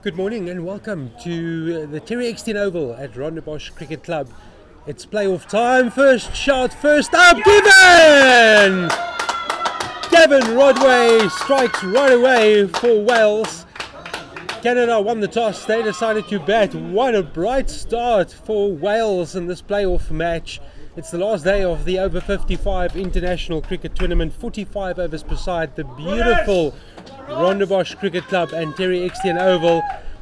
Good morning and welcome to the Terry Eksteen Oval at Rondebosch Cricket Club. It's playoff time. First shot, first up, Gavin! Gavin Rodway strikes right away for Wales. Canada won the toss. They decided to bat. What a bright start for Wales in this playoff match. It's the last day of the Over-55 international cricket tournament. 45 overs per side. The beautiful Rondebosch Cricket Club and Terry Eksteen Oval.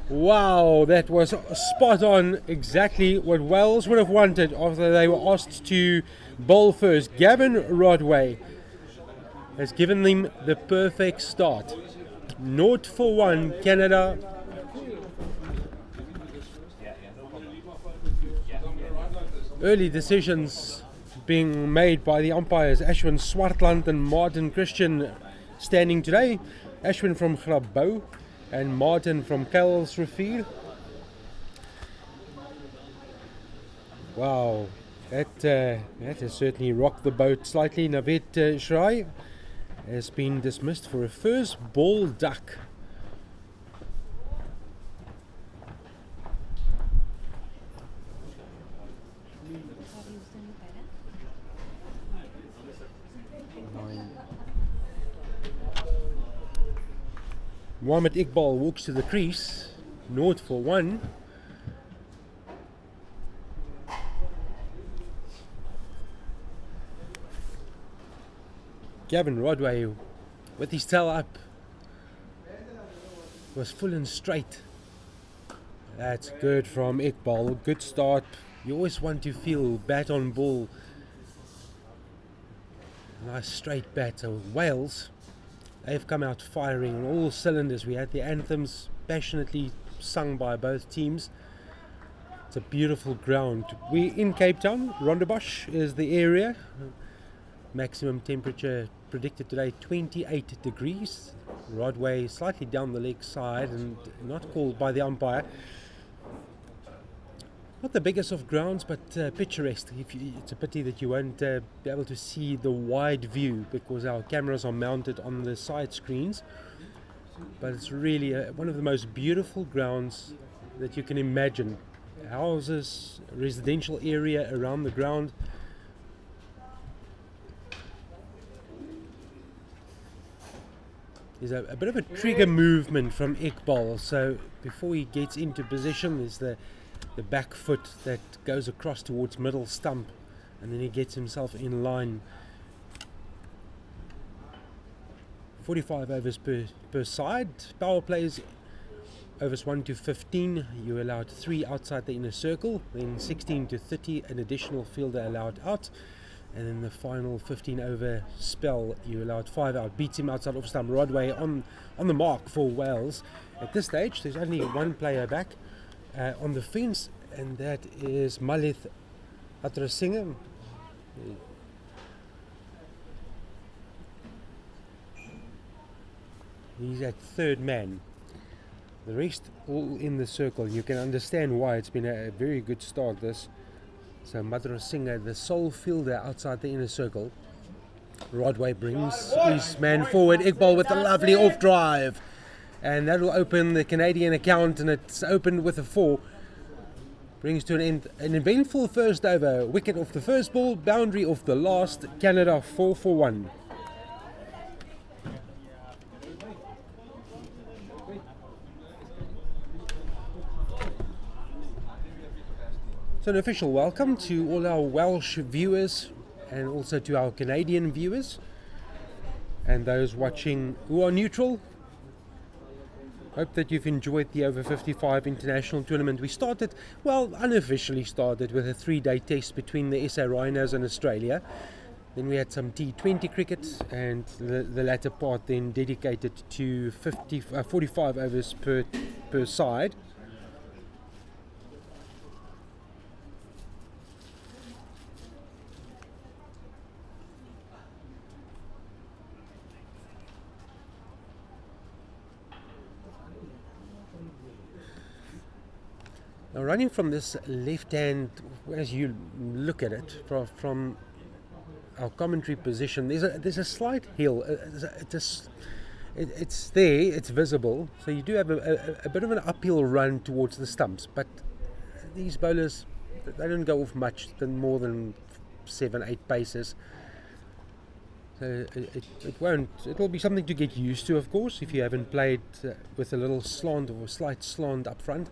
Wow, that was spot on, exactly what Wales would have wanted after they were asked to bowl first. Gavin Rodway has given them the perfect start. 0 for 1 Canada. Early decisions being made by the umpires. Ashwin Swartland and Martin Christian standing today. Ashwin from Grabouw and Martin from Kuilsrivier. Wow, that has certainly rocked the boat slightly. Naveed Shrai has been dismissed for a first ball duck. Mohamed Iqbal walks to the crease. 0 for 1. Gavin Rodway with his tail up was full and straight. That's good from Iqbal. Good start. You always want to feel bat on ball. Nice straight bat. So Wales, they've come out firing on all cylinders. We had the anthems passionately sung by both teams. It's a beautiful ground. We're in Cape Town. Rondebosch is the area. Maximum temperature predicted today 28 degrees. Rodway slightly down the leg side and not called by the umpire. Not the biggest of grounds, but picturesque. It's a pity that you won't be able to see the wide view because our cameras are mounted on the side screens. But it's really one of the most beautiful grounds that you can imagine. Houses, residential area around the ground. There's a bit of a trigger movement from Iqbal. So before he gets into position, there's the back foot that goes across towards middle stump, and then he gets himself in line. 45 overs per side. Power plays overs 1 to 15. You allowed 3 outside the inner circle. Then 16 to 30, an additional fielder allowed out. And then the final 15 over spell, you allowed 5 out. Beats him outside off stump. Rodway on the mark for Wales. At this stage, there's only one player back on the fence, and that is Malith Atrasinghe. He's at third man. The rest all in the circle. You can understand why. It's been a very good start, this. So Madrasinghe, the sole fielder outside the inner circle. Rodway brings his man forward. Iqbal with a lovely off drive. And that will open the Canadian account, and it's opened with a 4. Brings to an end an eventful first over. Wicket off the first ball, boundary off the last. Canada 4 for 1. So an official welcome to all our Welsh viewers and also to our Canadian viewers and those watching who are neutral. Hope that you've enjoyed the Over-55 international tournament. We started, well, unofficially started with a 3-day test between the SA Rhinos and Australia. Then we had some T20 cricket, and the latter part then dedicated to 45 overs per side. Now running from this left hand, as you look at it from our commentary position, there's a slight hill. it's there, it's visible, so you do have a bit of an uphill run towards the stumps, but these bowlers, they don't go off much more than 7-8 paces. So it will be something to get used to, of course, if you haven't played with a little slant or a slight slant up front.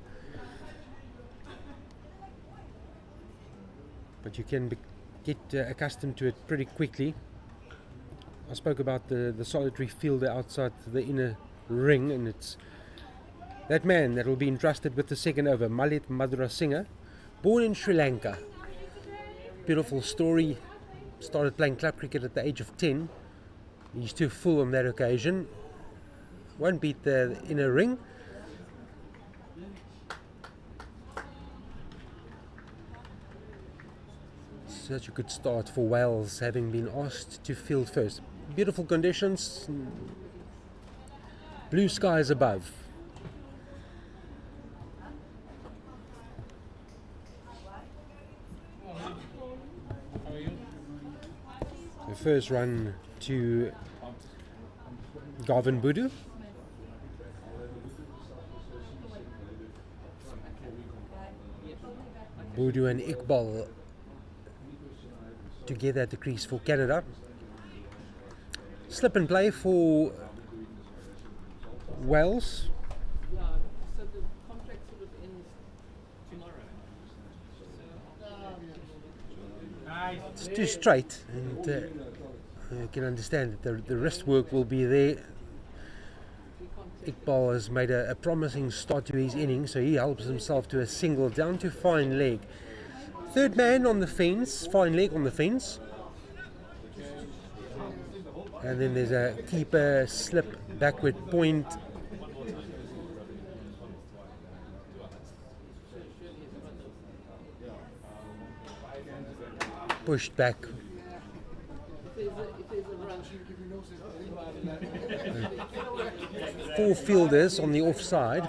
But you can get accustomed to it pretty quickly. I spoke about the solitary fielder outside the inner ring, and it's that man that will be entrusted with the second over, Malit Madrasinghe, born in Sri Lanka. Beautiful story. Started playing club cricket at the age of 10. He's too full on that occasion. Won't beat the inner ring. Such a good start for Wales, having been asked to field first. Beautiful conditions. Blue skies above. The first run to Gavin Budu. Budu and Iqbal together at the crease for Canada. Slip and play for Wales. So the contract sort of ends tomorrow. It's too straight, and you can understand that the wrist work will be there. Iqbal has made a promising start to his innings, so he helps himself to a single down to fine leg. Third man on the fence, fine leg on the fence. And then there's a keeper slip backward point. Pushed back. Four fielders on the offside.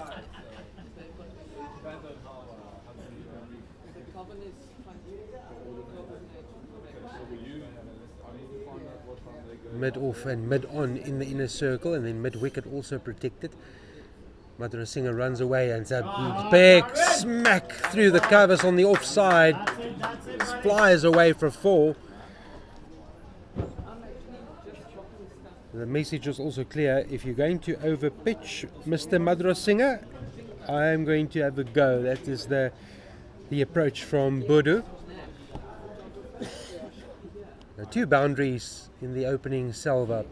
Mid-off and mid-on in the inner circle, and then mid-wicket also protected. Madrasinghe runs away and it's a big smack through the covers on the offside. Flies away for 4. The message was also clear: if you're going to overpitch Mr. Madrasinghe, I am going to have a go. That is the approach from Budu. 2 boundaries in the opening salvo.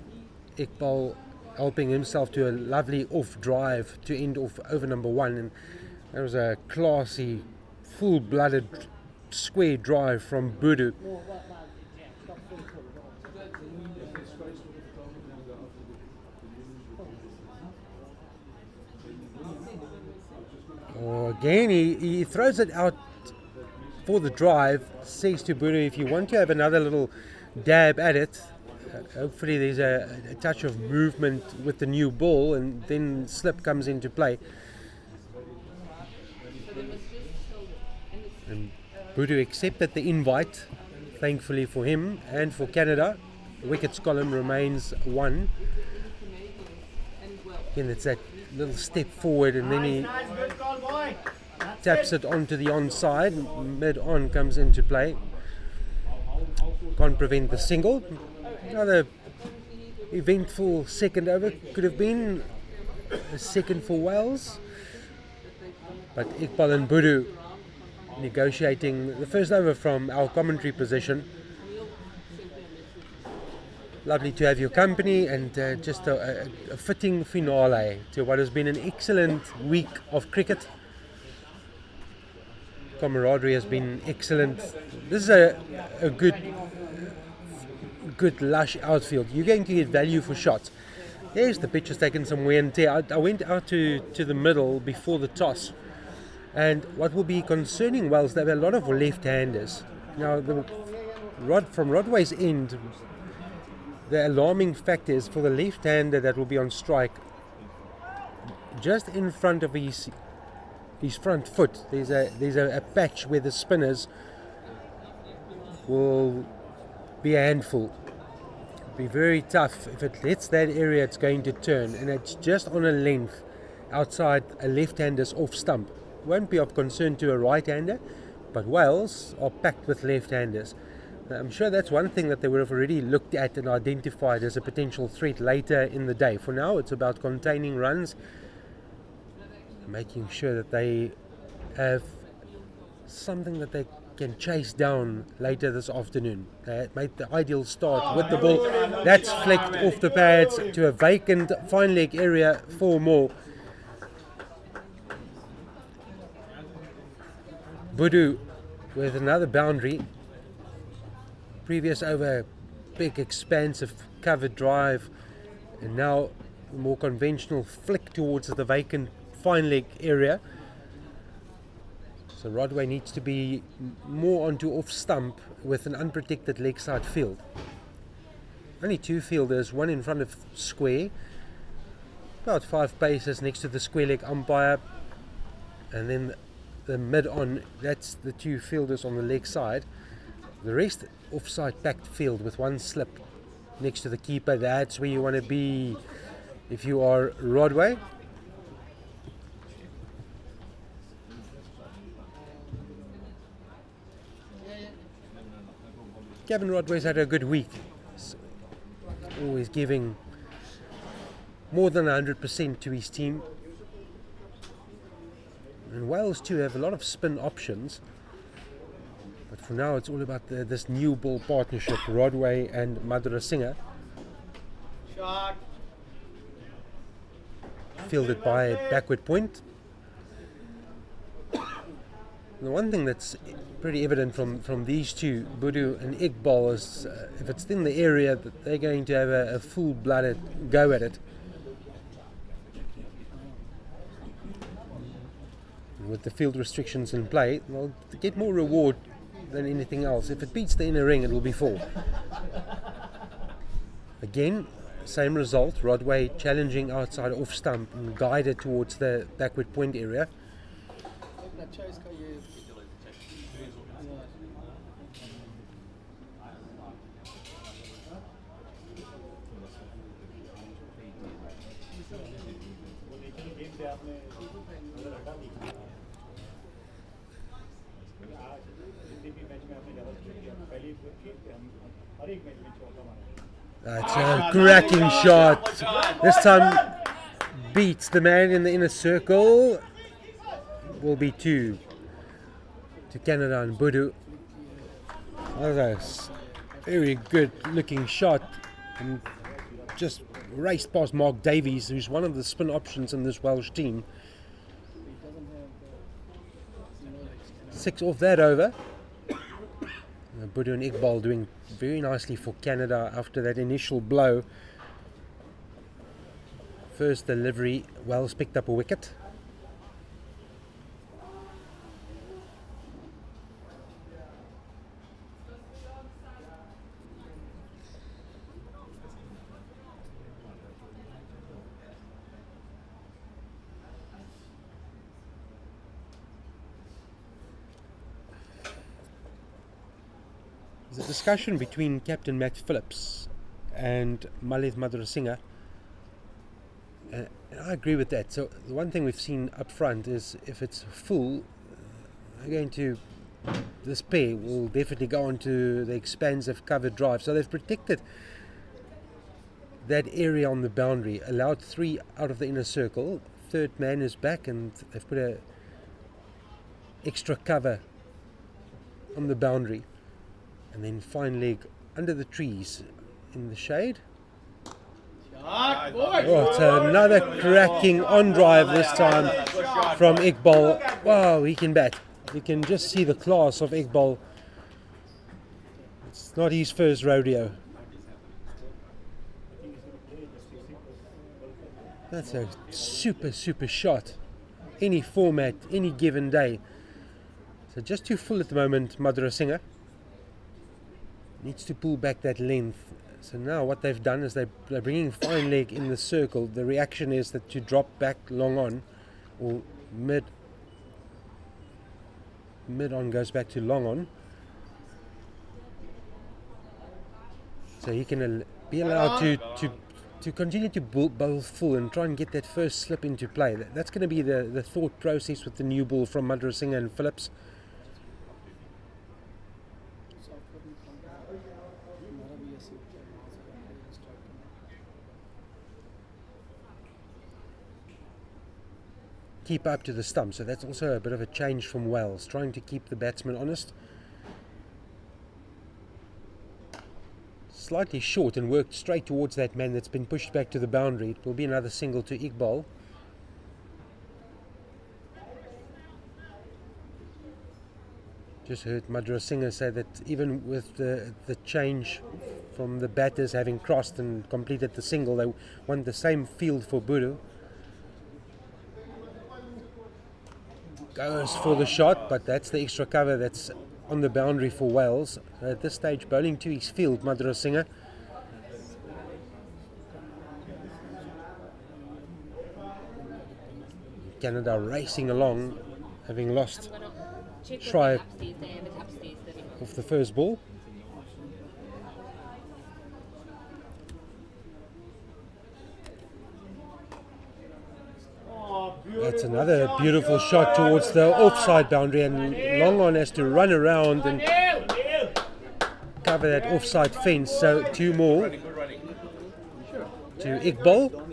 Iqbal helping himself to a lovely off drive to end off over number 1, and that was a classy, full-blooded square drive from Budu. Again, he throws it out for the drive, says to Budu, if you want to have another little dab at it, hopefully there's a touch of movement with the new ball, and then slip comes into play. And Budu accepted the invite, thankfully for him and for Canada. The wickets column remains 1. Again, it's that little step forward, and then he taps it onto the onside. Mid-on comes into play. Can't prevent the single. Another eventful second over. Could have been a second for Wales, but Iqbal and Budu negotiating the first over from our commentary position. Lovely to have your company, and just a fitting finale to what has been an excellent week of cricket. Camaraderie has been excellent. This is a good lush outfield. You're going to get value for shots. Yes, the pitch has taken some wear and tear. I went out to the middle before the toss, and what will be concerning Wales, they have a lot of left-handers. Now, from Rodway's end, the alarming factor is for the left-hander that will be on strike, just in front of his front foot. There's a patch where the spinners will be a handful. be very tough. If it hits that area, it's going to turn, and it's just on a length outside a left-hander's off stump. Won't be of concern to a right-hander, but Wales are packed with left-handers. I'm sure that's one thing that they would have already looked at and identified as a potential threat later in the day. For now, it's about containing runs, making sure that they have something that they can chase down later this afternoon. They made the ideal start with the ball. That's flicked off the pads to a vacant fine leg area for more. Budu with another boundary. Previous over, big expansive covered drive, and now a more conventional flick towards the vacant fine leg area. So Rodway needs to be more onto off stump with an unprotected leg side field. Only two fielders, one in front of square, about 5 paces next to the square leg umpire, and then the mid on, that's the two fielders on the leg side. The rest offside packed field with one slip next to the keeper. That's where you want to be if you are Rodway. Gavin Rodway's had a good week. He's always giving more than 100% to his team. And Wales too have a lot of spin options. But for now it's all about this new ball partnership, Rodway and Madrasinghe. Shot. Fielded by backward point. The one thing that's pretty evident from these two, Budu and Iqbal, is if it's in the area that they're going to have a full-blooded go at it. And with the field restrictions in play, they'll get more reward than anything else. If it beats the inner ring, it will be 4. Again, same result. Rodway challenging outside off stump and guided towards the backward point area. That's a cracking shot. This time beats the man in the inner circle. Will be 2 to Canada and Budu. That's a very good looking shot, and just raced past Mark Davies, who's one of the spin options in this Welsh team. 6 off that over. Budu and Iqbal doing very nicely for Canada after that initial blow. First delivery, Wales picked up a wicket. There's a discussion between Captain Matt Phillips and Malith Madrasinghe, and I agree with that. So the one thing we've seen up front is if it's full, this pair will definitely go on to the expansive covered drive. So they've protected that area on the boundary, allowed 3 out of the inner circle. Third man is back, and they've put a extra cover on the boundary. And then fine leg under the trees in the shade. Oh, it's another cracking on drive this time from Iqbal. Wow, he can bat. You can just see the class of Iqbal. It's not his first rodeo. That's a super shot. Any format, any given day. So just too full at the moment, Madrasinghe. Needs to pull back that length. So now what they've done is they're bringing fine leg in the circle. The reaction is that to drop back long on, or mid on goes back to long on. So he can be allowed to continue to bowl full and try and get that first slip into play. That's going to be the thought process with the new ball from Madrasinghe and Phillips. Keep up to the stump, so that's also a bit of a change from Wells, trying to keep the batsman honest. Slightly short and worked straight towards that man that's been pushed back to the boundary. It will be another single to Iqbal. Just heard Madrasinghe say that even with the change from the batters having crossed and completed the single, they want the same field for Buru. Goes for the shot, but that's the extra cover that's on the boundary for Wales. At this stage, bowling to his field, Madrasinghe. Canada racing along, having lost try of the first ball. That's another beautiful shot towards the offside boundary, and Long On has to run around and cover that offside fence. So 2 more to Iqbal.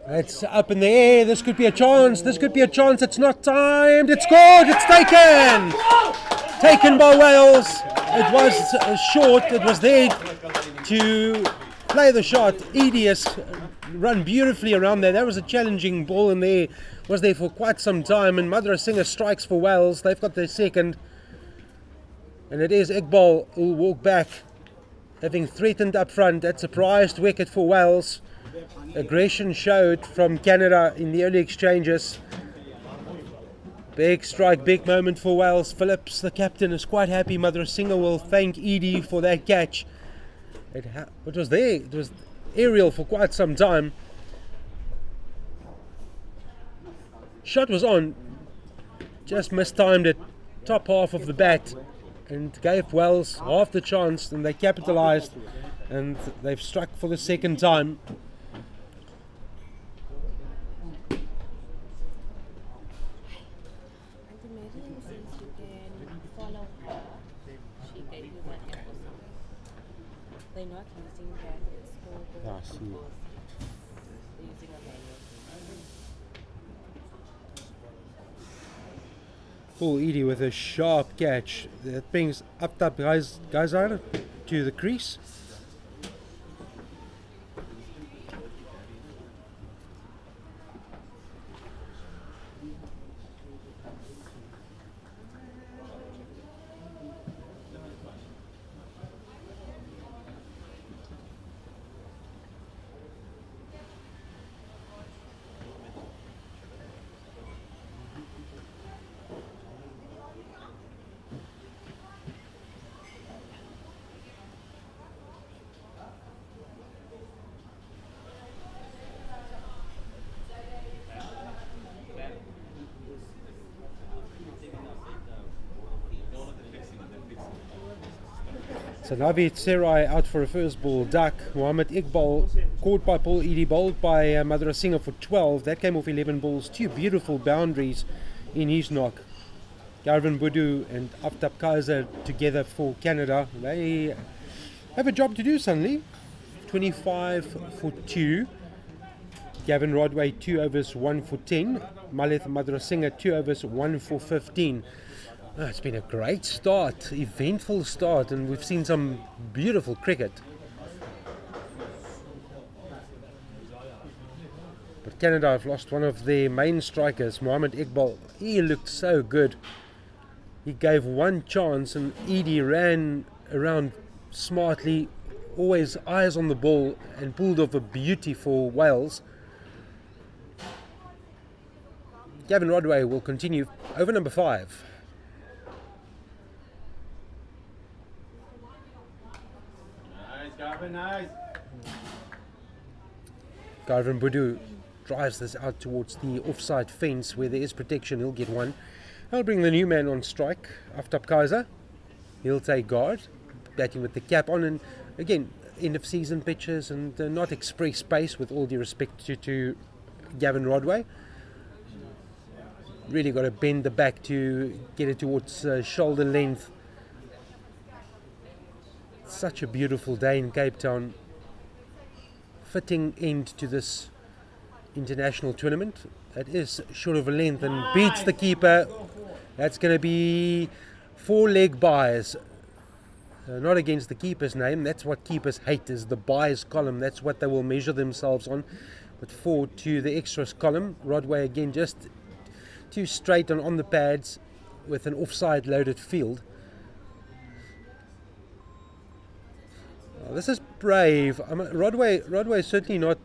It's up in the air. This could be a chance. This could be a chance. It's not timed. It's scored. It's taken. Taken by Wales. It was short. It was there to play the shot. Edie has run beautifully around there. That was a challenging ball in there. Was there for quite some time. And Madrasinghe strikes for Wales. They've got their second. And it is Iqbal who will walk back, having threatened up front. That's a prized wicket for Wales. Aggression showed from Canada in the early exchanges. Big strike, big moment for Wales. Phillips, the captain, is quite happy. Madrasinghe will thank Edie for that catch. It was there. It was aerial for quite some time. Shot was on. Just mistimed it. Top half of the bat. And gave Wales half the chance. And they capitalised. And they've struck for the second time. Paul Edie with a sharp catch that brings up top guys out to the crease. So Naveed Serai out for a first ball duck. Mohamed Iqbal caught by Paul Edie, bowled by Madrasinghe for 12. That came off 11 balls. 2 beautiful boundaries in his knock. Garvin Boudou and Aftab Kaiser together for Canada. They have a job to do suddenly. 25 for 2. Gavin Rodway 2 overs 1 for 10. Malith Madrasinghe 2 overs 1 for 15. It's been a great start, eventful start, and we've seen some beautiful cricket. But Canada have lost one of their main strikers, Mohamed Iqbal. He looked so good. He gave one chance and Edie ran around smartly, always eyes on the ball and pulled off a beauty for Wales. Gavin Rodway will continue over number 5. Nice, Gavin, nice. Garvin Boudou drives this out towards the offside fence where there is protection. He'll get one. I'll bring the new man on strike, Aftap Kaiser. He'll take guard, batting with the cap on, and again, end of season pitches and not express pace, with all due respect to Gavin Rodway. Really got to bend the back to get it towards shoulder length. Such a beautiful day in Cape Town. Fitting end to this international tournament. That is short of a length and beats the keeper. That's going to be 4 leg byes. Not against the keeper's name. That's what keepers hate, is the byes column. That's what they will measure themselves on. But 4 to the extras column. Rodway again just too straight on the pads with an offside loaded field. This is brave. Rodway is certainly not.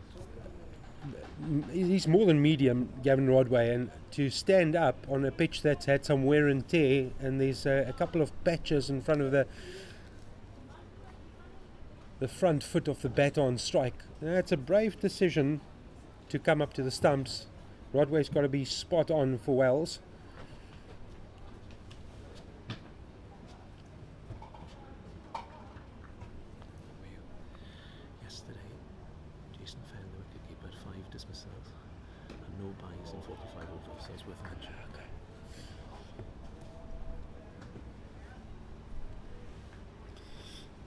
He's more than medium, Gavin Rodway, and to stand up on a pitch that's had some wear and tear, and there's a couple of patches in front of the front foot of the bat on strike. It's a brave decision to come up to the stumps. Rodway's got to be spot on for Wales. No buys in 45 overs, so it's worth mentioning. Okay.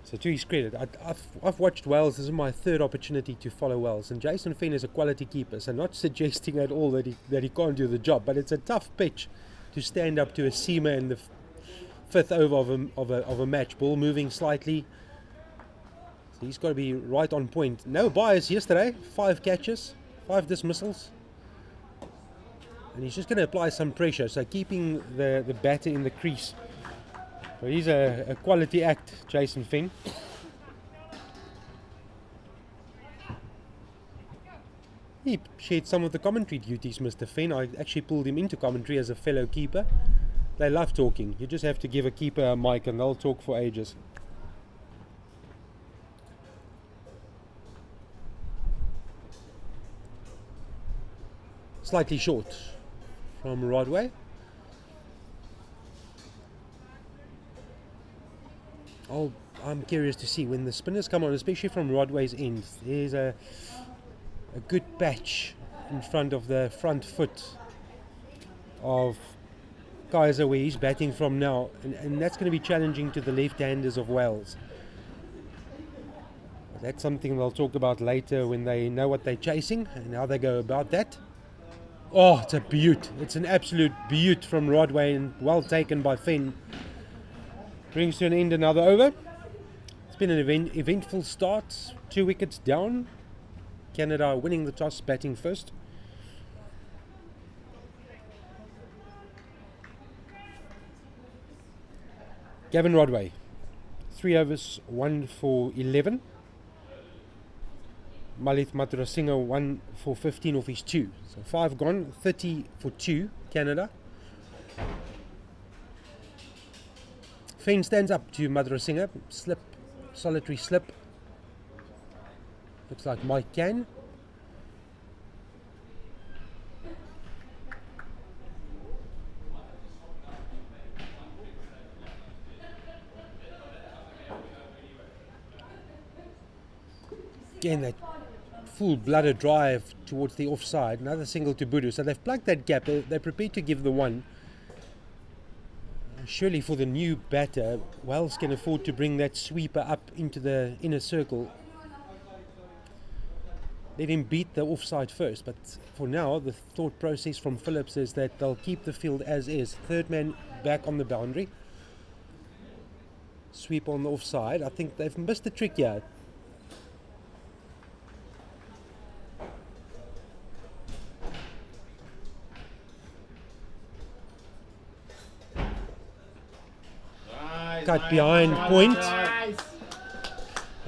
So to his credit, I've watched Wales. This is my 3rd opportunity to follow Wales, and Jason Fenn is a quality keeper. So not suggesting at all that he can't do the job, but it's a tough pitch to stand up to a seamer in the 5th over of a match. Ball moving slightly. So he's got to be right on point. No bias yesterday. 5 catches, 5 dismissals. And he's just going to apply some pressure, so keeping the batter in the crease. So he's a quality act, Jason Fenn. He shared some of the commentary duties, Mr. Fenn. I actually pulled him into commentary as a fellow keeper. They love talking. You just have to give a keeper a mic and they'll talk for ages. Slightly short from Rodway. I'm curious to see when the spinners come on, especially from Rodway's end. There's a good patch in front of the front foot of Kaiser where he's batting from now, and that's going to be challenging to the left-handers of Wales. That's something they'll talk about later when they know what they're chasing and how they go about that. Oh, it's a beaut. It's an absolute beaut from Rodway, and well taken by Fenn. Brings to an end another over. It's been an eventful start. 2 wickets down. Canada winning the toss, batting first. Gavin Rodway, 3 overs, 1 for 11. Malith Maturasinghe 1 for 15 off his 2. So 5 gone, 30 for 2, Canada. Fenn stands up to Maturasinghe, slip, solitary slip. Looks like Mike can. Again, that full-blooded drive towards the offside. Another single to Boudou. So they've plugged that gap. They're prepared to give the one. Surely for the new batter, Wales can afford to bring that sweeper up into the inner circle. Let him beat the offside first. But for now, the thought process from Phillips is that they'll keep the field as is. Third man back on the boundary. Sweep on the offside. I think they've missed the trick here. Cut behind point.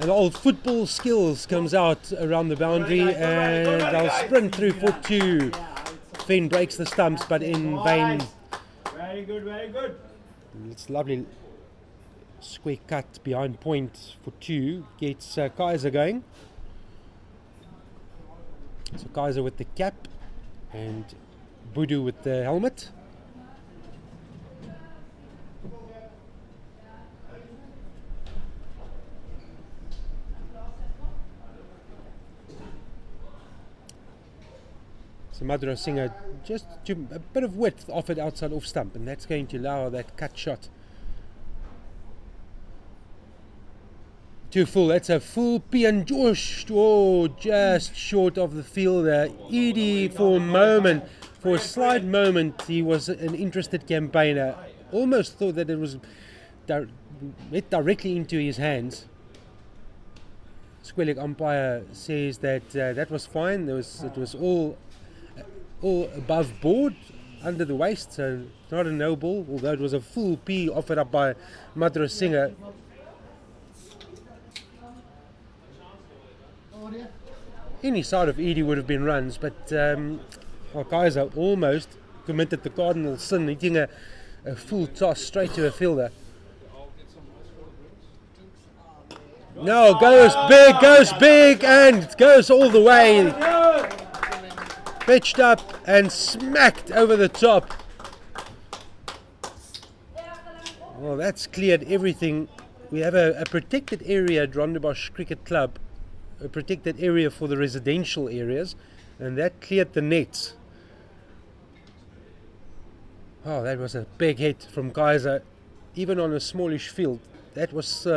And the old football skills comes out around the boundary, and they'll sprint through for 2. Finn breaks the stumps, but in vain. Very good, very good. It's lovely square cut behind point for 2. Gets Kaiser going. So Kaiser with the cap and Boodoo with the helmet. So Madura Singer just a bit of width offered outside off stump, and that's going to allow that cut shot. Too full, that's a full P and Josh. Oh, just short of the fielder. Edie, for a slight moment, he was an interested campaigner. Almost thought that it was hit directly into his hands. Square leg umpire says that that was fine. It was all above board, under the waist, so not a no ball, although it was a full P offered up by Madura Singer. Any side of Edie would have been runs, but Kaiser almost committed the cardinal sin, hitting a full toss straight to a fielder. No, goes big, and goes all the way. Pitched up and smacked over the top. Well, that's cleared everything. We have a protected area at Rondebosch Cricket Club, a protected area for the residential areas, and that cleared the nets. Oh, that was a big hit from Kaiser, even on a smallish field. That was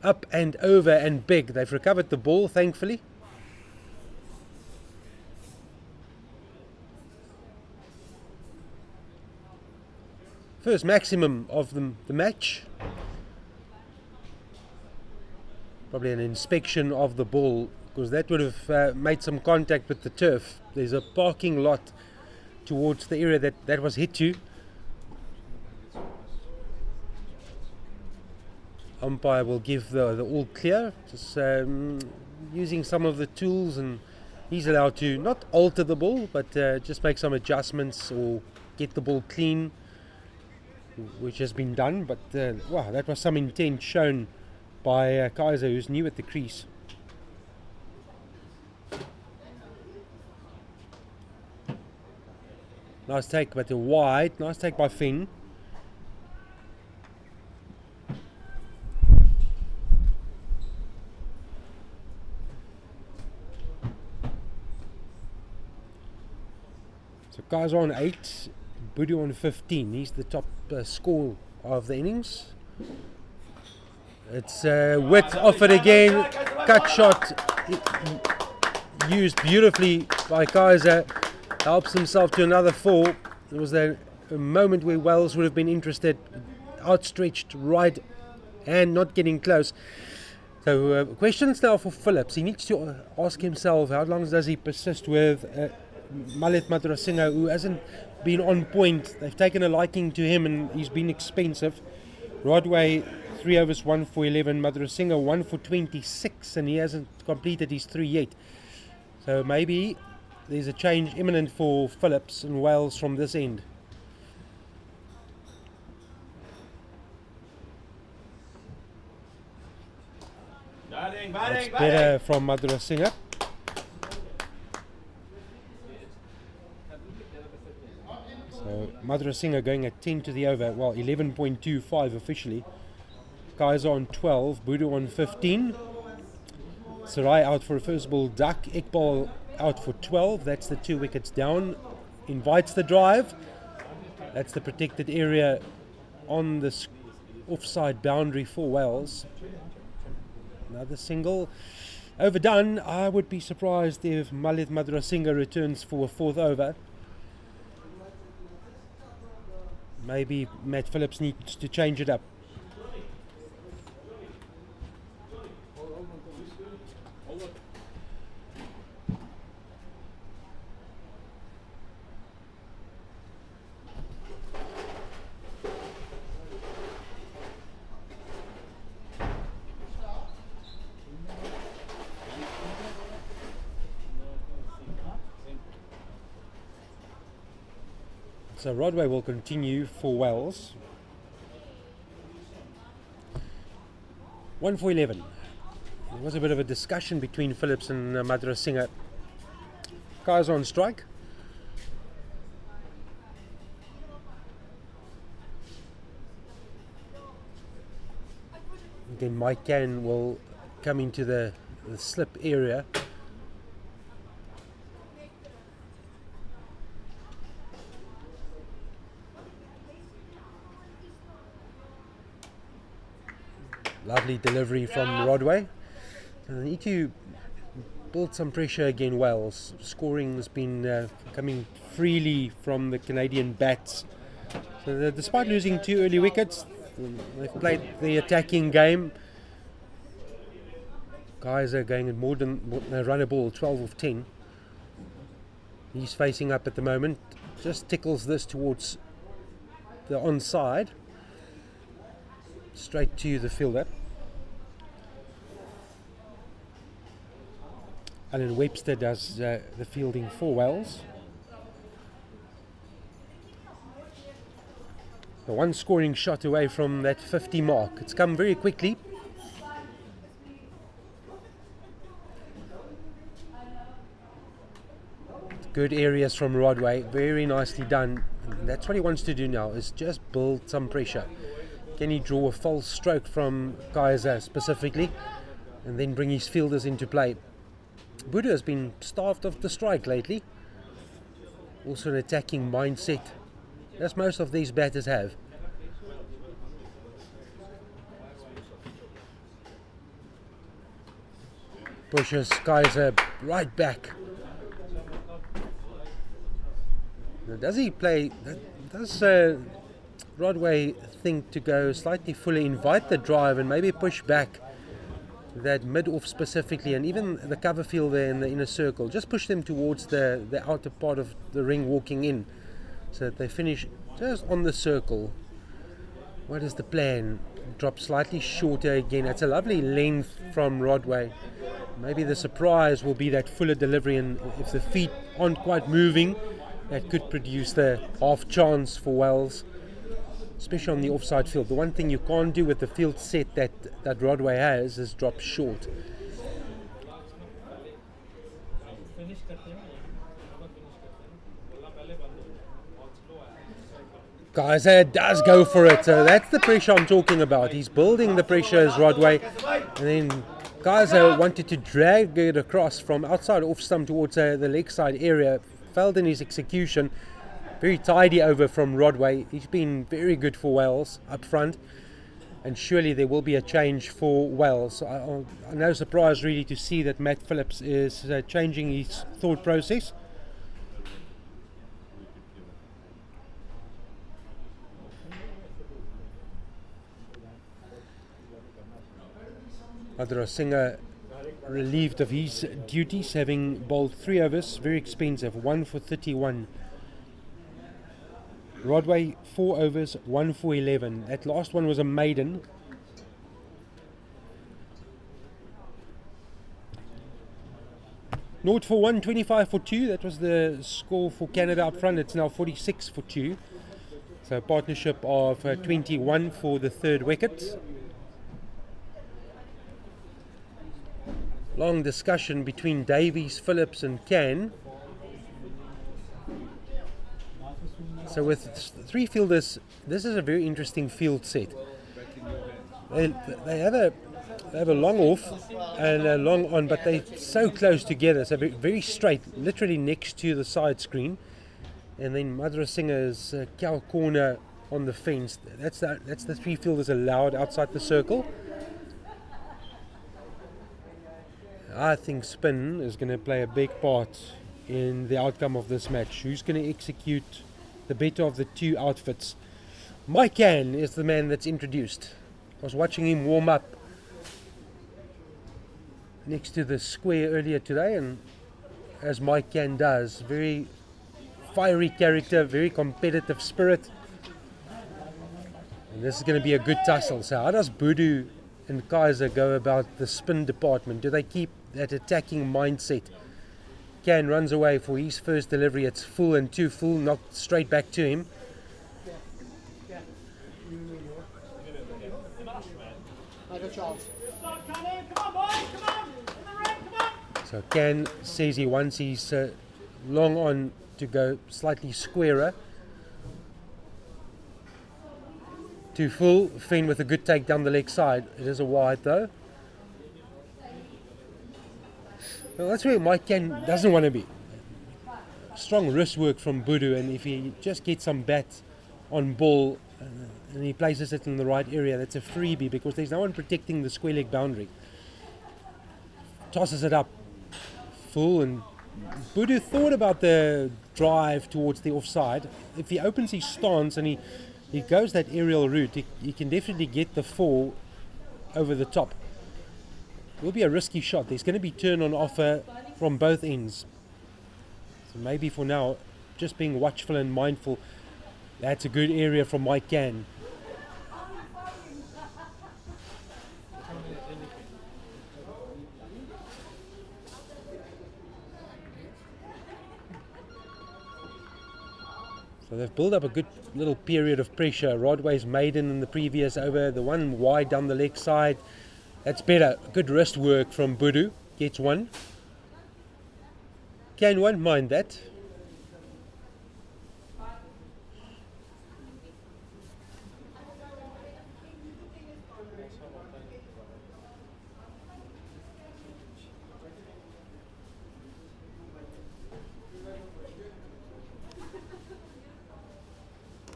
up and over and big. They've recovered the ball, thankfully. First maximum of the match. Probably an inspection of the ball, because that would have made some contact with the turf. There's a parking lot towards the area that was hit to. Umpire will give the all clear, just using some of the tools, and he's allowed to not alter the ball, but just make some adjustments or get the ball clean, which has been done. But wow, that was some intent shown by Kaiser, who's new at the crease. Nice take, but a wide. Nice take by Finn. So Kaiser on 8, Boodoo on 15. He's the top score of the innings. It's width offered again, cut shot used beautifully by Kaiser, helps himself to another 4. There was a moment where Wells would have been interested, outstretched right hand, not getting close. So questions now for Phillips. He needs to ask himself, how long does he persist with Malet Madura Singer, who hasn't been on point. They've taken a liking to him and he's been expensive. Rodway 3 overs 1 for 11, Madura Singer 1 for 26, and he hasn't completed his 3 yet. So maybe there's a change imminent for Phillips and Wales from this end. That's better from Madura Singer. So Madura Singer going at 10 to the over, well 11.25 officially. Kaiser on 12, Boodoo on 15. Sarai out for a first ball duck, Iqbal out for 12, that's the 2 wickets down. Invites the drive, that's the protected area on the offside boundary for Wales. Another single. Overdone. I would be surprised if Malet Madura Singer returns for a 4th over. Maybe Matt Phillips needs to change it up. So Rodway will continue for Wells. 1 for 11. There was a bit of a discussion between Phillips and Madrasinghe. Guys on strike. Then Mike Can will come into the slip area. Lovely delivery from Rodway. They need to build some pressure again. Wells. Scoring has been coming freely from the Canadian bats. So despite losing 2 early wickets, they've played the attacking game. Guys are going at more than run a ball, 12 of 10. He's facing up at the moment. Just tickles this towards the onside. Straight to the fielder. Alan Webster does the fielding for Wells. The one scoring shot away from that 50 mark. It's come very quickly. Good areas from Rodway, very nicely done. And that's what he wants to do now, is just build some pressure. Can he draw a false stroke from Kaiser specifically, and then bring his fielders into play? Buddha has been starved of the strike lately. Also an attacking mindset, as most of these batters have. Pushes Kaiser right back. Now, does he play? Does Rodway think to go slightly fully, invite the drive and maybe push back that mid-off specifically, and even the cover field there in the inner circle? Just push them towards the outer part of the ring walking in, so that they finish just on the circle. What is the plan? Drop slightly shorter again. That's a lovely length from Rodway. Maybe the surprise will be that fuller delivery, and if the feet aren't quite moving, that could produce the half chance for Wells, especially on the offside field. The one thing you can't do with the field set that Rodway has is drop short. Kaiser does go for it. So that's the pressure I'm talking about. He's building the pressure as Rodway, and then Kaiser wanted to drag it across from outside off stump towards the leg side area. Failed in his execution. Very tidy over from Rodway. He's been very good for Wales up front, and surely there will be a change for Wales. I'm no surprise really to see that Matt Phillips is changing his thought process. Madrasinghe relieved of his duties, having bowled 3 overs, very expensive, 1 for 31. Rodway 4 overs, 1 for 11. That last one was a maiden. Naught for 1, 25 for 2. That was the score for Canada up front. It's now 46 for 2. So a partnership of 21 for the third wicket. Long discussion between Davies, Phillips and Can. So with 3 fielders, this is a very interesting field set. They have a long off and a long on, but they're so close together, so very straight, literally next to the side screen. And then Madrasinghe's cow corner on the fence. That's the 3 fielders allowed outside the circle. I think spin is going to play a big part in the outcome of this match. Who's going to execute the better of the 2 outfits? Mike Can is the man that's introduced. I was watching him warm up next to the square earlier today, and as Mike Can does, very fiery character, very competitive spirit. And this is going to be a good tussle. So how does Budu and Kaiser go about the spin department? Do they keep that attacking mindset? Can runs away for his first delivery. It's full and too full, knocked straight back to him. So Can says he wants his long on to go slightly squarer. Too full, Finn with a good take down the leg side. It is a wide though. Well, that's where Mike Can doesn't want to be. Strong wrist work from Budu, and if he just gets some bat on ball and he places it in the right area, that's a freebie because there's no one protecting the square leg boundary. Tosses it up full, and Budu thought about the drive towards the offside. If he opens his stance and he goes that aerial route, he can definitely get the 4 over the top. It will be a risky shot. There's going to be turn on offer from both ends. So maybe for now, just being watchful and mindful. That's a good area from Mike Can. So they've built up a good little period of pressure. Rodway's maiden in the previous over, the one wide down the leg side. That's better. Good wrist work from Budu. Gets one. Can won't mind that.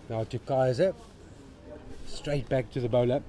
Now to Kaiser. Straight back to the bowler.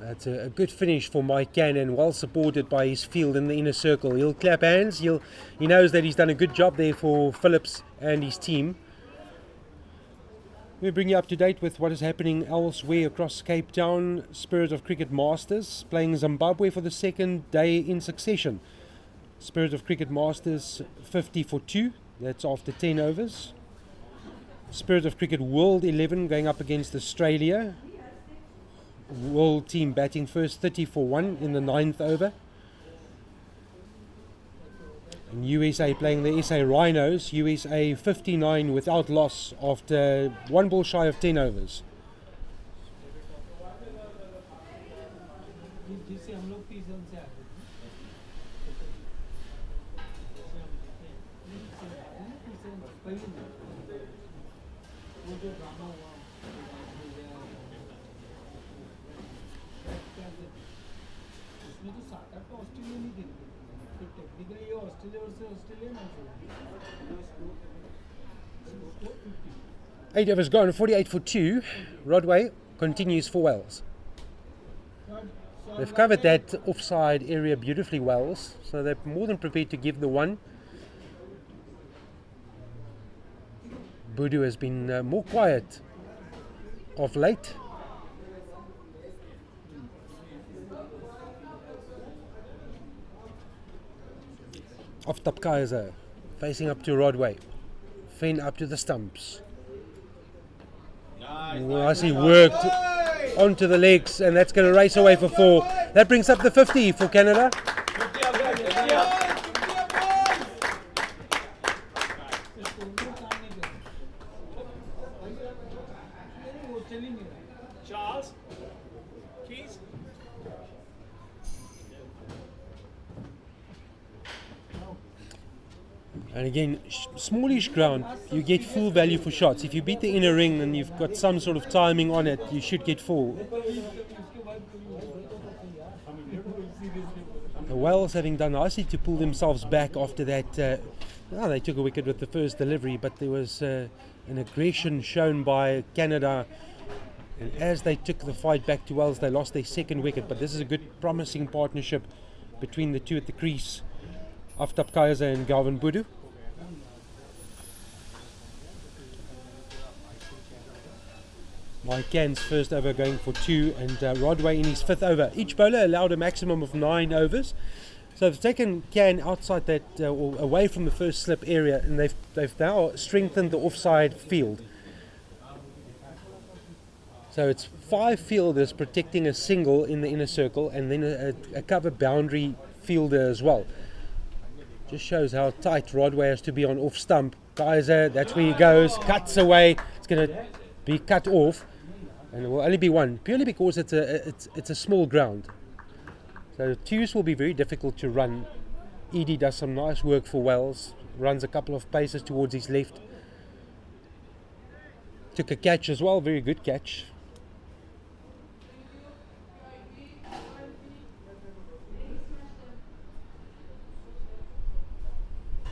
That's a good finish for Mike Can, and well supported by his field in the inner circle. He'll clap hands. He knows that he's done a good job there for Phillips and his team. We bring you up to date with what is happening elsewhere across Cape Town. Spirit of Cricket Masters playing Zimbabwe for the second day in succession. Spirit of Cricket Masters 50 for 2. That's after 10 overs. Spirit of Cricket World 11 going up against Australia. World team batting first 30 for 1 in the 9th over. And USA playing the SA Rhinos. USA 59 without loss after 1 ball shy of 10 overs. Eight overs gone, 48 for 2. Rodway continues for Wells. They've covered that offside area beautifully, Wells, so they're more than prepared to give the one. Budu has been more quiet of late. Off top Kaiser, facing up to Rodway. Finn up to the stumps. Nicely worked onto the legs, and that's going to race away for 4. That brings up the 50 for Canada. Charles, keys. And again, smallish ground, you get full value for shots. If you beat the inner ring and you've got some sort of timing on it, you should get 4. The Wales having done nicely to pull themselves back after that. They took a wicket with the first delivery, but there was an aggression shown by Canada. And as they took the fight back to Wales, they lost their second wicket. But this is a good, promising partnership between the two at the crease, Aftab Kaiser and Galvin Budu. Mike Can's first over going for 2, and Rodway in his 5th over. Each bowler allowed a maximum of 9 overs. So they've taken Can outside that, or away from the first slip area, and they've now strengthened the offside field. So it's 5 fielders protecting a single in the inner circle, and then a cover boundary fielder as well. Just shows how tight Rodway has to be on off stump. Kaiser, that's where he goes, cuts away. It's going to be cut off, and it will only be 1, purely because it's a small ground. So 2s will be very difficult to run. Edie does some nice work for Wells, runs a couple of paces towards his left. Took a catch as well, very good catch.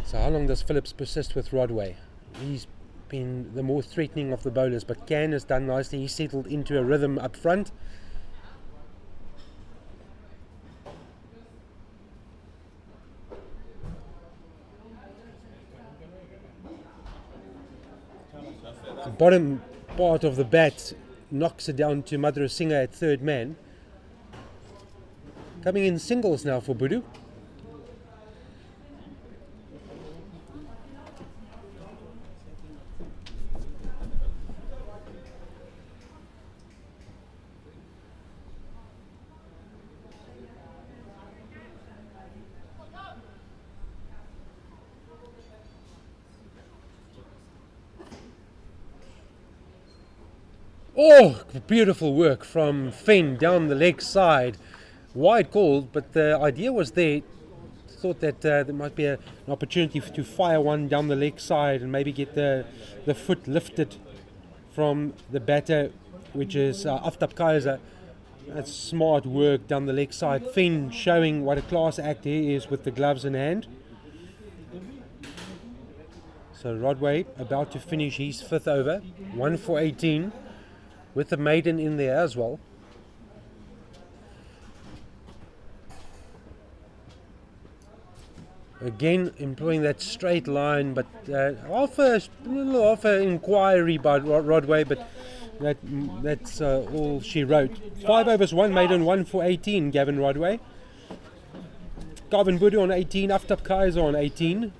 So how long does Phillips persist with Rodway? He's been the more threatening of the bowlers, but Can has done nicely. He's settled into a rhythm up front. The bottom part of the bat knocks it down to Madhura Singh at 3rd man. Coming in singles now for Budu. Oh, beautiful work from Finn down the leg side. Wide called, but the idea was there. Thought that there might be an opportunity to fire one down the leg side and maybe get the foot lifted from the batter, which is Aftab Kaiser. That's smart work down the leg side. Finn showing what a class act he is with the gloves in hand. So Rodway about to finish his 5th over, 1 for 18. With the maiden in there as well. Again, employing that straight line, but offer inquiry by Rodway, but that's all she wrote. 5 overs, 1 maiden, 1 for 18, Gavin Rodway. Gavin Budu on 18, Aftab Kaiser on 18.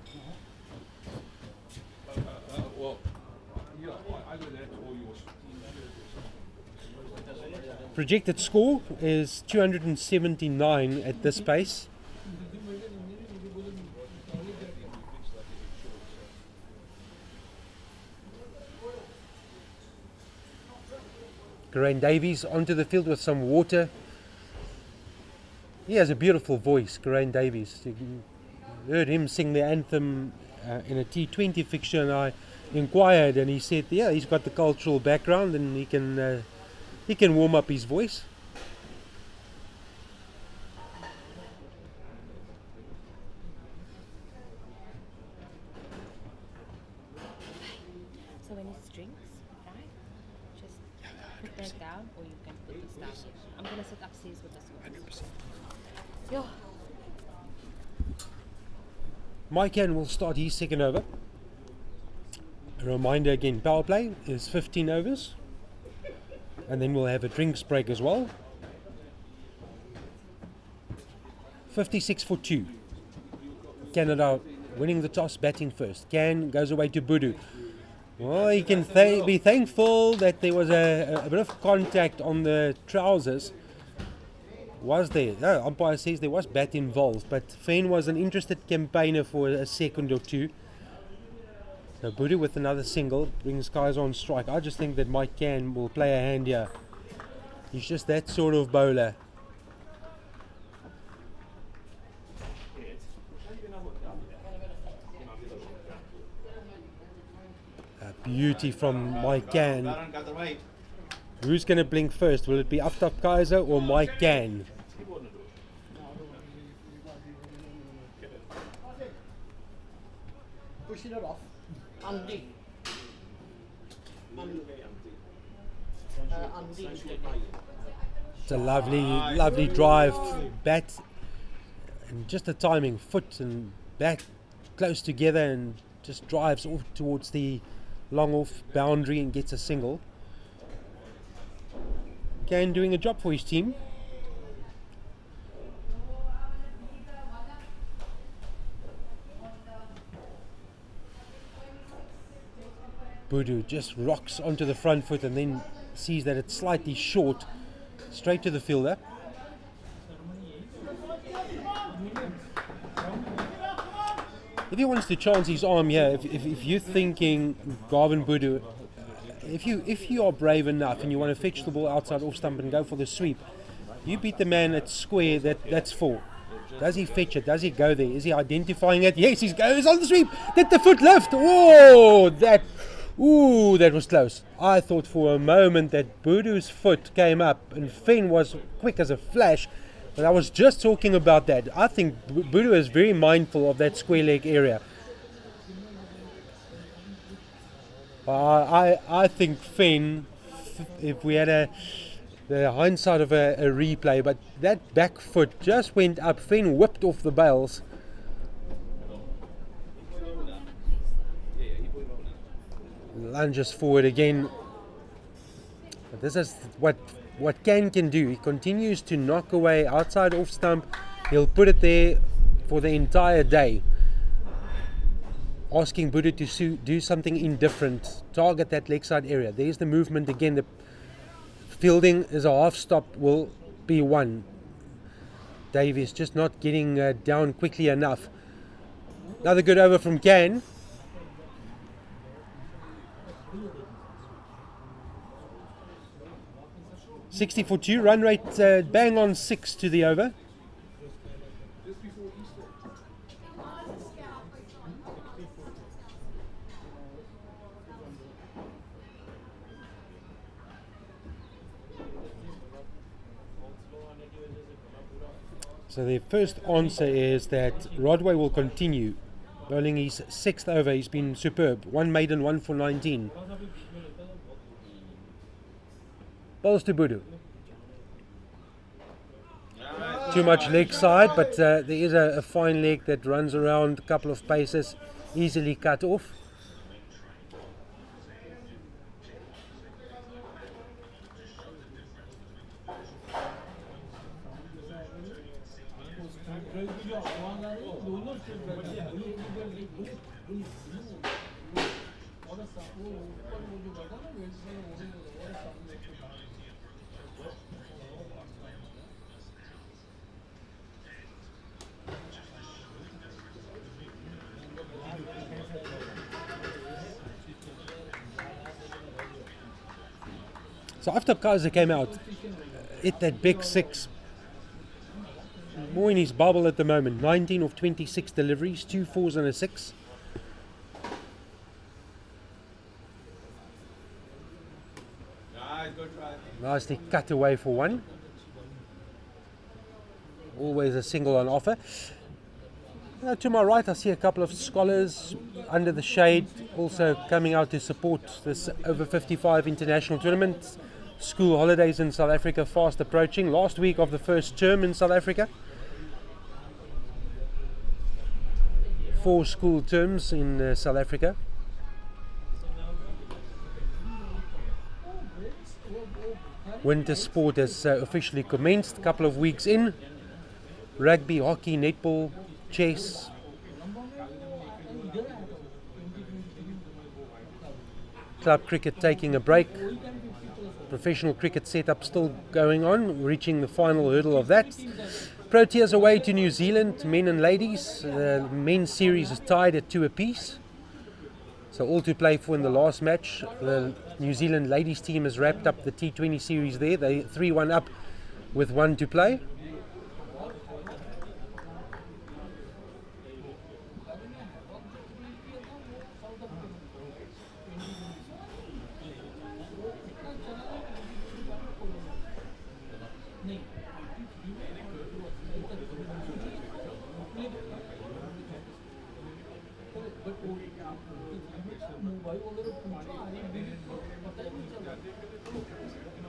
Projected score is 279 at this pace. Geraint Davies onto the field with some water. He has a beautiful voice, Geraint Davies. You heard him sing the anthem in a T20 fixture, and I inquired, and he said, yeah, he's got the cultural background and he can warm up his voice. So when it's drinks, right? Just put that down, or you can put this down here. I'm gonna sit upstairs with this one. 100%. Yeah. Mike Can will start his 2nd over. A reminder again, power play is 15 overs. And then we'll have a drinks break as well. 56 for 2. Canada winning the toss, batting first. Can goes away to Budu. Well, he can be thankful that there was a bit of contact on the trousers. Was there? No, umpire says there was bat involved, but Fane was an interested campaigner for a second or two. So Budu with another single brings guys on strike. I just think that Mike Can will play a hand here. He's just that sort of bowler. A beauty from Mike Can. Who's going to blink first? Will it be Aftab Kaiser or Mike Can? Pushing it off. Andy. It's a lovely drive, bat, and just the timing, foot and bat close together, and just drives off towards the long off boundary and gets a single. Ken doing a job for his team. Boodoo just rocks onto the front foot and then sees that it's slightly short, straight to the fielder. If he wants to chance his arm here, if you're thinking Garvin Boodoo, if you are brave enough and you want to fetch the ball outside off stump and go for the sweep, you beat the man at square, that's 4. Does he fetch it? Does he go there? Is he identifying it? Yes, he goes on the sweep. Did the foot lift? Oh, that was close. I thought for a moment that Boodoo's foot came up and Finn was quick as a flash. But I was just talking about that. I think Boodoo is very mindful of that square leg area. I think Finn, if we had the hindsight of a replay, but that back foot just went up. Finn whipped off the bails. Lunges forward again. But this is what Ken can do. He continues to knock away outside off stump. He'll put it there for the entire day. Asking Boodoo to do something indifferent. Target that leg side area. There's the movement again. The fielding is a half stop will be 1. Dave is just not getting down quickly enough. Another good over from Ken. 60 for 2, run rate bang on 6 to the over. So the first answer is that Rodway will continue bowling his 6th over. He's been superb. 1 maiden, 1 for 19. Balls to Boodoo. Too much leg side, but there is a fine leg that runs around a couple of paces, easily cut off. So after Kaiser came out, hit that big 6. More in his bubble at the moment. 19 of 26 deliveries, 2 4s and a 6. Nicely cut away for 1. Always a single on offer. To my right, I see a couple of scholars under the shade, also coming out to support this Over-55 international tournament. School holidays in South Africa fast approaching. Last week of the first term in South Africa. 4 school terms in South Africa. Winter sport has officially commenced, a couple of weeks in. Rugby, hockey, netball, chess. Club cricket taking a break. Professional cricket setup still going on, reaching the final hurdle of that. Proteas away to New Zealand, men and ladies. The men's series is tied at 2 apiece. So all to play for in the last match. The New Zealand ladies team has wrapped up the T20 series there. They 3-1 up with 1 to play.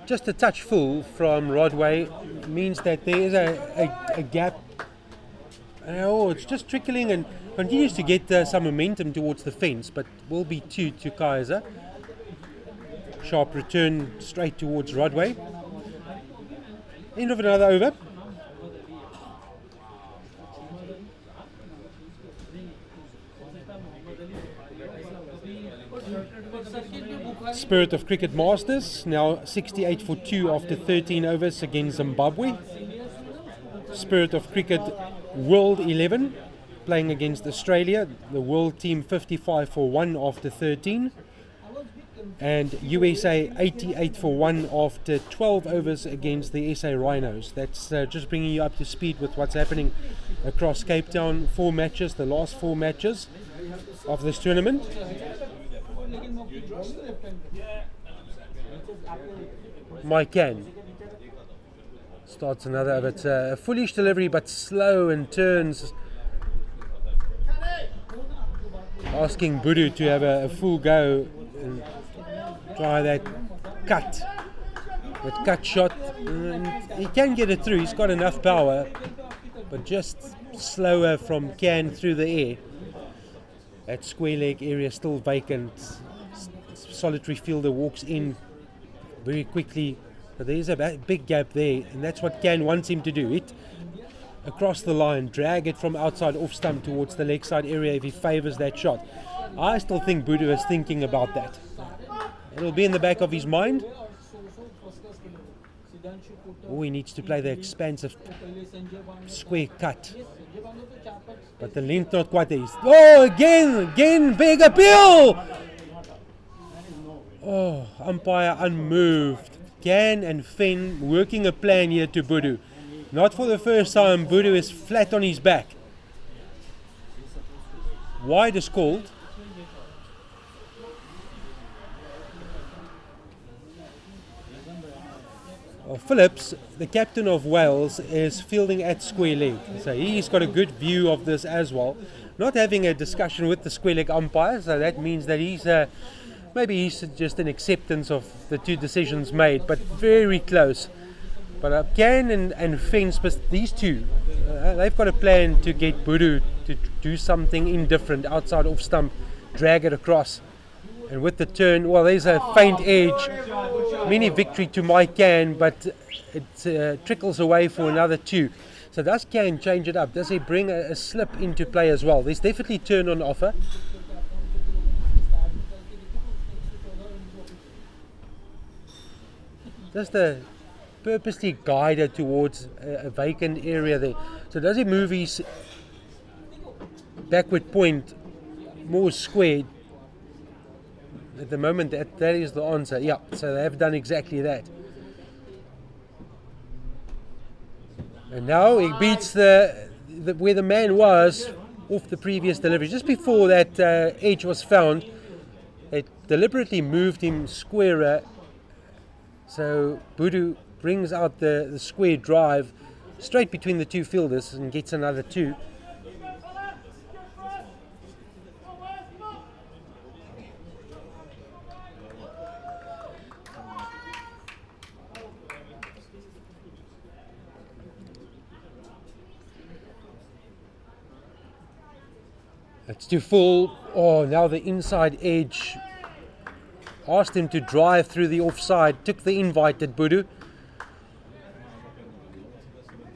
Just a touch full from Rodway means that there is a gap. Oh, it's just trickling and continues to get some momentum towards the fence, but will be 2 to Kaiser. Sharp return straight towards Rodway. End of another over. Spirit of Cricket Masters, now 68 for 2 after 13 overs against Zimbabwe. Spirit of Cricket World 11, playing against Australia. The world team 55 for 1 after 13. And USA 88 for 1 after 12 overs against the SA Rhinos. That's just bringing you up to speed with what's happening across Cape Town. 4 matches, the last 4 matches of this tournament. Mike Can starts another over. It's a foolish delivery but slow and turns, asking Budu to have a full go and try that cut shot. And he can get it through, he's got enough power, but just slower from Can through the air. That square leg area still vacant. Solitary fielder walks in very quickly, but there's a big gap there, and that's what Can wants him to do. Hit across the line, drag it from outside off stump towards the leg side area if he favours that shot. I still think Budu is thinking about that. It'll be in the back of his mind. Oh, he needs to play the expansive square cut, but the length not quite there. Oh, again, big appeal! Oh, umpire unmoved. Can and Finn working a plan here to Budu. Not for the first time, Budu is flat on his back. Wide is called. Phillips, the captain of Wales, is fielding at square leg. So he's got a good view of this as well. Not having a discussion with the square leg umpire, so that means that he's maybe he's just an acceptance of the 2 decisions made, but very close. But Can and Fence, these 2, they've got a plan to get Budu to do something indifferent outside off stump, drag it across. And with the turn, well, there's a faint edge. Mini victory to Mike Can, but it trickles away for another 2. So does Can change it up? Does he bring a slip into play as well? There's definitely turn on offer. Just purposely guided towards a vacant area there. So does he move his backward point more squared? At the moment, that is the answer. Yeah, so they have done exactly that. And now he beats where the man was off the previous delivery. Just before that edge was found, it deliberately moved him squarer. So Budu brings out the square drive straight between the 2 fielders and gets another 2. It's too full. Oh, now the inside edge. Asked him to drive through the offside. Took the invite at Budu.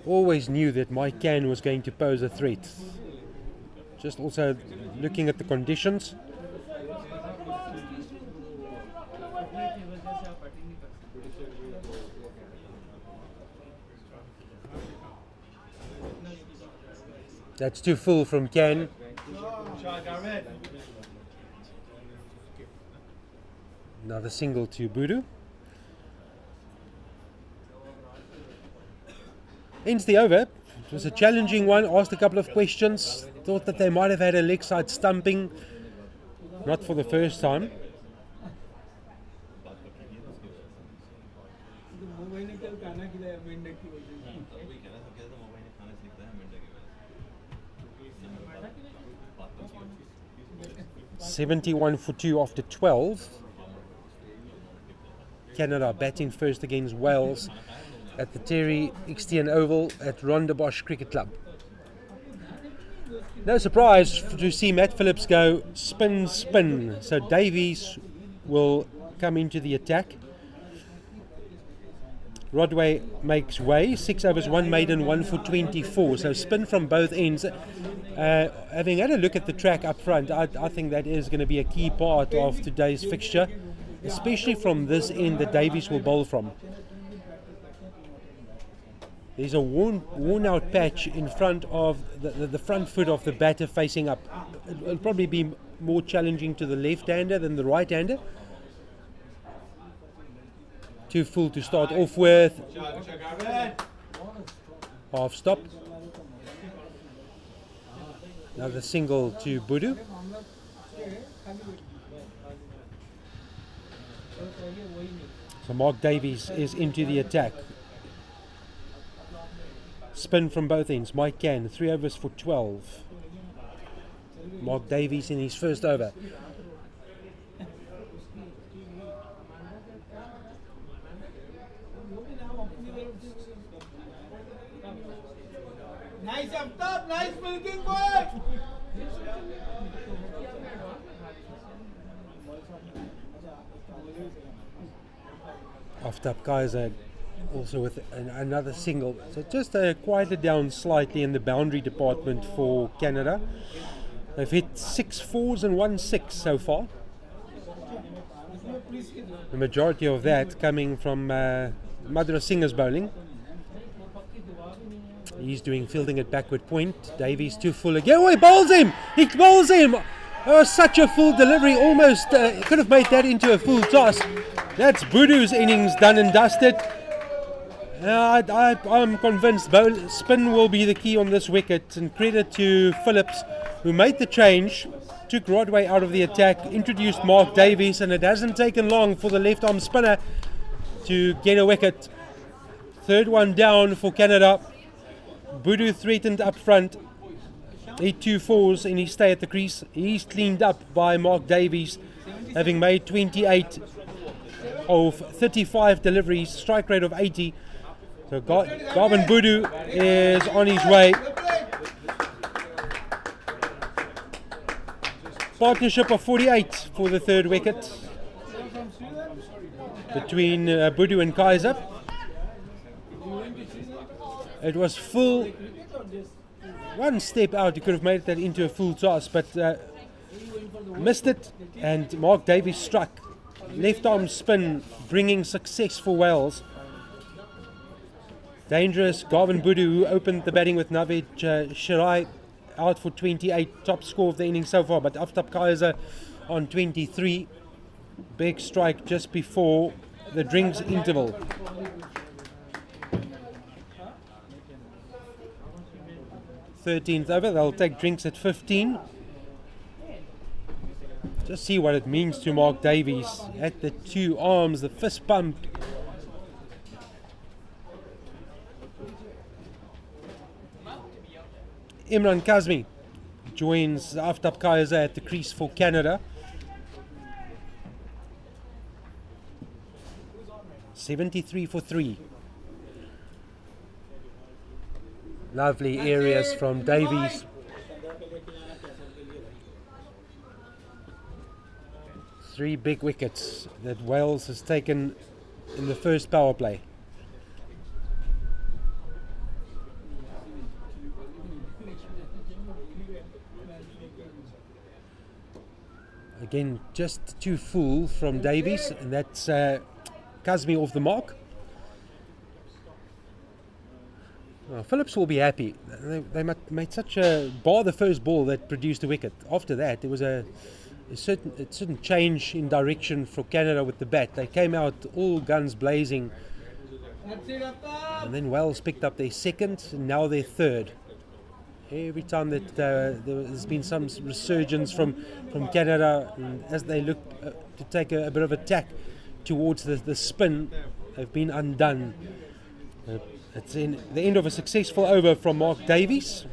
Always knew that Mike Can was going to pose a threat. Just also looking at the conditions. That's too full from Can. Another single to Budu. Ends the over. It was a challenging one. Asked a couple of questions. Thought that they might have had a leg side stumping. Not for the first time. .71 for 2 after 12. Canada batting first against Wales at the Eksteen Oval at Rondebosch Cricket Club. No surprise to see Matt Phillips go spin. So Davies will come into the attack. Rodway makes way, 6 overs, 1 maiden, 1 for 24. So spin from both ends. Having had a look at the track up front, I think that is going to be a key part of today's fixture, especially from this end that Davies will bowl from. There's a worn out patch in front of the front foot of the batter facing up. It'll probably be more challenging to the left-hander than the right-hander. Too full to start off with. Half stop. Another single to Budu. So Mark Davies is into the attack. Spin from both ends. Mike Can, 3 overs for 12. Mark Davies in his first over. Nice up top, nice milking boy. Off top Kaiser also with another single. So just quieted down slightly in the boundary department for Canada. They've hit 6 4s and 1 6 so far. The majority of that coming from Madhura Singh's bowling. He's doing fielding at backward point. Davies too full again. Oh, he bowls him! He bowls him! Oh, such a full delivery. Almost could have made that into a full toss. That's Budu's innings done and dusted. I'm convinced spin will be the key on this wicket. And credit to Phillips, who made the change, took Rodway out of the attack, introduced Mark Davies, and it hasn't taken long for the left-arm spinner to get a wicket. Third one down for Canada. Budu threatened up front. Hit 2 4s in his stay at the crease. He's cleaned up by Mark Davies, having made 28 of 35 deliveries, strike rate of 80. So Gavin Budu is on his way. Partnership of 48 for the third wicket between Budu and Kaiser. It was full, one step out. You could have made that into a full toss, but missed it, and Mark Davies struck. Left arm spin, bringing success for Wales. Dangerous. Gavin Budu, who opened the batting with Navid Shirai, out for 28, top score of the inning so far, but Aftab Kaiser on 23. Big strike just before the drinks interval. Thirteenth over, they'll take drinks at 15. Just see what it means to Mark Davies at the 2 arms, the fist pump. Imran Kazmi joins Aftab Kaiser at the crease for Canada. 73 for 3. Lovely areas from Davies. Three big wickets that Wales has taken in the first power play. Again, just too full from Davies, and that's Kazmi off the mark. Phillips will be happy. They made such a bar the first ball that produced a wicket. After that, there was a certain change in direction for Canada with the bat. They came out all guns blazing, and then Wales picked up their second, and now their third. Every time that there's been some resurgence from Canada, and as they look to take a bit of attack towards the spin, they've been undone. It's in the end of a successful over from Mark Davies.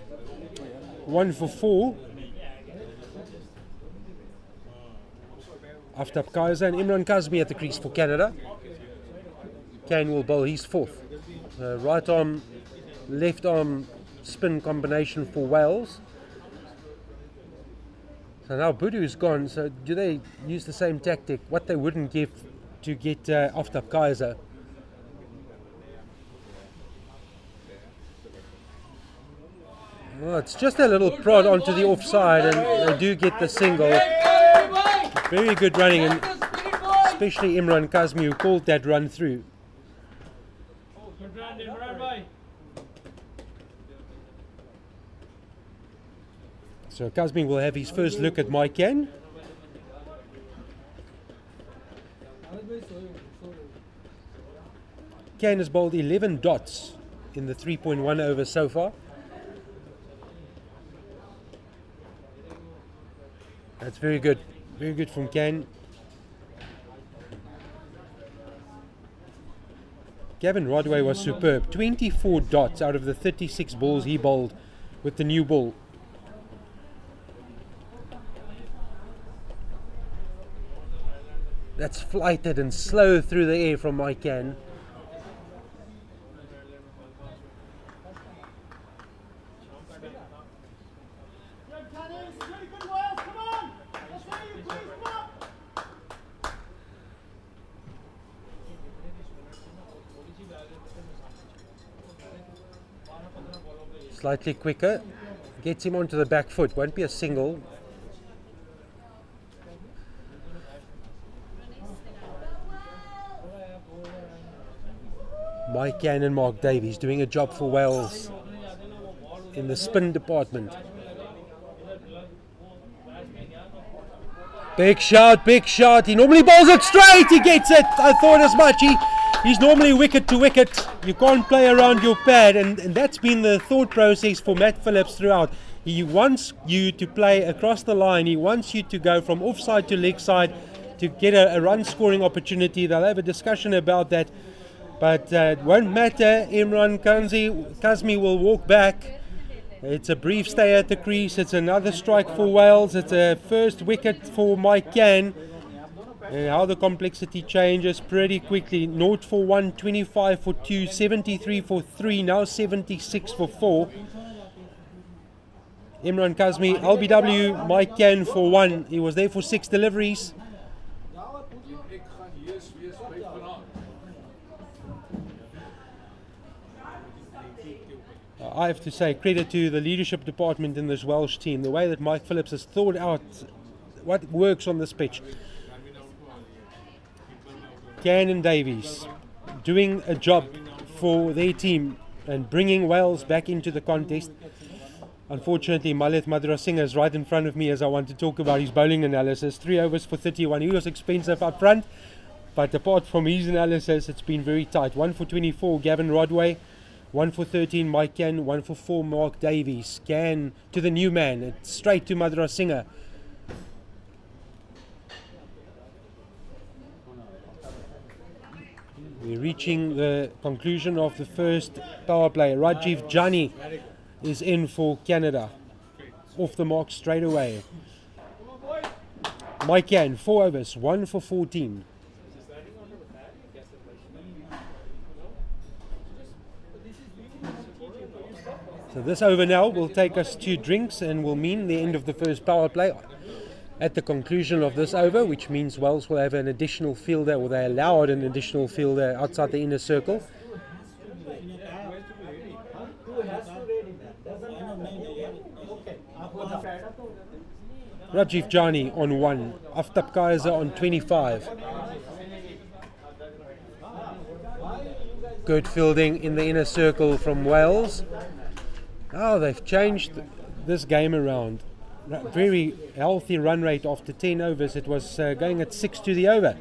1 for 4. Aftab Kaiser and Imran Kazmi at the crease for Canada. Kane will bowl his fourth. Right arm, left arm spin combination for Wales. So now Budu is gone. So do they use the same tactic? What they wouldn't give to get Aftab Kaiser. Well, it's just a little prod onto the offside, and they do get the single. Very good running, and especially Imran Kazmi, who called that run through. So Kazmi will have his first look at Mike Ken. Ken has bowled 11 dots in the 3.1 over so far. That's very good from Ken. Gavin Rodway was superb. 24 dots out of the 36 balls he bowled with the new ball. That's flighted and slow through the air from Mike Ken. Slightly quicker, gets him onto the back foot, won't be a single. Mike Ken and Mark Davies doing a job for Wales in the spin department. Big shot, he normally bowls it straight, he gets it, I thought as much. He's normally wicket to wicket. You can't play around your pad, and that's been the thought process for Matt Phillips throughout. He wants you to play across the line. He wants you to go from offside to leg side to get a run scoring opportunity. They'll have a discussion about that, but it won't matter. Imran Kazmi will walk back. It's a brief stay at the crease. It's another strike for Wales. It's a first wicket for Mike Ken. And how the complexity changes pretty quickly. 0 for 1, 25 for 2, 73 for 3, now 76 for 4. Imran Kazmi, LBW, Mike Ken for 1. He was there for 6 deliveries. I have to say credit to the leadership department in this Welsh team. The way that Mike Phillips has thought out what works on this pitch. Ken and Davies doing a job for their team and bringing Wales back into the contest. Unfortunately, Malith Madrasinghe is right in front of me as I want to talk about his bowling analysis. 3 overs for 31. He was expensive up front, but apart from his analysis, it's been very tight. 1 for 24, Gavin Rodway. 1 for 13, Mike Ken. 1 for 4, Mark Davies. Ken to the new man. It's straight to Madrasinghe. We're reaching the conclusion of the first power play. Rajiv Jani is in for Canada. Off the mark straight away. Mike Ken, 4 overs, 1 for 14. So this over now will take us to drinks and will mean the end of the first power play. At the conclusion of this over, which means Wales will have an additional fielder, or they allowed an additional fielder outside the inner circle. Rajiv Jani on 1, Aftab Kaiser on 25. Good fielding in the inner circle from Wales. Oh, they've changed this game around. Very healthy run rate after 10 overs. It was going at 6 to the over.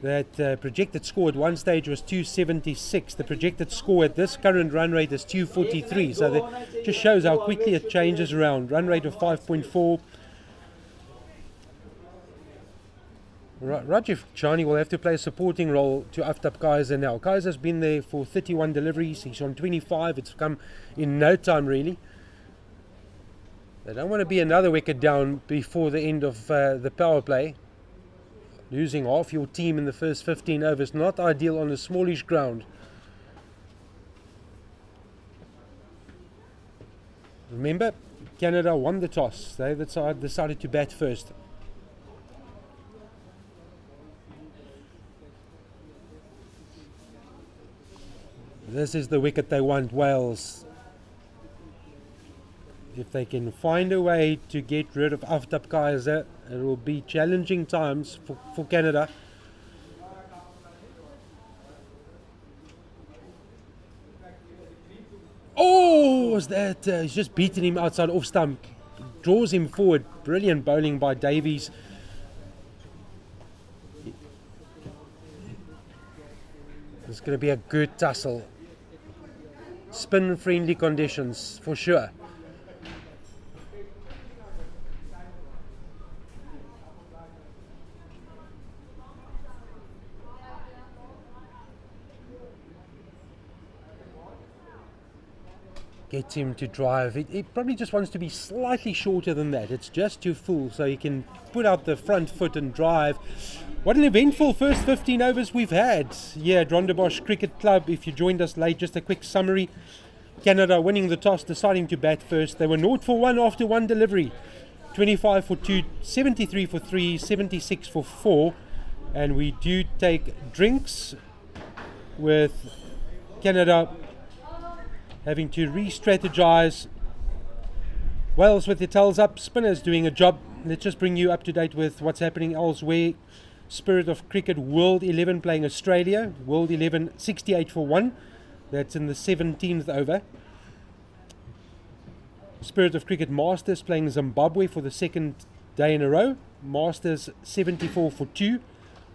That projected score at one stage was 276. The projected score at this current run rate is 243. So that just shows how quickly it changes around. Run rate of 5.4. Rajiv Chani will have to play a supporting role to Aftab Kaiser now. Kaiser's been there for 31 deliveries. He's on 25. It's come in no time, really. They don't want to be another wicket down before the end of the power play. Losing half your team in the first 15 overs, not ideal on a smallish ground. Remember, Canada won the toss. They decided to bat first. This is the wicket they want, Wales. if they can find a way to get rid of Aftab Kaiser, it will be challenging times for Canada. Oh, was that? He's just beaten him outside off stump. Draws him forward. Brilliant bowling by Davies. It's going to be a good tussle. Spin friendly conditions for sure. Gets him to drive. He probably just wants to be slightly shorter than that. It's just too full, so he can put out the front foot and drive. What an eventful first 15 overs we've had here at Rondebosch Cricket Club. If you joined us late, just a quick summary. Canada winning the toss, deciding to bat first. They were 0 for 1 after one delivery. 25 for 2, 73 for 3, 76 for 4. And we do take drinks with Canada having to re-strategize. Wales with their tails up, spinners doing a job. Let's just bring you up to date with what's happening elsewhere. Spirit of Cricket World 11 playing Australia. World 11 68 for 1. That's in the 17th over. Spirit of Cricket Masters playing Zimbabwe for the second day in a row. Masters 74 for 2.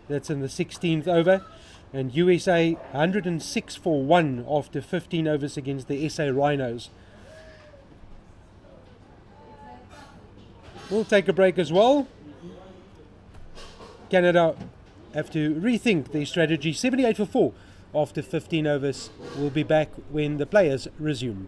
That's in the 16th over. And USA 106 for 1 after 15 overs against the SA Rhinos. We'll take a break as well. Canada have to rethink their strategy. 78 for 4 after 15 overs. We'll be back when the players resume.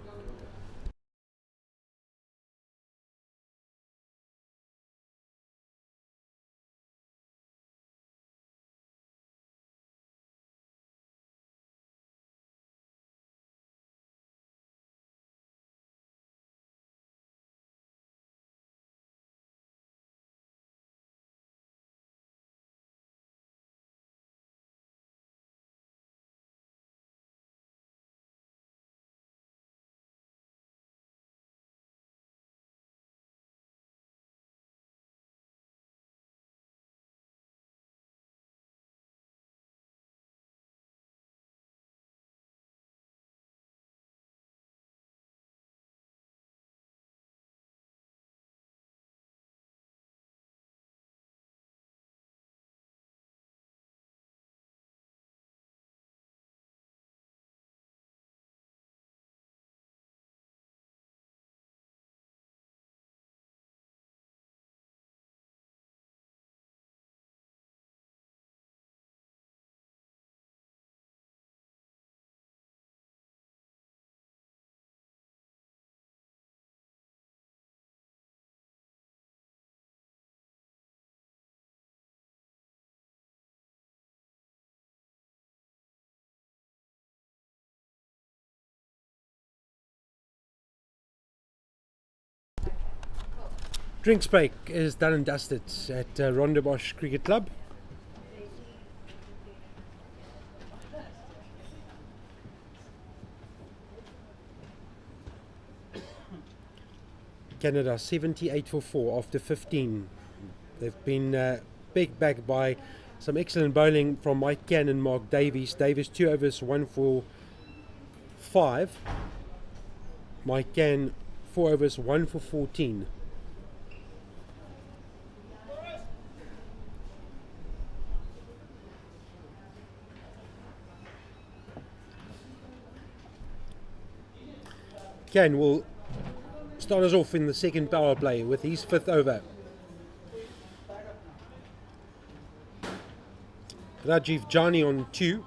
Drinks break is done and dusted at Rondebosch Cricket Club. Canada 78 for 4 after 15. They've been pegged back by some excellent bowling from Mike Cann and Mark Davies. Davies 2 overs 1 for 5. Mike Cann 4 overs 1 for 14. Cann will start us off in the second power play with his 5th over. Rajiv Jani on 2.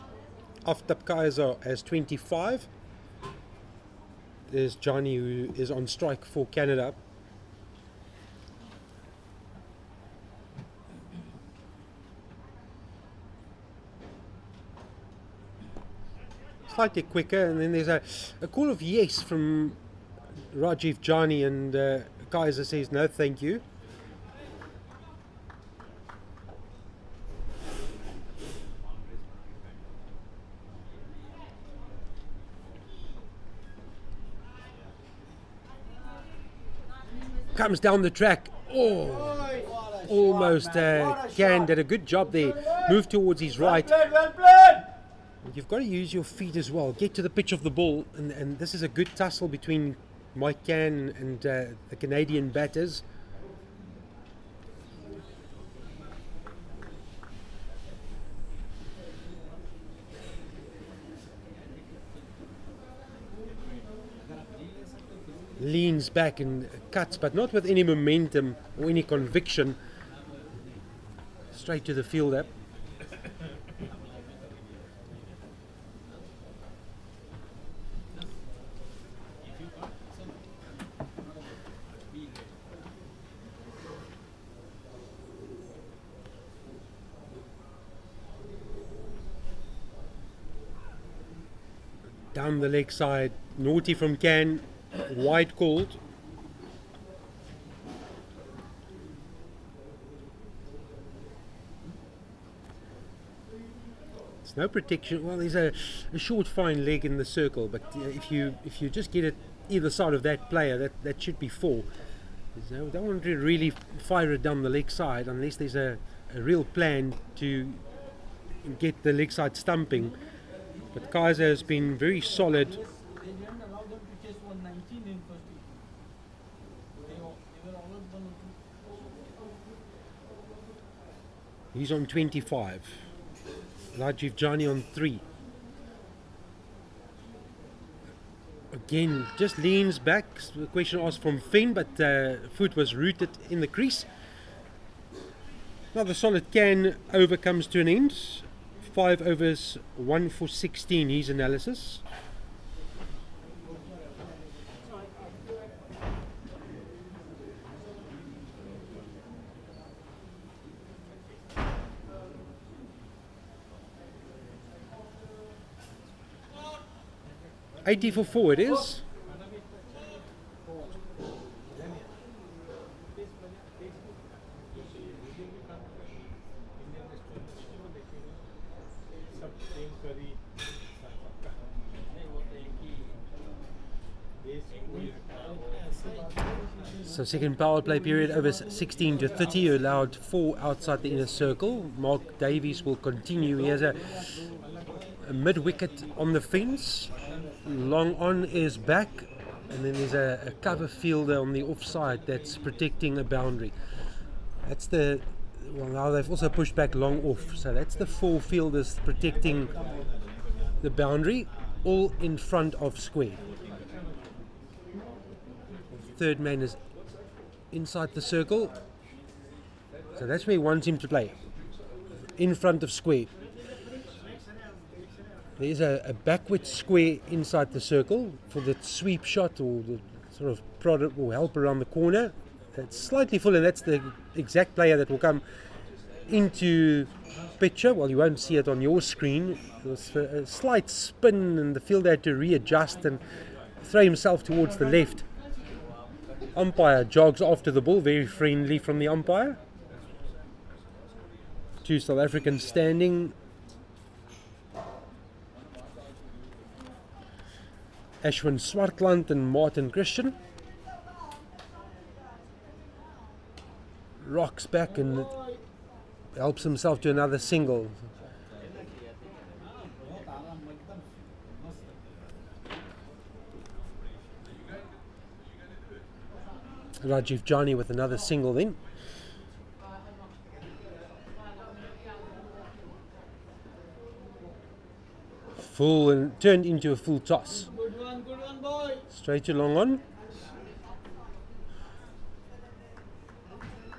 Aftab Kaiser has 25. There's Jani who is on strike for Canada. Slightly quicker, and then there's a call of yes from Rajiv Jani, and Kaiser says no thank you. comes down the track. Oh, almost Can did a good job there. Moved towards his right. Well played. You've got to use your feet as well. Get to the pitch of the ball, and this is a good tussle between Mike Can and the Canadian batters. Leans back and cuts, but not with any momentum or any conviction. Straight to the fielder. Down the leg side, naughty from Can. Wide called. It's no protection. Well, there's a short fine leg in the circle, but if you just get it either side of that player, that should be 4. So don't want to really fire it down the leg side unless there's a real plan to get the leg side stumping. But Kaiser has been very solid. They didn't allow them to chase 119 in first week. They were always 102. He's on 25. Rajiv Jani on 3. Again, just leans back. The question asked from Finn, but foot was rooted in the crease. Another solid Can over comes to an end. 5 overs, 1 for 16. His analysis. $80 for 4 it is. So second power play period, overs 16 to 30. You allowed 4 outside the inner circle. Mark Davies will continue. He has a mid wicket on the fence. Long on is back, and then there's a cover fielder on the offside that's protecting a boundary. That's the, well, now they've also pushed back long off, so that's the 4 fielders protecting the boundary, all in front of square. Third man is inside the circle, so that's where he wants him to play, in front of square. There's a backward square inside the circle for the sweep shot or the sort of product or help around the corner. It's slightly full, and that's the exact player that will come into picture. Well, you won't see it on your screen. There's a slight spin, and the fielder had to readjust and throw himself towards the left. Umpire jogs after the ball, very friendly from the umpire. 2 South Africans standing. Ashwin Swartland and Martin Christian. Rocks back and helps himself to another single. Rajiv Jani with another single then. Full and turned into a full toss. Good one, boy. Straight to long on.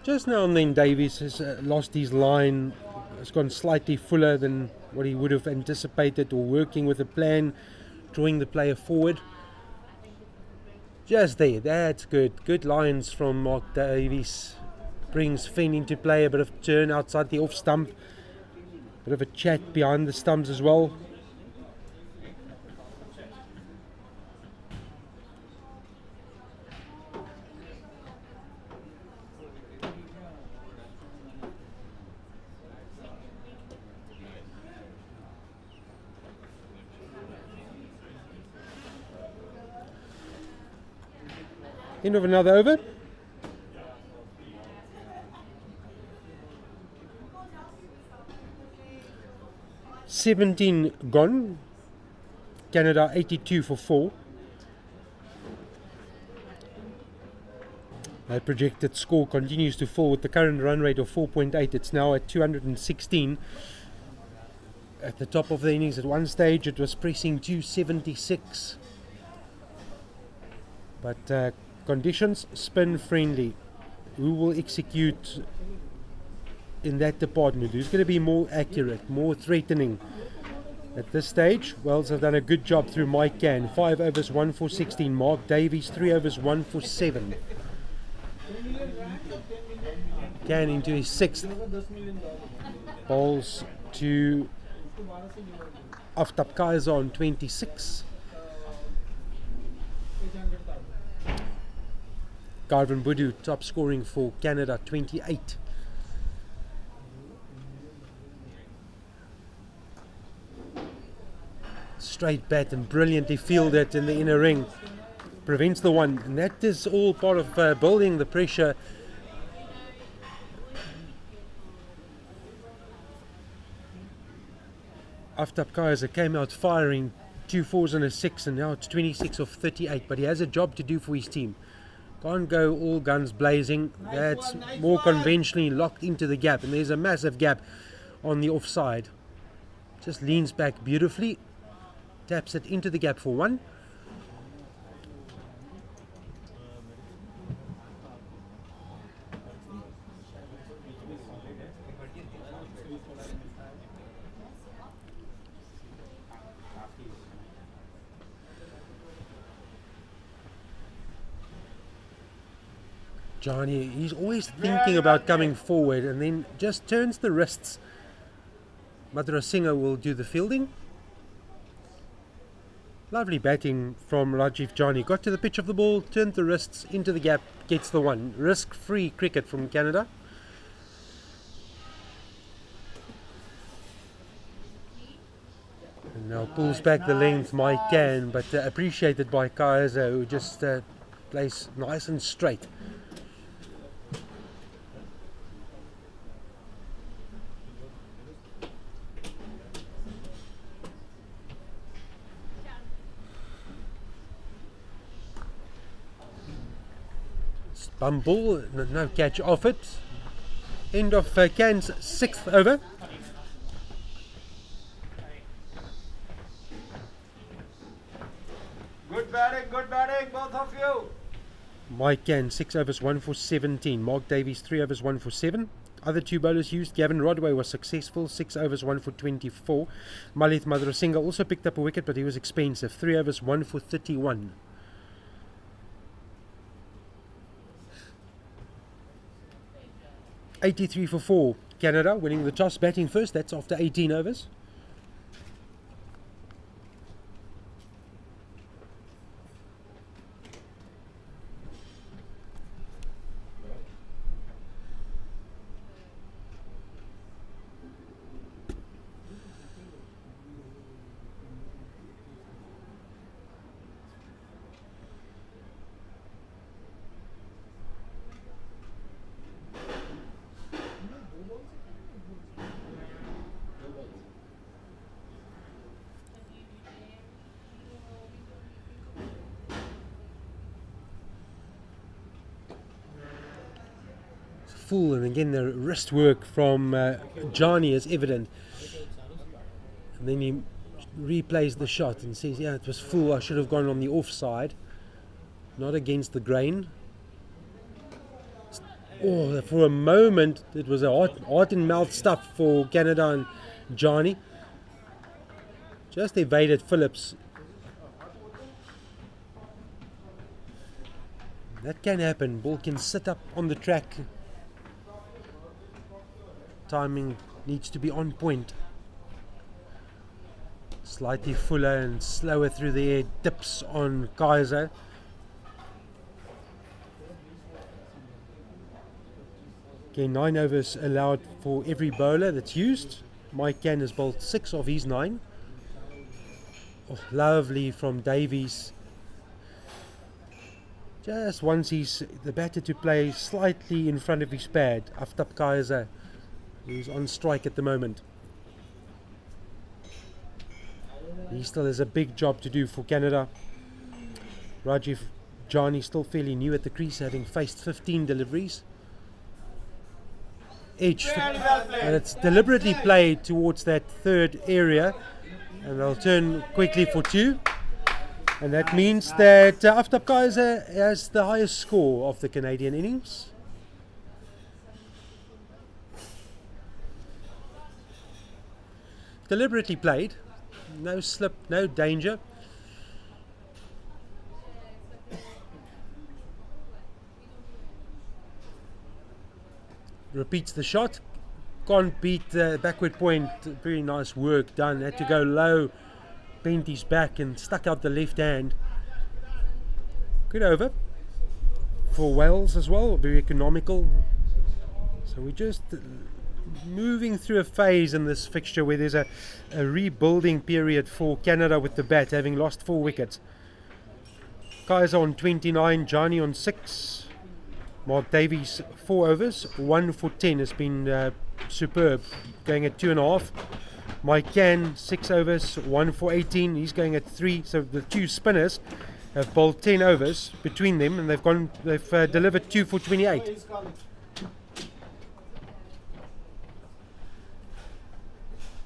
Just now and then Davies has lost his line. It's gone slightly fuller than what he would have anticipated, or working with a plan, drawing the player forward. Just there, that's good. Good lines from Mark Davies. Brings Finn into play, a bit of turn outside the off stump. Bit of a chat behind the stumps as well. End of another over. 17 gone. Canada 82 for 4. That projected score continues to fall with the current run rate of 4.8. It's now at 216. At the top of the innings, at one stage, it was pressing 276. But conditions spin friendly. Who will execute in that department? Who's going to be more accurate, more threatening? At this stage, Wells have done a good job through Mike Cann. 5 overs, 1 for 16. Mark Davies, 3 overs, 1 for 7. Cann into his 6th. Bowls to Aftab Kaiser on 26. Garvin Budu, top scoring for Canada, 28. Straight bat and brilliantly fielded in the inner ring. Prevents the one, and that is all part of building the pressure. Aftab Kaiser came out firing 2 4s and a 6, and now it's 26 of 38, but he has a job to do for his team. Can't go all guns blazing. That's more conventionally locked into the gap, and there's a massive gap on the offside. Just leans back beautifully, taps it into the gap for 1. Johnny, he's always thinking about coming forward and then just turns the wrists. Madrasinghe will do the fielding. Lovely batting from Rajiv Johnny. Got to the pitch of the ball, turned the wrists into the gap, gets the 1. Risk-free cricket from Canada. And now pulls back the length Mike Cann, but appreciated by Kaiser, who just plays nice and straight. Bumble, no catch off it. End of Cann's 6th over. Good batting, both of you. Mike Cann, 6 overs, 1 for 17. Mark Davies, 3 overs, 1 for 7. Other 2 bowlers used. Gavin Rodway was successful, 6 overs, 1 for 24. Malith Madrasinghe also picked up a wicket, but he was expensive, 3 overs, 1 for 31. $83 for 4. Canada winning the toss, batting first. That's after 18 overs. Full, and again the wrist work from Johnny is evident, and then he replays the shot and says, yeah, it was full, I should have gone on the offside, not against the grain. Oh, for a moment it was a heart and mouth stuff for Canada and Johnny. Just evaded Phillips. That can happen, ball can sit up on the track. Timing needs to be on point. Slightly fuller and slower through the air, dips on Kaiser. Okay, 9 overs allowed for every bowler that's used. Mike Cann has bowled 6 of his 9. Oh, lovely from Davies. Just wants the batter to play slightly in front of his pad. Aftab Kaiser, who's on strike at the moment. He still has a big job to do for Canada. Rajiv Jani still fairly new at the crease, having faced 15 deliveries. Edge, and it's deliberately played towards that third area, and they'll turn quickly for 2. And that means that Aftab Kaiser has the highest score of the Canadian innings. Deliberately played, no slip, no danger. Repeats the shot, can't beat the backward point. Very nice work done, had to go low, bent his back and stuck out the left hand. Good over for Wales as well, very economical. So we're just moving through a phase in this fixture where there's a rebuilding period for Canada with the bat, having lost 4 wickets. Kaiser on 29, Jani on 6. Mark Davies 4 overs, 1 for 10 has been superb, going at 2.5. Mike Can 6 overs, 1 for 18, he's going at 3. So the 2 spinners have bowled 10 overs between them, and they've delivered 2 for 28.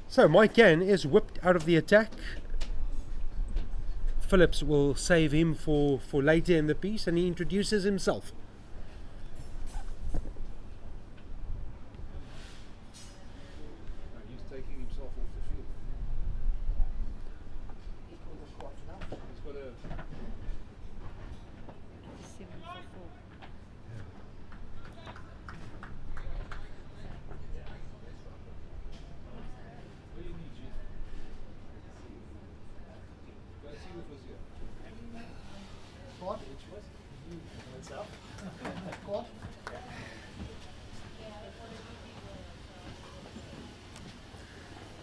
So Mike Can is whipped out of the attack. Phillips will save him for later in the piece, and he introduces himself. He's taking himself off the field. He's got a 7 for 4.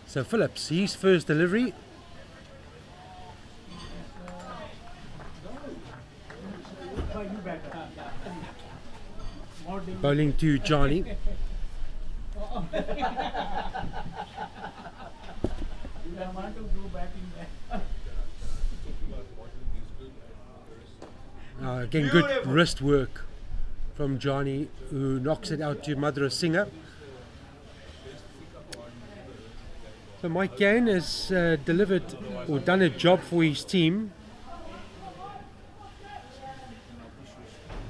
So Phillips, his first delivery. Bowling to Jani. Again, good wrist work from Jani, who knocks it out to Madhura Singh. So Mike Can has delivered or done a job for his team.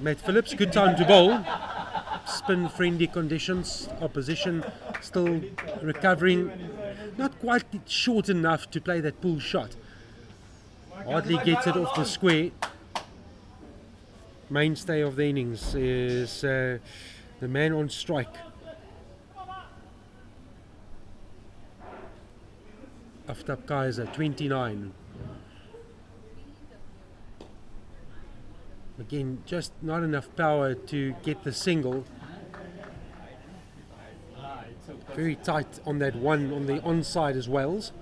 Matt Phillips, good time to bowl. Spin friendly conditions, opposition still recovering. Not quite short enough to play that pull shot. Hardly gets it off the square. Mainstay of the innings is the man on strike. Aftab Kaiser, 29. Again, just not enough power to get the single. Very tight on that one on the onside as Wales.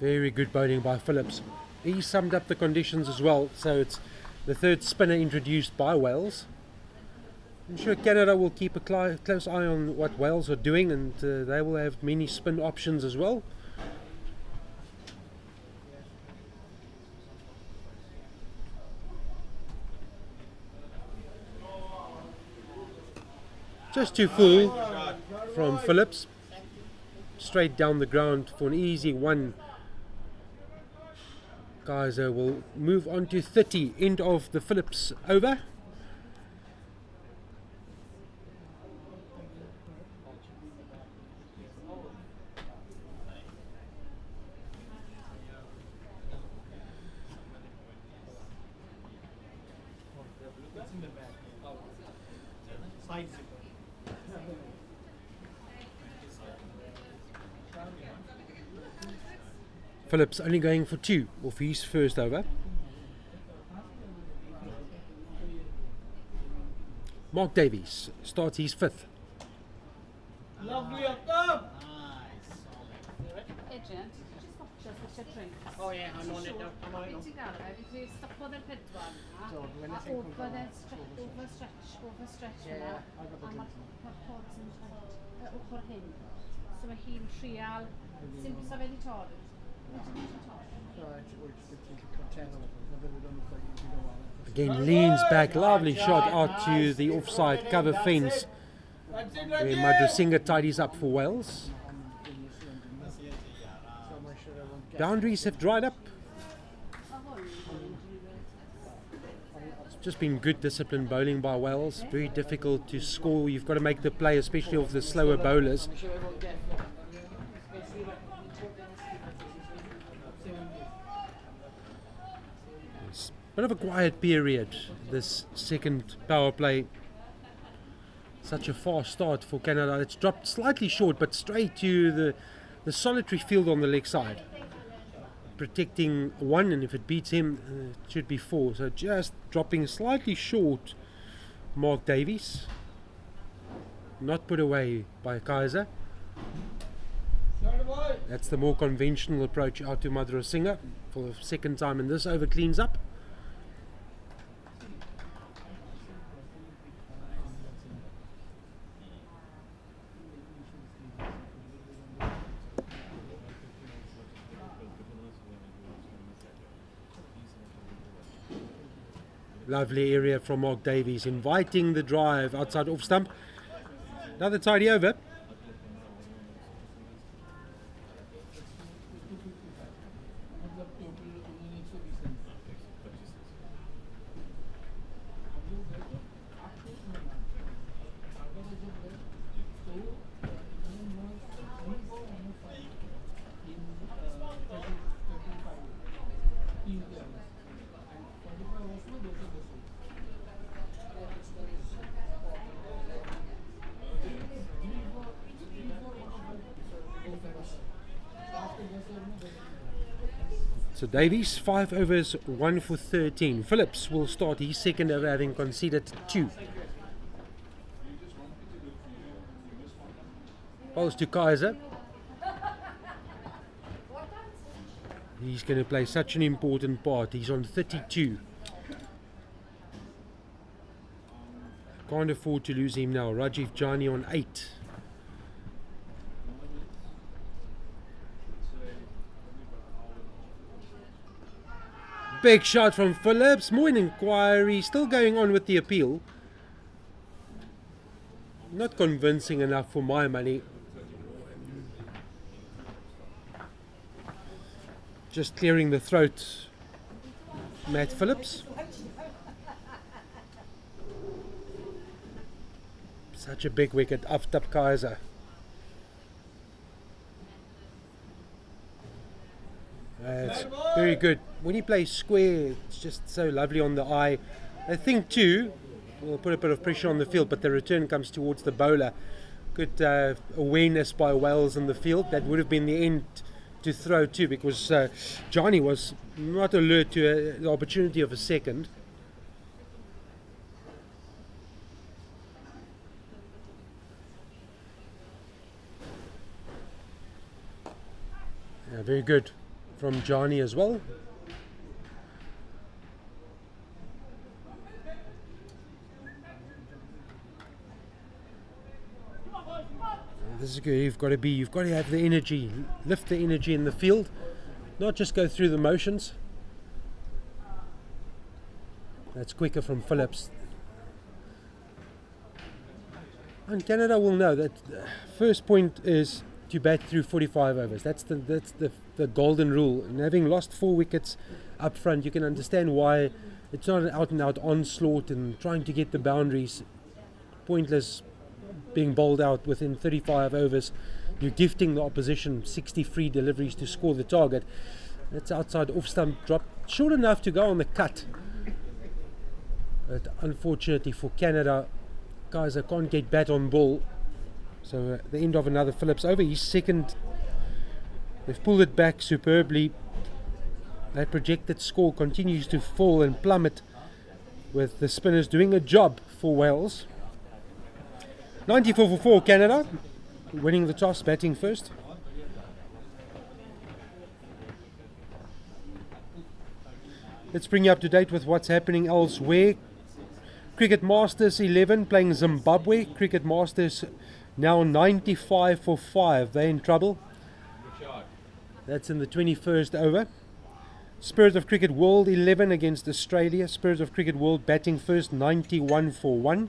Very good bowling by Phillips. He summed up the conditions as well, so it's the third spinner introduced by Wales. I'm sure Canada will keep a close eye on what Wales are doing, and they will have many spin options as well. Just too full from Phillips. Straight down the ground for an easy one. Kaiser will move on to 30, end of the Phillips over. Phillips only going for 2 of his first over. Mark Davies starts his 5th. Lovely up top. Just eisiau drink. Oh yeah, I'm on it now. I'm on it Beth now. ti'n gael e? Fi wedi stopodd yr pedwar yna. So, when I A say come down, overstretch Yeah, yna. yeah, I've got the A drink. mae'r pot yn ochr hyn. So mae hi'n trial. Sy'n bys fe di torri? Again, leans back, lovely shot out to the offside cover fence, where Madhusinga tidies up for Wales. Boundaries have dried up. It's just been good disciplined bowling by Wales. Very difficult to score. You've got to make the play, especially of the slower bowlers. It's a bit of a quiet period, this second power play. Such a fast start for Canada. It's dropped slightly short, but straight to the solitary field on the leg side, protecting one, and if it beats him, it should be four. So just dropping slightly short. Mark Davies, not put away by Kaiser. That's the more conventional approach out to Madhusinga for the second time, and this over cleans up. Lovely area from Mark Davies, inviting the drive outside off stump. Another tidy over. So Davies, 5 overs, 1 for 13. Phillips will start his second over, having conceded 2. Bowls to Kaiser. He's going to play such an important part. He's on 32. Can't afford to lose him now. Rajiv Jani on 8. Big shot from Phillips. More an inquiry. Still going on with the appeal. Not convincing enough for my money. Just clearing the throat, Matt Phillips. Such a big wicket. Aftab Kaiser. It's very good. When he plays square, it's just so lovely on the eye. I think too, we'll put a bit of pressure on the field, but the return comes towards the bowler. Good awareness by Wales in the field. That would have been the end to throw too, because Johnny was not alert to the opportunity of a second. Yeah, very good from Johnny as well. This is good. You've got to have the energy, lift the energy in the field, not just go through the motions. That's quicker from Phillips. And Canada will know that first point is to bat through 45 overs. That's the golden rule. And having lost 4 wickets up front, you can understand why it's not an out and out onslaught and trying to get the boundaries. Pointless being bowled out within 35 overs. You're gifting the opposition 60 free deliveries to score the target. That's outside off stump drop, short enough to go on the cut. But unfortunately for Canada, Kaiser can't get bat on ball. So the end of another Phillips over. His second. They've pulled it back superbly. That projected score continues to fall and plummet, with the spinners doing a job for Wales. 94 for 4 Canada, winning the toss, batting first. Let's bring you up to date with what's happening elsewhere. Cricket Masters 11 playing Zimbabwe. Cricket Masters now 95 for 5. They're in trouble. That's in the 21st over. Spirit of Cricket World 11 against Australia. Spirit of Cricket World batting first, 91 for 1.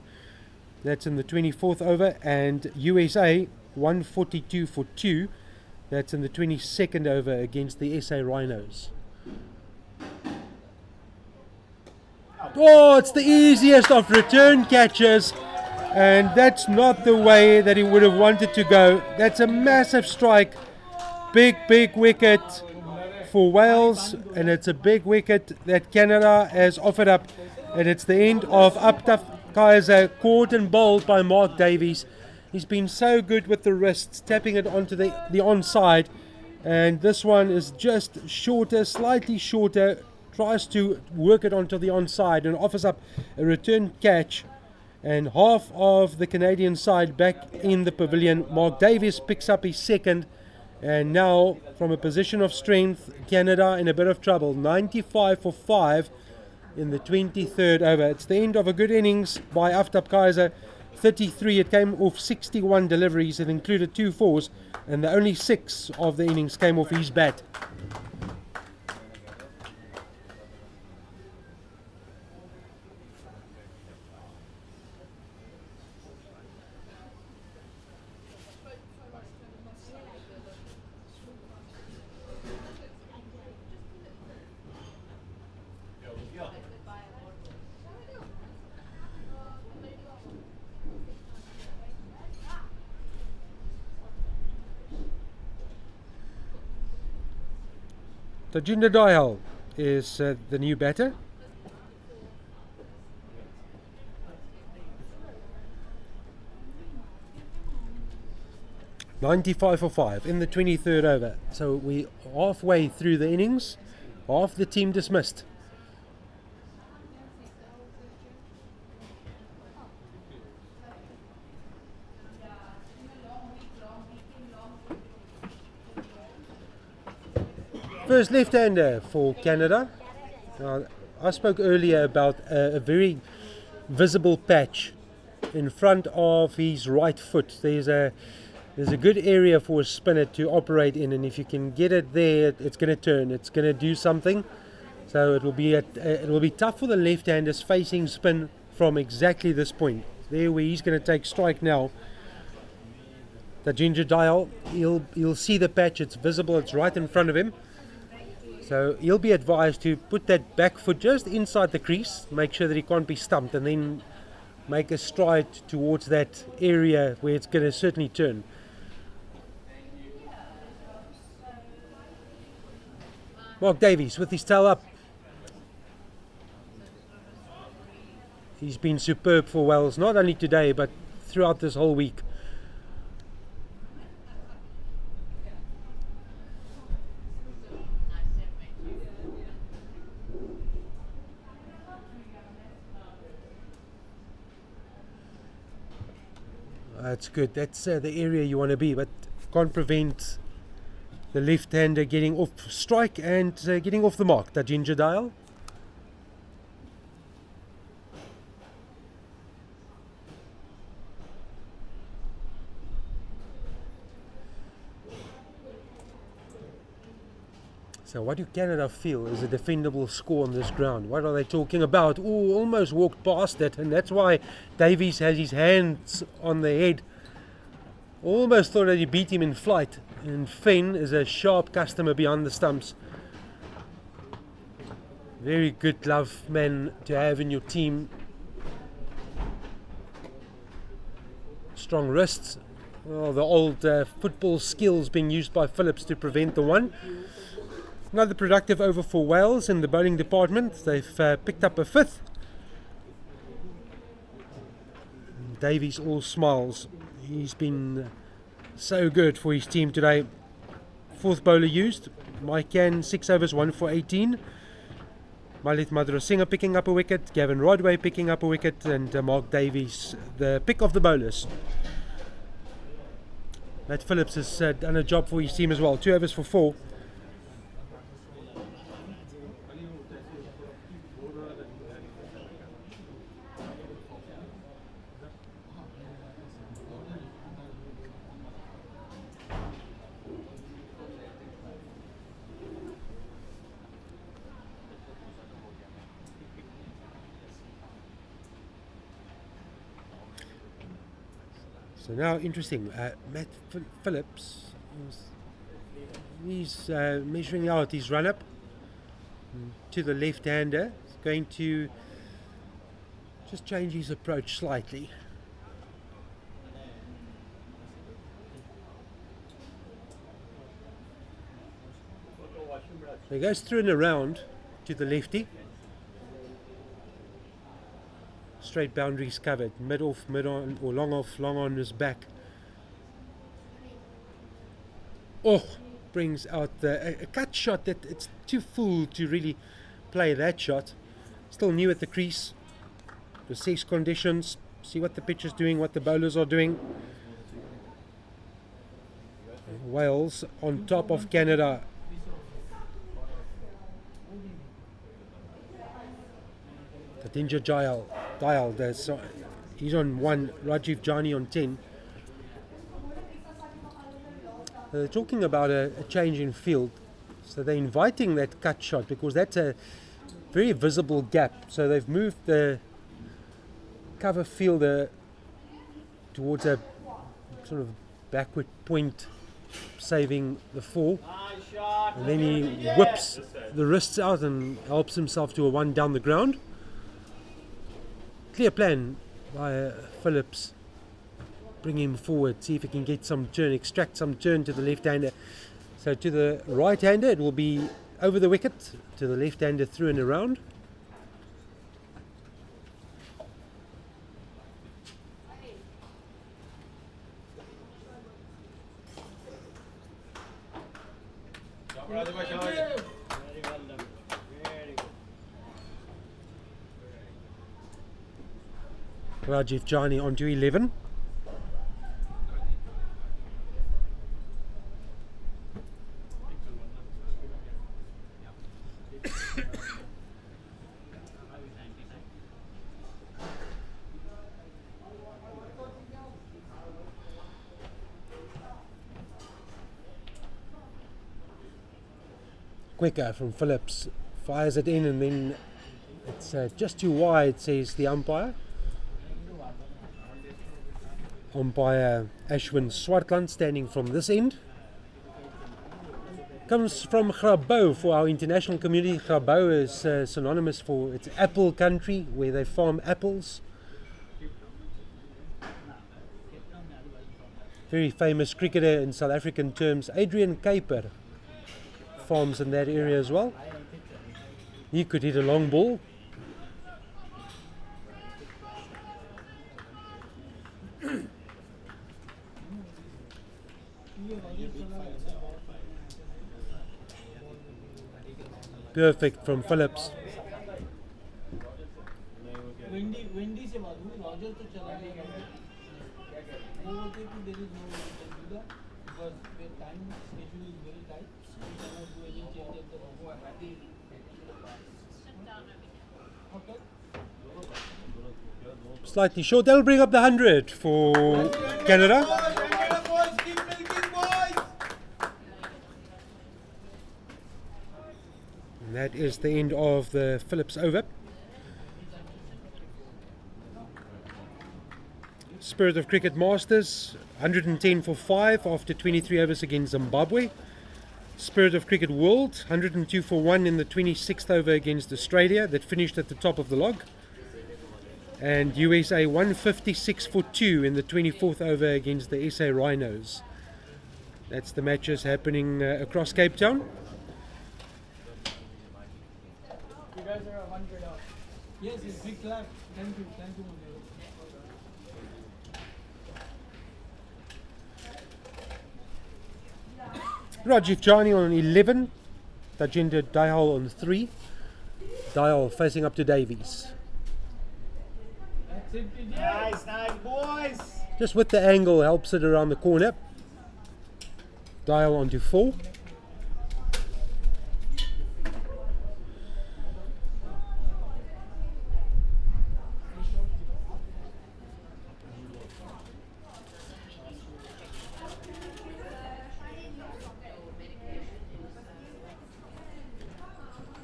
That's in the 24th over. And USA 142 for 2. That's in the 22nd over against the SA Rhinos. Oh, it's the easiest of return catches. And that's not the way that he would have wanted to go. That's a massive strike. Big wicket for Wales, and it's a big wicket that Canada has offered up, and it's the end of Uptough Kaiser, caught and bowled by Mark Davies. He's been so good with the wrists, tapping it onto the onside, and this one is just shorter, slightly shorter, tries to work it onto the onside and offers up a return catch, and half of the Canadian side back in the pavilion. Mark Davies picks up his second. And now, from a position of strength, Canada in a bit of trouble. 95 for 5 in the 23rd over. It's the end of a good innings by Aftab Kaiser. 33, it came off 61 deliveries. It included 2 fours, and the only 6 of the innings came off his bat. Tajinder Dayal is the new batter. .95 for 5 in the 23rd over. So we halfway through the innings, half the team dismissed. First left-hander for Canada. I spoke earlier about a very visible patch in front of his right foot. There's a good area for a spinner to operate in, and if you can get it there, it's going to turn. It's going to do something. So it will be tough for the left-handers facing spin from exactly this point. There where he's going to take strike now. The Ginger Dial, he'll see the patch. It's visible. It's right in front of him. So he'll be advised to put that back foot just inside the crease, make sure that he can't be stumped, and then make a stride towards that area where it's going to certainly turn. Mark Davies with his tail up. He's been superb for Wales, not only today but throughout this whole week. That's good. That's the area you want to be, but can't prevent the left-hander getting off strike and getting off the mark. Tajinder Dayal. So what do Canada feel is a defendable score on this ground? What are they talking about? Oh, almost walked past it, and that's why Davies has his hands on the head. Almost thought that he beat him in flight. And Fenn is a sharp customer beyond the stumps. Very good glove man to have in your team. Strong wrists. Well, the old football skills being used by Phillips to prevent the one. Another productive over for Wales in the bowling department. They've picked up a 5th. Davies all smiles. He's been so good for his team today. 4th bowler used. Mike Can, 6 overs, 1 for 18. Malit Madrasinghe picking up a wicket. Gavin Rodway picking up a wicket. And Mark Davies, the pick of the bowlers. Matt Phillips has done a job for his team as well. 2 overs for 4. So now interesting, Matt Phillips, he's measuring out his run-up to the left-hander. He's going to just change his approach slightly. So he goes through and around to the lefty. Straight boundaries covered, mid off, mid on, or long off, long on his back. Oh, brings out a cut shot that it's too full to really play that shot. Still new at the crease. Assess conditions, see what the pitch is doing, what the bowlers are doing. Wales on top of Canada. Katinja Dial, he's on 1, Rajiv Jani on 10. They're talking about a change in field, so they're inviting that cut shot because that's a very visible gap. So they've moved the cover fielder towards a sort of backward point, saving the fall, and then he whips the wrists out and helps himself to a 1 down the ground. Clear plan by Phillips. Bring him forward, see if he can get some turn, extract some turn to the left-hander. So to the right-hander it will be over the wicket, to the left-hander through and around. Rajiv Jani onto 11. Quicker from Phillips, fires it in and then it's just too wide, says the umpire. Umpire Ashwin Swartland standing from this end. Comes from Grabouw for our international community. Grabouw is synonymous for its apple country where they farm apples. Very famous cricketer in South African terms, Adrian Kuiper, farms in that area as well. He could hit a long ball. Perfect from Phillips. Wendy से बात हुई, Roger तो चला गया है। वो बोलते कि there is no way we can do that because the time schedule is very tight. We cannot do any change at the moment. Okay. Slightly short. That'll bring up the 100 for Canada. Boys, keep milking, boys. And that is the end of the Phillips over. Spirit of Cricket Masters, 110 for 5 after 23 overs against Zimbabwe. Spirit of Cricket World, 102 for 1 in the 26th over against Australia that finished at the top of the log. And USA 156 for 2 in the 24th over against the SA Rhinos. That's the matches happening across Cape Town. You guys are 100 out. Yes, yes, big clap. Thank you, Mujib. Rajiv Jani on 11, Tajendra Dayal on 3. Dayal facing up to Davies. That's it, nice, nice, boys. Just with the angle helps it around the corner. Dial onto 4.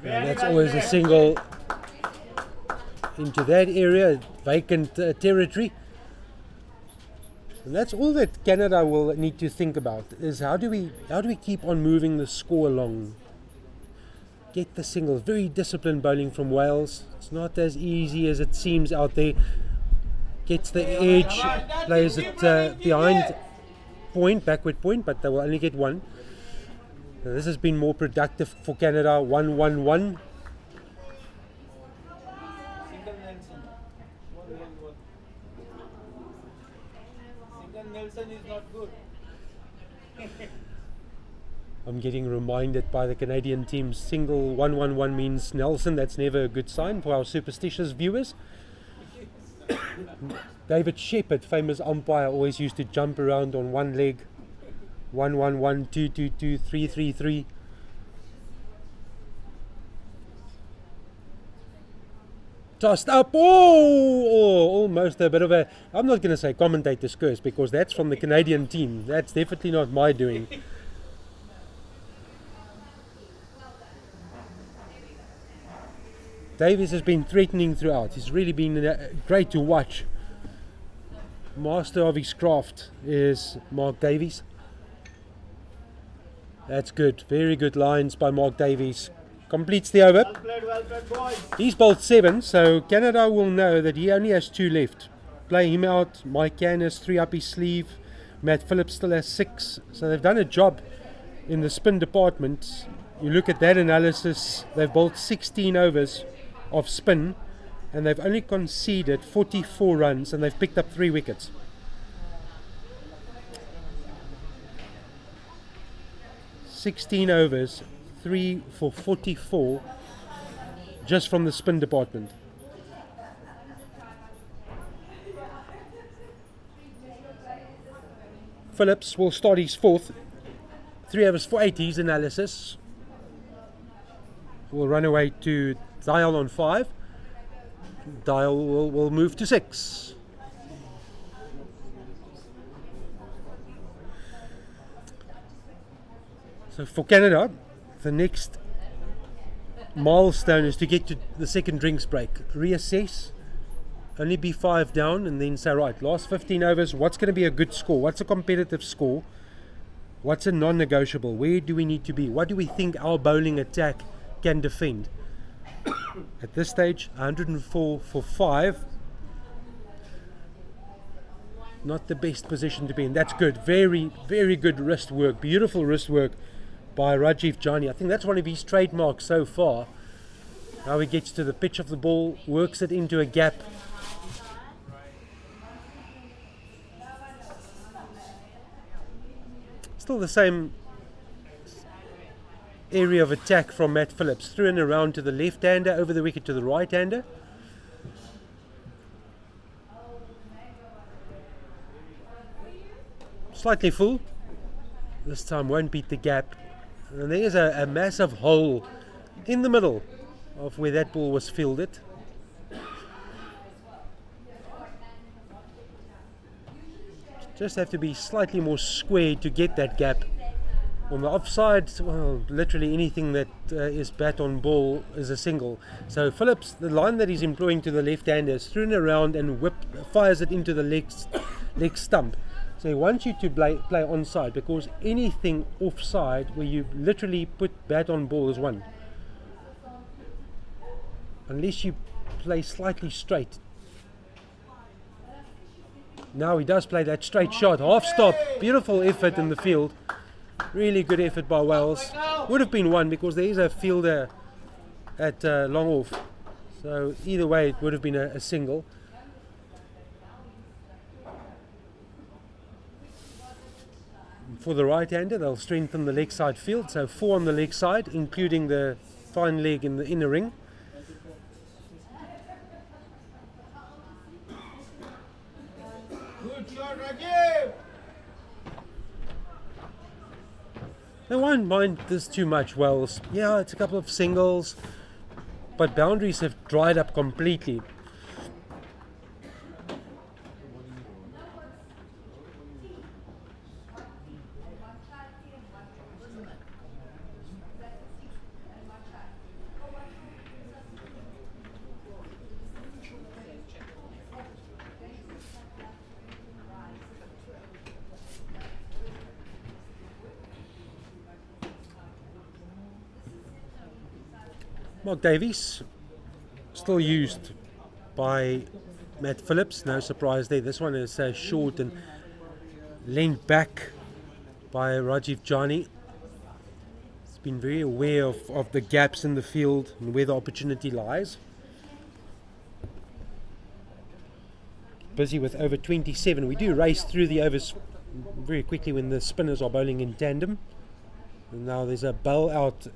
And that's always a single into that area, vacant territory. And that's all that Canada will need to think about, is how do we keep on moving the score along? Get the singles. Very disciplined bowling from Wales. It's not as easy as it seems out there. Gets the edge, plays it behind point, backward point, but they will only get one. Now, this has been more productive for Canada. 1-1-1. Single Nelson. 1-1-1. Single Nelson is not good. I'm getting reminded by the Canadian team, single 1-1-1 means Nelson. That's never a good sign for our superstitious viewers. David Shepherd, famous umpire, always used to jump around on one leg. 1-1-1, 2-2-2, 3-3-3. Tossed up. Oh, almost a bit of a, I'm not going to say commentator's curse, because that's from the Canadian team. That's definitely not my doing. Davies has been threatening throughout. He's really been great to watch. Master of his craft is Mark Davies. That's good. Very good lines by Mark Davies. Completes the over. Well played, boys. He's bowled 7, so Canada will know that he only has 2 left. Play him out. Mike Cann has 3 up his sleeve. Matt Phillips still has 6. So they've done a job in the spin department. You look at that analysis, they've bowled 16 overs of spin, and they've only conceded 44 runs, and they've picked up 3 wickets. "16 overs, 3 for 44, just from the spin department." Phillips will start his 4th. 3 overs for 80s analysis. Will run away to Dial on 5. Dial will move to 6. So for Canada, the next milestone is to get to the second drinks break. Reassess, only be 5 down, and then say, right, last 15 overs, what's going to be a good score? What's a competitive score? What's a non-negotiable? Where do we need to be? What do we think our bowling attack can defend? At this stage, 104 for 5. Not the best position to be in. That's good. Very, very good wrist work. Beautiful wrist work by Rajiv Jani. I think that's one of his trademarks so far. How he gets to the pitch of the ball, works it into a gap. Still the same area of attack from Matt Phillips. Through and around to the left-hander, over the wicket to the right-hander. Slightly full. This time won't beat the gap. And there's a massive hole in the middle of where that ball was fielded. Just have to be slightly more square to get that gap. On the offside, well, literally anything that is bat on ball is a single. So Phillips, the line that he's employing to the left-hander is thrown around and fires it into the leg stump. So he wants you to play onside, because anything offside where you literally put bat on ball is one. Unless you play slightly straight. Now he does play that straight shot, half stop, beautiful effort in the field. Really good effort by Wales. Would have been one, because there is a fielder at long off. So either way it would have been a single. For the right-hander, they'll strengthen the leg side field. So 4 on the leg side, including the fine leg in the inner ring. Good shot, Rajiv. They won't mind this too much, Wales. Yeah, it's a couple of singles, but boundaries have dried up completely. Mark Davies, still used by Matt Phillips, no surprise there. This one is short and leaned back by Rajiv Jani. He's been very aware of the gaps in the field and where the opportunity lies. Busy with over 27. We do race through the overs very quickly when the spinners are bowling in tandem. And now there's a bowl out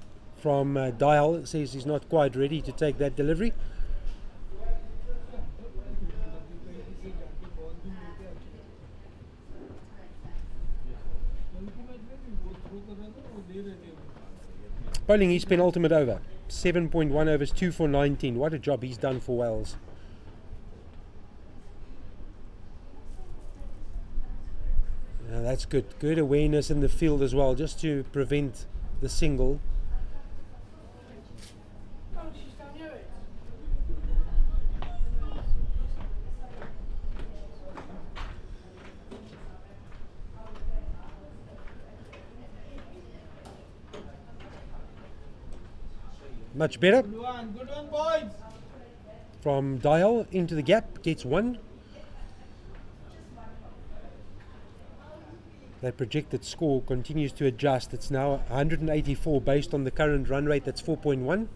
from Dial. It says he's not quite ready to take that delivery. Bowling his penultimate over. 7.1 overs, 2 for 19. What a job he's done for Wales. Now that's good. Good awareness in the field as well, just to prevent the single. Much better. Good one, boys. From Dial into the gap, gets one. That projected score continues to adjust. It's now 184 based on the current run rate. That's 4.1.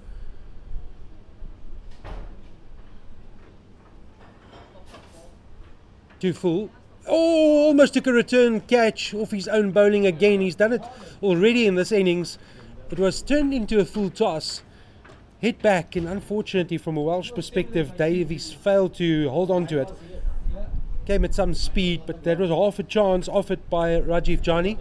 Too full. Oh, almost took a return catch off his own bowling again. He's done it already in this innings. It was turned into a full toss. Hit back, and unfortunately from a Welsh perspective, Davies failed to hold on to it. Came at some speed, but that was half a chance offered by Rajiv Jani.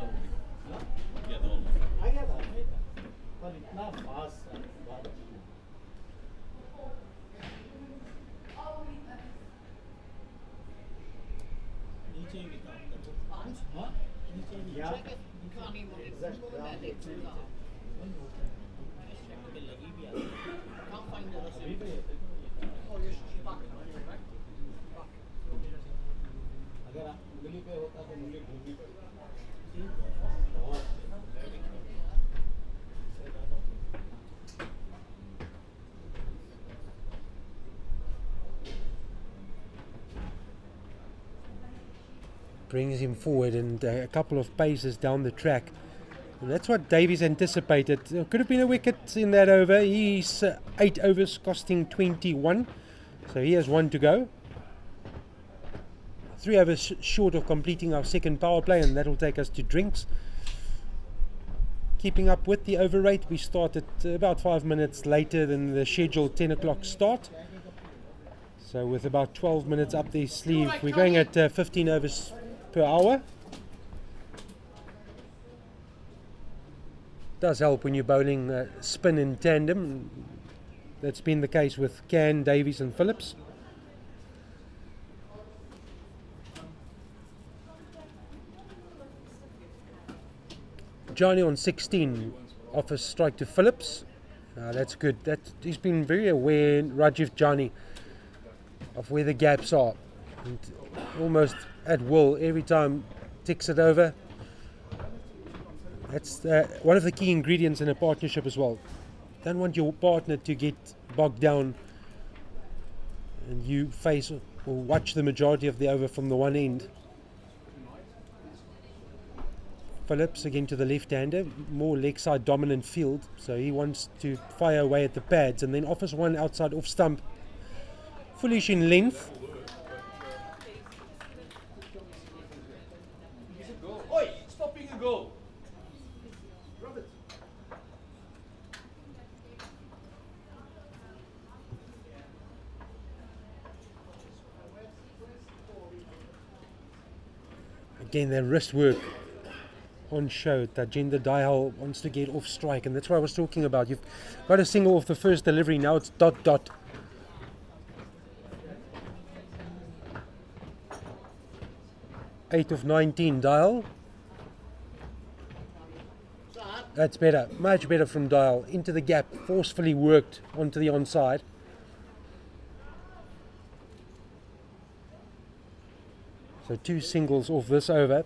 Brings him forward and a couple of paces down the track. And that's what Davies anticipated. There could have been a wicket in that over. He's 8 overs costing 21. So he has one to go. 3 overs short of completing our second power play, and that will take us to drinks. Keeping up with the over rate, we started about 5 minutes later than the scheduled 10 o'clock start. So with about 12 minutes up their sleeve, we're going at 15 overs per hour. Does help when you're bowling spin in tandem. That's been the case with Can, Davies and Phillips. Johnny on 16 offers strike to Phillips. That's good. He's been very aware, Rajiv Jani, of where the gaps are. And almost at will, every time ticks it over. That's one of the key ingredients in a partnership as well. Don't want your partner to get bogged down and you face or watch the majority of the over from the one end. Phillips again to the left-hander, more leg side dominant field, so he wants to fire away at the pads and then offers one outside off stump. Foolish in length. Oi, stopping a goal. Again, their wrist work on show. Tajender Dayal wants to get off strike, and that's what I was talking about. You've got a single off the first delivery, now it's dot dot. Eight of 19, Dial. That's better, much better from Dial. Into the gap, forcefully worked onto the onside. So 2 singles off this over.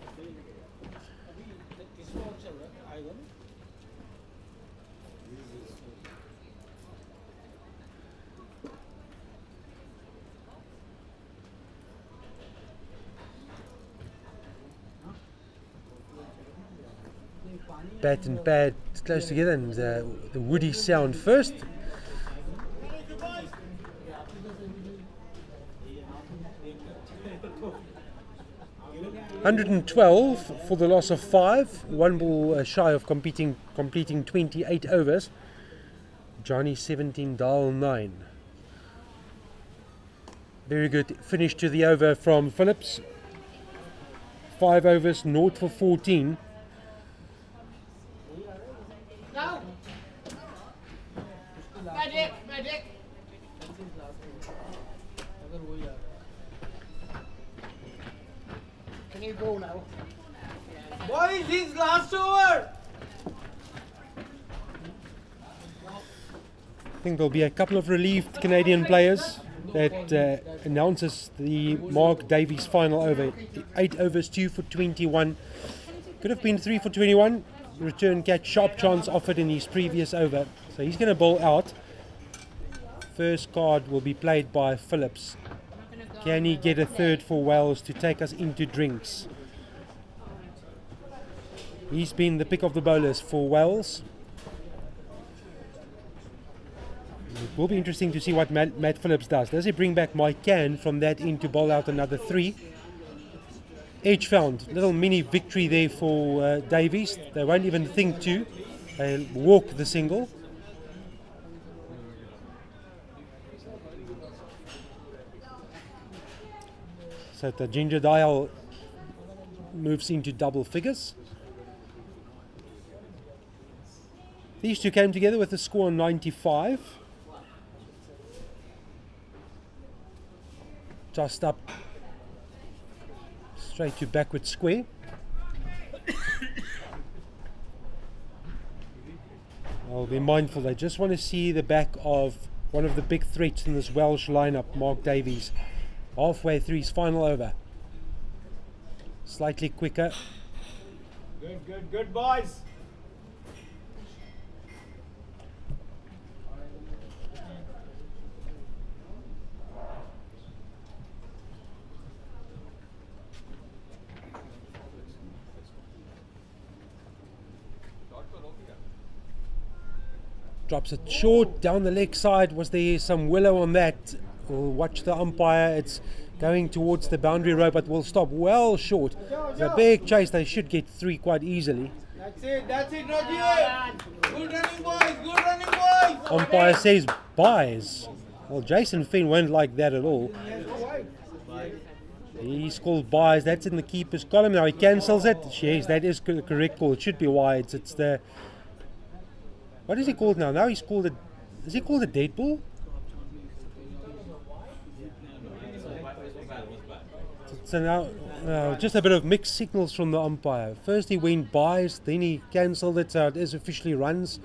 bat and pad close together, and the woody sound first. $112 for the loss of 5. 1 ball shy of completing 28 overs. Johnny 17, Dahl 9. Very good finish to the over from Phillips. 5 overs, 0 for 14. Can you go now? Boys, his last over! I think there'll be a couple of relieved Canadian players. That announces the Mark Davies final over. 8 overs, 2 for 21. Could have been 3 for 21. Return catch, sharp chance offered in his previous over. So he's going to bowl out. First card will be played by Phillips. Can he get a third for Wales to take us into drinks? He's been the pick of the bowlers for Wales. It will be interesting to see what Matt Phillips does. Does he bring back Mike Can from that in to bowl out another 3? Edge found. Little mini victory there for Davies. They won't even think to. They'll walk the single. So the Ginger Dial moves into double figures. These two came together with a score of 95. Tossed up straight to backward square. I'll be mindful, they just want to see the back of one of the big threats in this Welsh lineup, Mark Davies. Halfway through his final over. Slightly quicker. Good, boys! Drops it short down the leg side. Was there some willow on that? We'll watch the umpire. It's going towards the boundary row, but will stop well short. It's a big chase. They should get 3 quite easily. That's it, Rajiv! Good running, boys! Good running, boys! Umpire says buys. Well, Jason Finn won't like that at all. He's called buys. That's in the keeper's column. Now he cancels it. Yes, that is the correct call. It should be wides. It's the... What is he called now? Now he's called it... Is he called a dead ball? So now, just a bit of mixed signals from the umpire. First he went buys, then he cancelled it, so it is officially runs.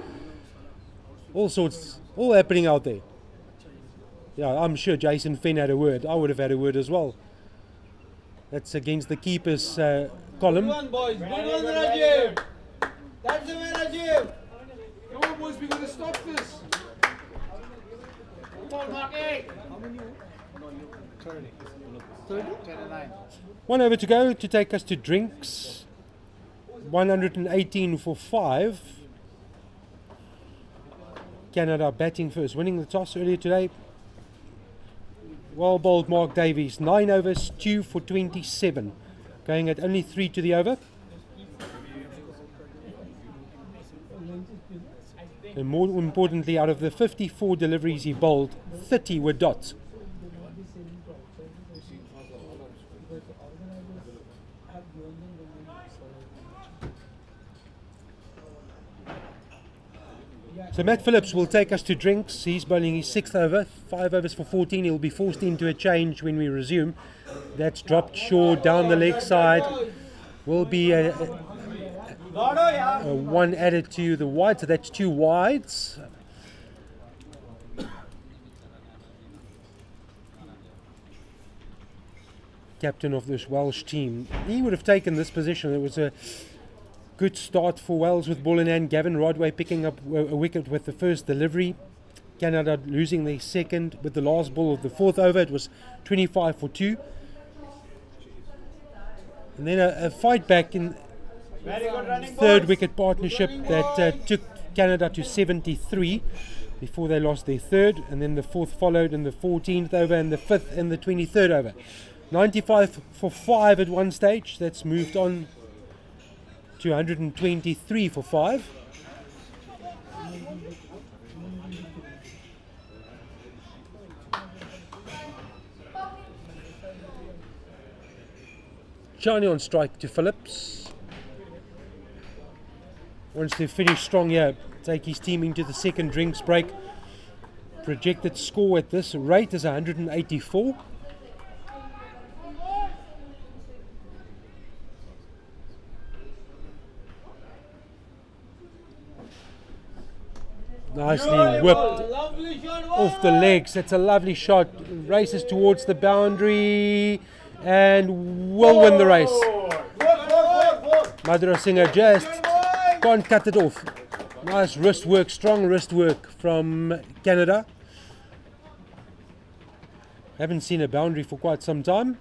All sorts, all happening out there. Yeah, I'm sure Jason Finn had a word. I would have had a word as well. That's against the keeper's column. Good one, boys. Good one, Rajiv. That's the way, Rajiv. Come on, boys, we got to stop this. Come on, Mark. How many? 30. 29. 1 over to go to take us to drinks. 118 for 5. Canada batting first, winning the toss earlier today. Well bowled Mark Davies. 9 overs, 2 for 27. Going at only 3 to the over. And more importantly, out of the 54 deliveries he bowled, 30 were dots. So Matt Phillips will take us to drinks. He's bowling his 6th over, 5 overs for 14. He'll be forced into a change when we resume. That's dropped short down the leg side. Will be a 1 added to the wide, so that's 2 wides. Captain of this Welsh team. He would have taken this position. It was a good start for Wales with ball in hand. Gavin Rodway picking up a wicket with the first delivery. Canada losing their second with the last ball of the 4th over. It was 25 for 2. And then a fight back in third wicket partnership that took Canada to 73 before they lost their third, and then the fourth followed in the 14th over and the fifth in the 23rd over. 95 for 5 at one stage. That's moved on to 123 for 5. Johnny on strike to Phillips. Wants to finish strong here, take his team into the second drinks break. Projected score at this rate is 184. Nicely whipped Lovely shot. off the legs. That's a lovely shot. Races towards the boundary and will win the race. Madhura Singh just can't cut it off. Nice wrist work, strong wrist work from Canada. Haven't seen a boundary for quite some time.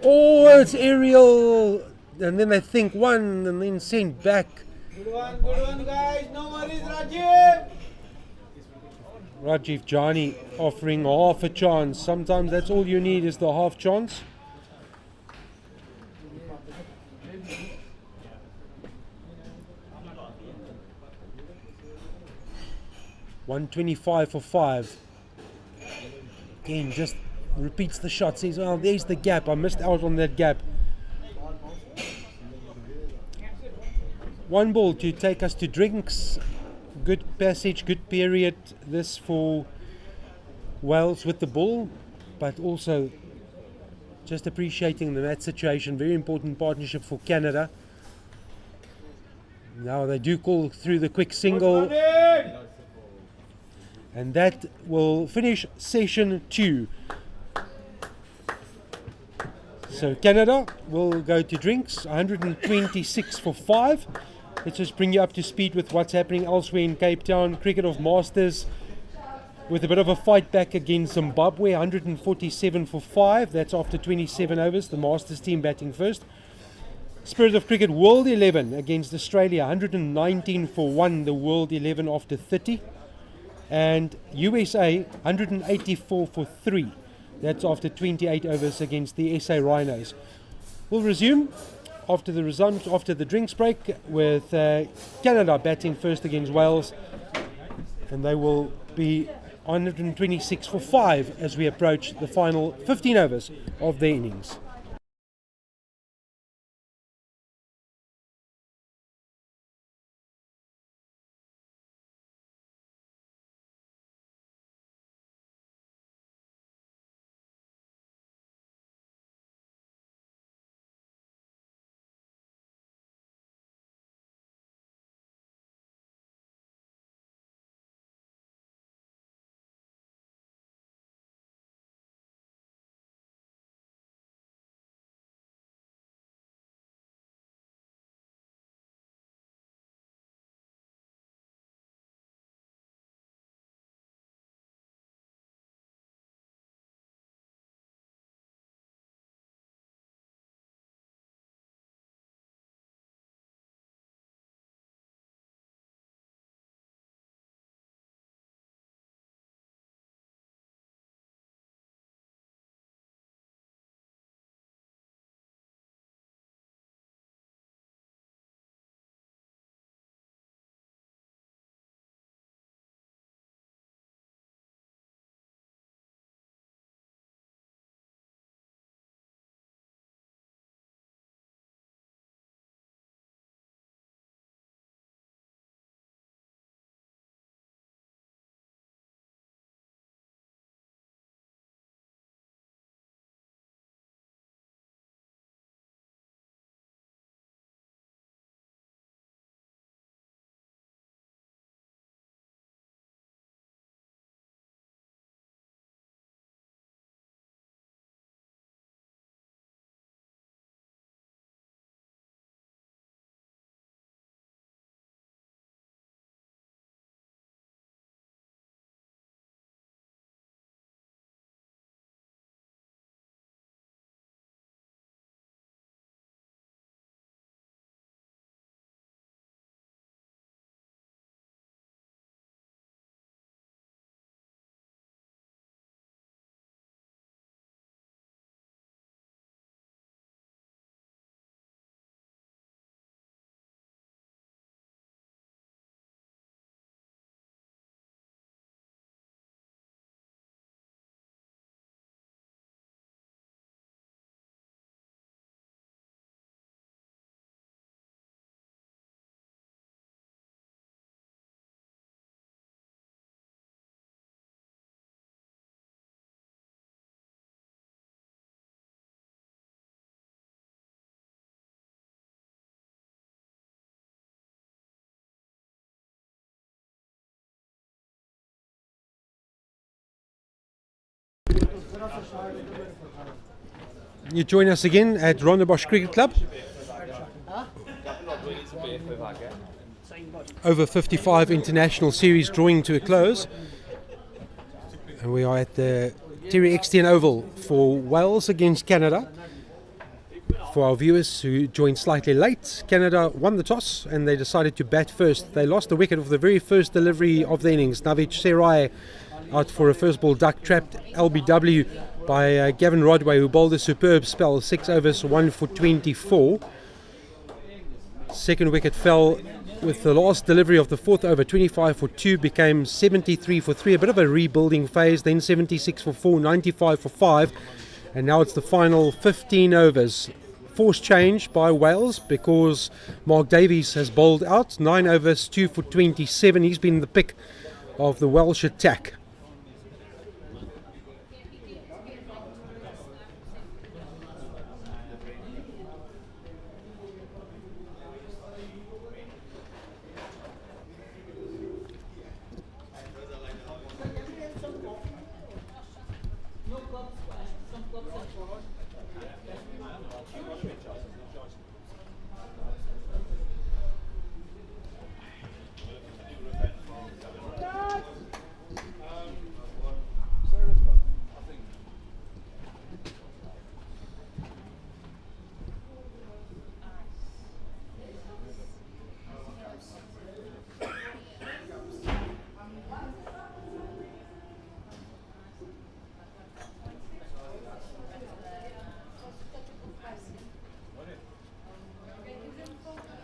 Oh, it's aerial, and then they think one, and then sent back. Good one, guys. No worries, Rajiv. Rajiv Jani offering half a chance. Sometimes that's all you need is the half chance. $125 for 5. Again, just repeats the shot. Says, "Oh, there's the gap. I missed out on that gap." One ball to take us to drinks. Good passage, good period. This for Wales with the ball, but also just appreciating the match situation. Very important partnership for Canada. Now they do call through the quick single, and that will finish session 2. So Canada will go to drinks, 126 for 5. Let's just bring you up to speed with what's happening elsewhere in Cape Town. Cricket of Masters with a bit of a fight back against Zimbabwe, 147 for 5. That's after 27 overs. The Masters team batting first. Spirit of Cricket World 11 against Australia, 119 for 1. The World 11 after 30. And USA, 184 for 3. That's after 28 overs against the SA Rhinos. We'll resume after the drinks break with Canada batting first against Wales, and they will be 126 for 5 as we approach the final 15 overs of the innings. You join us again at Rondebosch Cricket Club. Over-55 international series drawing to a close. And we are at the Terry Eksteen Oval for Wales against Canada. For our viewers who joined slightly late, Canada won the toss and they decided to bat first. They lost the wicket of the very first delivery of the innings. Navid Serai out for a first ball duck, trapped LBW by Gavin Rodway, who bowled a superb spell, 6 overs, 1 for 24. Second wicket fell with the last delivery of the fourth over, 25 for 2, became 73 for 3, a bit of a rebuilding phase, then 76 for 4, 95 for 5, and now it's the final 15 overs. Forced change by Wales because Mark Davies has bowled out, 9 overs, 2 for 27. He's been the pick of the Welsh attack.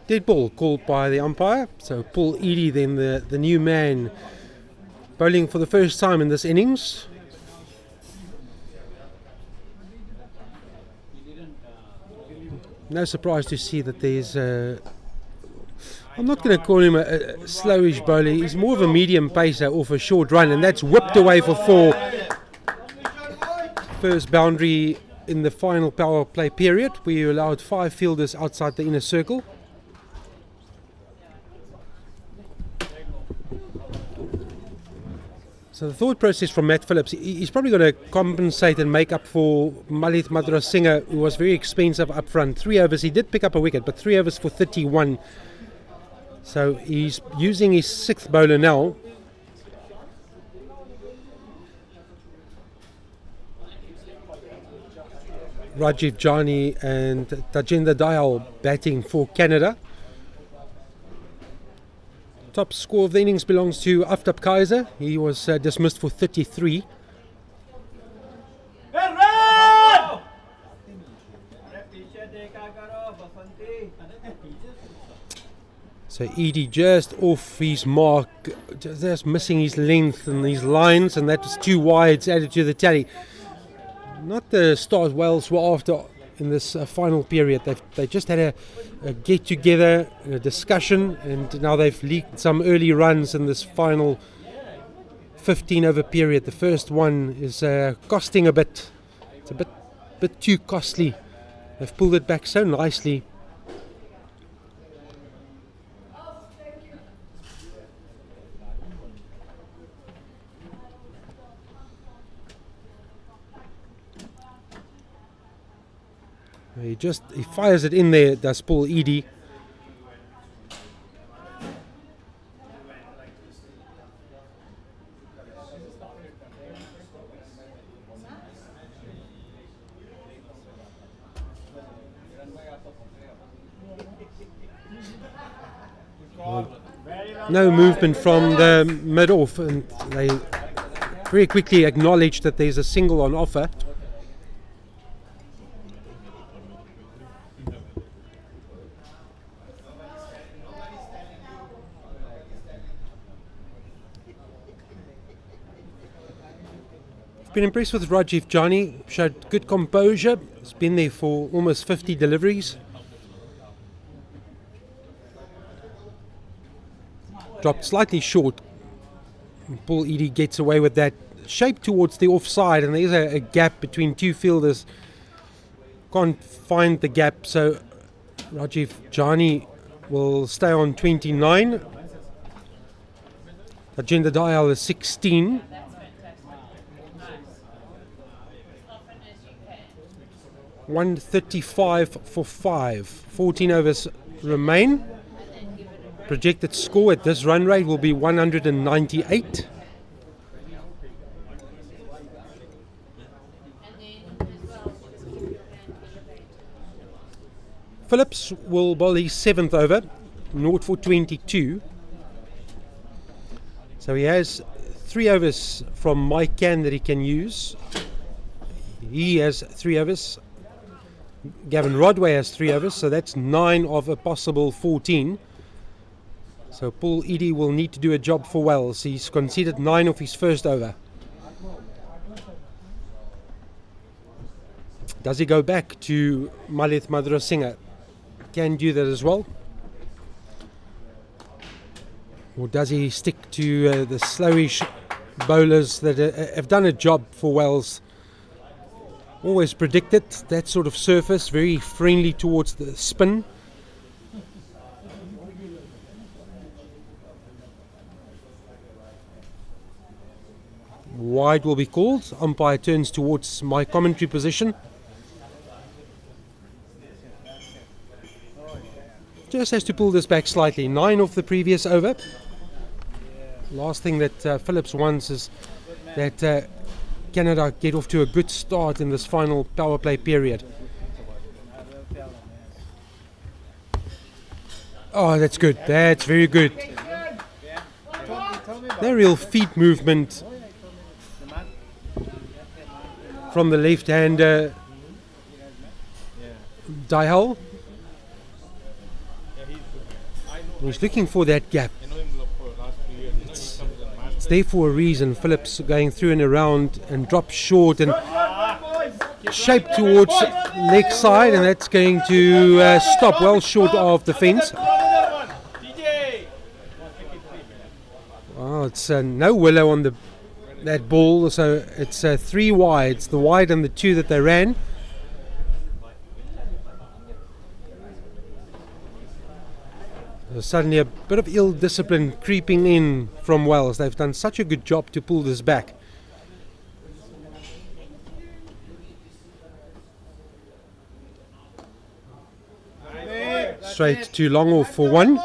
Dead ball called by the umpire, so Paul Eadie then the new man bowling for the first time in this innings. No surprise to see that there's I'm not going to call him a slowish bowler, he's more of a medium pacer off a short run, and that's whipped away for 4. First boundary in the final power play period. We allowed 5 fielders outside the inner circle. So the thought process from Matt Phillips, he's probably going to compensate and make up for Malit Madrasinghe, who was very expensive up front. 3 overs, he did pick up a wicket, but 3 overs for 31. So he's using his 6th bowler now. Rajiv Jani and Tajendra Dayal batting for Canada. Top score of the innings belongs to Aftab Kaiser. He was dismissed for 33. So Edie just off his mark, just missing his length and his lines, and that was 2 wides added to the tally. Not the stars Wales were after in this final period. They just had a get together, a discussion, and now they've leaked some early runs in this final 15 over period. The first one is costing a bit. It's a bit too costly. They've pulled it back so nicely. He fires it in there, does Paul Eadie. No movement from the mid-off, and they very quickly acknowledge that there's a single on offer. Been impressed with Rajiv Jani, showed good composure. He's been there for almost 50 deliveries. Dropped slightly short. Paul Eadie gets away with that. Shape towards the offside, and there's a gap between 2 fielders. Can't find the gap, so Rajiv Jani will stay on 29. Tajendra Dayal is 16. 135 for 5. 14 overs remain. Projected score at this run rate will be 198. Phillips will bowl his 7th over, 0 for 22. So he has 3 overs from Mike Cann that he can use. He has 3 overs. Gavin Rodway has 3 overs, so that's 9 of a possible 14. So Paul Eadie will need to do a job for Wells. He's conceded 9 of his first over. Does he go back to Malith Madrasinghe? Can do that as well. Or does he stick to the slowish bowlers that have done a job for Wells? Always predicted that sort of surface, very friendly towards the spin. Wide will be called. Umpire turns towards my commentary position. Just has to pull this back slightly. 9 off the previous over. Last thing that Phillips wants is that Canada get off to a good start in this final power play period. Oh, that's good. That's very good. No real feet movement from the left-hander Dihal. He's looking for that gap. It's there for a reason. Phillips going through and around and drops short and shaped towards leg side, and that's going to stop well short of the fence. Oh, it's no willow on that ball, so it's 3 wides, the wide and the 2 that they ran. Suddenly a bit of ill discipline creeping in from Wells. They've done such a good job to pull this back. Straight to long off for 1.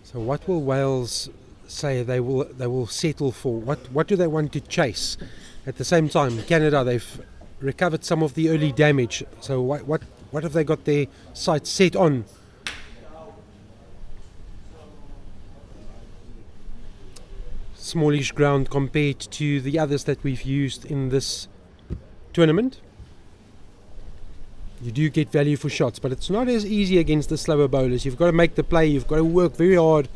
So what will Wales say they will settle for? What do they want to chase? At the same time, Canada, they've recovered some of the early damage. So what have they got their sights set on? Smallish ground compared to the others that we've used in this tournament. You do get value for shots, but it's not as easy against the slower bowlers. You've got to make the play, you've got to work very hard.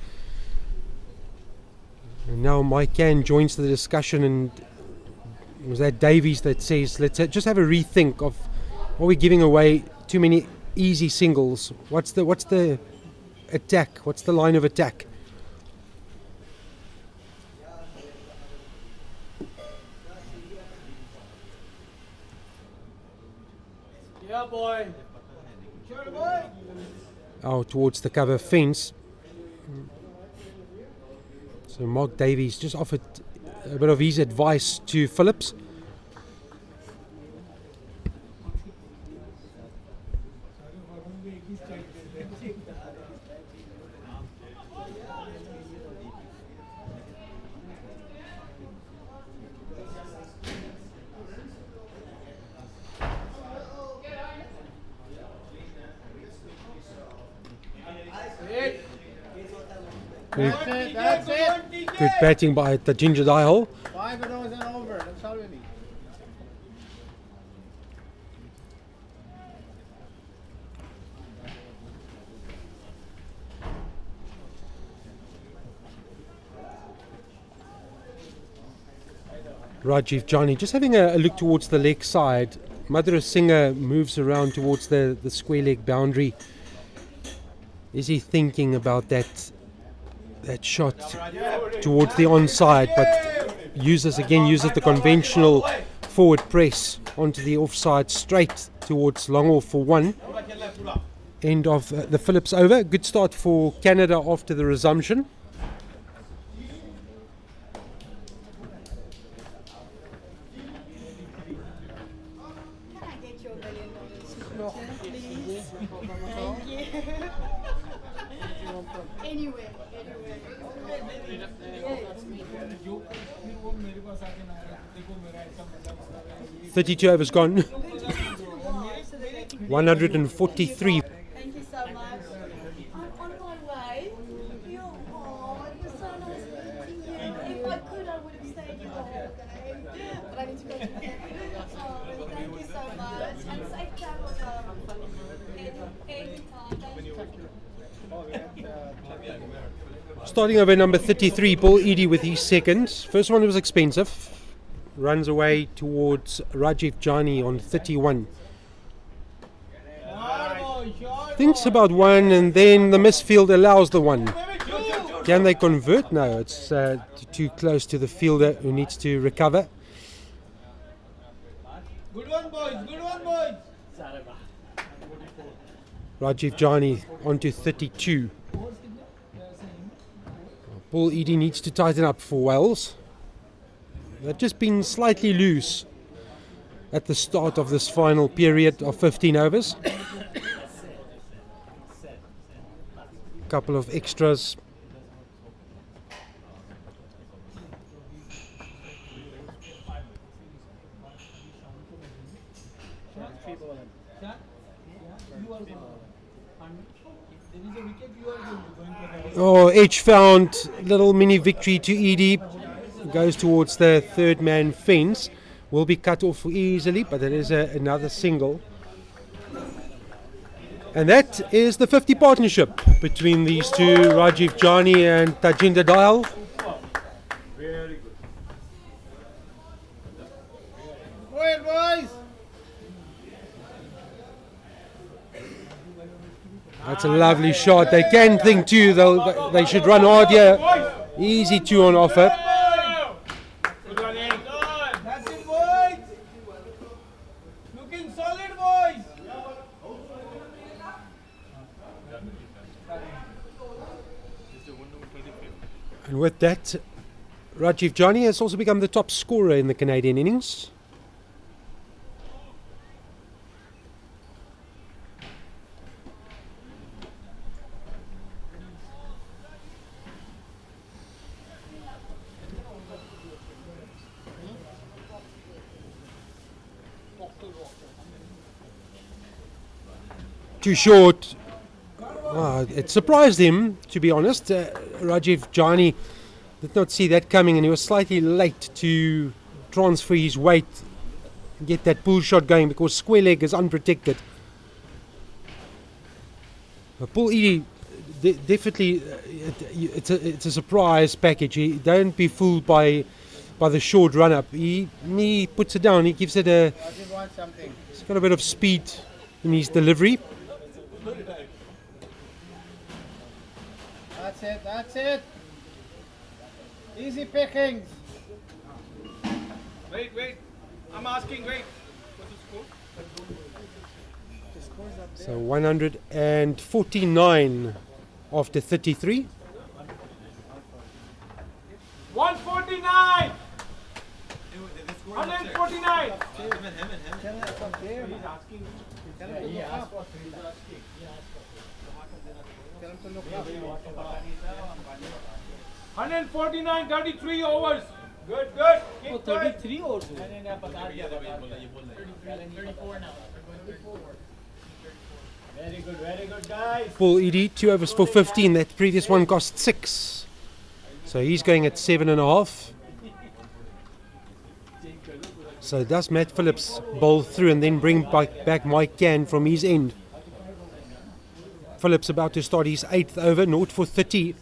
And now Mike Cann joins the discussion, and it was that Davies that says, let's just have a rethink of, are we giving away too many easy singles? What's the attack? What's the line of attack? Yeah, boy. Sure, boy. Out towards the cover fence. So Mark Davies just offered a bit of his advice to Phillips. That's it. Good batting by the Ginger Dihal. 5 overs and over. That's all we need. Rajiv Jani just having a look towards the leg side. Madrasinghe moves around towards the square leg boundary. Is he thinking about that shot towards the onside, but uses the conventional forward press onto the offside straight towards long off for 1. End of the Phillips over. Good start for Canada after the resumption. Anyway. जो फिर वो मेरे पास आके ना देखो मेरा ऐसा बंदा बना रहा है ये 32 overs gone. 143. Thank you so much. I'm on my way. Oh, it was so nice meeting you. If I could, I would have stayed here the whole day. But I need to go to bed. Oh, but thank you so much. And safe travels anytime. Thank you. Starting over number 33, Paul Edie with his second. First one was expensive. Runs away towards Rajiv Jani on 31. Thinks about one, and then the misfield allows the one. Can they convert? No, it's too close to the fielder who needs to recover. Good one, boys. Good one, boys. Rajiv Jani onto 32. Paul Edie needs to tighten up for Wales. They've just been slightly loose at the start of this final period of 15 overs. Couple of extras. Oh, Edge found little mini victory to Edie. Goes towards the third man fence. Will be cut off easily, but it is another single. And that is the 50 partnership between these two, Rajiv Jani and Tajinder Dayal. Very good. Go ahead, boys. That's a lovely shot. They can think too, they should run hard here. Easy two on offer. That's it, boys. Looking solid, boys. And with that, Rajiv Jani has also become the top scorer in the Canadian innings. Too short. It surprised him, to be honest. Rajiv Jani did not see that coming, and he was slightly late to transfer his weight, get that pull shot going, because square leg is unprotected. Paul Edie, definitely, it's a surprise package. Don't be fooled by the short run up. He puts it down. He gives it he's got a bit of speed in his delivery. That's it. Easy pickings. Wait. I'm asking, wait. What's the score? So 149 after 33. 149. 149. He's asking. He asked for 3. Tell him to look up. 149, 33 overs. Good. Oh, 33 overs. 34 now. Very good, guys. Paul Edie, 2 overs for 15. That previous one cost 6. So he's going at 7.5. So does Matt Phillips bowl through and then bring back Mike Cann from his end? Phillips about to start his 8th over, 0 for 30.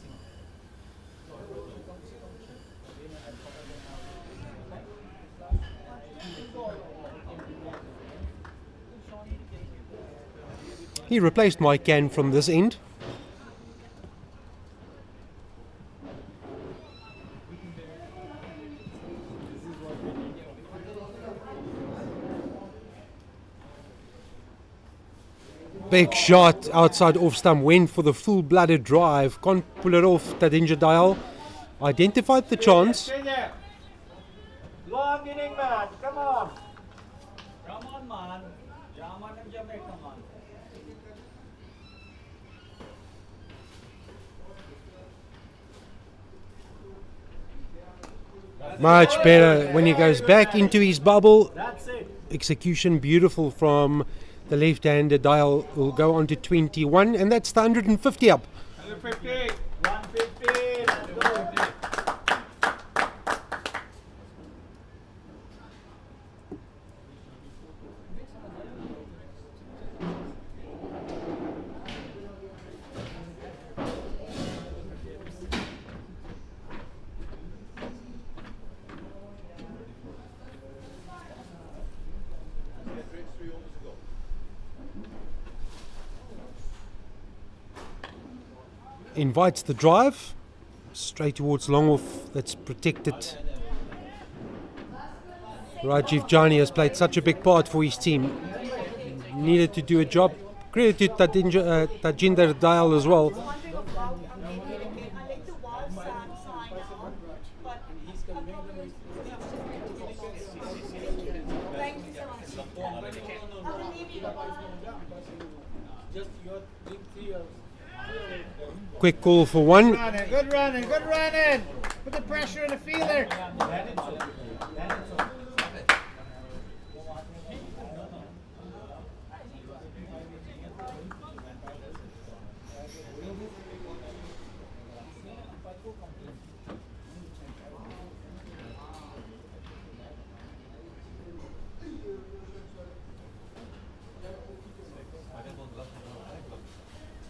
He replaced Mike Cann from this end. Big shot outside off stump, went for the full-blooded drive, can't pull it off. Tajinder Dayal identified the chance. Long inning, man. Come on, man. Come on. Much better when he goes back into his bubble. Execution beautiful from the left-hander. Dial will go on to 21, and that's the 150 up. 150. 150. Let's go. Invites the drive straight towards long off. That's protected. Rajiv Jani has played such a big part for his team. Needed to do a job. Credit to Tajinder Dayal as well. Wondering of wow, I like the wow sign out, but thank you so much. I will leave you. Just your big 3 years. Quick call for one. Good running, good running. Put the pressure on the fielder.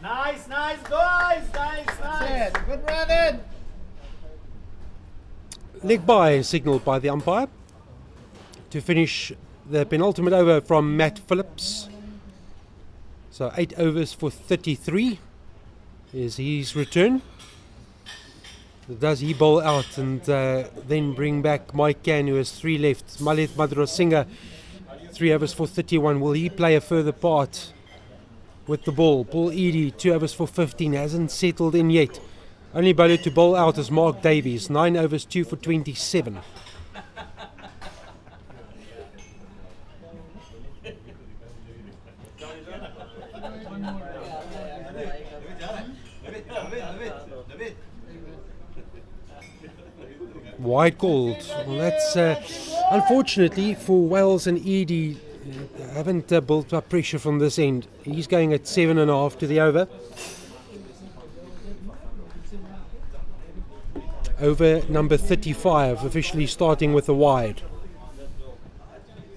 Nice, guys. Nice. That's it. Good running. Leg by signalled by the umpire to finish the penultimate over from Matt Phillips. So 8 overs for 33 is his return. Does he bowl out and then bring back Mike Can, who has 3 left? Malith Madrasinghe, 3 overs for 31. Will he play a further part with the ball? Paul Eadie, 2 overs for 15, hasn't settled in yet. Only bowler to bowl out is Mark Davies, 9 overs, 2 for 27. Wide called. Well, that's unfortunately for Wells and Eadie. Haven't built up pressure from this end. He's going at 7.5 to the over. Over number 35, officially starting with a wide.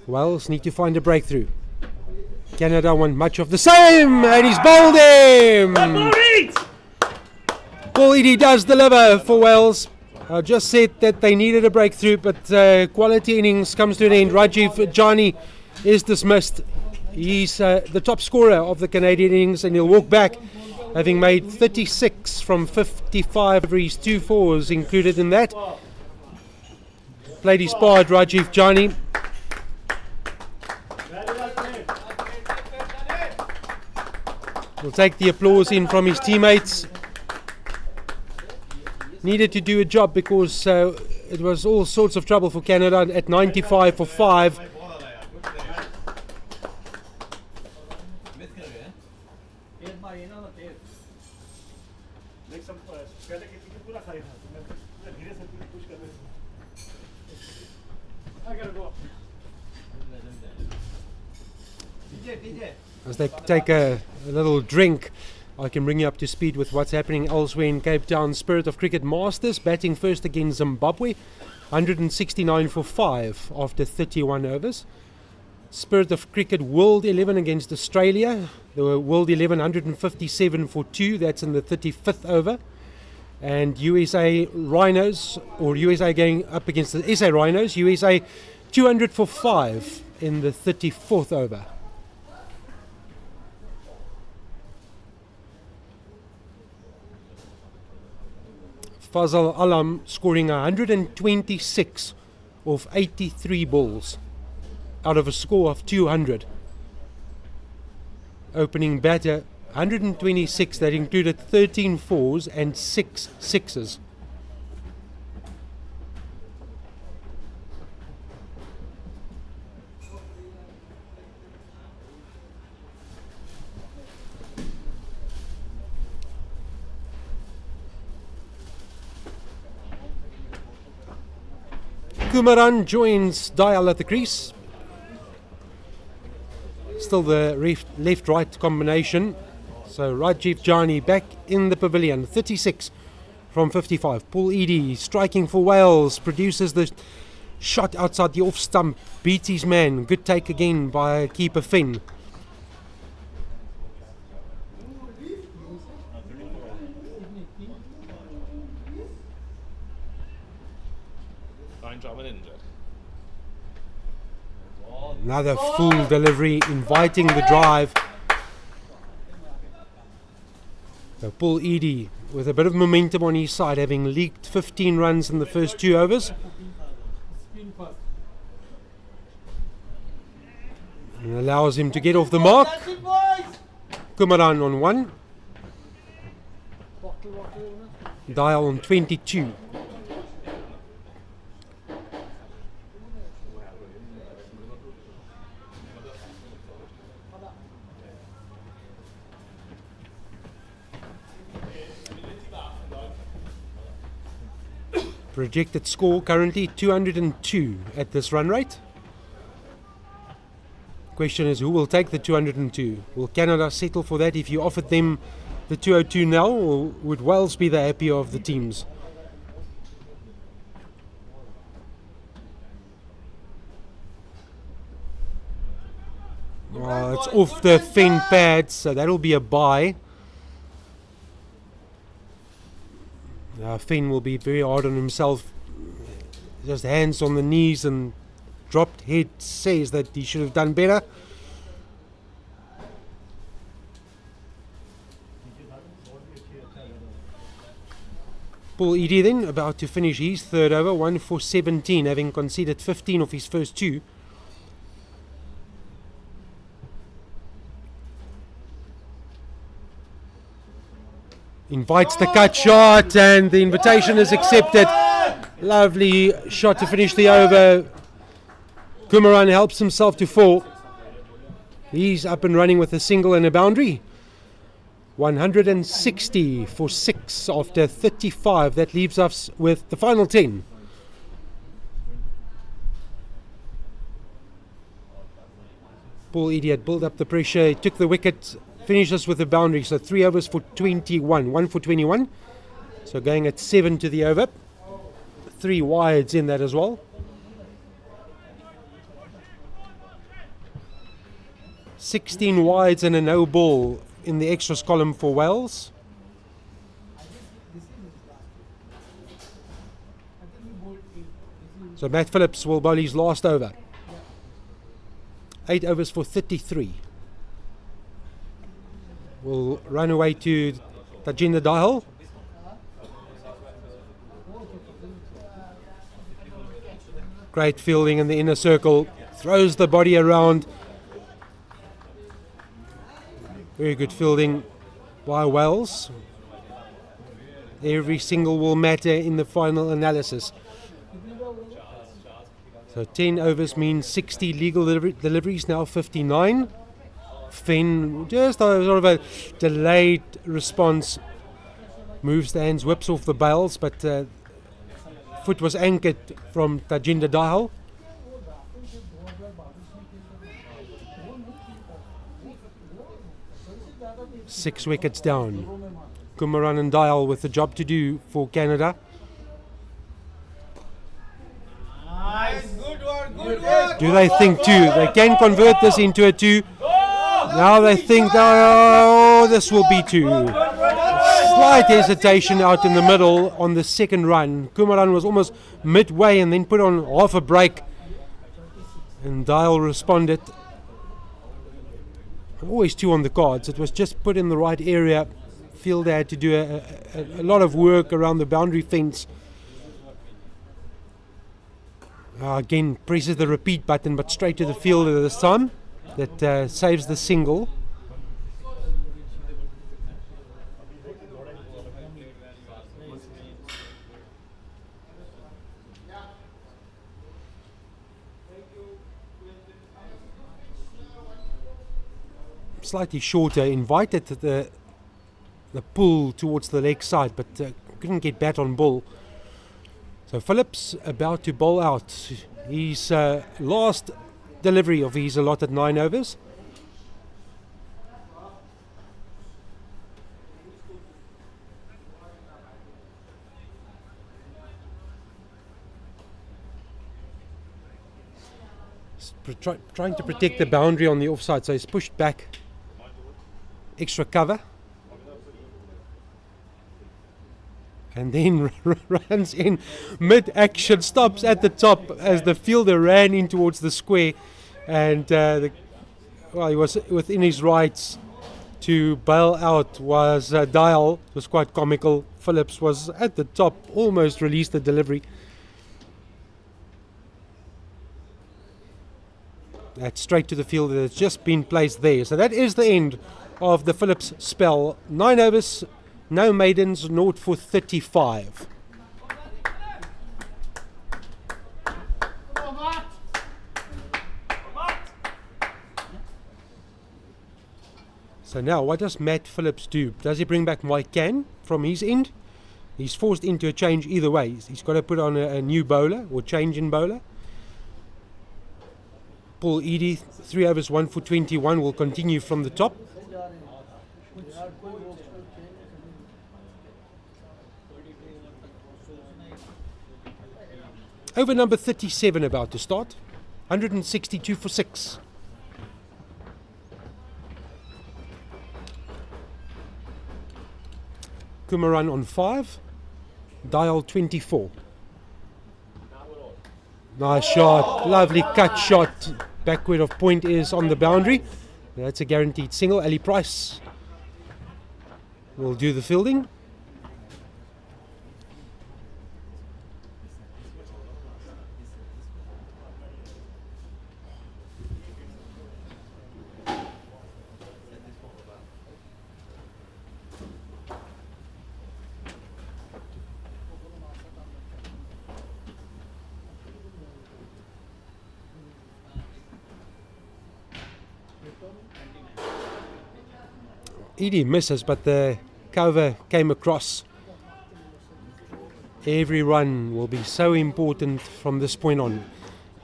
Wells need to find a breakthrough. Canada want much of the same, and he's bowled him. Paul Eadie does deliver for Wells. I just said that they needed a breakthrough, but quality innings comes to an end. Rajiv Jani is dismissed. He's the top scorer of the Canadian innings, and he'll walk back having made 36 from 55. His 2 fours included in that. Played his part, Rajiv Jani. We'll take the applause in from his teammates. Needed to do a job because it was all sorts of trouble for Canada at 95 for 5. As they take a little drink, I can bring you up to speed with what's happening elsewhere in Cape Town. Spirit of Cricket Masters batting first against Zimbabwe, 169 for 5 after 31 overs. Spirit of Cricket World 11 against Australia. The World 11 157 for 2, that's in the 35th over. And USA Rhinos, or USA going up against the SA Rhinos, USA 200 for 5 in the 34th over. Fazal Alam scoring 126 of 83 balls out of a score of 200. Opening batter 126, that included 13 fours and 6 sixes. Kumaran joins Dial at the crease. Still the left-right combination. So Rajiv Jani back in the pavilion. 36 from 55. Paul Eadie striking for Wales. Produces the shot outside the off stump. Beats his man. Good take again by keeper Finn. Another full delivery, inviting the drive. So Paul Eadie with a bit of momentum on his side, having leaked 15 runs in the first 2 overs. And allows him to get off the mark. Kumaran on 1. Dial on 22. Projected score currently 202 at this run rate. Question is, who will take the 202? Will Canada settle for that if you offered them the 202 now, or would Wales be the happier of the teams? Well, it's off the fin pads, so that'll be a bye. Finn will be very hard on himself. Just hands on the knees and dropped head says that he should have done better. Paul Eadie then about to finish his third over, 1 for 17, having conceded 15 of his first 2. Invites the cut shot and the invitation is accepted. Lovely shot to finish the over. Kumaran helps himself to 4. He's up and running with a single and a boundary. 160 for 6 after 35. That leaves us with the final 10. Paul Eadie had built up the pressure. He took the wicket. Finishes with a boundary, so 3 overs for 21, 1 for 21. So going at 7 to the over. 3 wides in that as well. 16 wides and a no ball in the extras column for Wales. So Matt Phillips will bowl his last over. 8 overs for 33. Will run away to Tajinder Dahal. Great fielding in the inner circle. Throws the body around. Very good fielding by Wales. Every single will matter in the final analysis. So 10 overs means 60 legal deliveries, now 59. Finn, just sort of a delayed response, moves the hands, whips off the bails, but foot was anchored from Tajinder Dahal. Six wickets down. Kumaran and Dial with the job to do for Canada. Nice, good work, good work. Do they think 2? They can convert this into a 2. Now they think, oh, this will be 2. Slight hesitation out in the middle on the second run. Kumaran was almost midway and then put on half a break. And Dial responded. Always 2 on the cards. It was just put in the right area. Fielder had to do a lot of work around the boundary fence. Again, presses the repeat button, but straight to the fielder this time. That saves the single. Slightly shorter, invited the pull towards the leg side, but couldn't get bat on ball. So Phillips about to bowl out his last delivery of his allotted 9 overs. Trying to protect the boundary on the offside, so he's pushed back, extra cover, and then runs in mid-action, stops at the top as the fielder ran in towards the square, and he was within his rights to bail out. Was Dial. It was quite comical. Phillips was at the top, almost released the delivery. That's straight to the fielder that's just been placed there. So that is the end of the Phillips spell. 9 overs, no maidens, 0 for 35. So now, what does Matt Phillips do? Does he bring back Mike Can from his end? He's forced into a change either way. He's got to put on a new bowler or change in bowler. Paul Edie, 3 overs, 1 for 21, will continue from the top. Over number 37 about to start. 162 for 6. Kumaran on 5. Dial 24. Nice shot. Lovely cut shot. Backward of point is on the boundary. That's a guaranteed single. Ali Price will do the fielding. Edie misses, but the cover came across. Every run will be so important from this point on.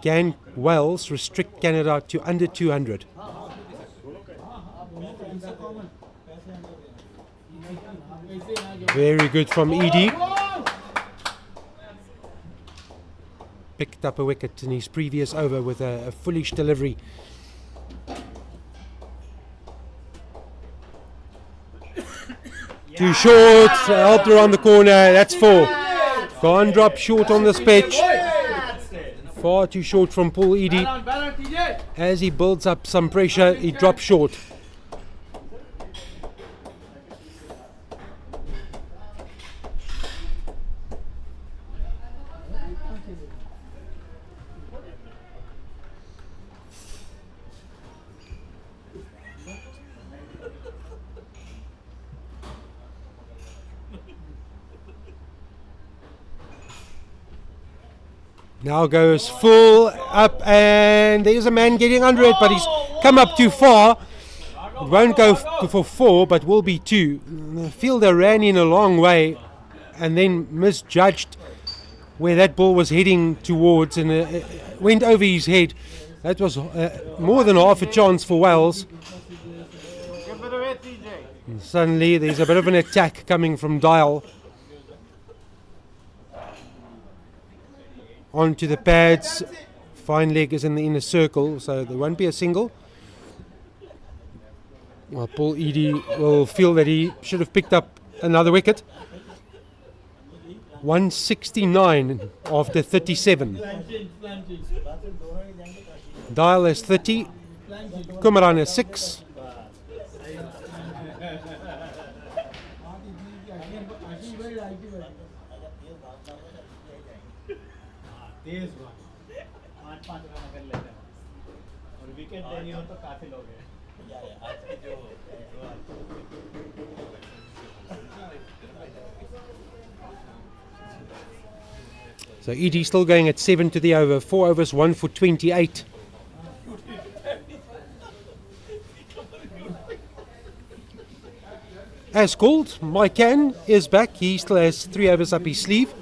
Can Wales restrict Canada to under 200? Very good from Edie. Picked up a wicket in his previous over with a foolish delivery. Too short, helped around the corner, that's 4. Can't drop short on this pitch. Far too short from Paul Edie. As he builds up some pressure, he drops short. Now goes full up, and there's a man getting under it, but he's come up too far. It won't go for 4, but will be 2. The fielder ran in a long way and then misjudged where that ball was heading towards, and went over his head. That was more than half a chance for Wales. And suddenly there's a bit of an attack coming from Dial. Onto the pads. Fine leg is in the inner circle, so there won't be a single. Well, Paul Edie will feel that he should have picked up another wicket. 169 after 37. Dial is 30. Kumaran is 6. So Edie still going at 7 to the over. 4 overs, 1 for 28. As called, Mike Can is back. He still has 3 overs up his sleeve.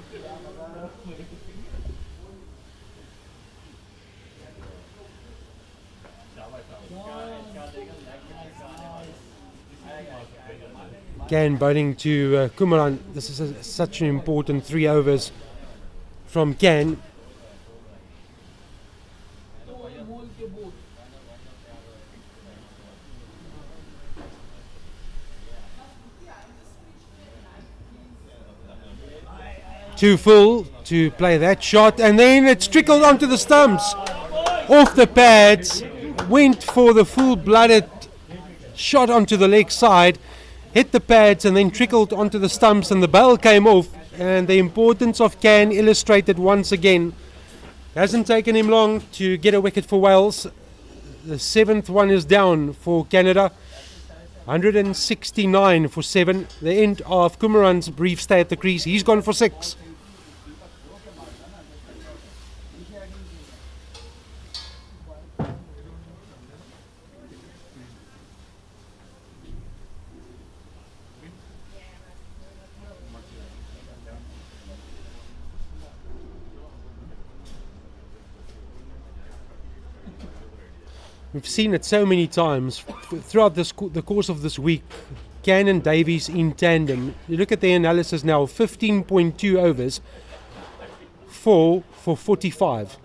Again, bowling to Kumaran. This is such an important 3 overs from Can. Too full to play that shot, and then it's trickled onto the stumps, off the pads, went for the full-blooded shot onto the leg side, hit the pads and then trickled onto the stumps, and the ball came off. And the importance of Can illustrated once again. Hasn't taken him long to get a wicket for Wales. The 7th one is down for Canada. 169 for 7. The end of Kumaran's brief stay at the crease. He's gone for 6. We've seen it so many times throughout the course of this week. Can and Davies in tandem. You look at the analysis now, 15.2 overs, 4 for 45.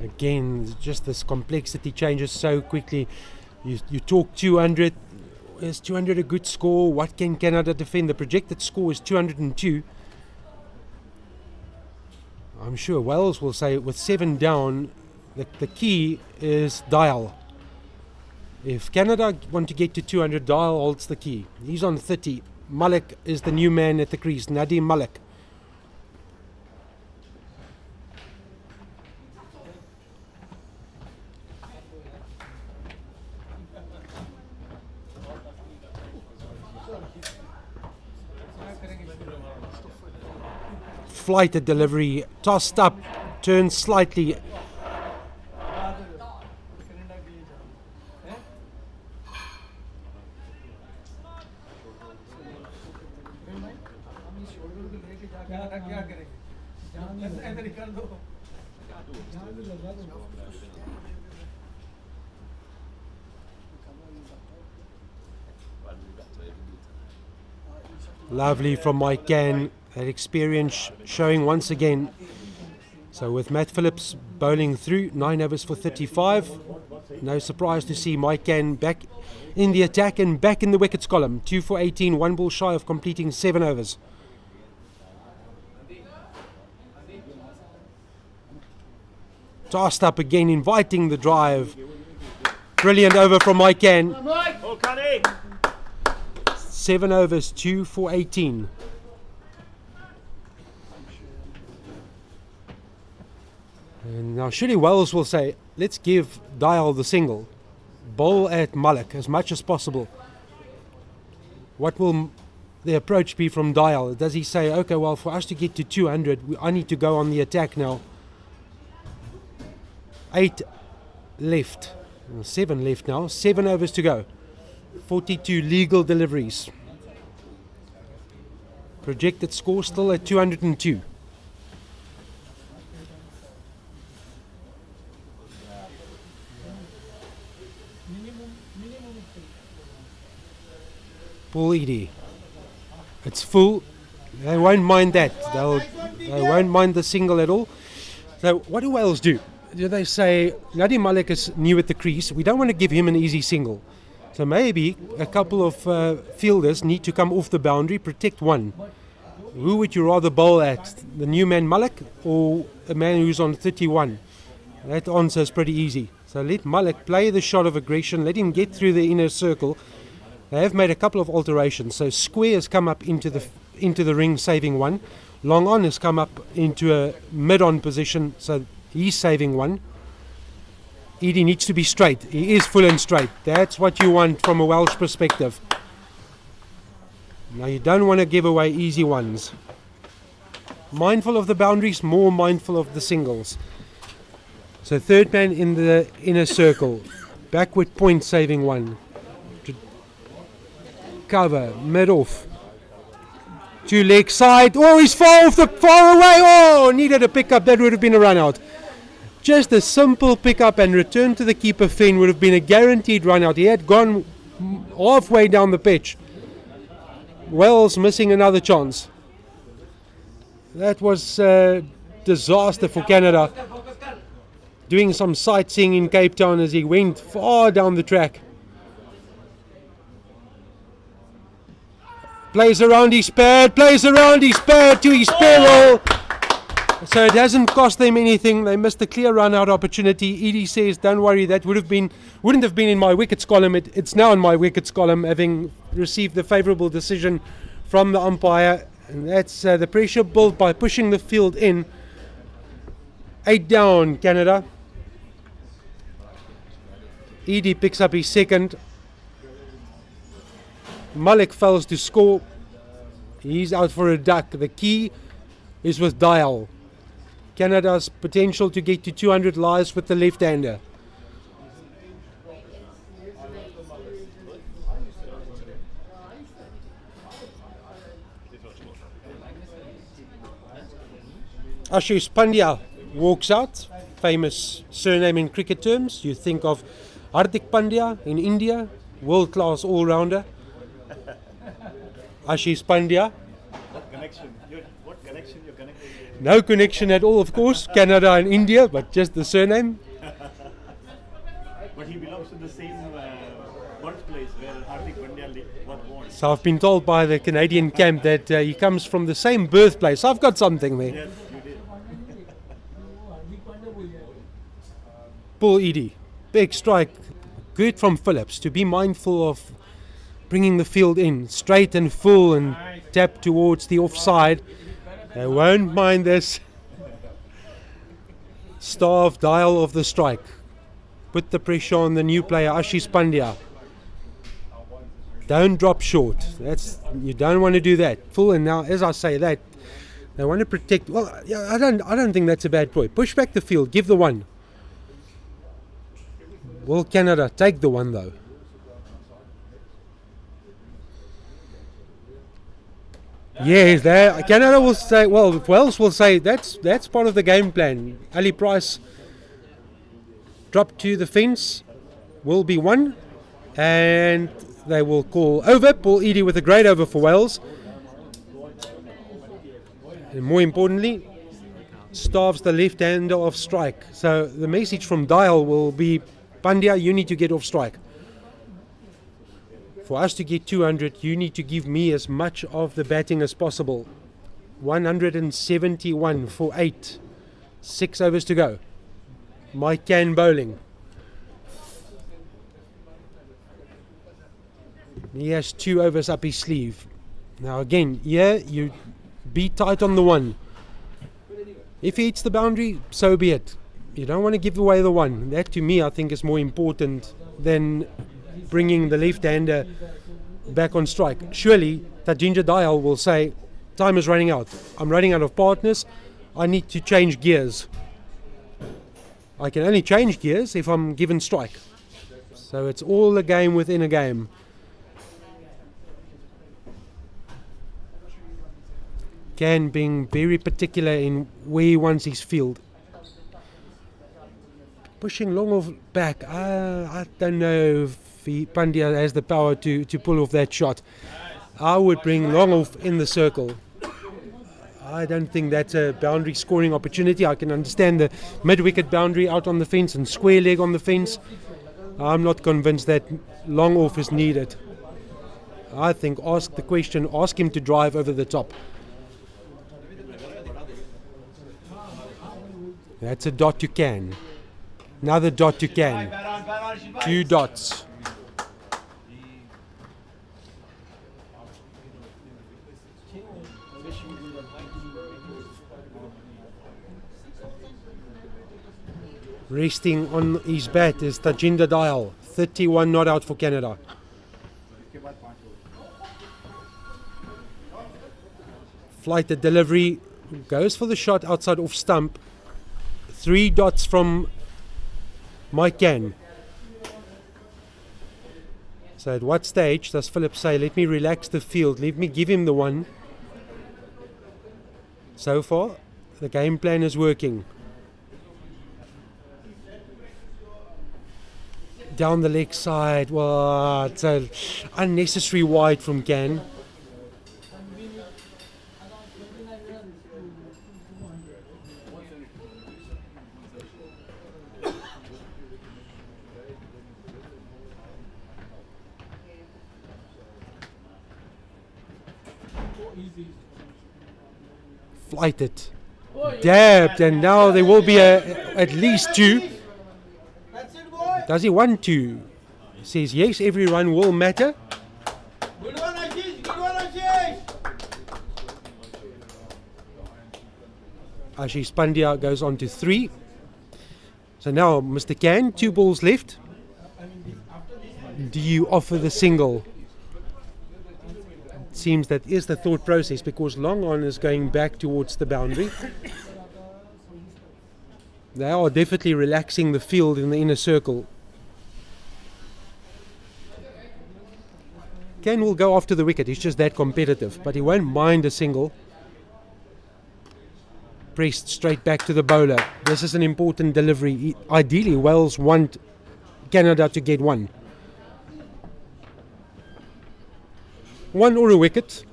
Again, just this complexity changes so quickly. You talk 200. Is 200 a good score? What can Canada defend? The projected score is 202. I'm sure Wales will say with 7 down, the key is Dial. If Canada want to get to 200, Dial holds the key. He's on 30. Malik is the new man at the crease, Nadim Malik. Flighted delivery, tossed up, turned slightly. Lovely from Mike Can. That experience showing once again. So with Matt Phillips bowling through, 9 overs for 35. No surprise to see Mike Can back in the attack and back in the wickets column. 2 for 18, 1 ball shy of completing 7 overs. Tossed up again, inviting the drive. Brilliant over from Mike Can. 7 overs, 2 for 18. And now surely Wales will say, let's give Dial the single. Bowl at Malik as much as possible. What will the approach be from Dial? Does he say, okay, well, for us to get to 200, I need to go on the attack now. 8 left. 7 left now. 7 overs to go. 42 legal deliveries. Projected score still at 202. Paul Edie. It's full. They won't mind that. They won't mind the single at all. So what do Wales do? Do they say, Nadim Malik is new at the crease, we don't want to give him an easy single. So maybe a couple of fielders need to come off the boundary, protect one. Who would you rather bowl at? The new man Malik or a man who's on 31? That answer is pretty easy. So let Malik play the shot of aggression, let him get through the inner circle. They have made a couple of alterations. So Square has come up into the ring, saving 1. Long on has come up into a mid-on position, so he's saving 1. Edie needs to be straight. He is full and straight. That's what you want from a Welsh perspective. Now you don't want to give away easy ones. Mindful of the boundaries, more mindful of the singles. So third man in the inner circle. Backward point saving 1. Cover, mid-off. To leg side. Oh, he's far away. Oh, needed a pickup. That would have been a run out. Just a simple pickup and return to the keeper fin would have been a guaranteed run out. He had gone halfway down the pitch. Wells missing another chance. That was a disaster for Canada. Doing some sightseeing in Cape Town as he went far down the track. Plays around his pad to his peril. So it hasn't cost them anything. They missed a clear run-out opportunity. Edie says, don't worry, that wouldn't have been in my wickets column. It's now in my wickets column, having received the favourable decision from the umpire. And that's the pressure built by pushing the field in. 8 down, Canada. Edie picks up his second. Malik fails to score. He's out for a duck. The key is with Dial. Canada's potential to get to 200 lies with the left-hander. Ashish Pandya walks out. Famous surname in cricket terms. You think of Hardik Pandya in India, world-class all-rounder. Ashish Pandya. What connection you're connected with? No connection at all, of course. Canada and India, but just the surname. But he belongs to the same birthplace where Hardik Pandya was born. So I've been told by the Canadian camp that he comes from the same birthplace. I've got something there. Yes, you did. Paul Edie. Big strike. Good from Phillips to be mindful of bringing the field in straight and full and tap towards the offside. They won't mind this. Starve Dial of the strike. Put the pressure on the new player Ashish Pandya. Don't drop short. You don't want to do that. Full, and now as I say that, they want to protect. Well, yeah, I don't think that's a bad ploy. Push back the field. Give the one. Will Canada take the one though? Yes, Canada will say. Well, Wales will say that's part of the game plan. Ali Price drop to the fence will be one, and they will call over. Paul Edie with a great over for Wales, and more importantly, starves the left-hander off strike. So the message from Dial will be, Pandya, you need to get off strike. For us to get 200, you need to give me as much of the batting as possible. 171 for 8. 6 overs to go. Mike Can bowling. He has 2 overs up his sleeve. Now again, you be tight on the one. If he hits the boundary, so be it. You don't want to give away the one. That to me I think is more important than bringing the left-hander back on strike. Surely Tajinja Dial will say, time is running out. I'm running out of partners. I need to change gears. I can only change gears if I'm given strike. So it's all a game within a game. Can being very particular in where he wants his field. Pushing long off back. I don't know if Pandya has the power to pull off that shot. I would bring long off in the circle. I don't think that's a boundary scoring opportunity. I can understand the mid-wicket boundary out on the fence and square leg on the fence. I'm not convinced that long off is needed. I think ask the question, ask him to drive over the top. That's a dot you can. Another dot you can. 2 dots. Resting on his bat is Tajinda Dial. 31 not out for Canada. Flighted delivery. Goes for the shot outside off stump. 3 dots from Mike Can. So at what stage does Phillips say, let me relax the field, let me give him the one, So far, the game plan is working. Down the leg side, well, it's an unnecessary wide from Gan. Flighted, dabbed, and now there will be at least 2. That's it, boy. Does he want to? He says yes, every run will matter. Good one, Ashish. Good one, Ashish. Ashish Pandya goes on to 3. So now Mr. Can, 2 balls left. Do you offer the single? It seems that is the thought process, because long on is going back towards the boundary. They are definitely relaxing the field in the inner circle. Ken will go after the wicket, he's just that competitive, but he won't mind a single. Pressed straight back to the bowler. This is an important delivery. Ideally, Wales want Canada to get 1. 1 or a wicket.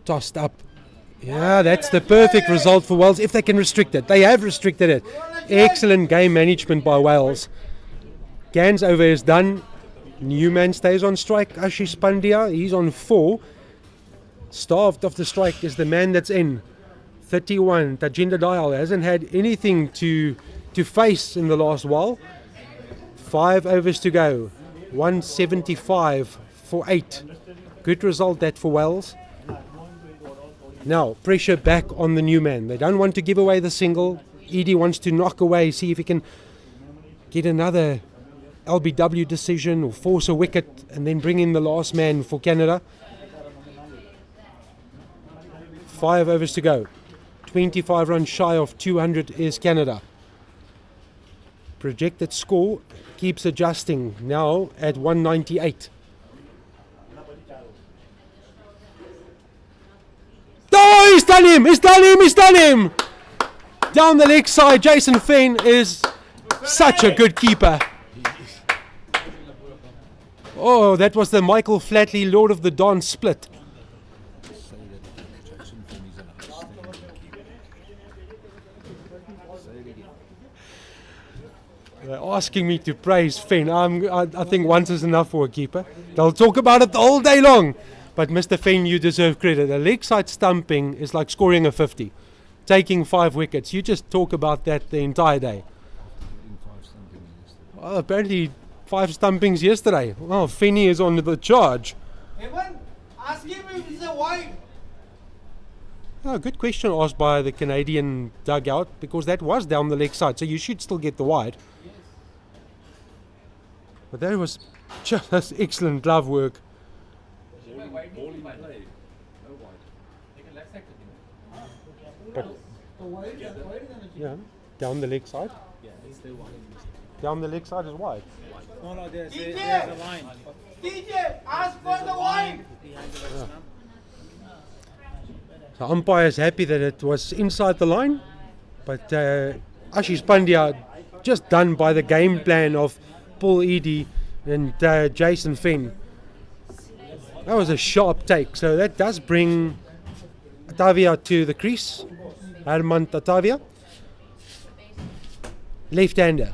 Tossed up. Yeah, that's the perfect result for Wales if they can restrict it. They have restricted it. Excellent game management by Wales. Gan's over is done. Newman stays on strike. Ashish Pandya, he's on 4. Starved of the strike is the man that's in. 31. Tajinder Dayal hasn't had anything to face in the last while. 5 overs to go. 175 for 8. Good result that for Wales. Now, pressure back on the new man. They don't want to give away the single. Edie wants to knock away, see if he can get another LBW decision or force a wicket and then bring in the last man for Canada. 5 overs to go. 25 runs shy of 200 is Canada. Projected score keeps adjusting, now at 198. Oh, he's done him! He's done him! He's done him! Down the leg side, Jason Fenn is such a good keeper. Oh, that was the Michael Flatley Lord of the Don split. They're asking me to praise Fenn. I think once is enough for a keeper. They'll talk about it all day long. But Mr. Fenn, you deserve credit. A leg side stumping is like scoring a 50. Taking 5 wickets. You just talk about that the entire day. Well, apparently 5 stumpings yesterday. Well, Fenny is on the charge. Evan, ask him if it's a wide. Oh, good question asked by the Canadian dugout, because that was down the leg side, so you should still get the wide. But that was just excellent glove work. Yeah, down the leg side. Down the leg side is wide. No, there's DJ! a line. DJ, ask for the wide. The umpire is happy that it was inside the line, but Ashish Pandya just done by the game plan of Paul Edie and Jason Fenn. That was a sharp take, so that does bring Atavia to the crease. Herman Atavia, left-hander.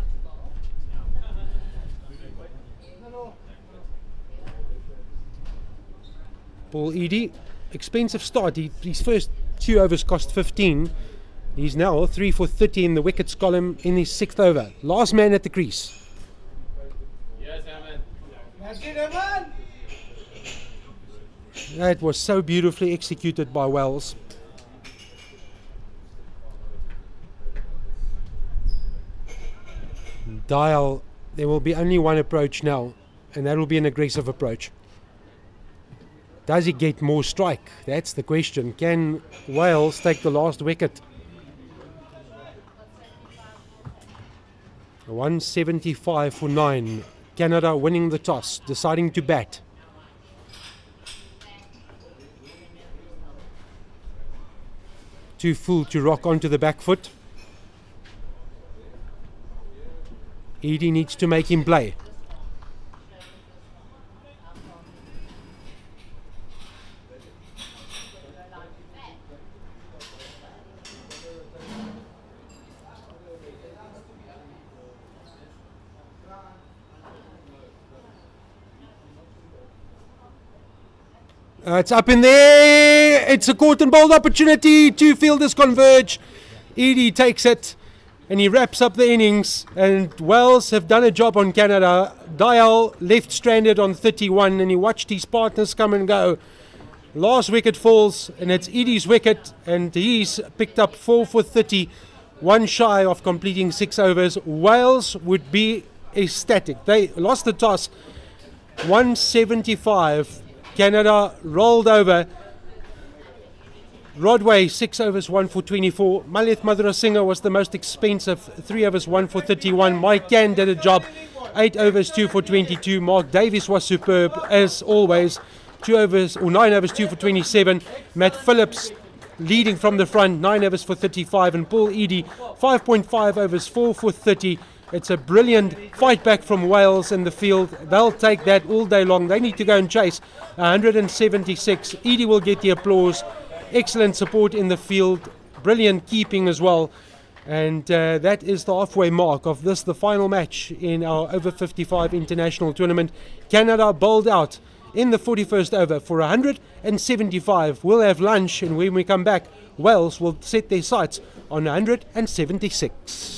Paul Edie, expensive start. His first 2 overs cost 15. He's now 3 for 30 in the wickets column in his 6th over. Last man at the crease. Yes, Evan. That's it, Evan. That was so beautifully executed by Wells. Dial, there will be only one approach now, and that will be an aggressive approach. Does he get more strike? That's the question. Can Wales take the last wicket? 175 for 9. Canada winning the toss, deciding to bat. Too full to rock onto the back foot. Edie needs to make him play. It's up in there. It's a caught and bowled opportunity. Two fielders converge. Edie takes it and he wraps up the innings. And Wales have done a job on Canada. Dial left stranded on 31 and he watched his partners come and go. Last wicket falls and it's Edie's wicket and he's picked up 4 for 30. One shy of completing 6 overs. Wales would be ecstatic. They lost the toss. 175. Canada rolled over. Rodway 6 overs 1 for 24. Malith Madrasinghe was the most expensive, 3 overs 1 for 31. Mike Can did a job, 8 overs 2 for 22. Mark Davies was superb as always, 9 overs 2 for 27. Matt Phillips leading from the front, 9 overs for 35. And Paul Edie 5.5 overs 4 for 30. It's a brilliant fight back from Wales in the field. They'll take that all day long. They need to go and chase 176. Edie will get the applause. Excellent support in the field. Brilliant keeping as well. And that is the halfway mark of this, the final match in our over 55 international tournament. Canada bowled out in the 41st over for 175. We'll have lunch, and when we come back, Wales will set their sights on 176.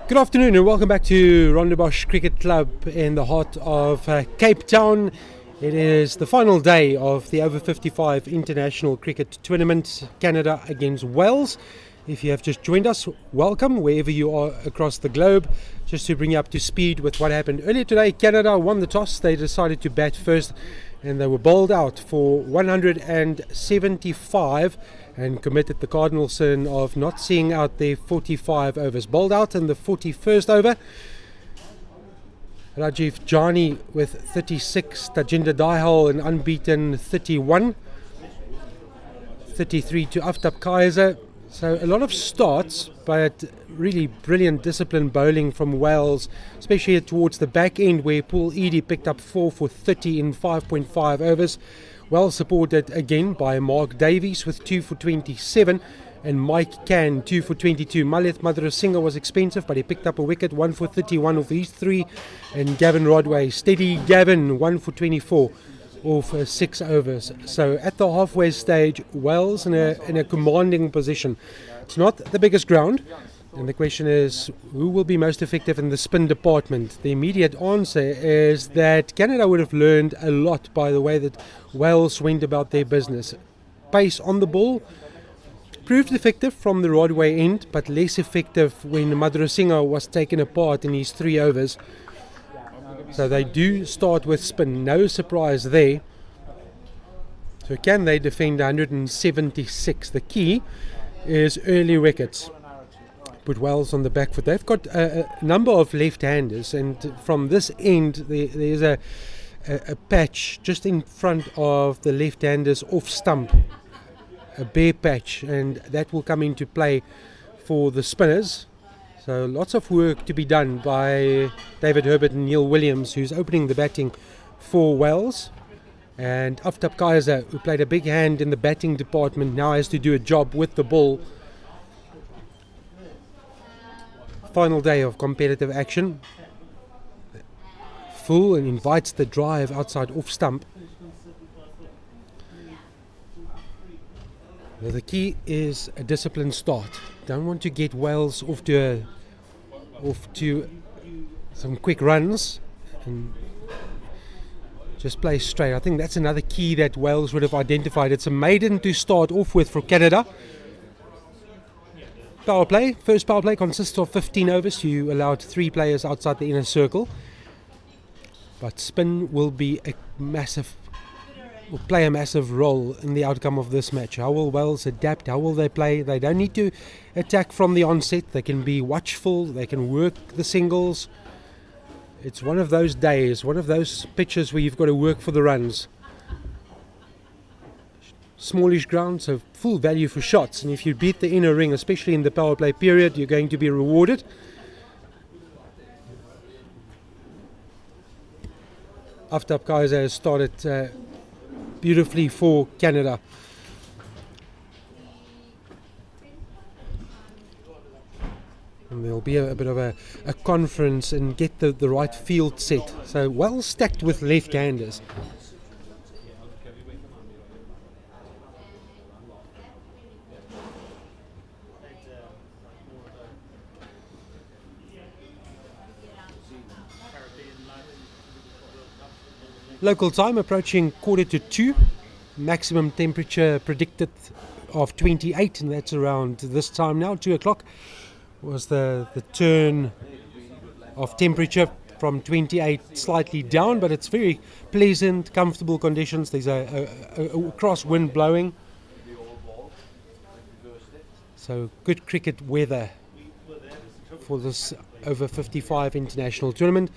Good afternoon and welcome back to Rondebosch Cricket Club in the heart of Cape Town. It is the final day of the Over-55 International Cricket Tournament, Canada against Wales. If you have just joined us, welcome wherever you are across the globe. Just to bring you up to speed with what happened earlier today, Canada won the toss. They decided to bat first and they were bowled out for 175 and committed the cardinal sin of not seeing out their 45 overs. Bowled out in the 41st over. Rajiv Jani with 36, Tajinder Dihal an unbeaten 31, 33 to Aftab Kaiser. So a lot of starts, but really brilliant disciplined bowling from Wales, especially towards the back end where Paul Eadie picked up 4 for 30 in 5.5 overs. Well supported again by Mark Davies with 2 for 27 and Mike Can 2 for 22. Malith Madrasinghe was expensive, but he picked up a wicket, 1 for 31 of these 3, and Gavin Rodway, steady Gavin, 1 for 24 of 6 overs. So at the halfway stage, Wales in a commanding position. It's not the biggest ground, and the question is who will be most effective in the spin department. The immediate answer is that Canada would have learned a lot by the way that Wales went about their business. Pace on the ball proved effective from the Rodway end, but less effective when Madrasinghe was taken apart in his 3 overs. So they do start with spin, no surprise there. So can they defend 176? The key is early wickets. Put Wales on the back foot. They've got a number of left-handers, and from this end there's a patch just in front of the left-handers off stump, a bare patch, and that will come into play for the spinners. So lots of work to be done by David Herbert and Neil Williams, who's opening the batting for Wales. And Aftab Kaiser, who played a big hand in the batting department, now has to do a job with the ball. Final day of competitive action. Full and invites the drive outside off stump. Well, the key is a disciplined start. Don't want to get Wales off to some quick runs and just play straight. I think that's another key that Wales would have identified. It's a maiden to start off with for Canada. Power play. First power play consists of 15 overs. You allowed 3 players outside the inner circle. But spin will play a massive role in the outcome of this match. How will Wales adapt? How will they play? They don't need to attack from the onset. They can be watchful. They can work the singles. It's one of those days, one of those pitches where you've got to work for the runs. Smallish ground, so full value for shots, and if you beat the inner ring, especially in the power play period, you're going to be rewarded. Aftab Kaiser has started beautifully for Canada. And there'll be a bit of a conference and get the right field set. So well stacked with left-handers. Local time approaching 1:45. Maximum temperature predicted of 28, and that's around this time now. 2 o'clock was the turn of temperature from 28 slightly down, but it's very pleasant, comfortable conditions. There's a crosswind blowing, so good cricket weather for this Over-55 international tournament.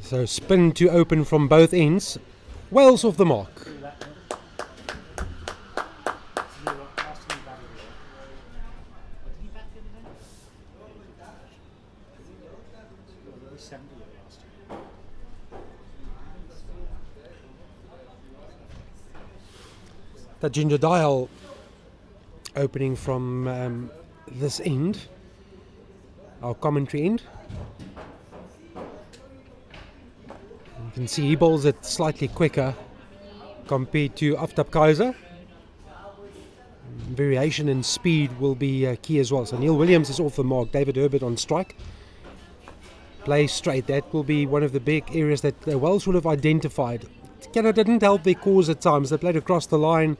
So spin to open from both ends. Wales off the mark. Tajinder Dial opening from this end, our commentary end. You can see he bowls it slightly quicker compared to Aftab Kaiser. Variation in speed will be key as well. So Neil Williams is off the mark, David Herbert on strike. Play straight, that will be one of the big areas that the Wells would have identified. Canada didn't help their cause at times. They played across the line.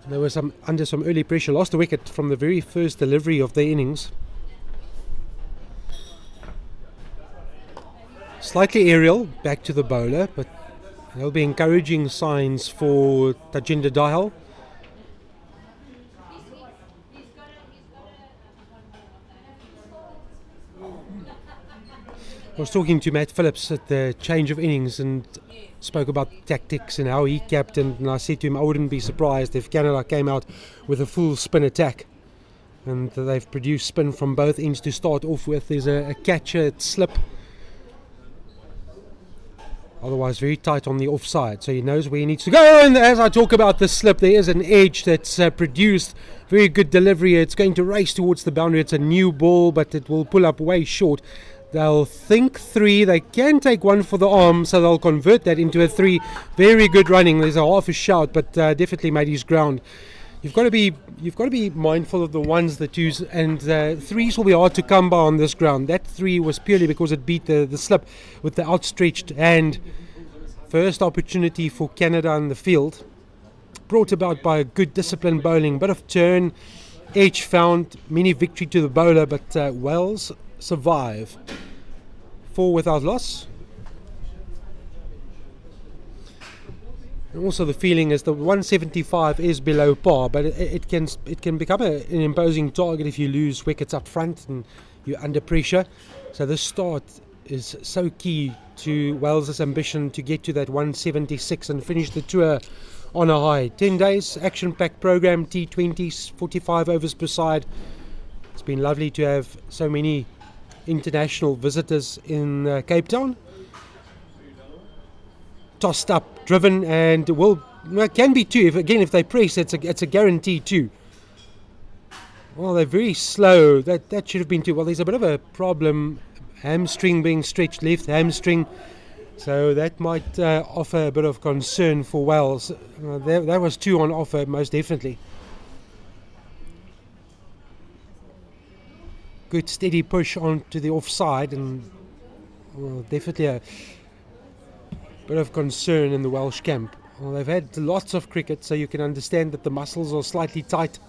They were under some early pressure, lost a wicket from the very first delivery of the innings. Slightly aerial, back to the bowler, but there'll be encouraging signs for Tajinder Dahal. I was talking to Matt Phillips at the change of innings and spoke about tactics and how he captained, and I said to him I wouldn't be surprised if Canada came out with a full spin attack, and they've produced spin from both ends to start off with. There's a catcher at slip, otherwise very tight on the offside, so he knows where he needs to go. And as I talk about the slip, there is an edge that's produced. Very good delivery. It's going to race towards the boundary. It's a new ball, but it will pull up way short. They'll think 3. They can take 1 for the arm, so they'll convert that into a 3. Very good running. There's a half a shout, but definitely made his ground. You've got to be mindful of the 1s, the 2s, and 3s will be hard to come by on this ground. That 3 was purely because it beat the slip with the outstretched hand. First opportunity for Canada in the field, brought about by a good disciplined bowling, bit of turn, edge found, mini victory to the bowler, but Wales survive. 4 without loss. And also the feeling is the 175 is below par, but it can become an imposing target if you lose wickets up front and you're under pressure. So this start is so key to Wales' ambition to get to that 176 and finish the tour on a high. 10 days, action-packed program, T20s, 45 overs per side. It's been lovely to have so many international visitors in Cape Town. Tossed up, driven, and it can be 2. If they press, it's a guarantee 2. Well, they're very slow. That should have been 2. Well, there's a bit of a problem. Hamstring being stretched, left hamstring. So that might offer a bit of concern for Wales. There was 2 on offer, most definitely. Good steady push onto the offside, and definitely a bit of concern in the Welsh camp. Well, they've had lots of cricket, so you can understand that the muscles are slightly tight.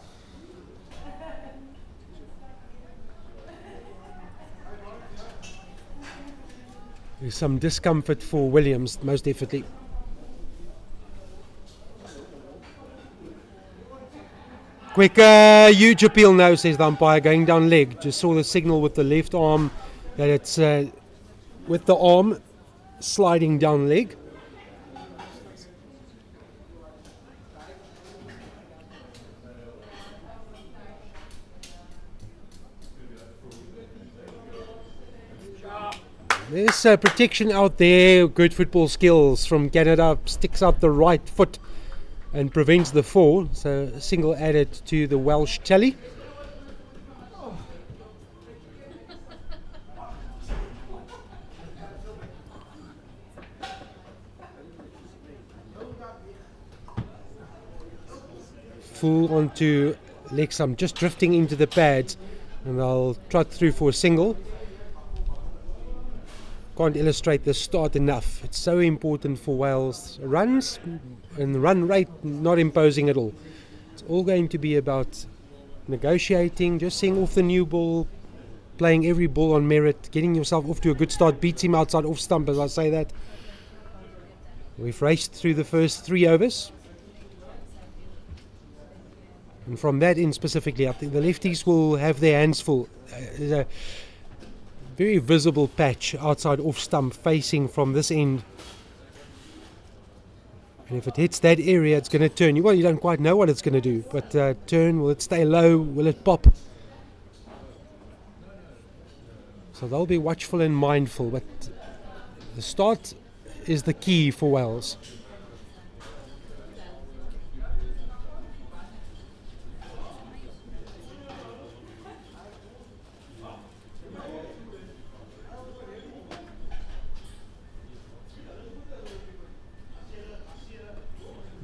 There's some discomfort for Williams, most definitely. Quick, huge appeal now, says the umpire, going down leg. Just saw the signal with the left arm that it's with the arm sliding down leg. There's protection out there, good football skills from Canada, sticks out the right foot and prevents the fall, so a single added to the Welsh tally. Full onto leg stump, just drifting into the pads, and they'll trot through for a single. Can't illustrate the start enough. It's so important for Wales. Runs and run rate not imposing at all. It's all going to be about negotiating, just seeing off the new ball, playing every ball on merit, getting yourself off to a good start, beats him outside off stump as I say that. We've raced through the first 3 overs. And from that end specifically, I think the lefties will have their hands full. There's a very visible patch outside off stump facing from this end, and if it hits that area it's going to turn. Well, you don't quite know what it's going to do, but turn, will it stay low, will it pop? So they'll be watchful and mindful, but the start is the key for Wales.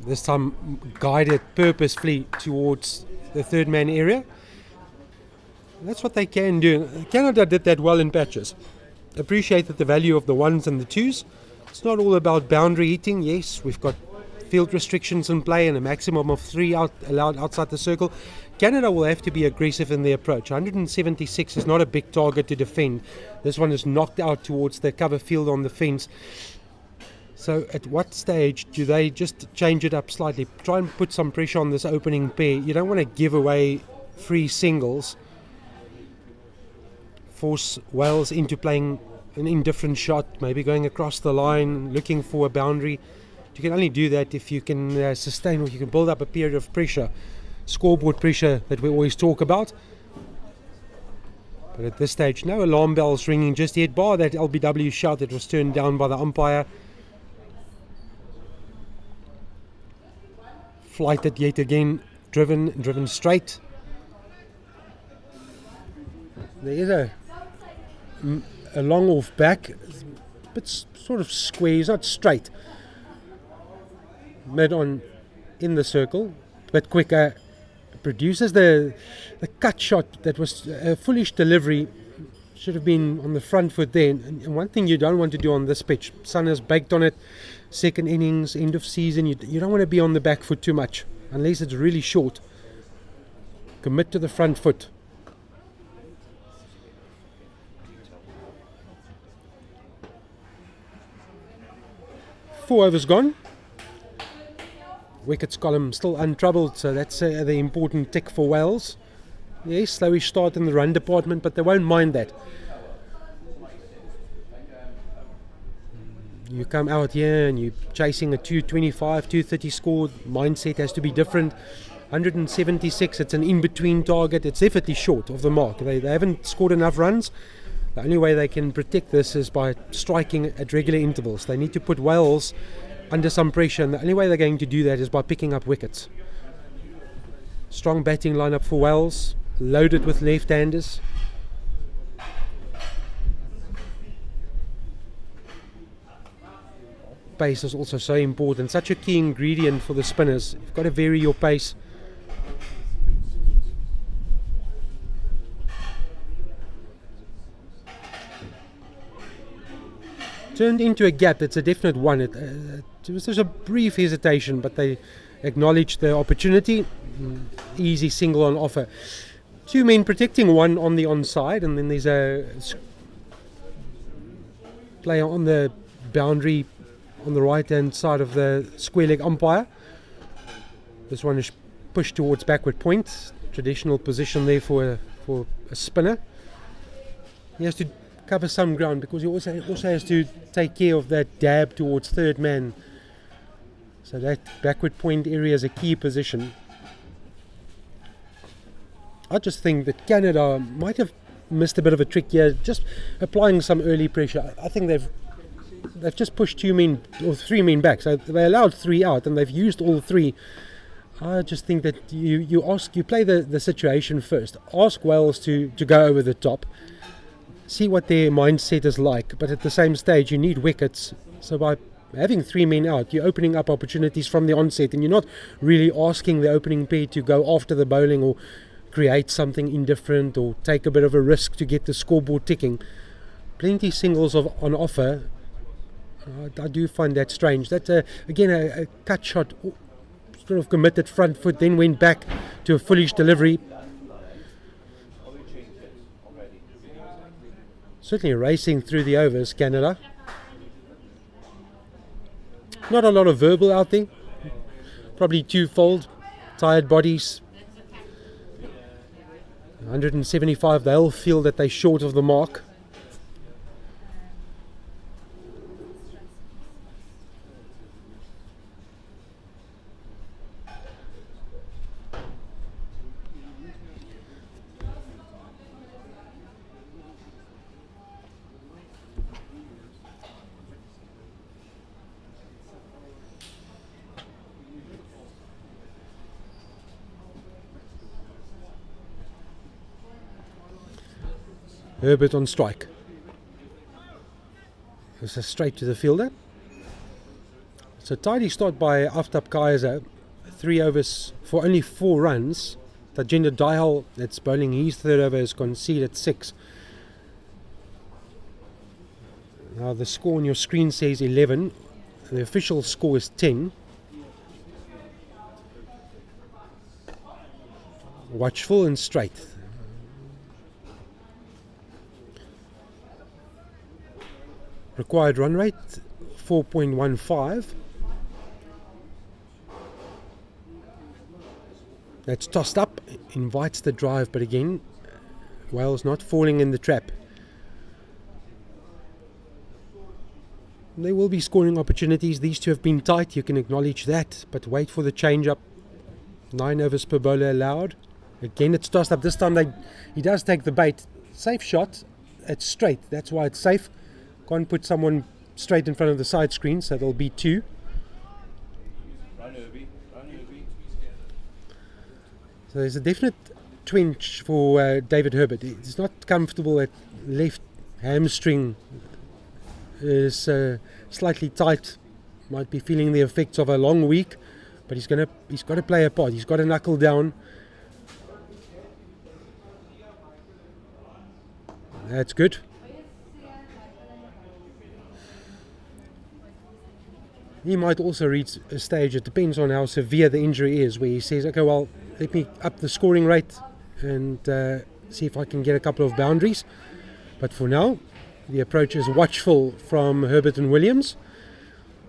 This time guided purposefully towards the third man area. That's what they can do. Canada did that well in patches. Appreciated the value of the ones and the twos. It's not all about boundary hitting. Yes, we've got field restrictions in play and a maximum of 3 allowed outside the circle. Canada will have to be aggressive in their approach. 176 is not a big target to defend. This one is knocked out towards the cover field on the fence. So at what stage do they just change it up slightly? Try and put some pressure on this opening pair. You don't want to give away free singles. Force Wales into playing an indifferent shot, maybe going across the line, looking for a boundary. You can only do that if you can sustain, or you can build up a period of pressure, scoreboard pressure that we always talk about. But at this stage, no alarm bells ringing just yet, bar that LBW shot that was turned down by the umpire. Flighted yet again, driven straight. There is a long off back, but sort of square, not straight. Mid on in the circle, but quicker. Produces the cut shot that was a foolish delivery. Should have been on the front foot there. And one thing you don't want to do on this pitch, Sun has baked on it, second innings, end of season, you don't want to be on the back foot too much, unless it's really short. Commit to the front foot. 4 overs gone. Wickets column still untroubled, so that's the important tick for Wales. Yes, slowish start in the run department, but they won't mind that. You come out here and you're chasing a 225, 230 score. Mindset has to be different. 176, it's an in-between target. It's definitely short of the mark. They haven't scored enough runs. The only way they can protect this is by striking at regular intervals. They need to put Wales under some pressure, and the only way they're going to do that is by picking up wickets. Strong batting lineup for Wales, loaded with left-handers. Pace is also so important, such a key ingredient for the spinners. You've got to vary your pace. Turned into a gap. It's a definite one. It was just a brief hesitation, but they acknowledged the opportunity. Easy single on offer. 2 men protecting, 1 on the onside, and then there's a player on the boundary on the right hand side of the square leg umpire. This one is pushed towards backward point. Traditional position there for a spinner. He has to cover some ground because he also has to take care of that dab towards third man. So that backward point area is a key position. I just think that Canada might have missed a bit of a trick here, just applying some early pressure. I think they've just pushed 2 men or 3 men back, so they allowed 3 out and they've used all 3. I just think that you play the situation first. Ask Wales to go over the top. See what their mindset is like, but at the same stage you need wickets. So by having 3 men out, you're opening up opportunities from the onset, and you're not really asking the opening pair to go after the bowling or create something indifferent or take a bit of a risk to get the scoreboard ticking. Plenty singles on offer. I do find that strange. That's again a cut shot, sort of committed front foot, then went back to a foolish delivery. Certainly racing through the overs, Canada. Not a lot of verbal out there. Probably twofold. Tired bodies. 175, they'll feel that they're short of the mark. Herbert on strike. This is straight to the fielder. So tidy start by Aftap Kaiser, 3 overs for only 4 runs. Tajinda Dayal, that's bowling his third over, has conceded 6. Now the score on your screen says 11. The official score is 10. Watchful and straight. Required run rate 4.15. That's tossed up, invites the drive, but again, Wales not falling in the trap. There will be scoring opportunities. These two have been tight, you can acknowledge that, but wait for the change up. 9 overs per bowler allowed. Again, it's tossed up. This time he does take the bait. Safe shot. It's straight. That's why it's safe. Can't put someone straight in front of the side screen, so there'll be 2. So there's a definite twinge for David Herbert. He's not comfortable at left hamstring. Is slightly tight. Might be feeling the effects of a long week, but he's got to play a part. He's got to knuckle down. That's good. He might also reach a stage, it depends on how severe the injury is, where he says, okay, well, let me up the scoring rate and see if I can get a couple of boundaries. But for now, the approach is watchful from Herbert and Williams.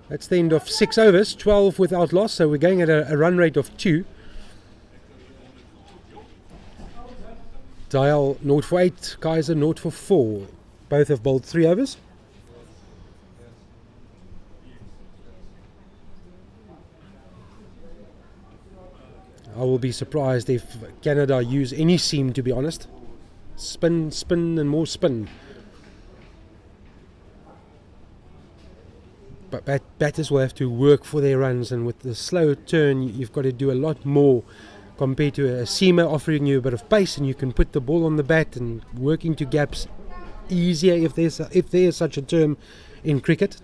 That's the end of 6 overs, 12 without loss, so we're going at a run rate of 2. Dial 0 for 8, Kaiser 0 for 4. Both have bowled 3 overs. I will be surprised if Canada use any seam, to be honest. Spin, spin and more spin. But batters will have to work for their runs, and with the slow turn you've got to do a lot more compared to a seamer offering you a bit of pace, and you can put the ball on the bat and work into gaps easier, if there is such a term in cricket.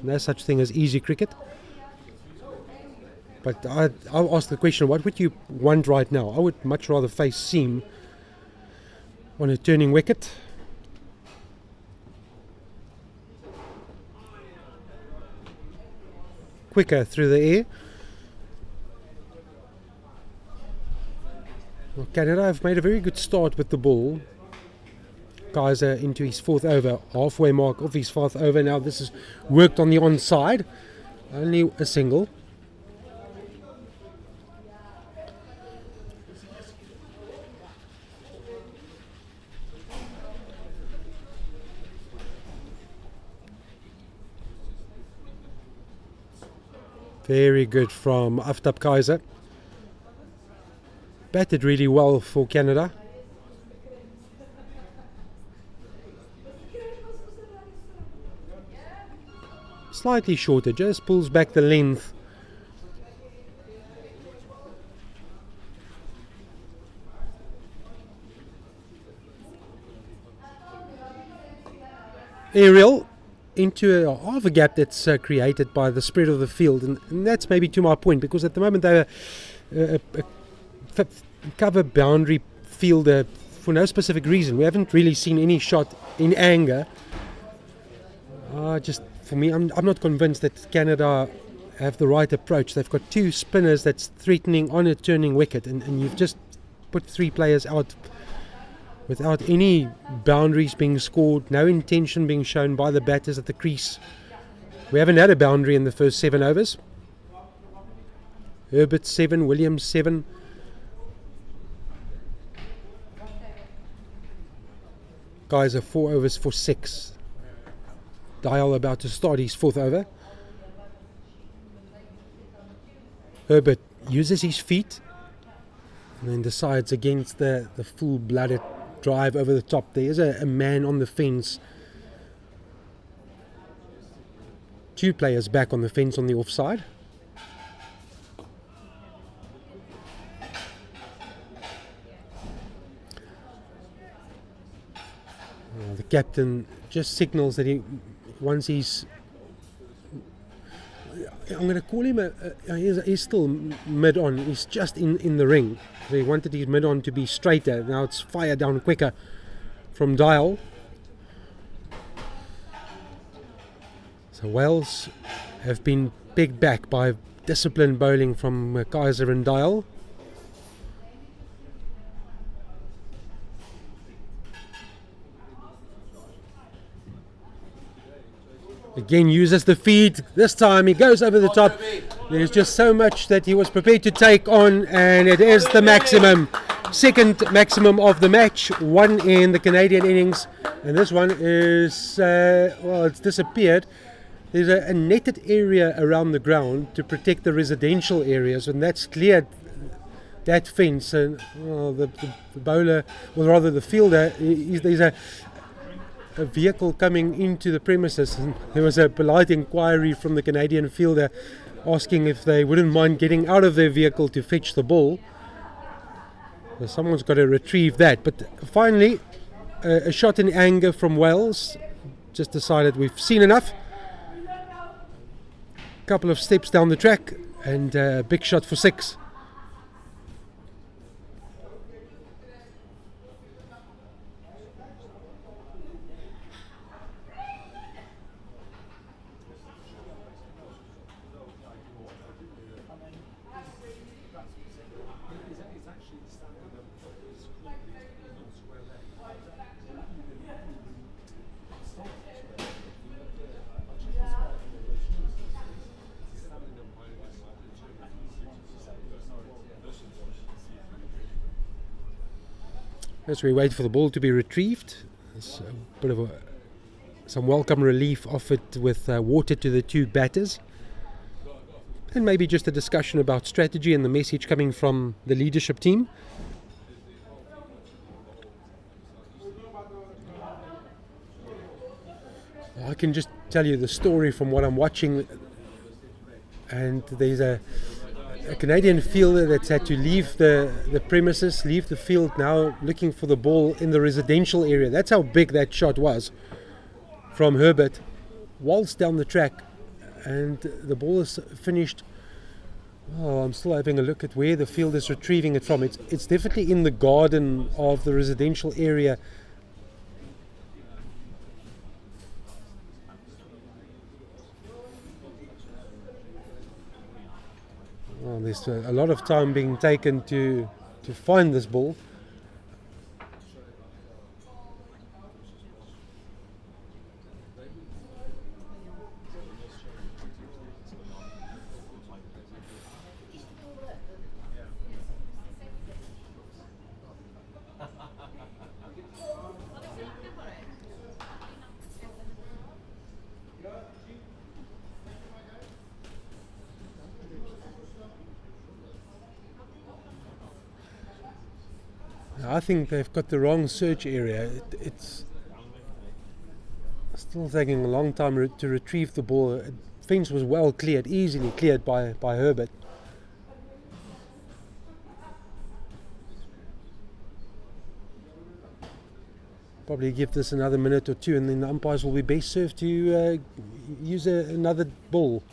No such thing as easy cricket. But I'll ask the question, what would you want right now? I would much rather face seam on a turning wicket. Quicker through the air. Well, Canada have made a very good start with the ball. Kaiser into his 4th over, halfway mark of his 4th over. Now this is worked on the onside, only a single. Very good from Aftap Kaiser. Batted really well for Canada. Slightly shorter, just pulls back the length. Aerial into half a gap that's created by the spread of the field, and that's maybe to my point, because at the moment they're a cover boundary fielder for no specific reason. We haven't really seen any shot in anger. Just for me, I'm not convinced that Canada have the right approach. They've got 2 spinners that's threatening on a turning wicket, and you've just put 3 players out without any boundaries being scored, no intention being shown by the batters at the crease. We haven't had a boundary in the first 7 overs. Herbert 7, Williams 7. Guys are 4 overs for 6. Dial about to start his 4th over. Herbert uses his feet and then decides against the full-blooded drive over the top. There is a man on the fence. 2 players back on the fence on the offside. The captain just signals that once he's I'm going to call him he's still mid-on. He's just in the ring. So he wanted his mid-on to be straighter. Now it's fire down quicker from Dial. So Wales have been pegged back by disciplined bowling from Kaiser and Dial. Again uses the feed. This time he goes over the top. There's just so much that he was prepared to take on, and it is the maximum. Second maximum of the match. One in the Canadian innings, and this one is well, it's disappeared. There's a netted area around the ground to protect the residential areas, and that's cleared that fence. And well, the bowler, or rather the fielder, there's a vehicle coming into the premises, and there was a polite inquiry from the Canadian fielder asking if they wouldn't mind getting out of their vehicle to fetch the ball. So someone's got to retrieve that. But finally, a shot in anger from Wales. Just decided we've seen enough. Couple of steps down the track, and a big shot for 6. As we wait for the ball to be retrieved, there's a bit of some welcome relief offered with water to the 2 batters, and maybe just a discussion about strategy and the message coming from the leadership team. I can just tell you the story from what I'm watching, and there's a Canadian fielder that's had to leave the premises, leave the field now, looking for the ball in the residential area. That's how big that shot was from Herbert. Waltzed down the track, and the ball is finished. Oh, I'm still having a look at where the field is retrieving it from. It's definitely in the garden of the residential area. Well, there's a lot of time being taken to find this ball. I think they've got the wrong search area. It's still taking a long time to retrieve the ball. The fence was well cleared, easily cleared by Herbert. Probably give this another minute or 2, and then the umpires will be best served to use another ball.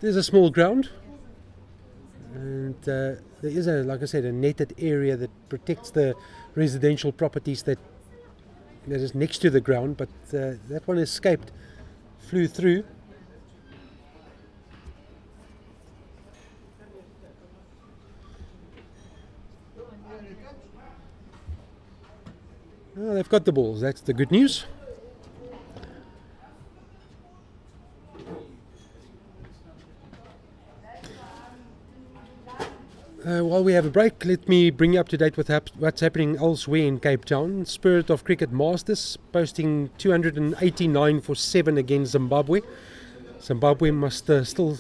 There's a small ground. And there is, like I said, a netted area that protects the residential properties that is next to the ground, but that one escaped, flew through. Oh, they've got the balls, that's the good news. While we have a break, let me bring you up to date with what's happening elsewhere in Cape Town. Spirit of Cricket Masters posting 289 for 7 against Zimbabwe. Zimbabwe must still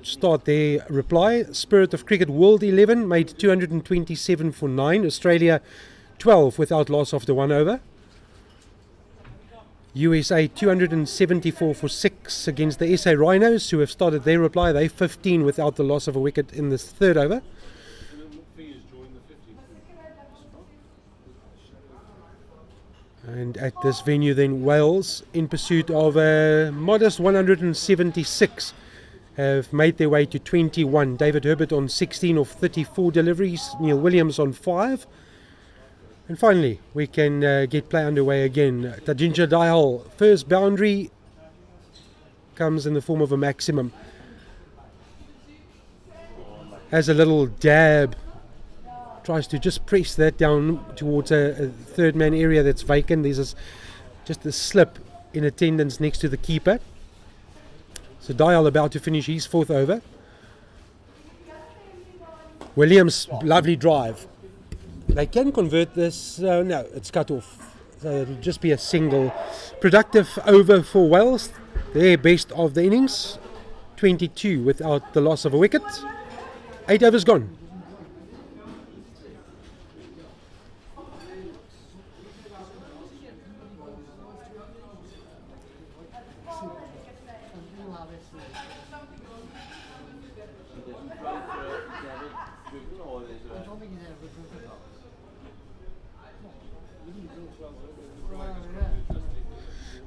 start their reply. Spirit of Cricket World 11 made 227 for 9. Australia 12 without loss after 1 over. USA 274 for 6 against the SA Rhinos, who have started their reply. They 15 without the loss of a wicket in the 3rd over. And at this venue then, Wales, in pursuit of a modest 176, have made their way to 21. David Herbert on 16 of 34 deliveries, Neil Williams on 5. And finally, we can get play underway again. Tajinja Dayal, first boundary comes in the form of a maximum. Has a little dab, tries to just press that down towards a third man area that's vacant. There's just a slip in attendance next to the keeper. So Dayal about to finish his 4th over. Williams, lovely drive. They can convert this. No, it's cut off. So it'll just be a single. Productive over for Wales. Their best of the innings. 22 without the loss of a wicket. 8 overs gone.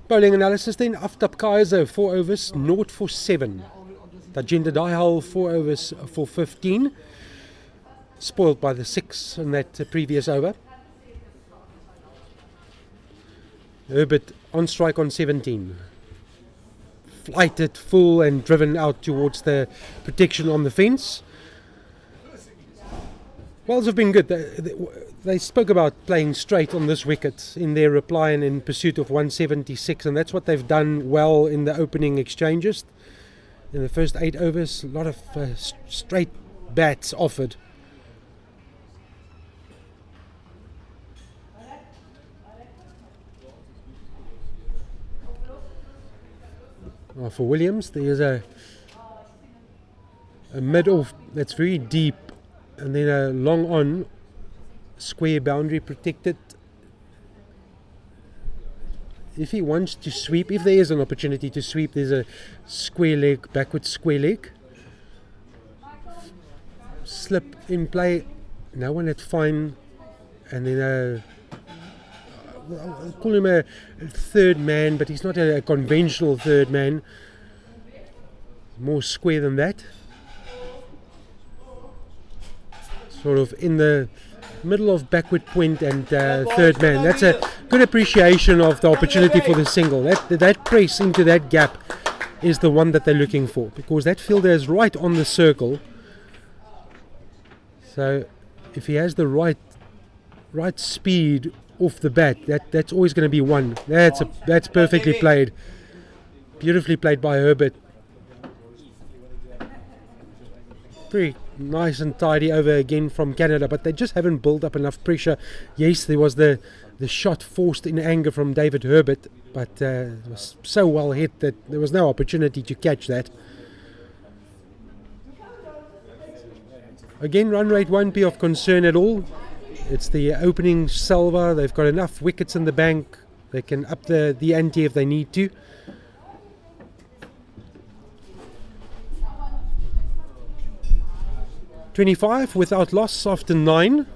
Bowling analysis then, Aftab Kaiser 4 overs, 0 for 7. Tajinda Dayal 4 overs for 15. Spoiled by the 6 in that previous over. Herbert on strike on 17. Flighted full and driven out towards the protection on the fence. Wales have been good. They spoke about playing straight on this wicket in their reply and in pursuit of 176, and that's what they've done well in the opening exchanges. In the first 8 overs, a lot of straight bats offered. For Williams, there's a mid-off that's very deep, and then a long on, square boundary protected. If he wants to sweep, if there is an opportunity to sweep, there's a square leg, backward square leg. Slip in play, no one at fine, and then I'll call him a third man, but he's not a conventional third man. More square than that. Sort of in the middle of backward point and third man. That's a good appreciation of the opportunity for the single. That press into that gap is the one that they're looking for, because that fielder is right on the circle. So if he has the right speed off the bat, that's always going to be one. That's perfectly played. Beautifully played by Herbert. Very nice and tidy over again from Canada, but they just haven't built up enough pressure. Yes, there was the shot forced in anger from David Herbert, but it was so well hit that there was no opportunity to catch that. Again, run rate won't be of concern at all. It's the opening salver. They've got enough wickets in the bank. They can up the ante if they need to. .25 without loss after 9.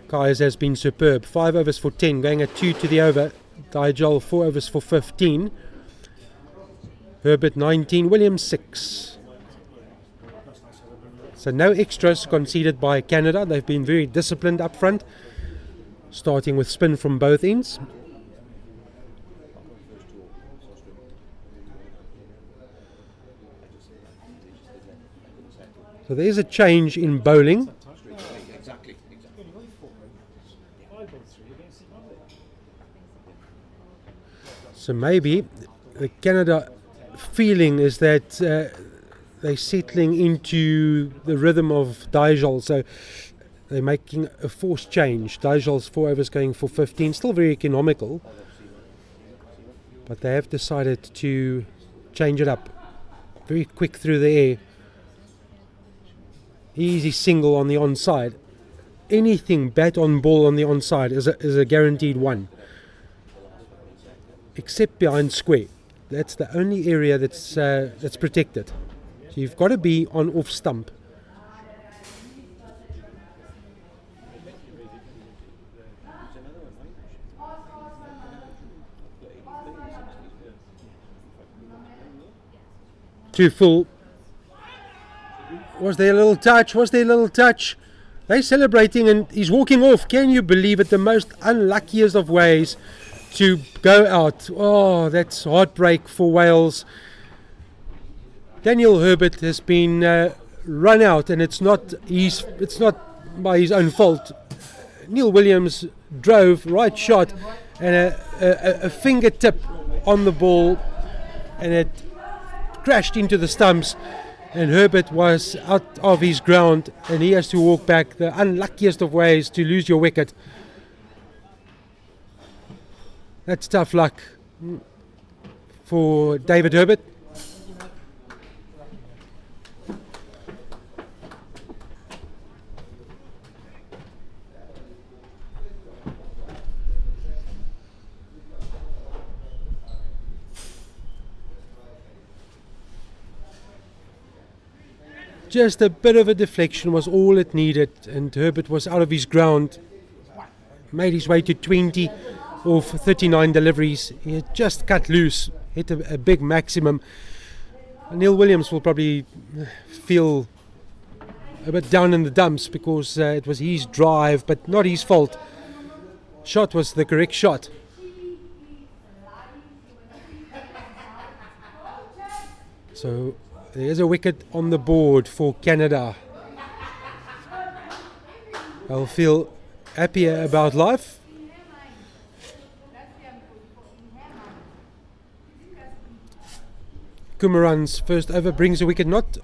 Kais has been superb. 5 overs for 10, going at 2 to the over. Dayal 4 overs for 15. Herbert 19, Williams 6. So no extras conceded by Canada. They've been very disciplined up front, starting with spin from both ends. So there's a change in bowling. So maybe the Canada feeling is that they're settling into the rhythm of Dayal. So they're making a forced change. Dajal's 4 overs going for 15, still very economical. But they have decided to change it up. Very quick through the air. Easy single on the onside. Anything bat on ball on the onside is a guaranteed one. Except behind square. That's the only area that's protected. So you've got to be on off stump. 2 full. Was there a little touch? Was there a little touch? They're celebrating and he's walking off. Can you believe it? The most unluckiest of ways to go out. Oh, that's heartbreak for Wales. Daniel Herbert has been run out, and it's not by his own fault. Neil Williams drove, right shot, and a fingertip on the ball, and it crashed into the stumps, and Herbert was out of his ground, and he has to walk back. The unluckiest of ways to lose your wicket. That's tough luck for David Herbert. Just a bit of a deflection was all it needed, and Herbert was out of his ground. Made his way to 20 of 39 deliveries. He had just cut loose, hit a big maximum. Neil Williams will probably feel a bit down in the dumps because it was his drive, but not his fault. Shot was the correct shot. So there's a wicket on the board for Canada. I'll feel happier about life. Kumaran's first over brings a wicket, not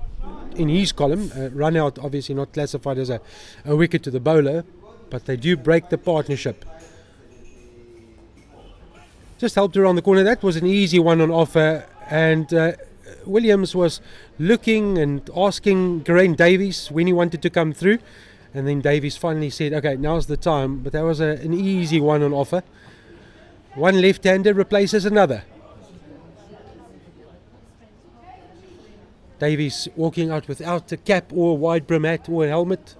in his column. Run out, obviously not classified as a wicket to the bowler, but they do break the partnership. Just helped around the corner. That was an easy one on offer, and Williams was looking and asking Geraint Davies when he wanted to come through, and then Davies finally said, okay, now's the time. But that was an easy one on offer. One left-hander replaces another. Davies walking out without a cap or a wide brim hat or a helmet.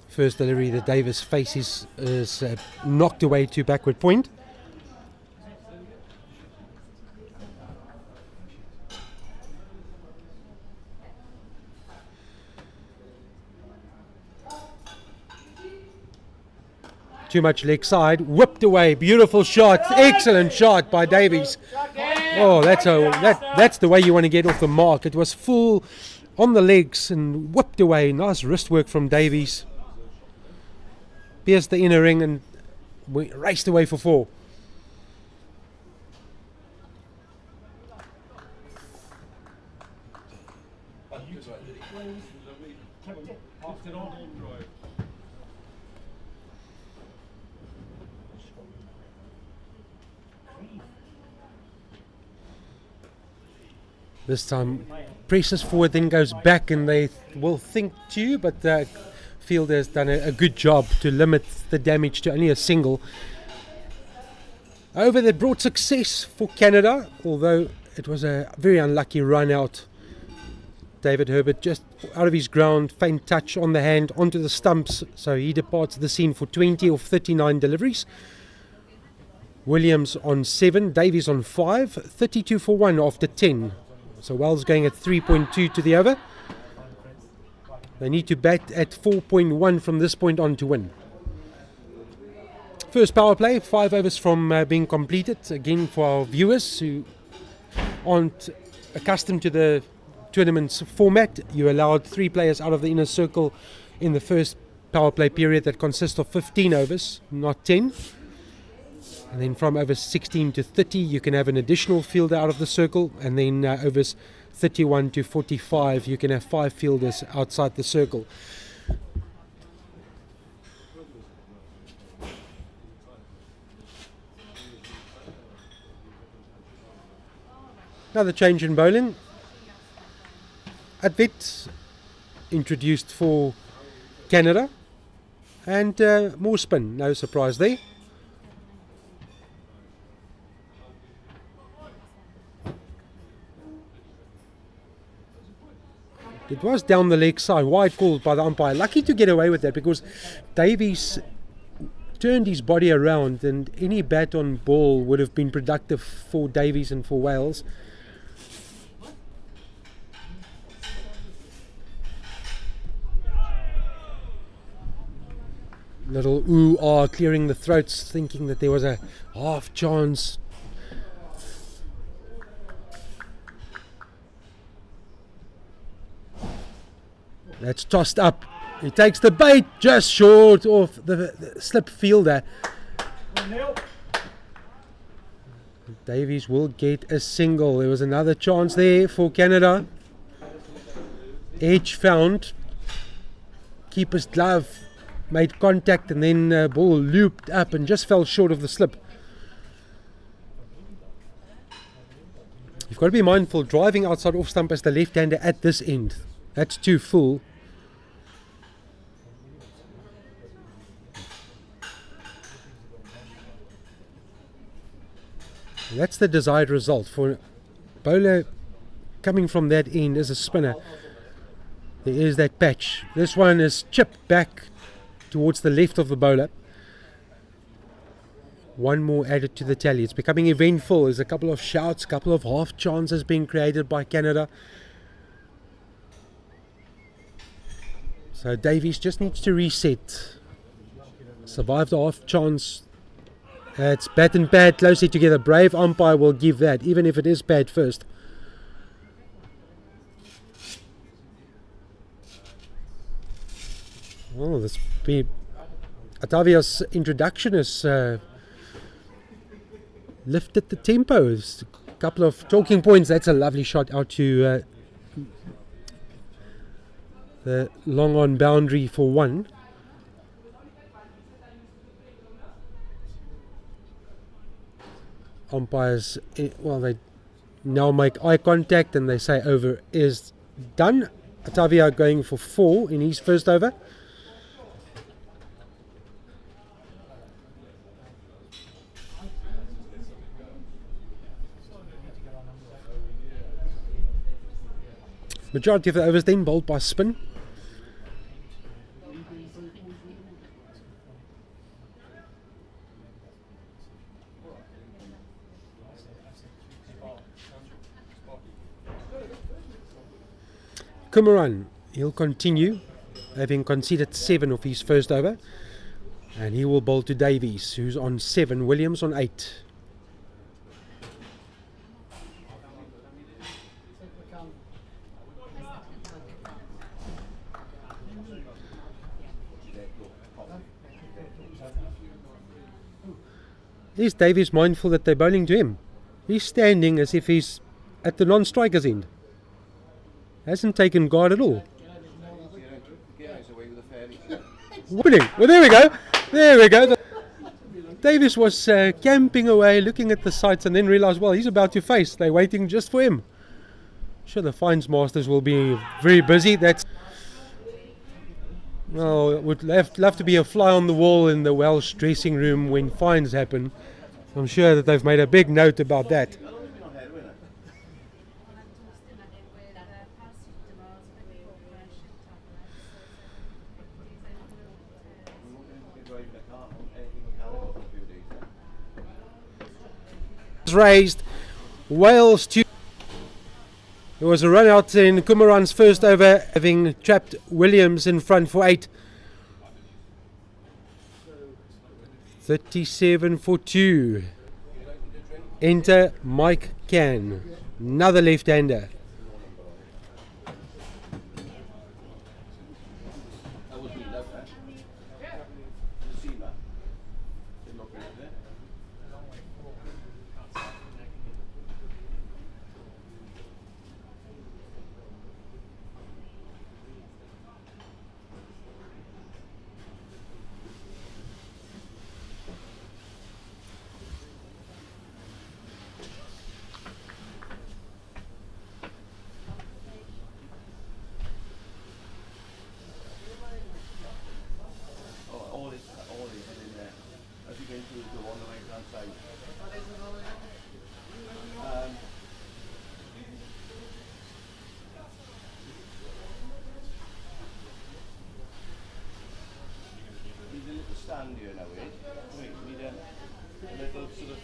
First delivery that Davis faces is knocked away to backward point. Too much leg side, whipped away, beautiful shot, excellent shot by Davies. Oh, that's the way you want to get off the mark. It was full on the legs and whipped away. Nice wrist work from Davies. Pierced the inner ring and we raced away for 4. This time presses forward, then goes back, and they will think to, but the fielder has done a good job to limit the damage to only a single. Over that brought success for Canada, although it was a very unlucky run out. David Herbert just out of his ground, faint touch on the hand onto the stumps, so he departs the scene for 20 of 39 deliveries. Williams on 7, Davies on 5, 32 for 1 after 10. So Wales going at 3.2 to the over. They need to bat at 4.1 from this point on to win. First power play, 5 overs from being completed. Again, for our viewers who aren't accustomed to the tournament's format, you allowed 3 players out of the inner circle in the first power play period that consists of 15 overs, not 10. And then from overs 16 to 30, you can have an additional fielder out of the circle. And then overs 31 to 45, you can have 5 fielders outside the circle. Another change in bowling. Advit introduced for Canada. And more spin, no surprise there. It was down the leg side, wide called by the umpire. Lucky to get away with that because Davies turned his body around, and any bat on ball would have been productive for Davies and for Wales. Little ooh-ah clearing the throats, thinking that there was a half chance. That's tossed up. He takes the bait just short of the slip fielder. Davies will get a single. There was another chance there for Canada. Edge found. Keeper's glove made contact, and then ball looped up and just fell short of the slip. You've got to be mindful driving outside off stump as the left-hander at this end. That's too full. That's the desired result for bowler coming from that end as a spinner. There is that patch. This one is chipped back towards the left of the bowler. One more added to the tally. It's becoming eventful. There's a couple of shouts, a couple of half chances being created by Canada. So Davies just needs to reset. Survived the half chance. It's bat and pad closely together. Brave umpire will give that, even if it is pad first. Oh, this be Atavia's introduction has lifted the tempo. There's a couple of talking points. That's a lovely shot out to the long on boundary for one. Umpires, well, they now make eye contact and they say over is done. Atavia going for 4 in his first over. Majority of the overs then bowled by spin. Kumaran, he'll continue, having conceded 7 of his first over, and he will bowl to Davies, who's on 7, Williams on 8. Is Davies mindful that they're bowling to him? He's standing as if he's at the non-striker's end. Hasn't taken guard at all. Winning. Well, there we go. There we go. Davies was camping away, looking at the sights, and then realised, well, he's about to face. They're waiting just for him. Sure, the fines masters will be very busy. That's, well, it would love to be a fly on the wall in the Welsh dressing room when fines happen. I'm sure that they've made a big note about that. Raised. Wales 2. There was a run out in Kumaran's first over, having trapped Williams in front for 8. 37 for 2. Enter Mike Can, another left-hander.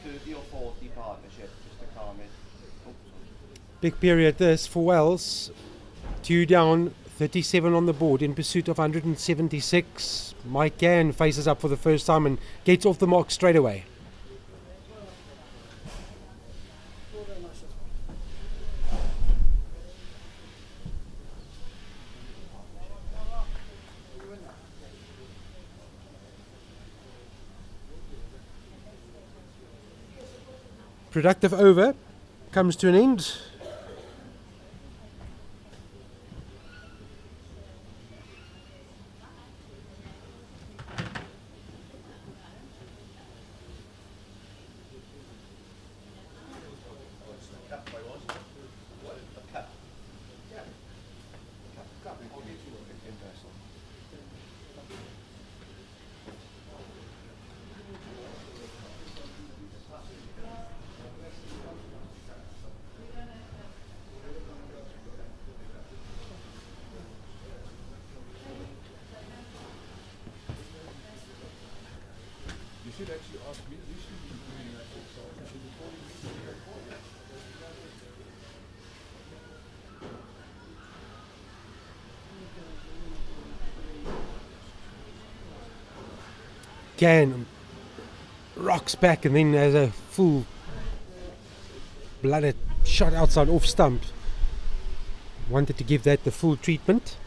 30 or 40 partnership just to calm it. Oh, Big period this for Wells. 2 down, 37 on the board in pursuit of 176. Mike Gann faces up for the first time and gets off the mark straight away. Productive over comes to an end. should actually ask me. We should be doing that also. Before we do the recording. Gann rocks back and then has a full blooded shot outside off stump. Wanted to give that the full treatment.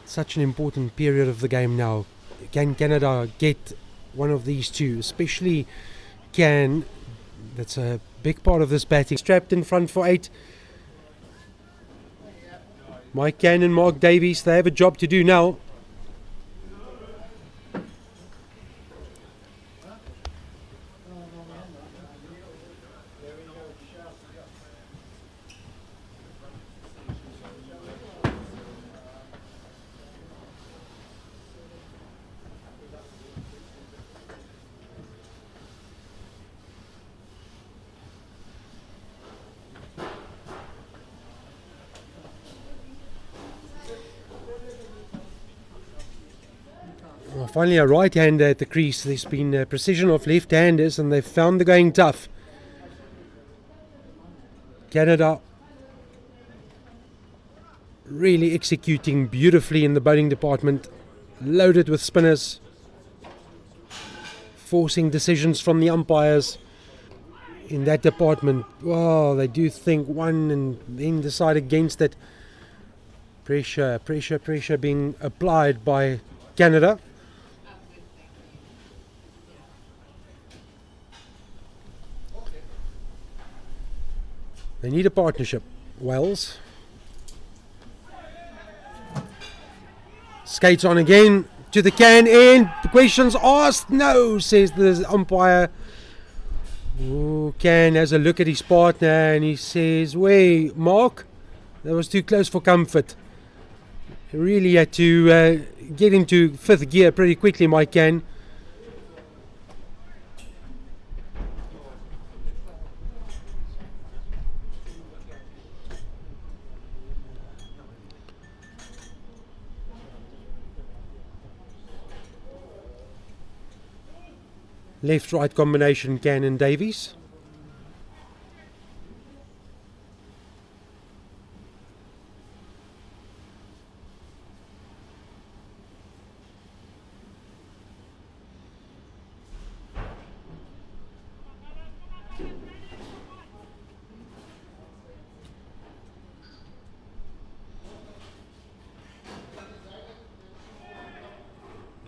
Such an important period of the game now. Can Canada get one of these two? Especially Gann. That's a big part of this batting. Strapped in front for 8. Mike Gann and Mark Davies, they have a job to do now. Well, finally a right-hander at the crease. There's been precision of left-handers and they've found the going tough. Canada really executing beautifully in the bowling department. Loaded with spinners. Forcing decisions from the umpires in that department. Well, they do think one and then decide against it. Pressure being applied by Canada. They need a partnership. Wells. Skates on again to the can end. The question's asked. No, says the umpire. Oh, Can has a look at his partner and he says, "Wait, Mark, that was too close for comfort." He really had to get into 5th gear pretty quickly, Mike Can. Left-right combination, Gann and Davies.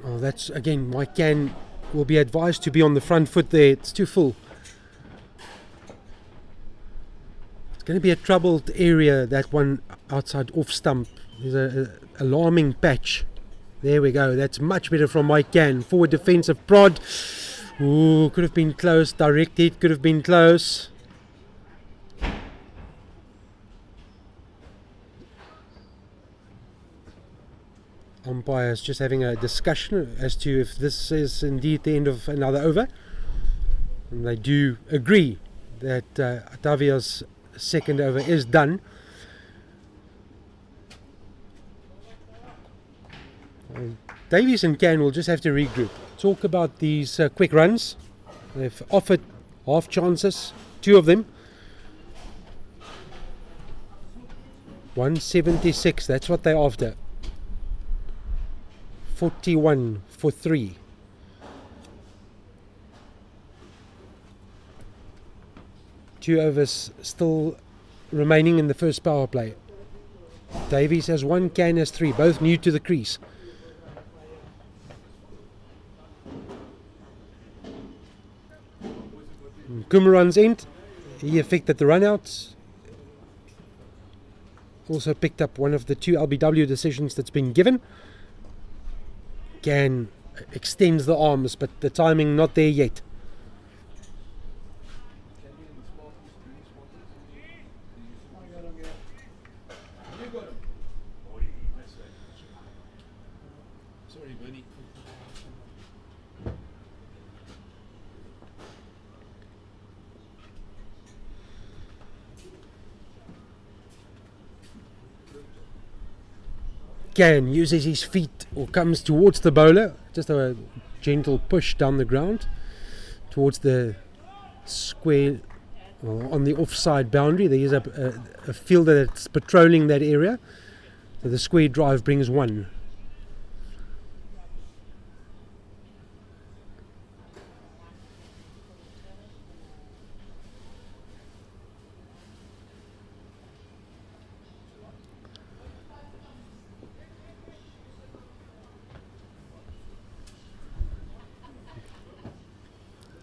Oh, that's again, Mike Gann will be advised to be on the front foot there. It's too full. It's going to be a troubled area, that one outside off stump. There's a alarming patch. There we go. That's much better from Mike Gann. Forward defensive prod. Ooh, could have been close. Direct hit could have been close. Umpires just having a discussion as to if this is indeed the end of another over. And they do agree that Atavia's second over is done. Davies and Gann will just have to regroup. Talk about these quick runs. They've offered half chances, 2 of them. 176, that's what they're after. 41 for 3. Two overs still remaining in the first power play. Davies has 1, Can has 3, both new to the crease. Kumaran's end, he affected the run-out. Also picked up one of the 2 LBW decisions that's been given. Can extends the arms, but the timing not there yet. Sorry, Bernie. Can uses his feet or comes towards the bowler, just a gentle push down the ground towards the square or on the offside boundary. There is a fielder that's patrolling that area, so the square drive brings 1.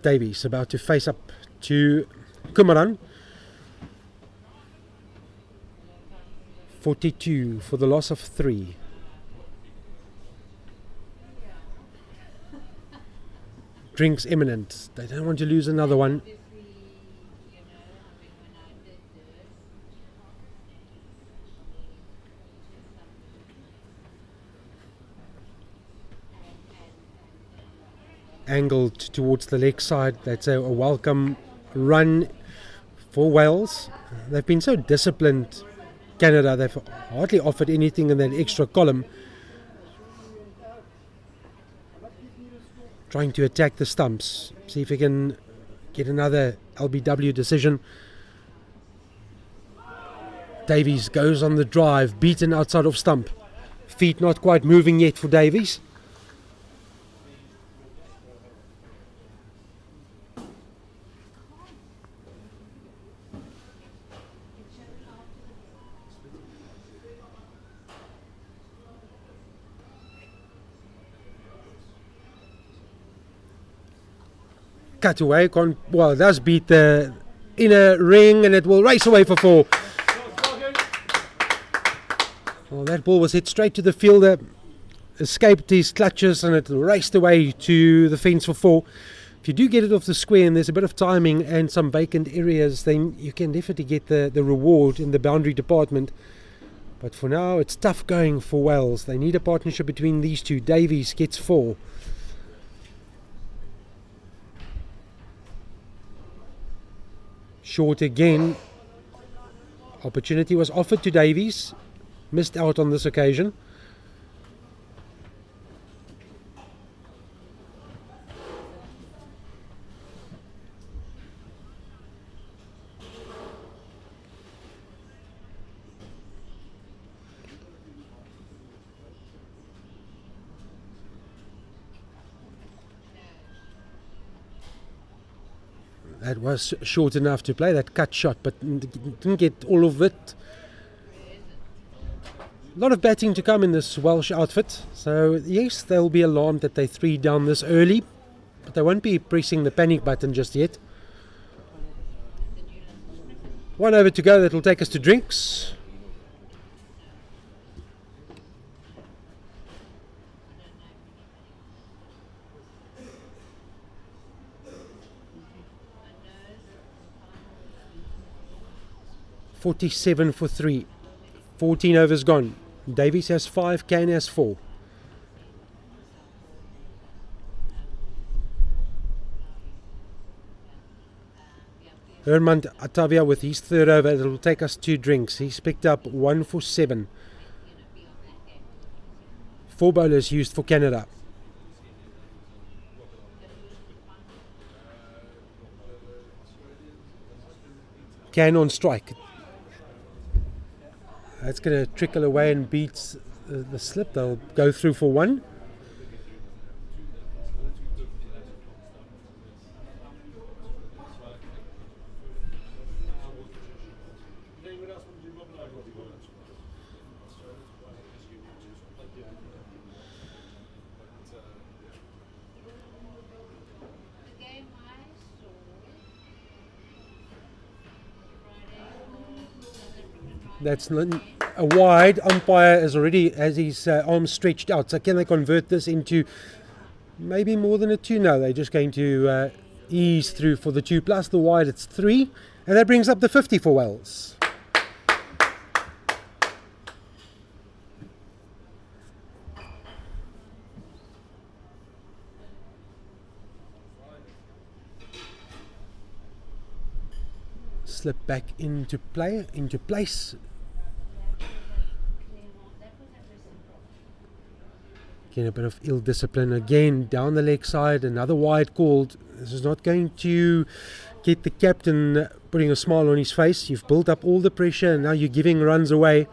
Davies about to face up to Kumaran. 42 for the loss of 3. Drinks imminent. They don't want to lose another one. Angled towards the leg side. That's a welcome run for Wales. They've been so disciplined, Canada. They've hardly offered anything in that extra column. Trying to attack the stumps. See if we can get another LBW decision. Davies goes on the drive, beaten outside of stump. Feet not quite moving yet for Davies. Cut away, well, it does beat the inner ring and it will race away for 4. Well, that ball was hit straight to the fielder, escaped his clutches and it raced away to the fence for 4. If you do get it off the square and there's a bit of timing and some vacant areas, then you can definitely get the reward in the boundary department. But for now, it's tough going for Wales. They need a partnership between these 2. Davies gets 4. Short again. Opportunity was offered to Davies. Missed out on this occasion. That was short enough to play, that cut shot, but didn't get all of it. A lot of batting to come in this Welsh outfit. So yes, they'll be alarmed that they 3 down this early, but they won't be pressing the panic button just yet. 1 over to go, that will take us to drinks. .47 for 3. 14 overs gone. Davies has 5, Can has 4. Herman Atavia with his 3rd over. It will take us 2 drinks. He's picked up 1 for 7. 4 bowlers used for Canada. Can on strike. That's going to trickle away and beat the slip. They'll go through for one. That's a wide. Umpire is already has his arms stretched out. So can they convert this into maybe more than a 2? No, they're just going to ease through for the 2 plus the wide. It's 3, and that brings up the 50 for Wales. Slip back into place. Again, a bit of ill discipline again down the leg side. Another wide called. This is not going to get the captain putting a smile on his face. You've built up all the pressure and now you're giving runs away.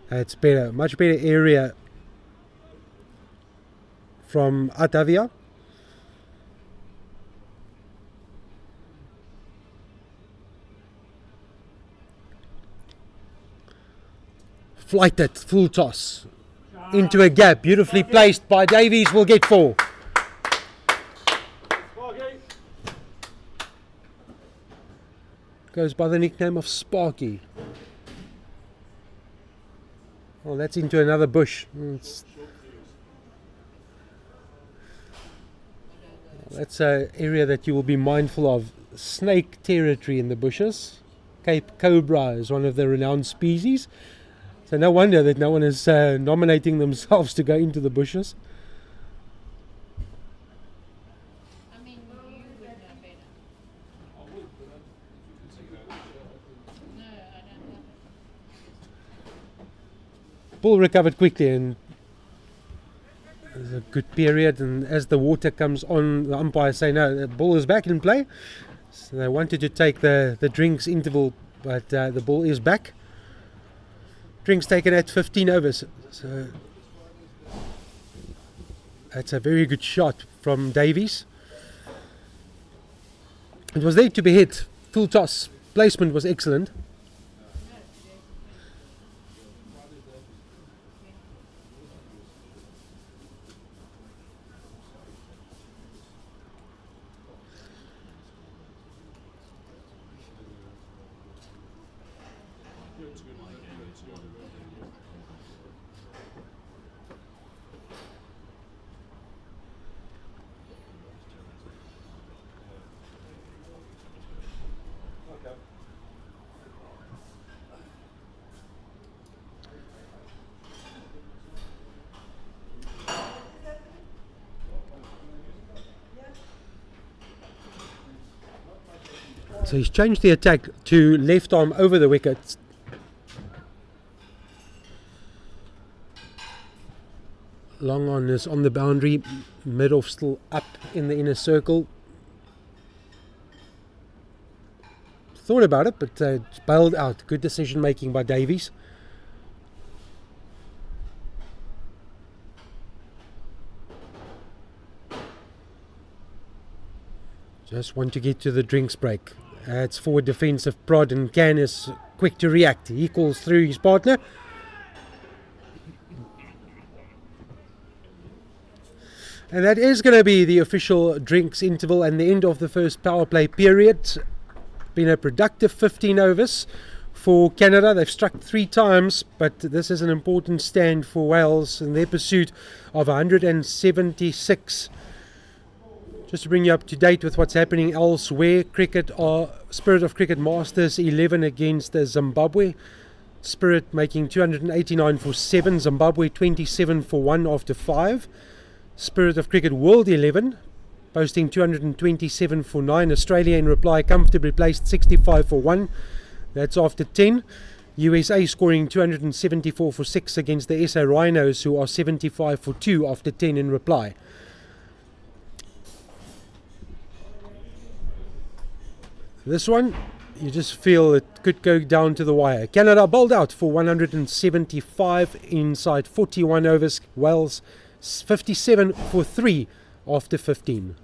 It's better, much better area from Atavia. Flighted, full toss into a gap, beautifully placed by Davies, will get 4. Goes by the nickname of Sparky. Oh, that's into another bush. That's an area that you will be mindful of. Snake territory in the bushes. Cape Cobra is one of the renowned species. So no wonder that no one is nominating themselves to go into the bushes. I mean, you would know better. No, I don't know. Bull recovered quickly, and there's a good period, and as the water comes on, the umpires say no, the bull is back in play. So they wanted to take the drinks interval, but the bull is back. Drinks taken at 15 overs. So that's a very good shot from Davies. It was there to be hit. Full toss. Placement was excellent. So he's changed the attack to left arm over the wicket. Long on is on the boundary, mid off still up in the inner circle. Thought about it, but it's bailed out. Good decision making by Davies. Just want to get to the drinks break. It's forward defensive prod, and Can is quick to react. He calls through his partner. And that is going to be the official drinks interval and the end of the first power play period. Been a productive 15 overs for Canada. They've struck 3 times, but this is an important stand for Wales in their pursuit of 176. Just to bring you up to date with what's happening elsewhere, cricket or Spirit of Cricket Masters 11 against Zimbabwe. Spirit making 289 for 7, Zimbabwe 27 for 1 after 5. Spirit of Cricket World 11 posting 227 for 9. Australia in reply comfortably placed 65 for 1. That's after 10. USA scoring 274 for 6 against the SA Rhinos, who are 75 for 2 after 10 in reply. This one, you just feel it could go down to the wire. Canada bowled out for 175 inside 41 overs. Wales 57 for 3 after 15.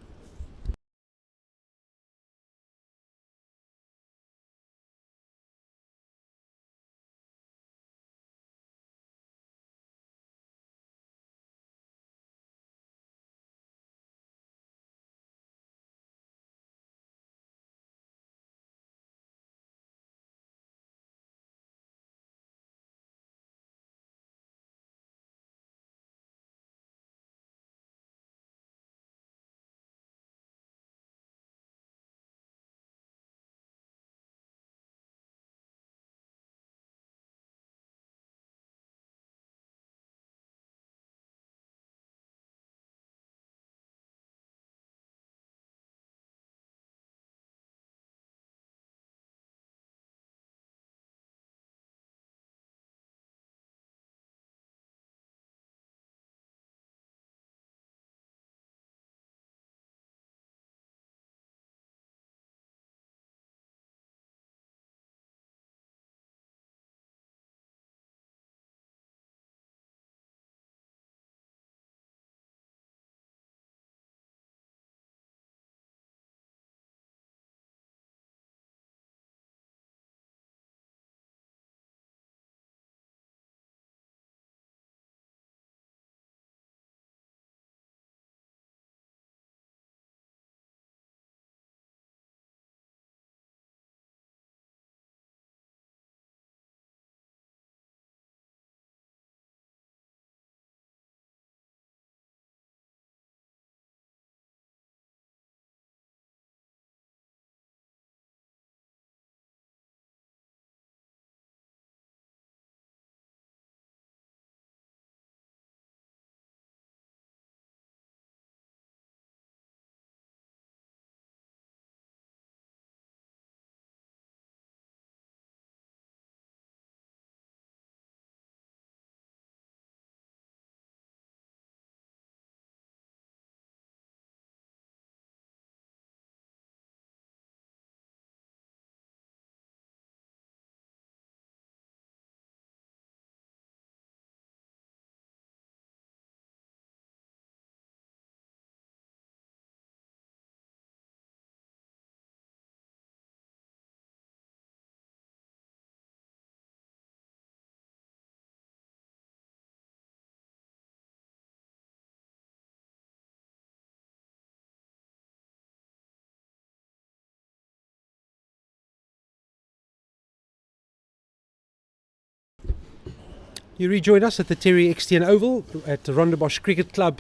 You rejoin us at the Terry Eksteen Oval at the Rondebosch Cricket Club,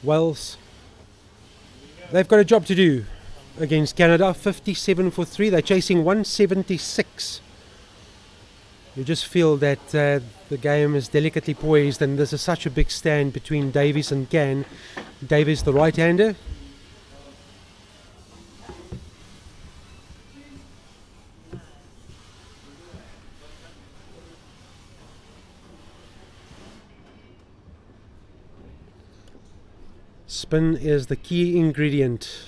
Wales. They've got a job to do against Canada, 57 for 3. They're chasing 176. You just feel that the game is delicately poised, and there's such a big stand between Davies and Gan. Davies, the right-hander. Spin is the key ingredient,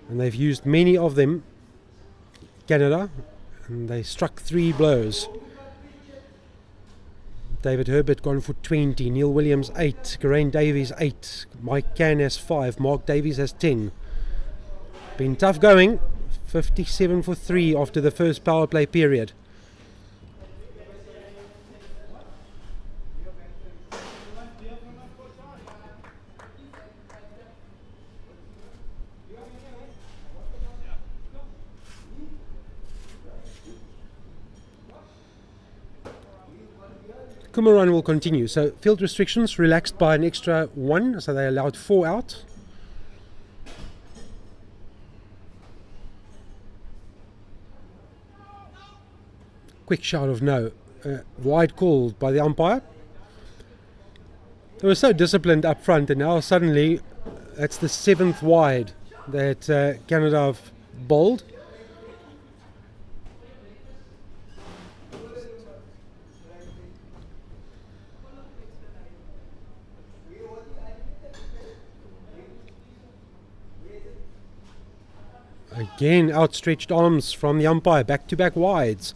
and they've used many of them, Canada, and they struck 3 blows. David Herbert gone for 20, Neil Williams 8, Geraint Davies 8, Mike Cann has 5, Mark Davies has 10. Been tough going, 57 for 3 after the first power play period. Kumaran will continue. So field restrictions relaxed by an extra 1, so they allowed 4 out. Quick shout of no. Wide called by the umpire. They were so disciplined up front, and now suddenly that's the 7th wide that Canada have bowled. Again, outstretched arms from the umpire, back-to-back wides.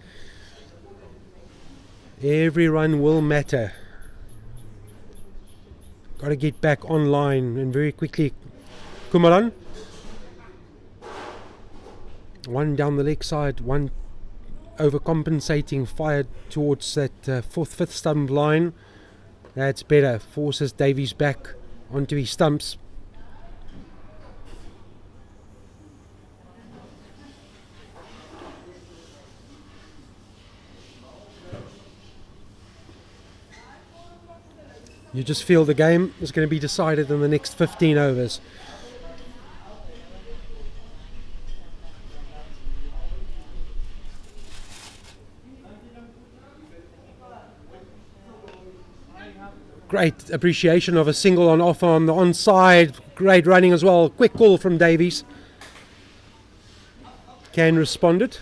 Every run will matter. Got to get back online and very quickly. Kumaran. One down the leg side, one overcompensating, fired towards that fourth, fifth stump line. That's better. Forces Davies back onto his stumps. You just feel the game is going to be decided in the next 15 overs. Great appreciation of a single on offer on the onside. Great running as well. Quick call from Davies. Can responded.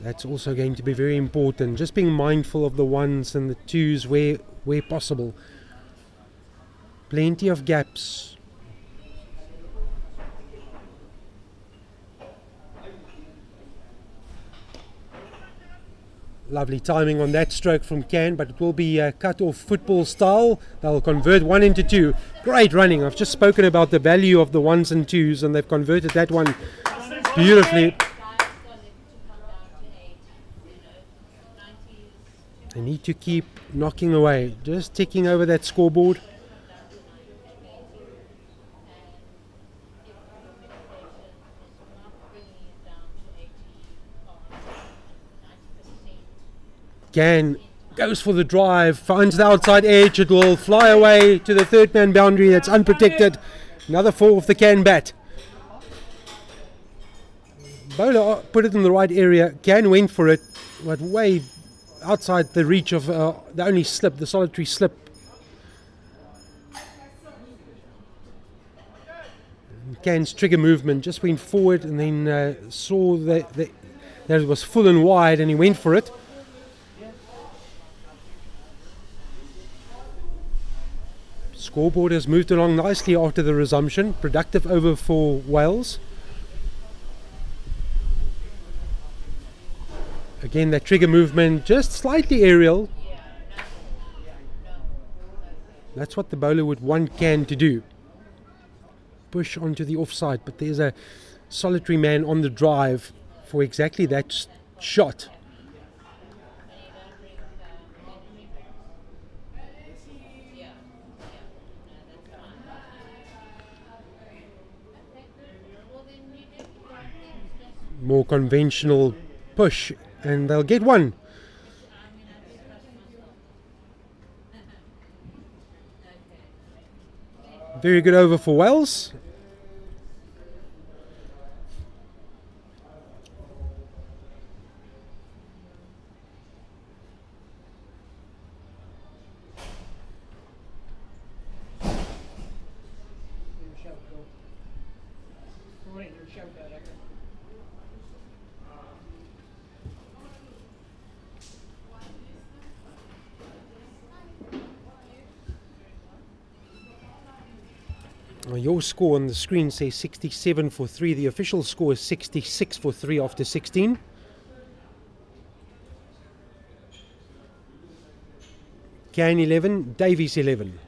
That's also going to be very important. Just being mindful of the ones and the twos where possible. Plenty of gaps. Lovely timing on that stroke from Can, but it will be cut off football style. They'll convert one into two. Great running. I've just spoken about the value of the ones and twos, and they've converted that one beautifully. They need to keep knocking away, just ticking over that scoreboard. Can goes for the drive, finds the outside edge, it will fly away to the third man boundary. That's unprotected. Another four off the Can bat. Bowler put it in the right area. Can went for it, but way outside the reach of the only slip, the solitary slip. Can's trigger movement just went forward and then saw that it was full and wide, and he went for it. Scoreboard has moved along nicely after the resumption. Productive over for Wales. Again, that trigger movement just slightly aerial. That's what the bowler would want Can to do. Push onto the offside, but there's a solitary man on the drive for exactly that shot. More conventional push, and they'll get one. Very good over for Wales. Your score on the screen says 67 for 3. The official score is 66 for 3 after 16. Can 11, Davies 11.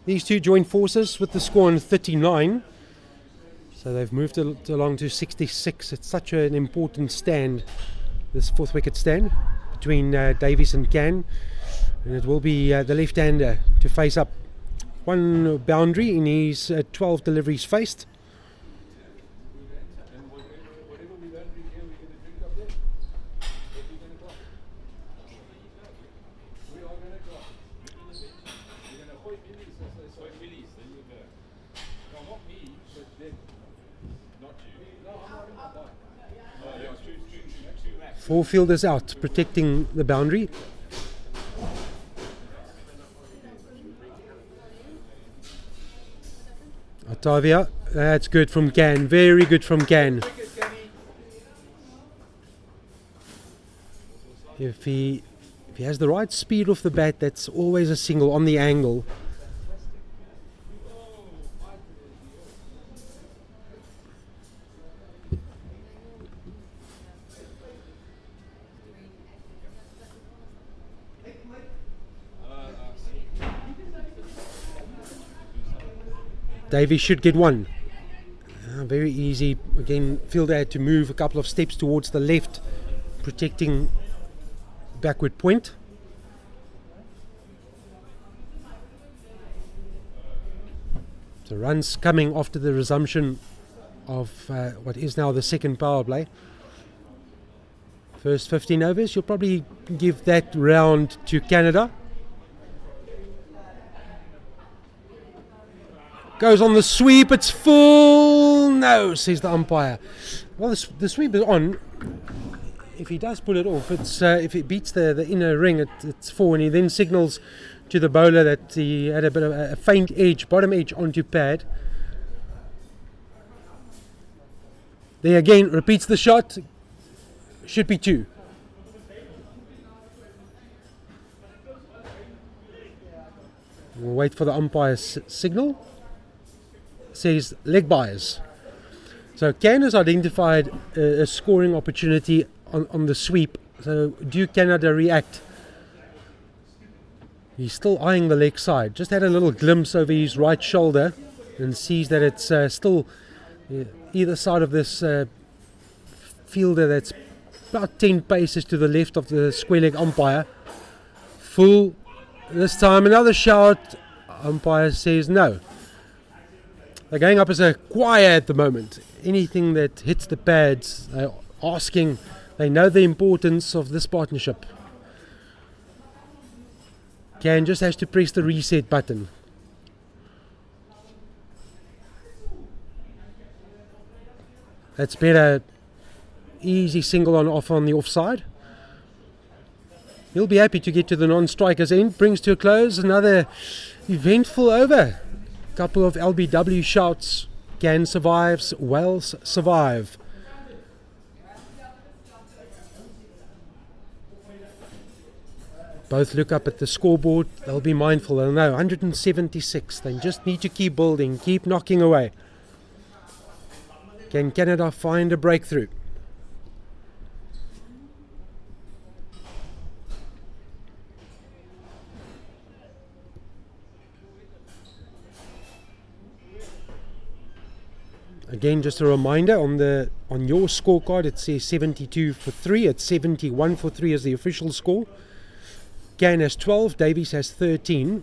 These two join forces with the score on 39. So they've moved along to 66. It's such an important stand, this fourth wicket stand between Davies and Can. And it will be the left-hander to face up. One boundary in his 12 deliveries faced. Four fielders out, protecting the boundary. Otavia, that's good from Can, very good from Can. If he If he has the right speed off the bat, that's always a single on the angle. Davey should get one. Very easy. Again, fielder had to move a couple of steps towards the left, protecting backward point. So runs coming after the resumption of what is now the second power play. First 15 overs, you'll probably give that round to Canada. Goes on the sweep, it's full. No, says the umpire. Well, the sweep is on. If he does pull it off, it's if it beats the inner ring, it's full, and he then signals to the bowler that he had a bit of a faint edge, bottom edge onto pad. There again, repeats the shot. Should be two. We'll wait for the umpire's signal. Says leg bias. So Can has identified a scoring opportunity on the sweep. So do Canada react? He's still eyeing the leg side. Just had a little glimpse over his right shoulder and sees that it's still either side of this fielder that's about 10 paces to the left of the square leg umpire. Full. This time another shout. Umpire says no. They're going up as a choir at the moment. Anything that hits the pads, they're asking. They know the importance of this partnership. Can just has to press the reset button. That's better. Easy single on off on the offside. He'll be happy to get to the non-striker's end. Brings to a close another eventful over. Couple of LBW shouts. Can survives, Wales survive. Both look up at the scoreboard. They'll be mindful. They'll know 176. They just need to keep building, keep knocking away. Can Canada find a breakthrough? Again, just a reminder, on your scorecard it says 72 for 3. It's 71 for 3 as the official score. Can has 12, Davies has 13.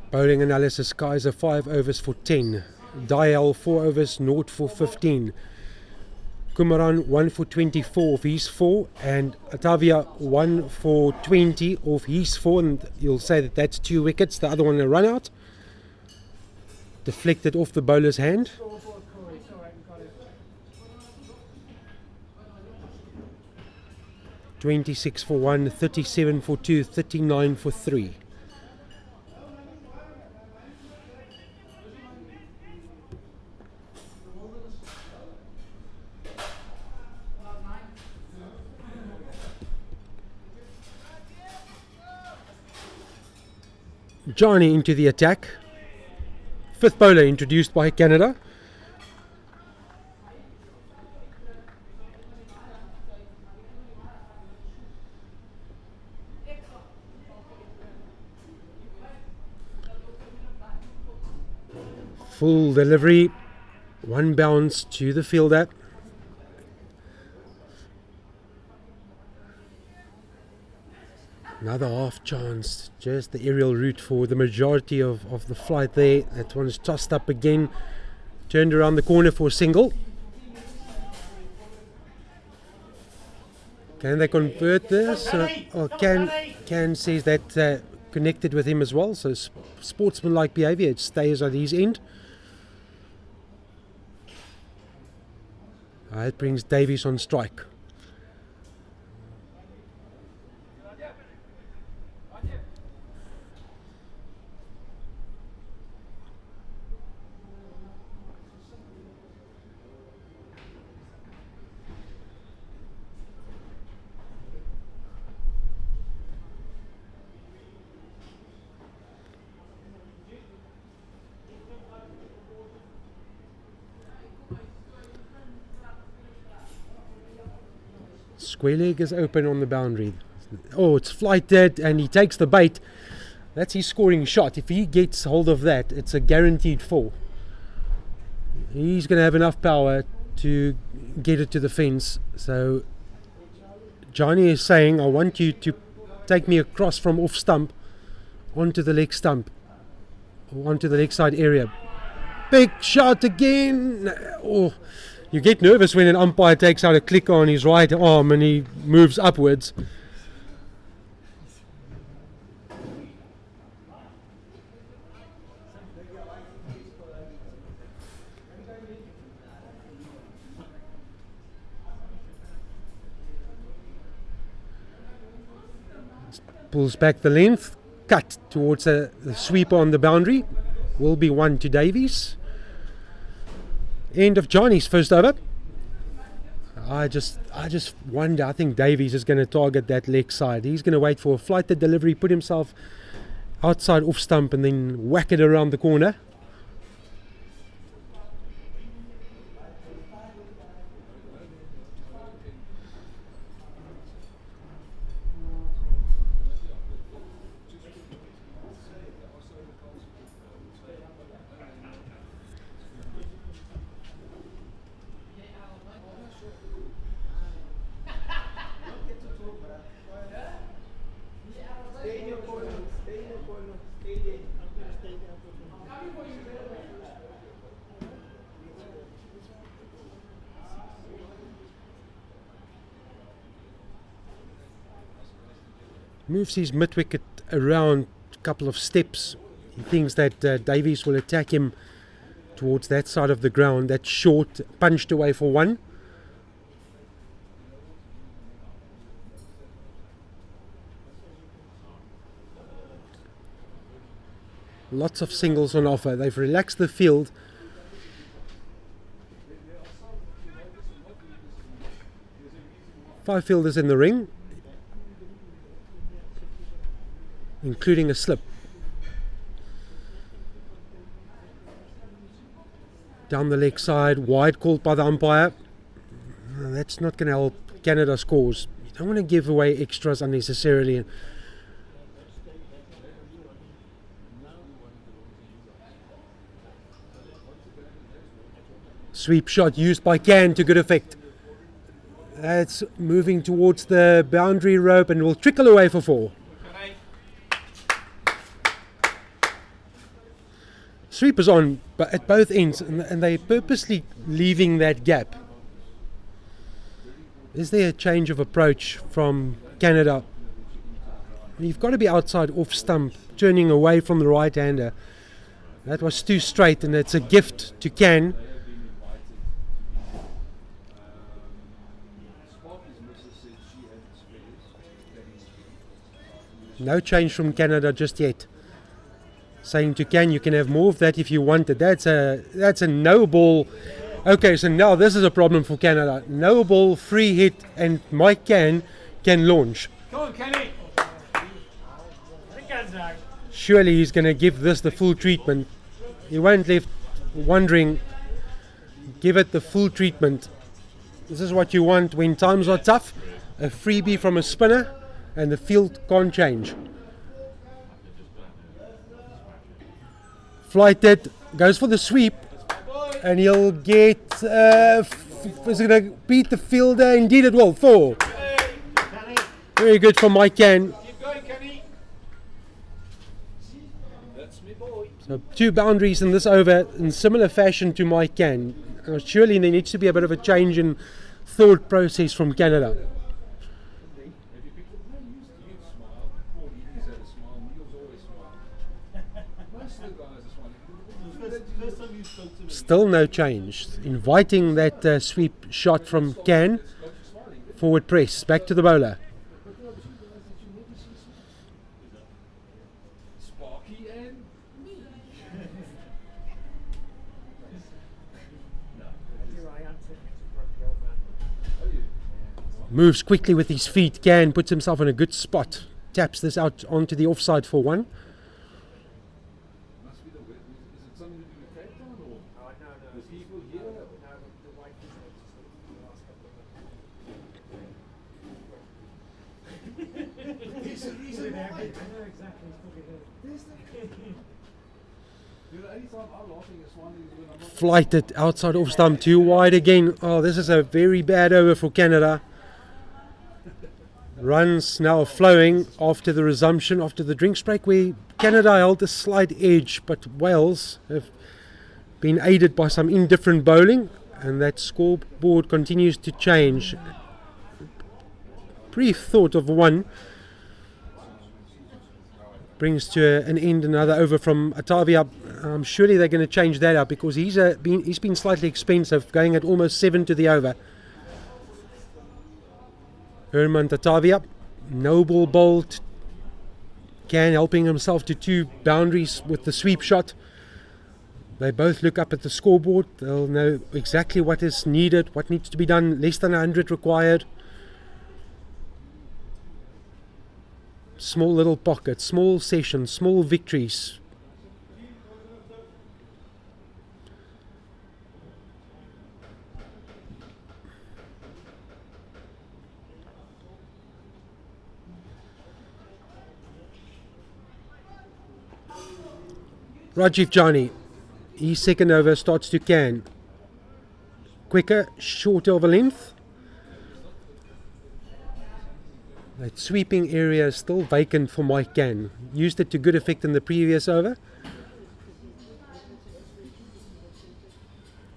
Bowling analysis, Kaiser 5 overs for 10. Dial 4 overs, 0 for 15. Kumaran 1 for 24 of his 4, and Atavia 1 for 20 of his 4, and you'll say that that's 2 wickets. The other one a run out, deflected off the bowler's hand. $26 for 1, 37 for 2, 39 for 3. Johnny into the attack. Fifth bowler introduced by Canada. Full delivery. One bounce to the fielder. Another half chance, just the aerial route for the majority of the flight there. That one is tossed up again, turned around the corner for a single. Can they convert this? Can says that connected with him as well, so sportsmanlike behaviour, it stays at his end. It brings Davies on strike. Square leg is open on the boundary. Oh, it's flighted and he takes the bait. That's his scoring shot. If he gets hold of that, it's a guaranteed 4. He's going to have enough power to get it to the fence. So Johnny is saying, I want you to take me across from off stump onto the leg stump, or onto the leg side area. Big shot again. Oh, you get nervous when an umpire takes out a clicker on his right arm and he moves upwards. Pulls back the length, cut towards the sweeper on the boundary. Will be 1 to Davies. End of Johnny's first over. I just wonder, I think Davies is going to target that leg side. He's going to wait for a flighted delivery, put himself outside off stump and then whack it around the corner. Moves his mid-wicket around a couple of steps. He thinks that Davies will attack him towards that side of the ground. That's short, punched away for 1. Lots of singles on offer. They've relaxed the field. Five fielders in the ring, including a slip. Down the leg side, wide called by the umpire. That's not going to help Canada scores. You don't want to give away extras unnecessarily. Sweep shot used by Can to good effect. That's moving towards the boundary rope and will trickle away for 4. Sweepers on at both ends, and they're purposely leaving that gap. Is there a change of approach from Canada? You've got to be outside off stump, turning away from the right-hander. That was too straight, and it's a gift to Can. No change from Canada just yet. Saying to Can, you can have more of that if you want it. That's a no ball. Okay, so now this is a problem for Canada. No ball, free hit, and Mike can launch. Come on, Kenny. Surely he's going to give this the full treatment. He won't left wondering. Give it the full treatment. This is what you want when times are tough. A freebie from a spinner, and the field can't change. Flighted, goes for the sweep, and he'll get, is it going to beat the fielder? Indeed it will, 4. Very good for Mike Can. Keep going, Kenny. That's me, boy. So 2 boundaries in this over in similar fashion to Mike Can. Surely there needs to be a bit of a change in thought process from Canada. Still no change. Inviting that sweep shot from Can. Forward press. Back to the bowler. Moves quickly with his feet. Can puts himself in a good spot. Taps this out onto the offside for 1. Flighted outside off stump, too wide again. Oh, this is a very bad over for Canada. Runs now flowing after the resumption, after the drinks break, where Canada held a slight edge, but Wales have been aided by some indifferent bowling, and that scoreboard continues to change. Brief thought of one brings to an end another over from Atavia. Surely they're going to change that up, because he's been slightly expensive, going at almost 7 to the over. Herman Tatavia, noble bolt, Can helping himself to 2 boundaries with the sweep shot. They both look up at the scoreboard. They'll know exactly what is needed, what needs to be done. Less than 100 required. Small little pockets, small sessions, small victories. Rajiv Jani, his second over starts to Can. Quicker, shorter of a length. That sweeping area is still vacant for Mike Can. Used it to good effect in the previous over.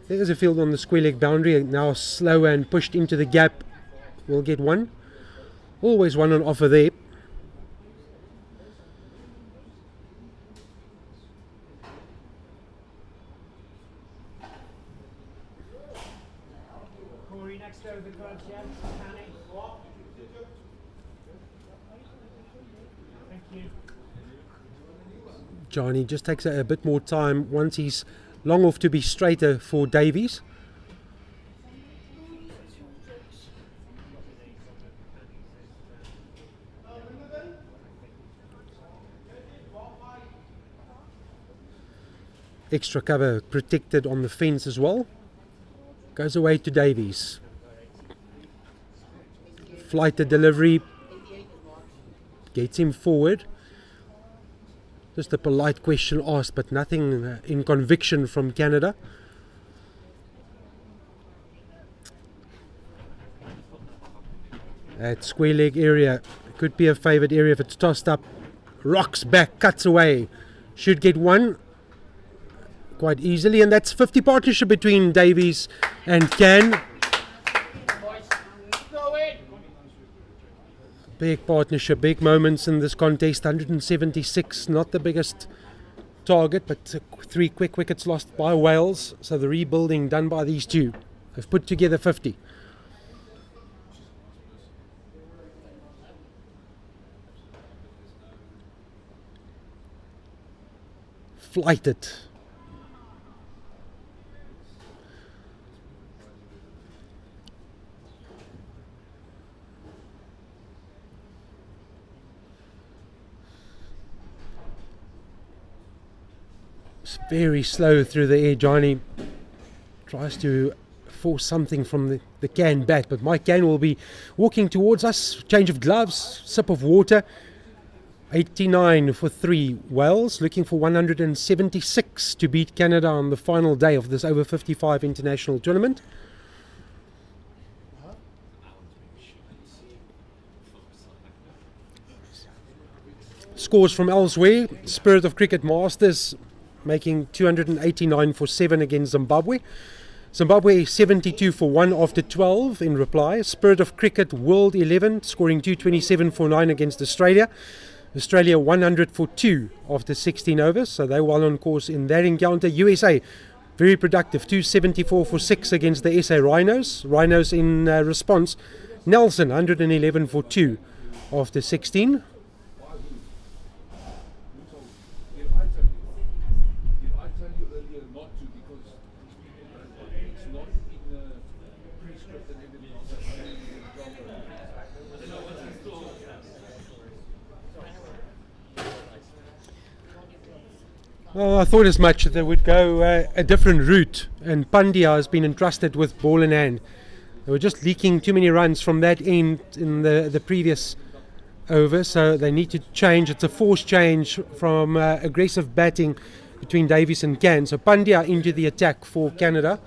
There's a field on the square leg boundary, now slower and pushed into the gap. We'll get one. Always one on offer there. Johnny just takes a bit more time once he's long off to be straighter for Davies. Extra cover protected on the fence as well. Goes away to Davies. Flighted delivery gets him forward. Just a polite question asked, but nothing in conviction from Canada. That square leg area could be a favoured area if it's tossed up. Rocks back, cuts away. Should get one quite easily, and that's 50 partnership between Davies and Can. Big partnership, big moments in this contest. 176, not the biggest target, but 3 quick wickets lost by Wales. So the rebuilding done by these two have put together 50. Flighted. Very slow through the air. Johnny tries to force something from the Can bat, but Mike Can will be walking towards us. Change of gloves, sip of water. 89 for 3. Wales looking for 176 to beat Canada on the final day of this over-55 international tournament. Scores from elsewhere. Spirit of Cricket Masters making 289 for 7 against Zimbabwe. Zimbabwe 72 for 1 after 12 in reply. Spirit of Cricket World 11 scoring 227 for 9 against Australia. Australia 100 for 2 after 16 overs, so they well on course in that encounter. USA very productive, 274 for 6 against the SA Rhinos. Rhinos in response. Nelson 111 for 2 after 16. Well, I thought as much that they would go a different route, and Pandya has been entrusted with ball in hand. They were just leaking too many runs from that end in the previous over, so they need to change. It's a forced change from aggressive batting between Davies and Can. So Pandya into the attack for Canada.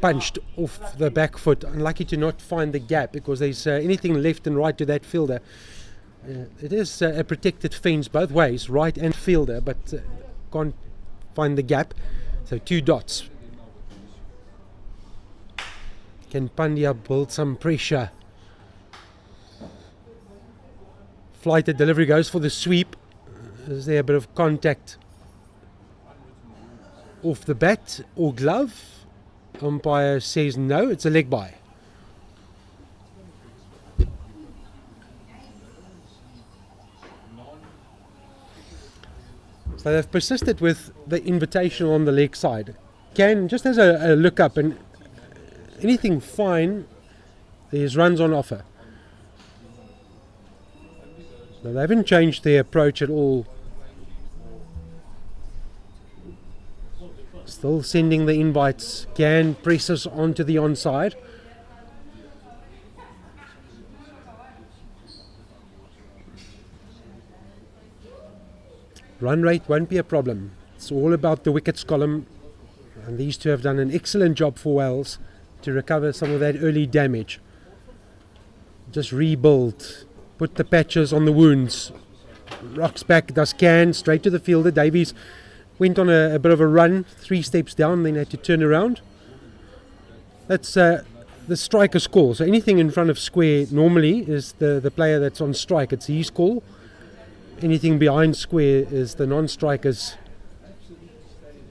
Punched off the back foot, unlucky to not find the gap because there's anything left and right to that fielder. It is a protected fence both ways, right and fielder, but can't find the gap. So 2 dots. Can Pandya build some pressure? Flighted delivery goes for the sweep. Is there a bit of contact off the bat or glove? Umpire says no, it's a leg bye. So they've persisted with the invitation on the leg side. Can just has a look up, and anything fine, there's runs on offer. So they haven't changed their approach at all. Still sending the invites. Can presses onto the onside. Run rate won't be a problem. It's all about the wickets column, and these two have done an excellent job for Wales to recover some of that early damage. Just rebuild, put the patches on the wounds. Rocks back, does Can, straight to the fielder. Davies went on a bit of a run, 3 steps down, then had to turn around. That's the striker's call. So anything in front of square normally is the player that's on strike. It's his call. Anything behind square is the non-striker's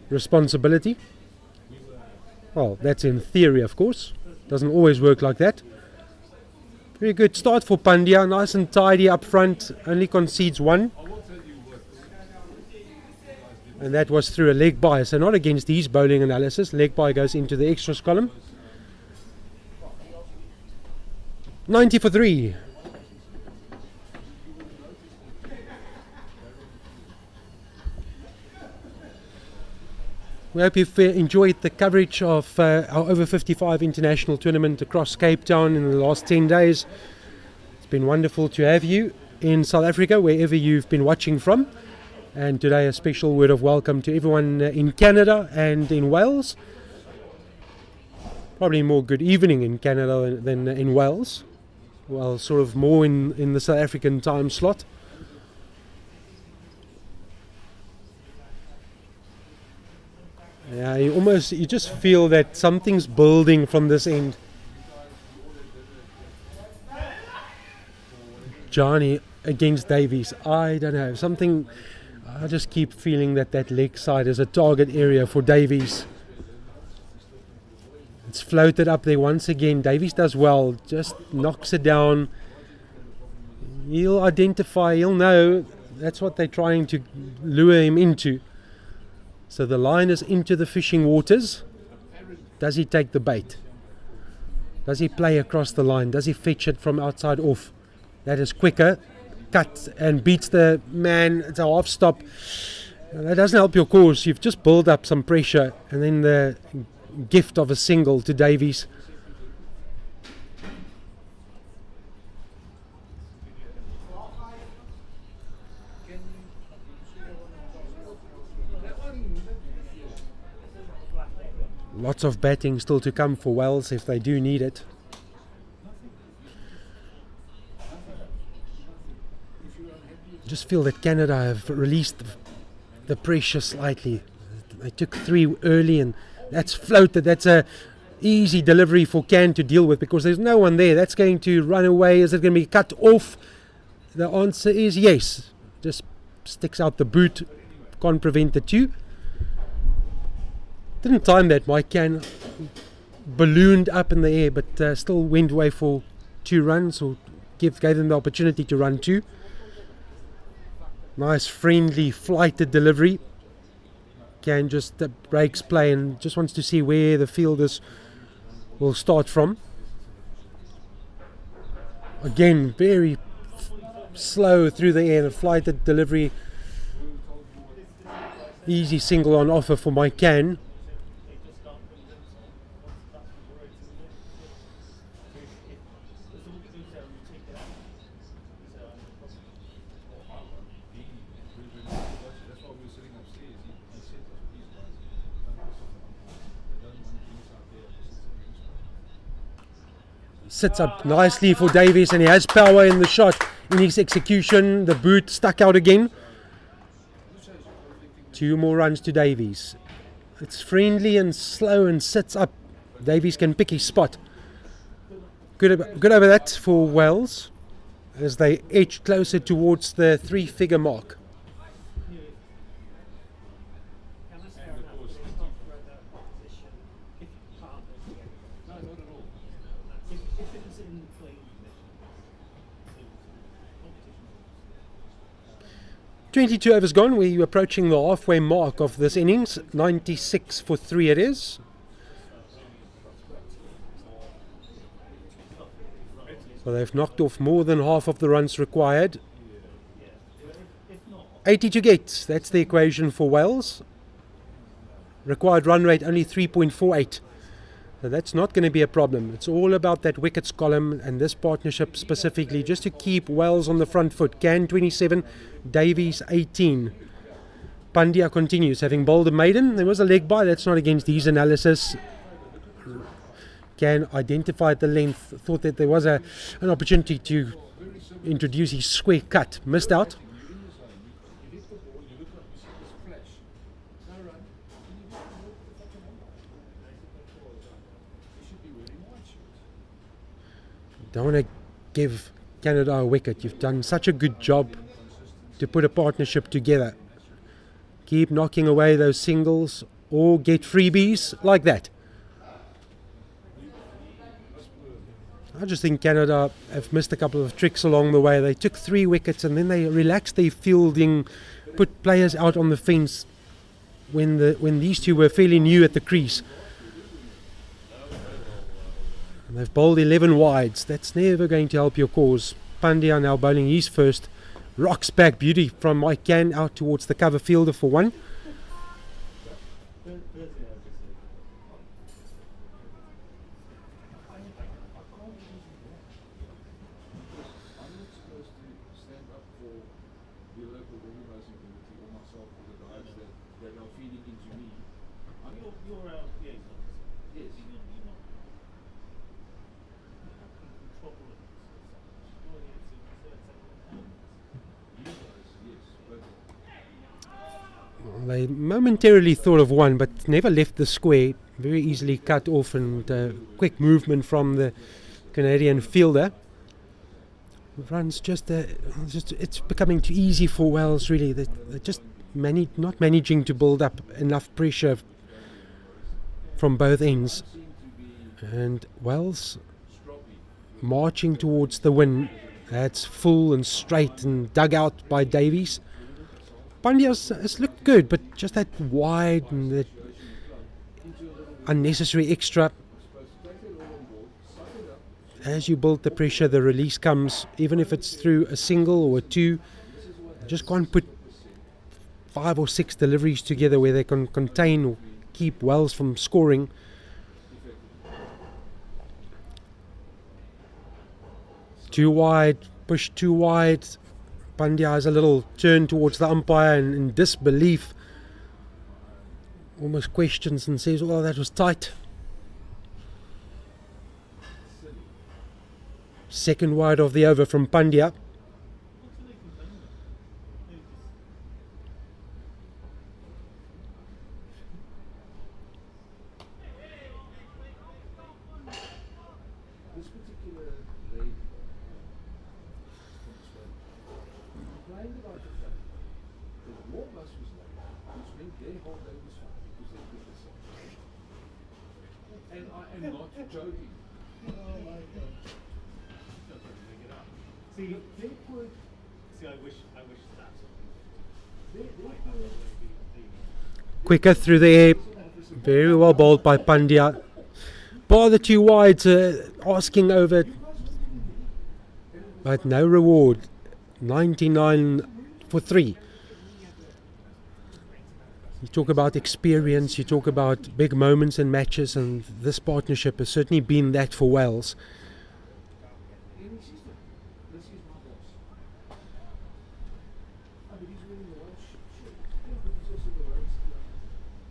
responsibility. Well, that's in theory, of course. Doesn't always work like that. Very good start for Pandya. Nice and tidy up front. Only concedes 1. And that was through a leg bye, so not against his bowling analysis. Leg bye goes into the extras column. 90 for 3. We hope you've enjoyed the coverage of our Over-55 international tournament across Cape Town in the last 10 days. It's been wonderful to have you in South Africa, wherever you've been watching from. And today a special word of welcome to everyone in Canada and in Wales. Probably more good evening in Canada than in Wales. Well, sort of more in the South African time slot. Yeah, you just feel that something's building from this end. Johnny against Davies. I don't know, something. I just keep feeling that leg side is a target area for Davies. It's floated up there once again. Davies does well, just knocks it down. He'll identify, he'll know that's what they're trying to lure him into. So the line is into the fishing waters. Does he take the bait? Does he play across the line? Does he fetch it from outside off? That is quicker. Cut and beats the man. It's a half stop. That doesn't help your cause. You've just built up some pressure, and then the gift of a single to Davies. Lots of batting still to come for Wales if they do need it. Just feel that Canada have released the pressure slightly. They took 3 early, and that's floated. That's a easy delivery for Can to deal with because there's no one there. That's going to run away. Is it going to be cut off? The answer is yes. Just sticks out the boot. Can't prevent the 2. Didn't time that. My Can ballooned up in the air, but still went away for 2 runs, or gave them the opportunity to run 2. Nice friendly flighted delivery. Can just breaks play and just wants to see where the fielders will start from. Again, very slow through the air, flighted delivery. Easy single on offer for Mike Can. That's why we were sitting upstairs. He said that's what he's done. They don't want drinks out there. Sits up nicely for Davies, and he has power in the shot. In his execution, the boot stuck out again. 2 more runs to Davies. It's friendly and slow and sits up. Davies can pick his spot. Good over that for Wells as they edge closer towards the 3-figure mark. No, not at all. If it was in playing competition. 22 overs gone. We're approaching the halfway mark of this innings. 96 for 3 it is. So they've knocked off more than half of the runs required. 80 to get. That's the equation for Wales. Required run rate only 3.48. So that's not going to be a problem. It's all about that wickets column and this partnership specifically, just to keep Wells on the front foot. Can 27, Davies 18. Pandya continues, having bowled a maiden. There was a leg by, that's not against his analysis. Can identified the length, thought that there was an opportunity to introduce his square cut. Missed out. You hit the ball, you look up, you see this flash. No run. You should be wearing white shorts. Don't want to give Canada a wicket. You've done such a good job to put a partnership together. Keep knocking away those singles or get freebies like that. I just think Canada have missed a couple of tricks along the way. They took 3 wickets and then they relaxed their fielding, put players out on the fence when these two were fairly new at the crease. And they've bowled 11 wides. That's never going to help your cause. Pandya now bowling his first. Rocks back beauty from Mike Can out towards the cover fielder for 1. I'm not supposed to stand up for the local organising committee or myself or the guys that are feeding into me. You're our liaison. Yes. They momentarily thought of 1, but never left the square. Very easily cut off, and quick movement from the Canadian fielder. Runs it's becoming too easy for Wales, really. They're just not managing to build up enough pressure from both ends. And Wales marching towards the win. That's full and straight and dug out by Davies. Pandya has looked good, but just that wide and that unnecessary extra. As you build the pressure, the release comes, even if it's through a single or a 2. Just can't put 5 or 6 deliveries together where they can contain or keep Wales from scoring. Too wide, push too wide. Pandya has a little turn towards the umpire and in disbelief almost questions and says, "Oh, that was tight." Second wide of the over from Pandya. This particular lady complained about the fact that your bus was late, which meant their whole day was fine because they did the same. And I am not joking. Oh my God. See, I wish that. Quicker through the air. Very well bowled by Pandya. Bar the 2 wides, asking over but no reward. 99 for 3. You talk about experience, you talk about big moments in matches, and this partnership has certainly been that for Wales. Any system. This is my boss. I mean, he's winning the Welsh. Sure. Yeah, but he's also the Welsh.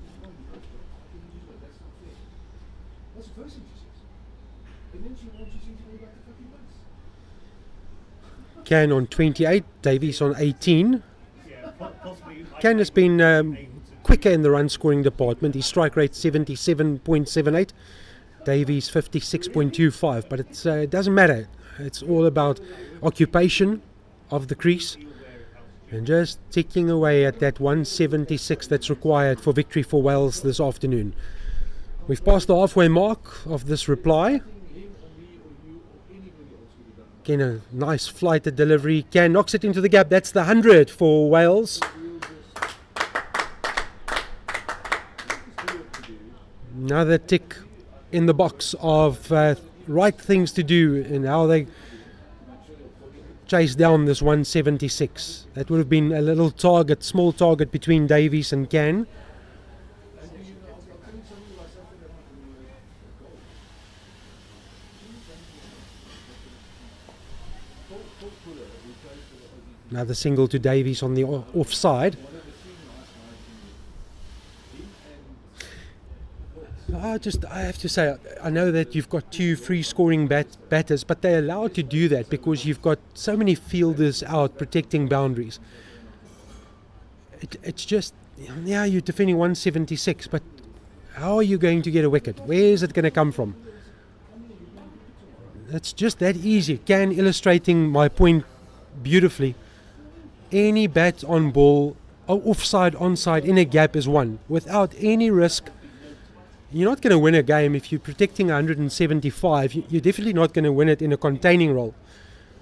He's won the Welsh. How can you do that? That's not fair. That's the first thing she says. And then she wants you to go back to fucking months. Can on 28, Davies on 18. Can has been quicker in the run scoring department. His strike rate 77.78, Davies 56.25, but it doesn't matter. It's all about occupation of the crease and just ticking away at that 176 that's required for victory for Wales this afternoon. We've passed the halfway mark of this reply. Again, a nice flighted delivery. Can knocks it into the gap. That's the 100 for Wales. Another tick in the box of right things to do and how they chase down this 176. That would have been a little target, small target between Davies and Can. Another single to Davies on the offside. I have to say, I know that you've got 2 free scoring batters, but they're allowed to do that because you've got so many fielders out protecting boundaries. It's just, yeah, you're defending 176, but how are you going to get a wicket? Where is it going to come from? It's just that easy. Can illustrating my point beautifully. Any bat on ball, offside, onside, in a gap is one. Without any risk, you're not going to win a game. If you're protecting 175, you're definitely not going to win it in a containing role.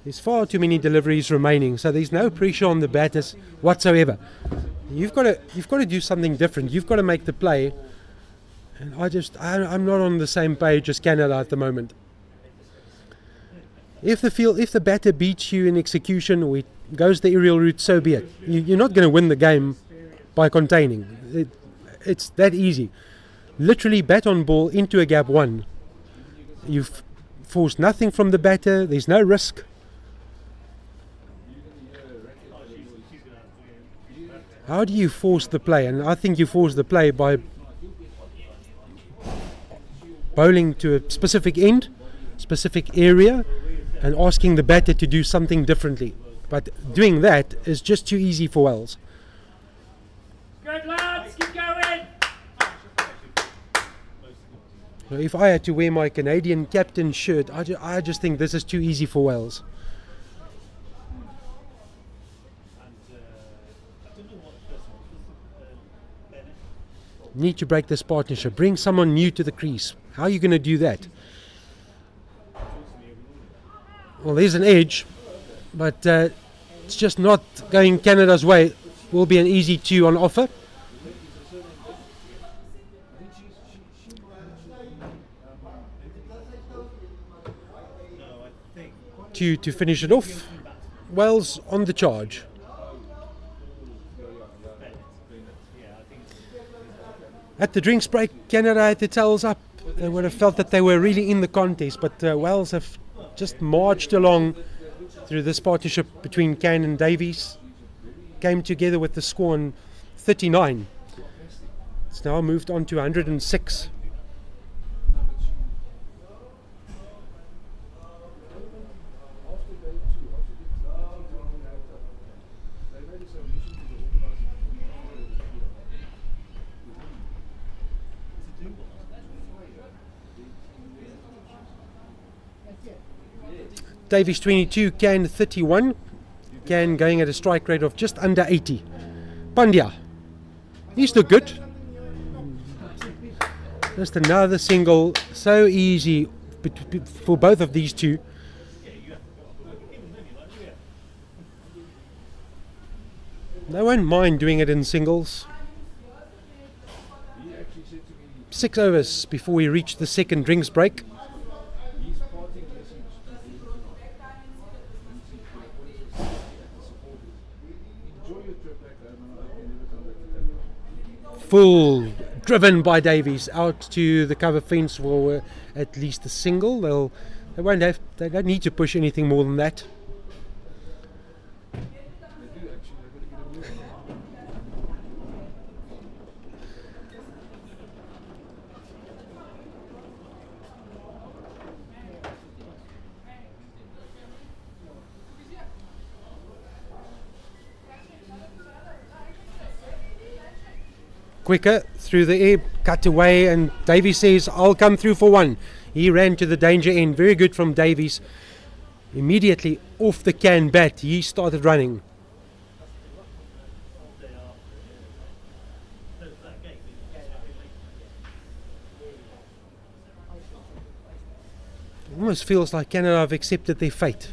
There's far too many deliveries remaining, so there's no pressure on the batters whatsoever. You've got to do something different. You've got to make the play. And I'm not on the same page as Canada at the moment. If the batter beats you in execution or it goes the aerial route, so be it. You're not going to win the game by containing. It's that easy. Literally bat on ball into a gap one. You've forced nothing from the batter. There's no risk. How do you force the play? And I think you force the play by bowling to a specific end, specific area, and asking the batter to do something differently. But doing that is just too easy for Wales. Good lads, keep going! So if I had to wear my Canadian captain shirt, I just think this is too easy for Wales. Need to break this partnership. Bring someone new to the crease. How are you going to do that? Well, there's an edge, but it's just not going Canada's way. Will be an easy 2 on offer. To finish it off. Wales on the charge. At the drinks break, Canada had the tails up. They would have felt that they were really in the contest, but Wales have just marched along through this partnership between Can and Davies. Came together with the score on 39. It's now moved on to 106. Davies 22, Can 31. Can going at a strike rate of just under 80. Pandya, he's looked good. Just another single, so easy for both of these two. They won't mind doing it in singles. 6 overs before we reach the second drinks break. full driven by Davies out to the cover fence for at least a single. They don't need to push anything more than that. They do actually, they've got to get a move on. Quicker through the air, cut away, and Davies says, I'll come through for one. He ran to the danger end. Very good from Davies. Immediately off the can bat, he started running. It almost feels like Canada have accepted their fate.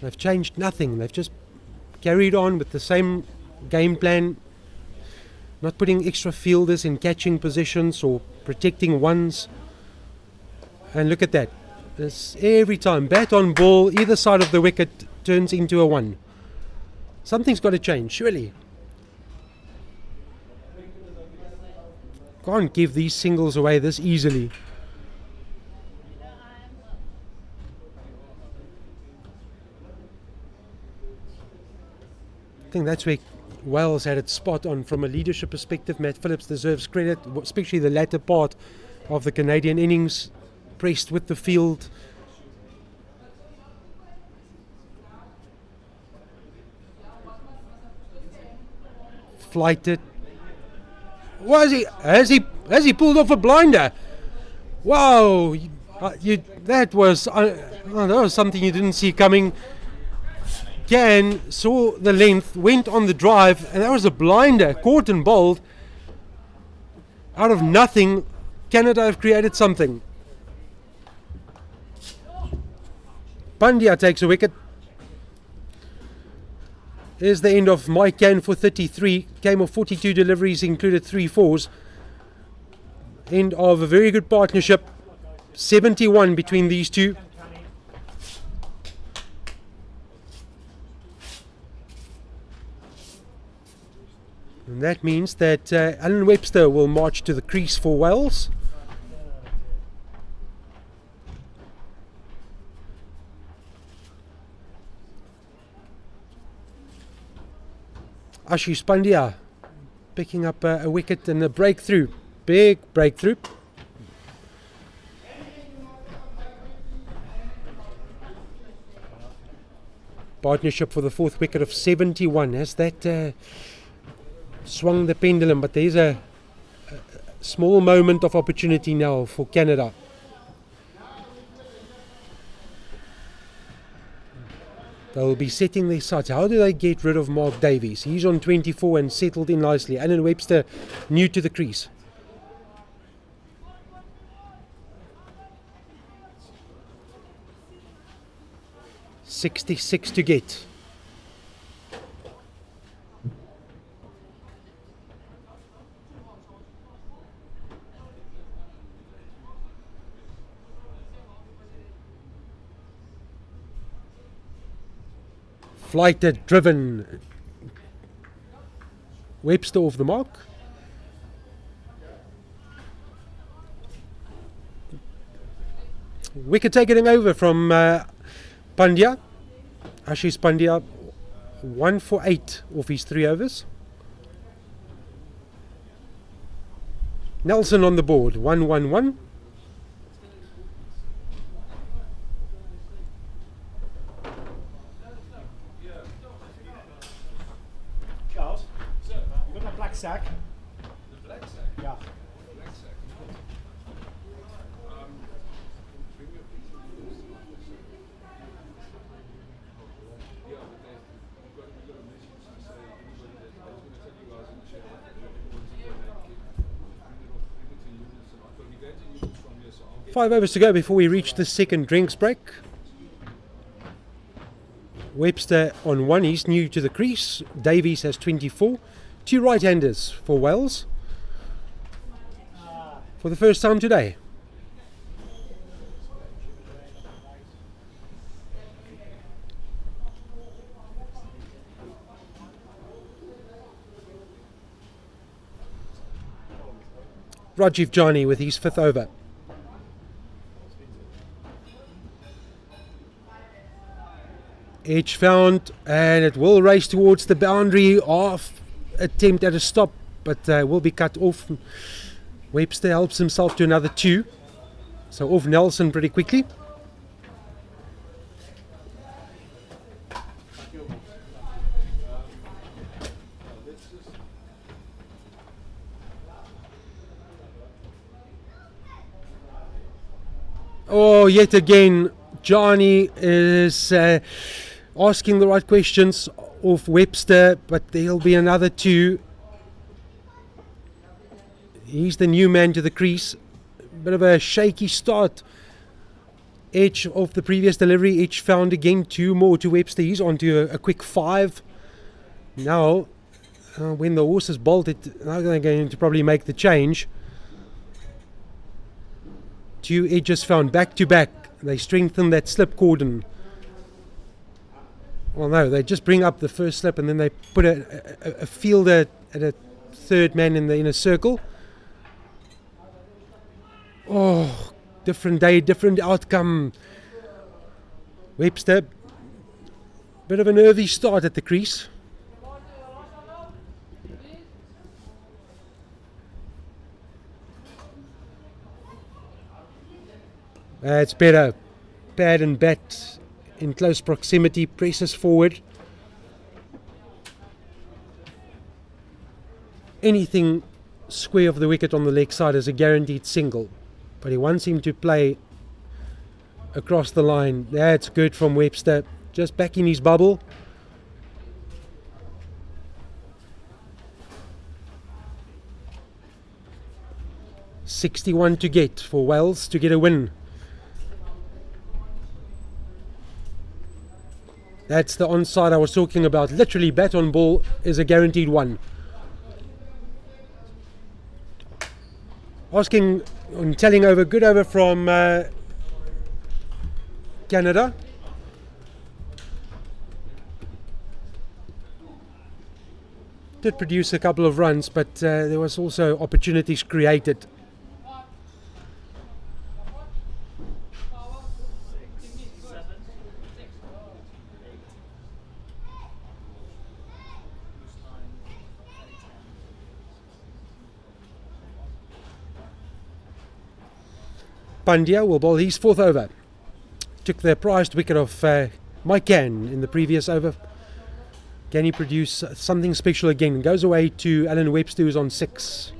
They've changed nothing. They've just carried on with the same game plan, not putting extra fielders in catching positions or protecting ones. And look at that. This every time, bat on ball, either side of the wicket turns into a one. Something's got to change, surely. Can't give these singles away this easily. I think that's where Wales had it spot on from a leadership perspective. Matt Phillips deserves credit, especially the latter part of the Canadian innings, pressed with the field. Flighted. Has he pulled off a blinder? Wow, that was something you didn't see coming. Can saw the length, went on the drive, and that was a blinder, caught and bowled. Out of nothing, Canada have created something. Pandya takes a wicket. Here's the end of Mike Can for 33. Came of 42 deliveries, included 3 fours. End of a very good partnership. 71 between these two. And that means that Alan Webster will march to the crease for Wales. Ashish Pandya picking up a wicket and a breakthrough. Big breakthrough. Partnership for the 4th wicket of 71. Has that swung the pendulum, but there's a small moment of opportunity now for Canada. They'll be setting their sights. How do they get rid of Mark Davies? He's on 24 and settled in nicely. Alan Webster new to the crease. .66 to get. Flighted, driven. Webster off the mark. Wicket taking over from Pandya. Ashish Pandya 1 for 8 off his 3 overs. Nelson on the board, 1-1-1. Charles, you got that black sack? The black sack? Yeah. Black sack. Bring me a picture of this. Yeah, but we've got a message to say anybody that's going to tell you guys in the chat everyone's in there, bring it to Eunice, and I'll be going to Eunice from here, so I'll get 5 overs to go before we reach the second drinks break. Webster on 1, he's new to the crease. Davies has 24. 2 right-handers for Wales for the first time today. Rajiv Jani with his 5th over. Edge found, and it will race towards the boundary. Half attempt at a stop, but will be cut off. Webster helps himself to another 2. So off Nelson pretty quickly. Oh, yet again, Johnny is asking the right questions of Webster, but there'll be another 2. He's the new man to the crease. Bit of a shaky start. Edge of the previous delivery. Edge found again 2 more to Webster. He's on to a quick 5. Now, when the horse is bolted, now they're going to probably make the change. 2 edges found back to back. They strengthen that slip cordon. Well, no, they just bring up the first slip and then they put a fielder at a 3rd man in the inner circle. Oh, different day, different outcome. Webster, bit of a nervy start at the crease. It's better. Pad and bat in close proximity, presses forward. Anything square of the wicket on the leg side is a guaranteed single. But he wants him to play across the line. That's good from Webster. Just back in his bubble. $61 to get for Wales to get a win. That's the onside I was talking about. Literally, bat on ball is a guaranteed 1. Asking on telling over, good over from Canada. Did produce a couple of runs, but there was also opportunities created. Pandya will bowl his 4th over. Took the prized wicket of Mike Gann in the previous over. Can he produce something special again? Goes away to Alan Webster, who's on 6.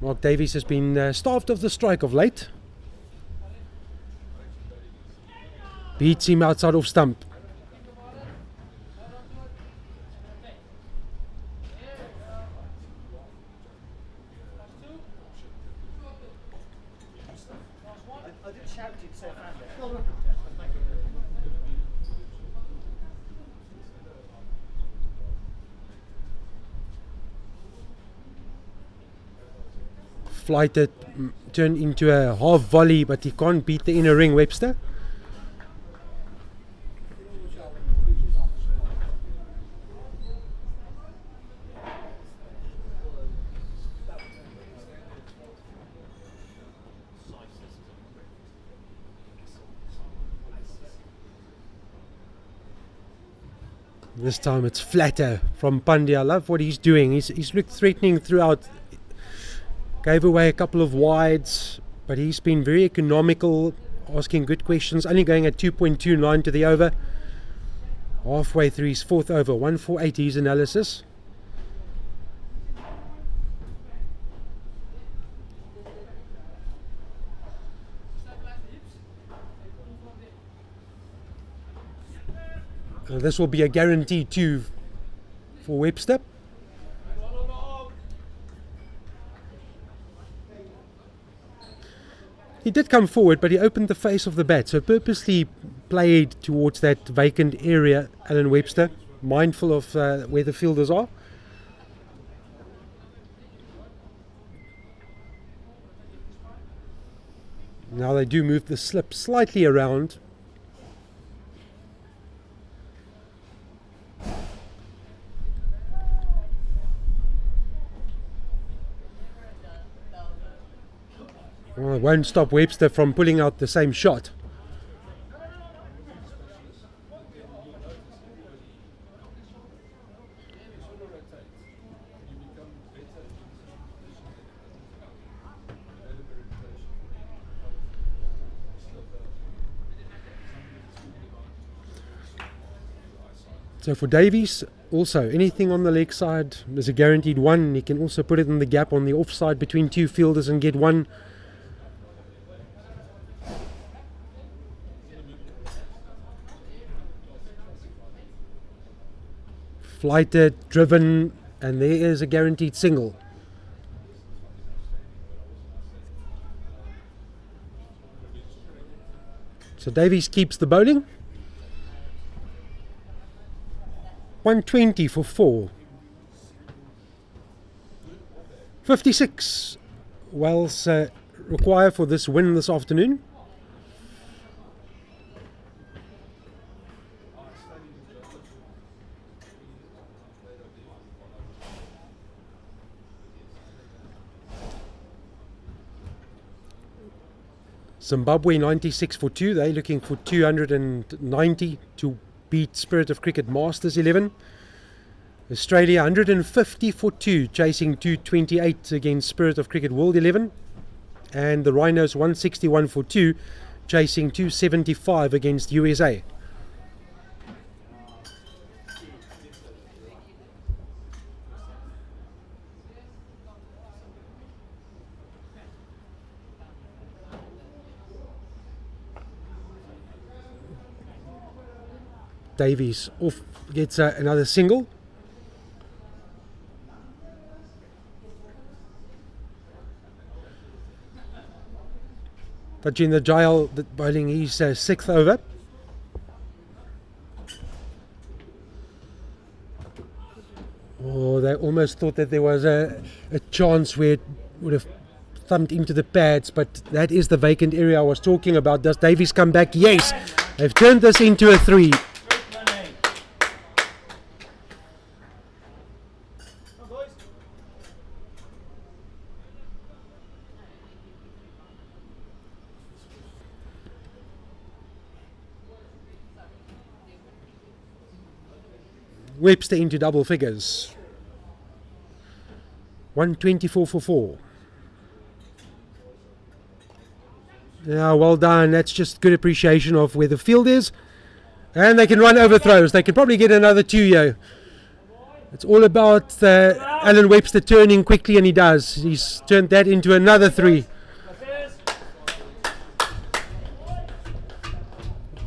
Mark Davies has been starved of the strike of late. Beats him outside off stump. Flighted, turned into a half volley, but he can't beat the inner ring, Webster. This time it's flatter from Pandya. I love what he's doing. He's looked threatening throughout. Gave away a couple of wides, but he's been very economical, asking good questions, only going at 2.29 to the over. Halfway through his 4th over, 148 his analysis. This will be a guaranteed 2 for Webster. He did come forward, but he opened the face of the bat, so purposely played towards that vacant area, Alan Webster, mindful of where the fielders are. Now they do move the slip slightly around. Well, it won't stop Webster from pulling out the same shot. So for Davies, also anything on the leg side, there's a guaranteed one. He can also put it in the gap on the offside between two fielders and get one. Flighted, driven, and there is a guaranteed single. So Davies keeps the bowling. 120 for 4. 56 Wells require for this win this afternoon. Zimbabwe 96 for 2. They're looking for 290 to beat Spirit of Cricket Masters 11. Australia 150 for 2, chasing 228 against Spirit of Cricket World 11. And the Rhinos 161 for 2, chasing 275 against USA. Davies off, gets another single. Tajinder Jayal bowling his 6th over. Oh, they almost thought that there was a chance where it would have thumped into the pads, but that is the vacant area I was talking about. Does Davies come back? Yes! They've turned this into a 3. Webster into double figures. 124 for 4. Yeah, well done. That's just good appreciation of where the field is. And they can run overthrows. They can probably get another 2 here. It's all about Alan Webster turning quickly, and he does. He's turned that into another 3.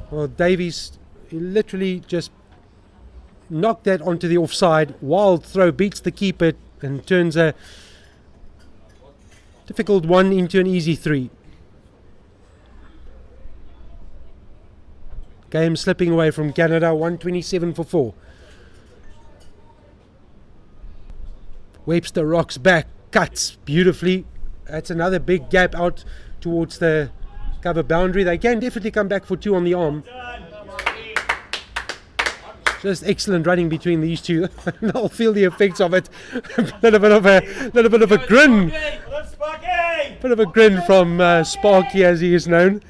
Well, Davies, he literally just knocked that onto the offside. Wild throw, beats the keeper and turns a difficult 1 into an easy 3. Game slipping away from Canada, 127 for 4. Webster rocks back, cuts beautifully. That's another big gap out towards the cover boundary. They can definitely come back for 2 on the arm. Just excellent running between these two. I'll feel the effects of it. A little bit of a grin. Bit of a grin from Sparky, as he is known.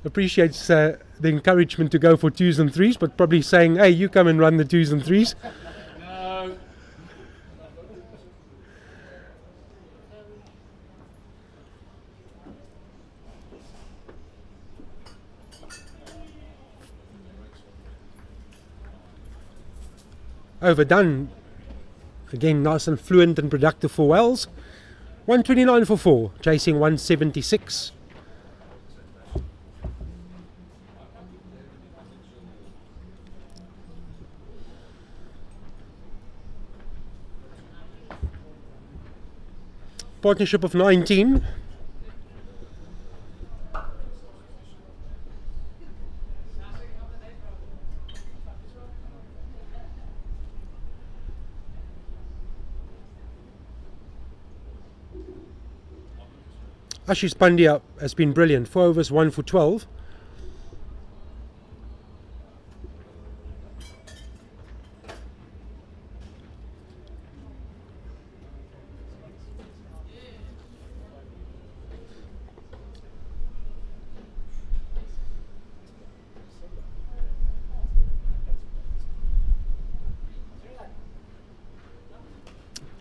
Appreciates the encouragement to go for 2s and 3s, but probably saying, hey, you come and run the 2s and 3s. No. Overdone. Again, nice and fluent and productive for Wells. 129 for 4, chasing 176. Partnership of 19. Ashish Pandya has been brilliant. 4 overs, 1 for 12.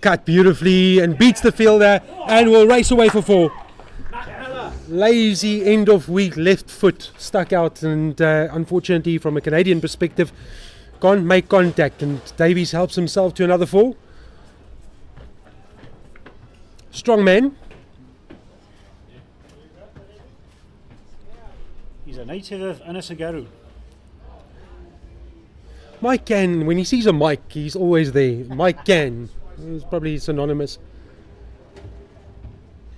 cut beautifully and beats the fielder and will race away for 4. Lazy end of week left foot stuck out, and unfortunately from a Canadian perspective can't make contact, and Davies helps himself to another 4. Strong man. He's a native of Anasagaru. Mike Can, when he sees a mic, he's always there. Mike Can. It's probably synonymous.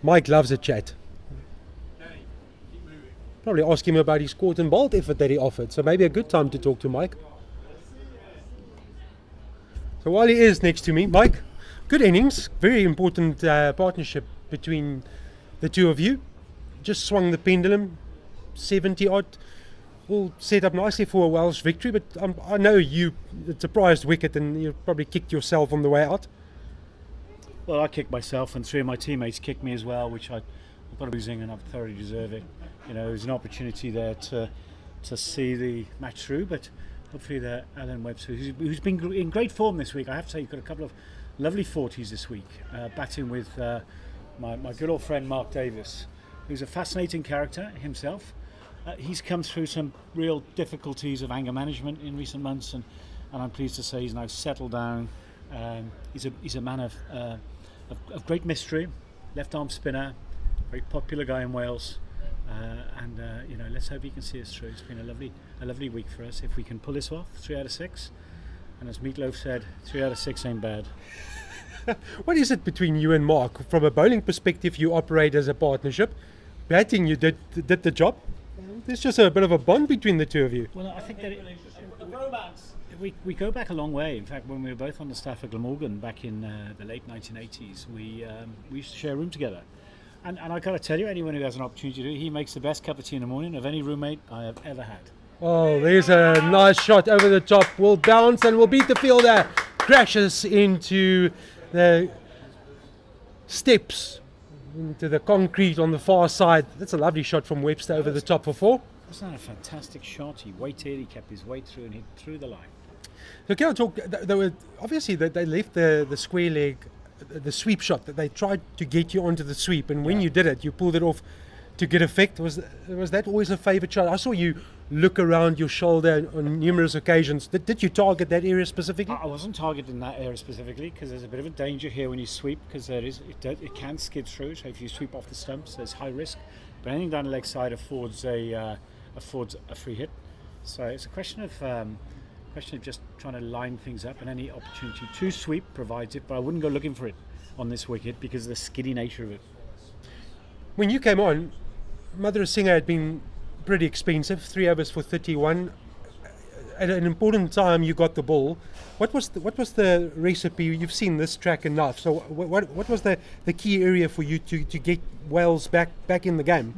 Mike loves a chat. Probably ask him about his court and bolt effort that he offered. So maybe a good time to talk to Mike. So while he is next to me, Mike, good innings. Very important partnership between the two of you. Just swung the pendulum, 70 odd. All set up nicely for a Welsh victory, but I know you, it's a prized wicket and you probably kicked yourself on the way out. Well, I kicked myself and 3 of my teammates kicked me as well, which I got losing, and I thoroughly deserve it. You know, there's an opportunity there to see the match through, but hopefully the Alan Webster, who's been in great form this week. I have to say, he's got a couple of lovely 40s this week, batting with my good old friend Mark Davis, who's a fascinating character himself. He's come through some real difficulties of anger management in recent months, and I'm pleased to say he's now settled down. He's a man of great mystery, left arm spinner, very popular guy in Wales, and you know, let's hope he can see us through. It's been a lovely week for us. If we can pull this off, 3 out of 6, and as Meatloaf said, 3 out of 6 ain't bad. What is it between you and Mark? From a bowling perspective, you operate as a partnership. Batting, you did the job. There's just a bit of a bond between the two of you. Well, I think that we go back a long way. In fact, when we were both on the staff at Glamorgan back in the late 1980s, we used to share a room together. And I got to tell you, anyone who has an opportunity to do, he makes the best cup of tea in the morning of any roommate I have ever had. Oh, there's a nice shot over the top. Will bounce and will beat the fielder. Crashes into the steps, into the concrete on the far side. That's a lovely shot from Webster over the top for 4. Wasn't that a fantastic shot? He waited, he kept his weight through, and he threw the line. So can I talk? They were obviously they left the square leg, the sweep shot that they tried to get you onto the sweep, and when you did it, you pulled it off to get effect. Was that always a favourite shot? I saw you look around your shoulder on numerous occasions. Did you target that area specifically? I wasn't targeting that area specifically because there's a bit of a danger here when you sweep, because it can skid through. So if you sweep off the stumps, there's high risk. But anything down the leg side affords a free hit. So it's a question of just trying to line things up, and any opportunity to sweep provides it. But I wouldn't go looking for it on this wicket because of the skiddy nature of it. When you came on, Mother Singer had been pretty expensive, 3 overs for 31. At an important time, you got the ball. What was the recipe? You've seen this track enough. So what was the key area for you to get Wales back in the game?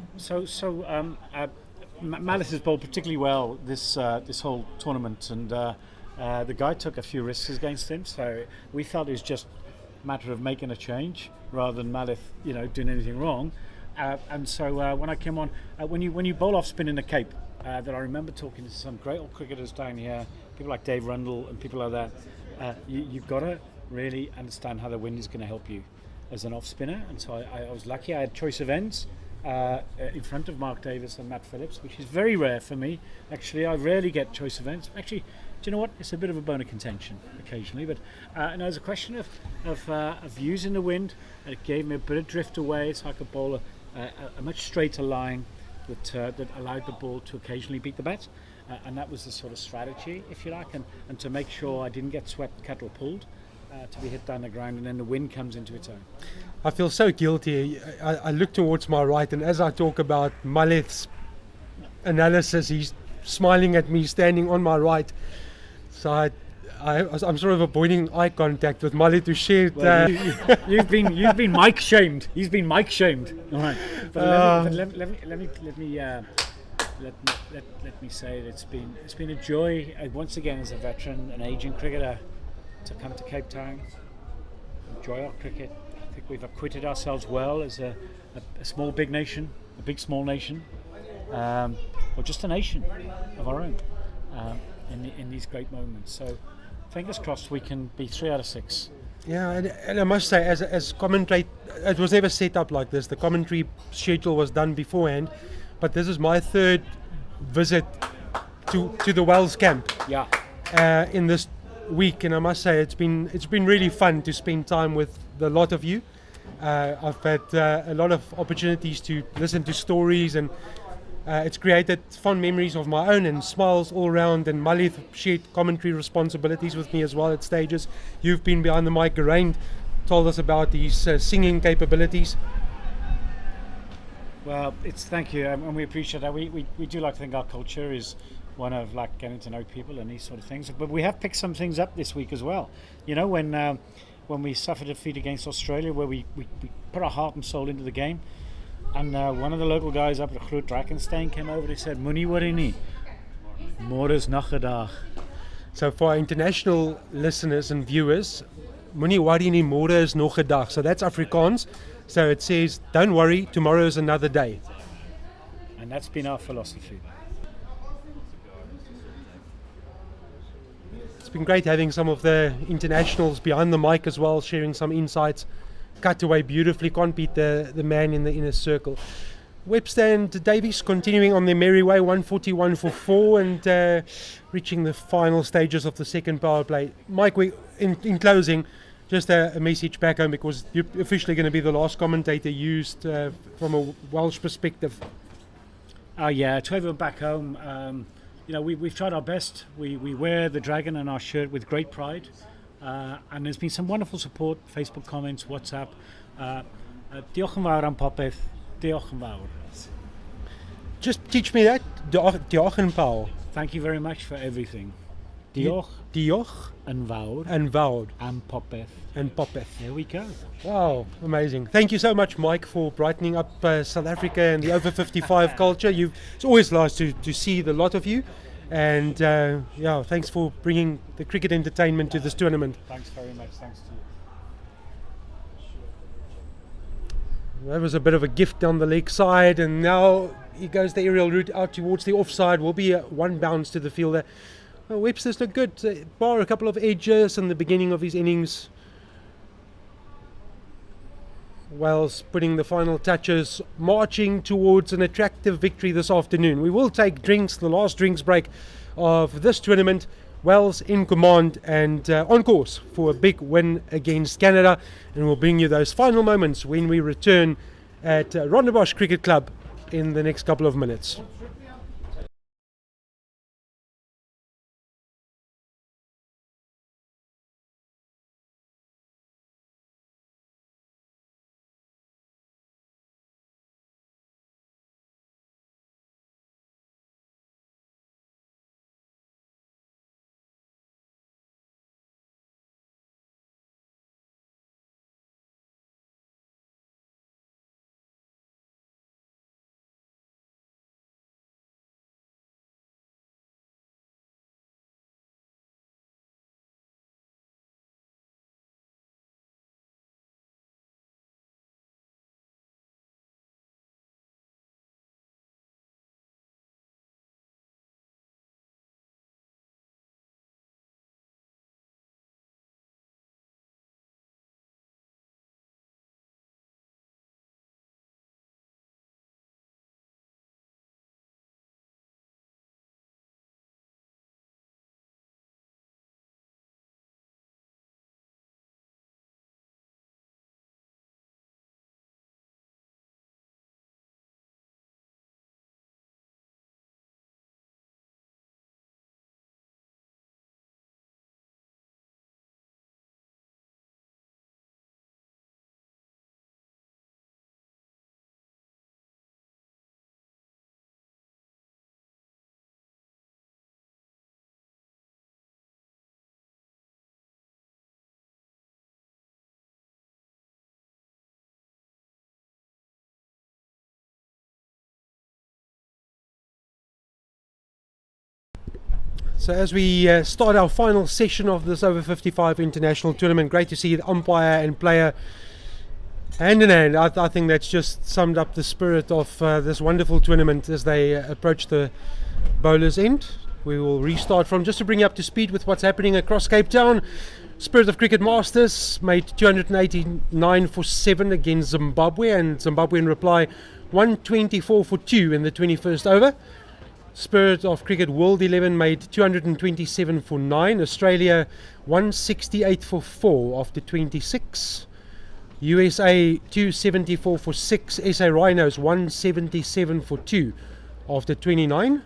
Malice has bowled particularly well this whole tournament, and the guy took a few risks against him. So we felt it was just a matter of making a change rather than Malice, doing anything wrong. And so when I came on, when you bowl off spin in the Cape, that I remember talking to some great old cricketers down here, people like Dave Rundle and people like that. You've got to really understand how the wind is going to help you as an off spinner. And so I was lucky. I had choice of ends in front of Mark Davis and Matt Phillips, which is very rare for me. Actually, I rarely get choice of ends. Actually, do you know what? It's a bit of a bone of contention occasionally, but and it was a question of using the wind. And it gave me a bit of drift away, so I could bowl a much straighter line that allowed the ball to occasionally beat the bat, and that was the sort of strategy, if you like, and to make sure I didn't get swept, cut or pulled, to be hit down the ground, and then the wind comes into its own. I feel so guilty. I look towards my right, and as I talk about Maleth's analysis, he's smiling at me, standing on my right. So I'm sort of avoiding eye contact with Maleth to share. Well, you've been mic shamed. He's been mic shamed. All right. But let me say that it's been a joy once again as a veteran, an aging cricketer, to come to Cape Town, enjoy our cricket. I think we've acquitted ourselves well as a small big nation, a big small nation, or just a nation of our own in these great moments. So fingers crossed we can be 3 out of 6 Yeah, and I must say, as commentate, it was never set up like this. The commentary schedule was done beforehand, but this is my third visit to the Wells camp Yeah. in this week, and I must say it's been really fun to spend time with the lot of you. I've had a lot of opportunities to listen to stories, and it's created fond memories of my own and smiles all around. And Malith shared commentary responsibilities with me as well at stages. You've been behind the mic. Geraint told us about his singing capabilities. Well, it's thank you, and we appreciate that. We do like to think our culture is one of like getting to know people and these sort of things. But we have picked some things up this week as well. You know, when we suffered a defeat against Australia, where we put our heart and soul into the game, and one of the local guys up at Eksteen came over and he said, "Moenie worry nie, môre is nog 'n dag." So for our international listeners and viewers, moenie worry nie, môre is nog 'n dag. So that's Afrikaans. So it says, don't worry, tomorrow is another day. And that's been our philosophy. It's been great having some of the internationals behind the mic as well, sharing some insights. Cut away beautifully, can't beat the man in the inner circle. Webster and Davies continuing on their merry way, 141 for 4, and reaching the final stages of the second power play. Mike, in closing, just a message back home, because you're officially going to be the last commentator used from a Welsh perspective. Yeah, to everyone back home, you know, we've tried our best. We wear the dragon on our shirt with great pride, and there's been some wonderful support, Facebook comments, WhatsApp. Diolch yn fawr am popeth, diolch yn fawr. Just teach me that. Diolch yn fawr. Thank you very much for everything. Diolch yn fawr and vowed am popeth. and popeth. There we go. Wow, amazing. Thank you so much, Mike, for brightening up South Africa and the over-55 culture. It's always nice to see the lot of you. And yeah, thanks for bringing the cricket entertainment to this tournament. Thanks very much. Thanks to you. That was a bit of a gift down the leg side, and now he goes the aerial route out towards the offside. Will be one bounce to the fielder. Webster's looked good, bar a couple of edges in the beginning of his innings. Wells putting the final touches, marching towards an attractive victory this afternoon. We will take drinks, the last drinks break of this tournament. Wells in command and on course for a big win against Canada, and we'll bring you those final moments when we return at Rondebosch Cricket Club in the next couple of minutes. So as we start our final session of this over-55 international tournament, great to see the umpire and player hand in hand. I think that's just summed up the spirit of this wonderful tournament as they approach the bowler's end. We will restart from just to bring you up to speed with what's happening across Cape Town. Spirit of Cricket Masters made 289 for 7 against Zimbabwe, and Zimbabwe in reply 124 for 2 in the 21st over. Spirit of Cricket World 11 made 227 for 9. Australia 168 for 4 after 26. USA 274 for 6. SA Rhinos 177 for 2 after 29.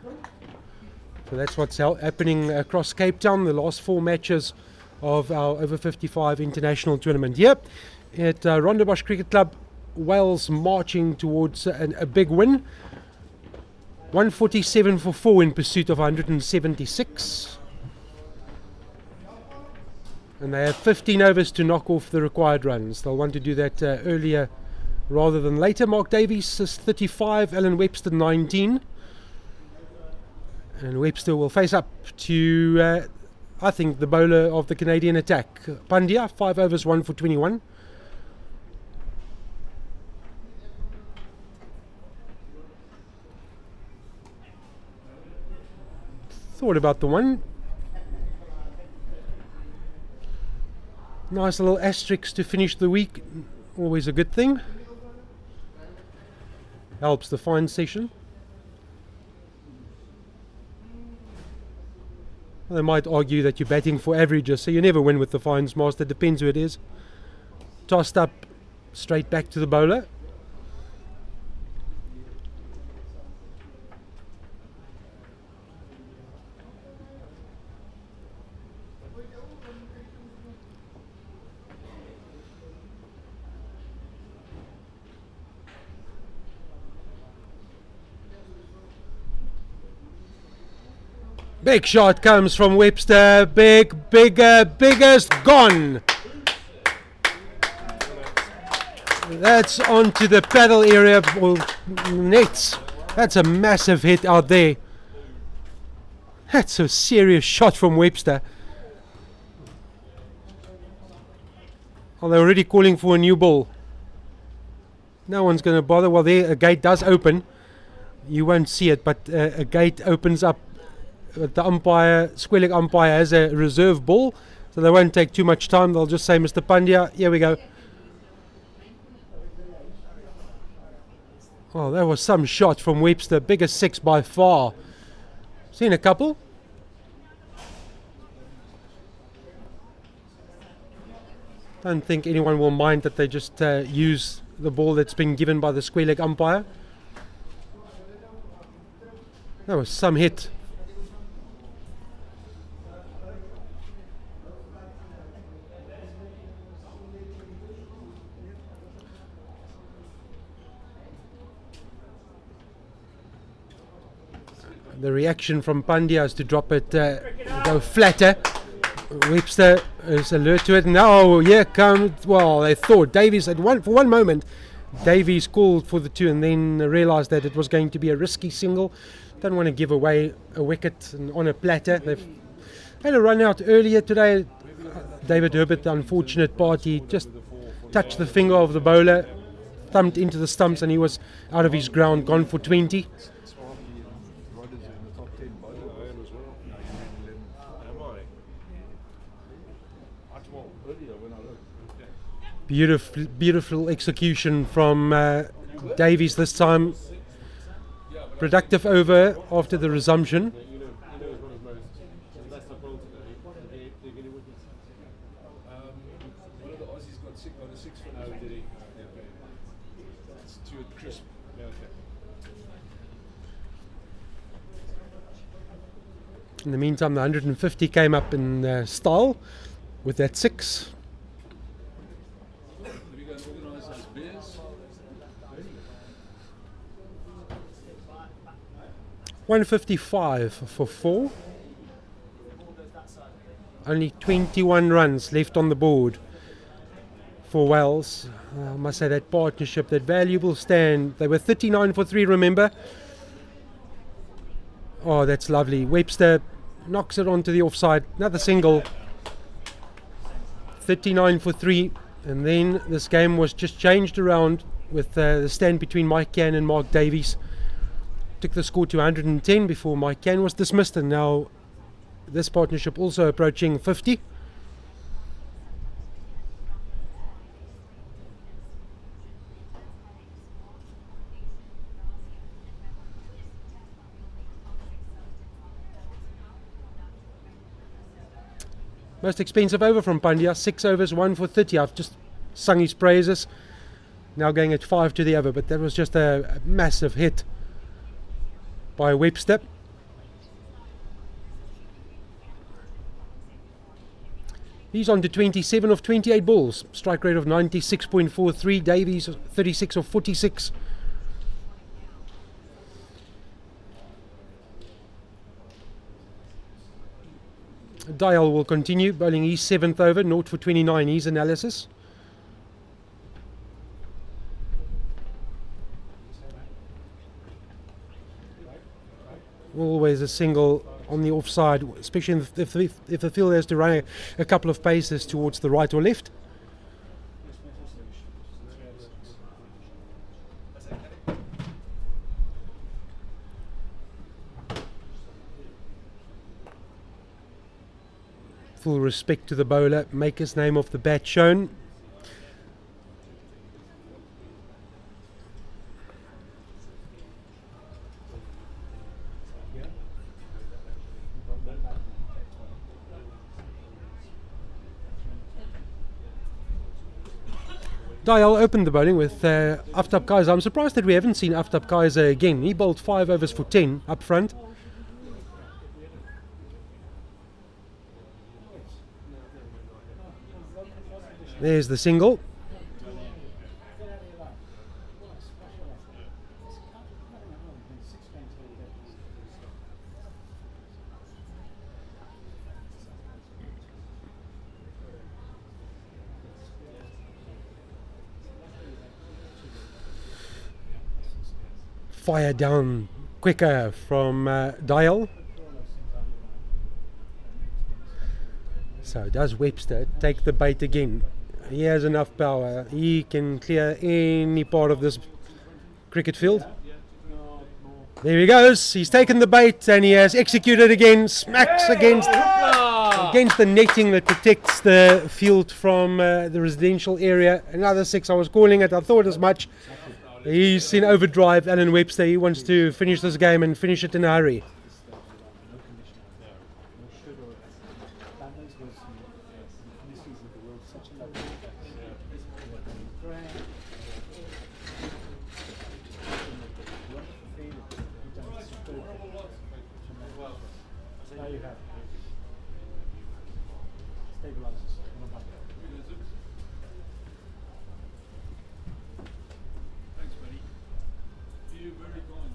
So that's what's happening across Cape Town, the last 4 matches of our over 55 international tournament. Yep, at Rondebosch Cricket Club, Wales marching towards a big win. 147 for 4 in pursuit of 176. And they have 15 overs to knock off the required runs. They'll want to do that earlier rather than later. Mark Davies is 35, Alan Webster 19. And Webster will face up to, I think, the bowler of the Canadian attack, Pandya, 5 overs, 1 for 21. Thought about the one. Nice little asterisk to finish the week. Always a good thing. Helps the fine session. They might argue that you're batting for averages, so you never win with the fines master. Depends who it is. Tossed up straight back to the bowler. Big shot comes from Webster. Biggest gone. That's onto the paddle area or nets. That's a massive hit out there. That's a serious shot from Webster. Oh, they're already calling for a new ball. No one's going to bother. Well, there a gate does open. You won't see it, but a gate opens up. The umpire, square leg umpire, has a reserve ball, so they won't take too much time. They'll just say, Mr. Pandya, here we go. Oh, that was some shot from Webster. Biggest 6 by far. Seen a couple. Don't think anyone will mind that they just use the ball that's been given by the square leg umpire. That was some hit. The reaction from Pandya is to drop it, go flatter. Webster is alert to it. Now here comes, well, they thought Davies had for one moment. Davies called for the 2 and then realised that it was going to be a risky single. Don't want to give away a wicket on a platter. They've had a run out earlier today. David Herbert, the unfortunate part, he just touched the finger of the bowler, thumped into the stumps, and he was out of his ground, gone for 20. Beautiful execution from Davies this time. Productive over after the resumption. One of the Aussies got sick on a 6 foot. Oh, did he? That's too crisp. Yeah, okay. In the meantime, the 150 came up in style with that 6. 155 for 4. Only 21 runs left on the board for Wales. I must say that partnership, that valuable stand. They were 39 for 3, remember? Oh, that's lovely. Webster knocks it onto the offside. Another single. 39 for 3. And then this game was just changed around with the stand between Mike Cann and Mark Davies. Took the score to 110 before Mike Cann was dismissed, and now this partnership also approaching 50. Most expensive over from Pandya, 6 overs, 1 for 30. I've just sung his praises. Now going at 5 to the over, but that was just a massive hit by Webster. He's on to 27 of 28 balls. Strike rate of 96.43. Davies 36 of 46. Dial will continue, bowling his 7th over, 0 for 29, his analysis. Always a single on the offside, especially if the fielder has to run a couple of paces towards the right or left. Full respect to the bowler, maker's name of the bat shown. Dial opened the bowling with Aftab Kaiser. I'm surprised that we haven't seen Aftab Kaiser again. He bowled 5 overs for 10 up front. There's the single. Fire down quicker from Dial. So does Webster take the bait again? He has enough power. He can clear any part of this cricket field. There he goes. He's taken the bait and he has executed again. Smacks against the netting that protects the field from the residential area. Another 6, I was calling it. I thought as much. He's in overdrive, Alan Webster. He wants to finish this game and finish it in a hurry. Thanks, buddy. You're very kind.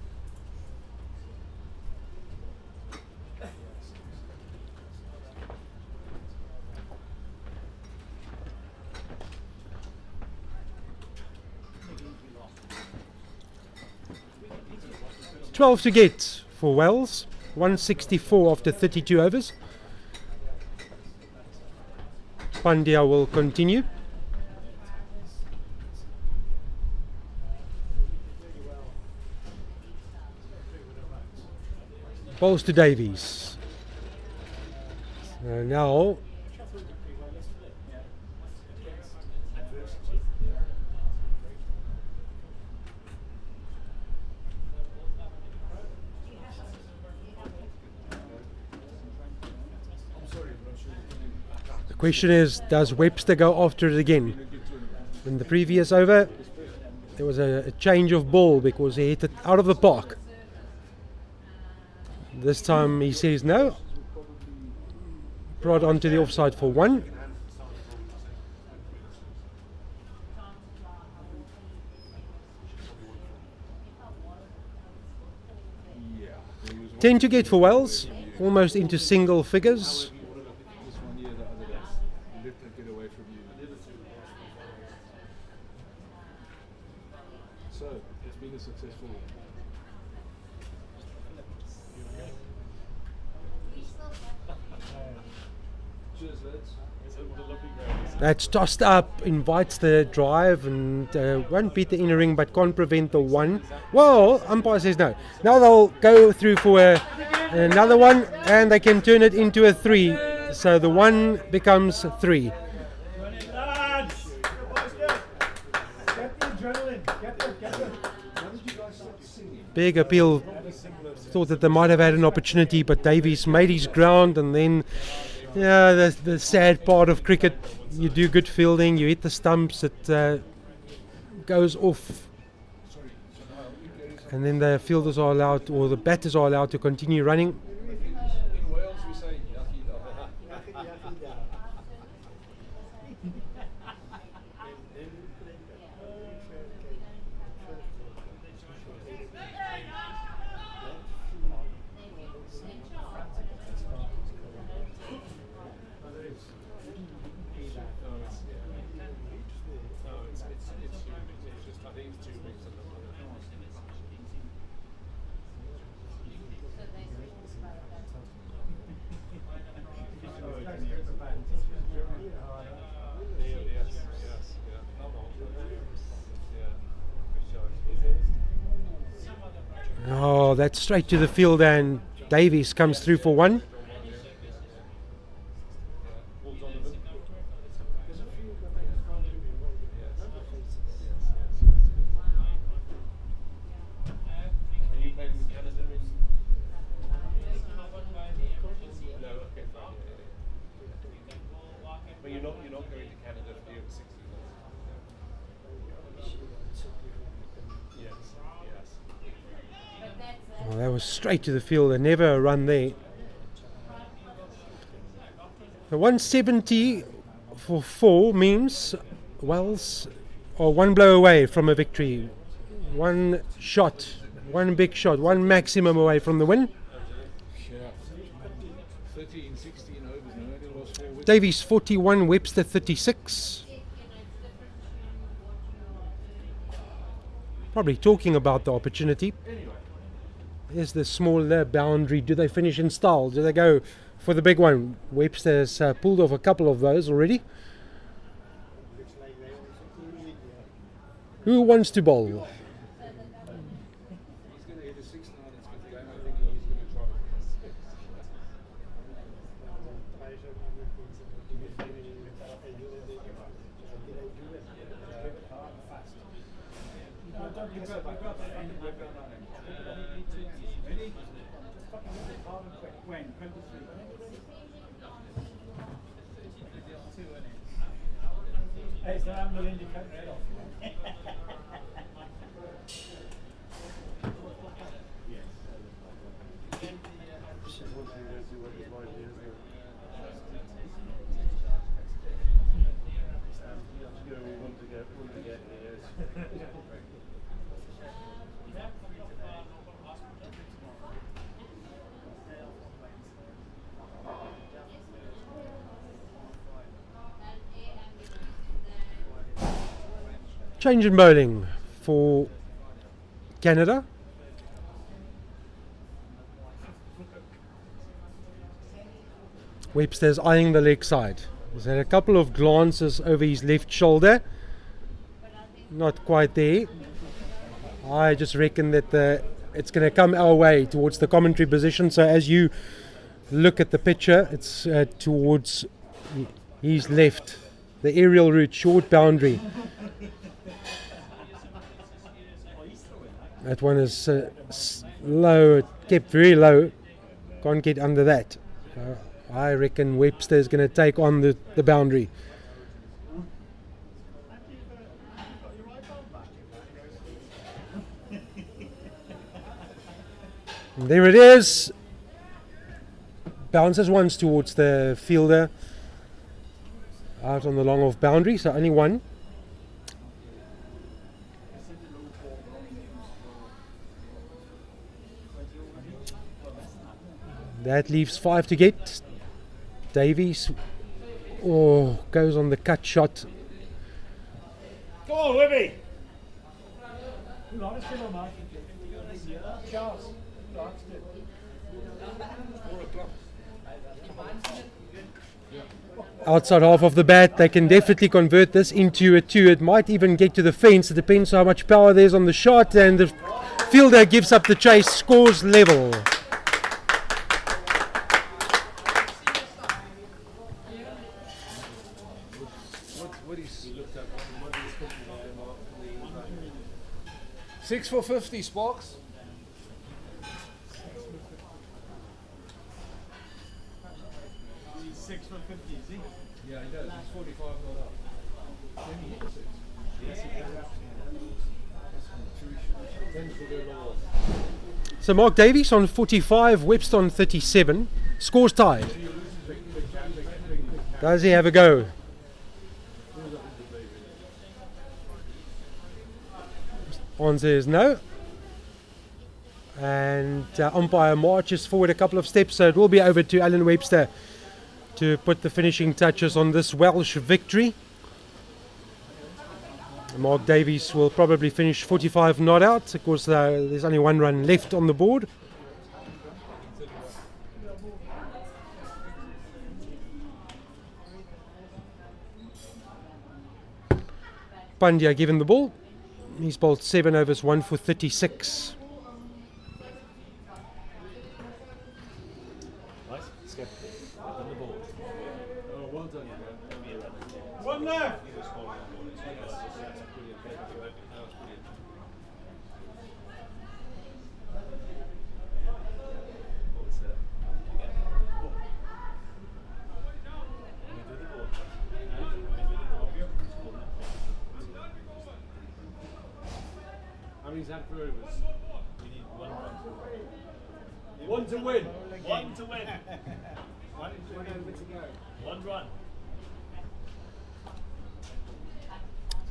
12 to get for Wells. 164 after 32 overs. Pandya will continue. Balls to Davies. Now the question is, does Webster go after it again? In the previous over there was a change of ball because he hit it out of the park. This time he says no. Brought onto the offside for 1. Ten to get for Wells, almost into single figures. So it's been a successful. Cheers, lads. That's tossed up, invites the drive and won't beat the inner ring but can't prevent the 1. Well, umpire says no. Now they'll go through for another one and they can turn it into a 3. So the 1 becomes 3. Big appeal. Thought that they might have had an opportunity, but Davies made his ground and then Yeah, the sad part of cricket, you do good fielding, you hit the stumps, it goes off, and then the fielders are allowed, or the batters are allowed to continue running. In Wales we say yucky da. Oh, that's straight to the field, and Davies comes through for one. But you're not going to Canada for the over 60s. Yes. Oh, that was straight to the field, and never a run there. The 170 for 4 means Wales are one blow away from a victory. One shot, one big shot, one maximum away from the win. 13, 16 overs now. It was 4 wickets. Davies 41, Webster 36. Probably talking about the opportunity. Here's the smaller boundary. Do they finish in style? Do they go for the big one? Webster's pulled off a couple of those already. Who wants to bowl? He's going to hit a 6 now. That's good game. I think he's going to try. Change in bowling for Canada. Webster's eyeing the leg side. He's had a couple of glances over his left shoulder. Not quite there. I just reckon that it's going to come our way towards the commentary position. So as you look at the picture, it's towards his left. The aerial route, short boundary. That one is low, kept very low. Can't get under that. I reckon Webster is going to take on the boundary. And there it is. Bounces once towards the fielder. Out on the long off boundary, so only one. That leaves 5 to get. Davies goes on the cut shot. Come on, Webby! Outside half of the bat, they can definitely convert this into a 2. It might even get to the fence. It depends how much power there's on the shot, and the fielder gives up the chase, scores level. What he's looked at, what he's thinking about the 6 for 50, Sparks. 6 for 50, is he? Yeah, he does. He's 45 not up. Can he hit a 6? Yes, he can. So Mark Davies on 45, Webster on 37. Scores tied. Does he have a go? Answer is no. And umpire marches forward a couple of steps, so it will be over to Alan Webster to put the finishing touches on this Welsh victory. Mark Davies will probably finish 45 not out. Of course, there's only one run left on the board. Pandya given the ball. He's bowled 7 overs, 1 for 36. Nice. Skip. On the board. Oh, well done. One left. How many's had for overs? We need 1 run. One to win. 1 to win. 1 over to go. 1 run.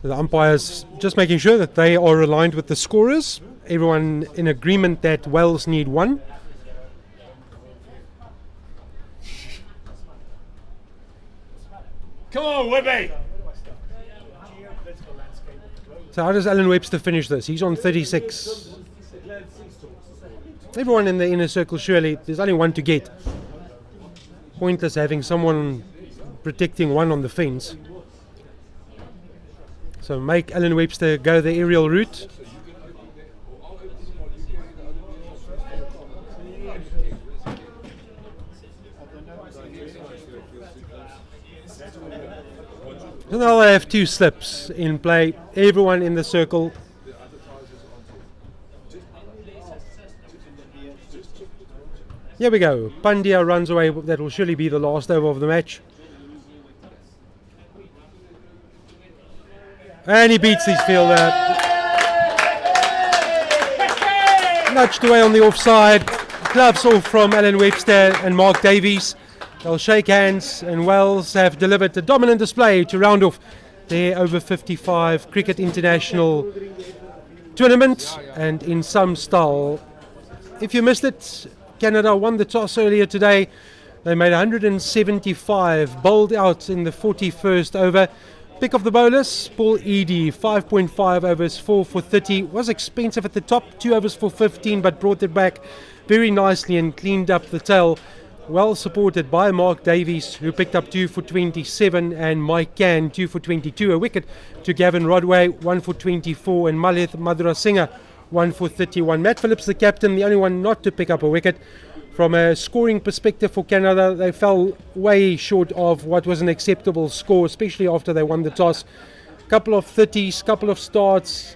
So the umpires just making sure that they are aligned with the scorers. Everyone in agreement that Wales need 1. Come on, Webby! So how does Alan Webster finish this? He's on 36. Everyone in the inner circle, surely there's only 1 to get. Pointless having someone protecting 1 on the fence. So make Alan Webster go the aerial route. So now they have 2 slips in play. Everyone in the circle. Here we go. Pandya runs away. That will surely be the last over of the match. And he beats his fielder. Nudged away on the offside. Gloves off from Alan Webster and Mark Davies. They'll shake hands, and Wales have delivered a dominant display to round off their over-55 Cricket International tournament, and in some style. If you missed it, Canada won the toss earlier today. They made 175, bowled out in the 41st over. Pick of the bowlers, Paul Eadie, 5.5 overs, 4 for 30. Was expensive at the top, 2 overs for 15, but brought it back very nicely and cleaned up the tail. Well supported by Mark Davies, who picked up 2 for 27, and Mike Cann 2 for 22. A wicket to Gavin Rodway, 1 for 24, and Malith Madhurasinghe 1 for 31. Matt Phillips, the captain, the only one not to pick up a wicket. From a scoring perspective for Canada, they fell way short of what was an acceptable score, especially after they won the toss. Couple of 30s, couple of starts.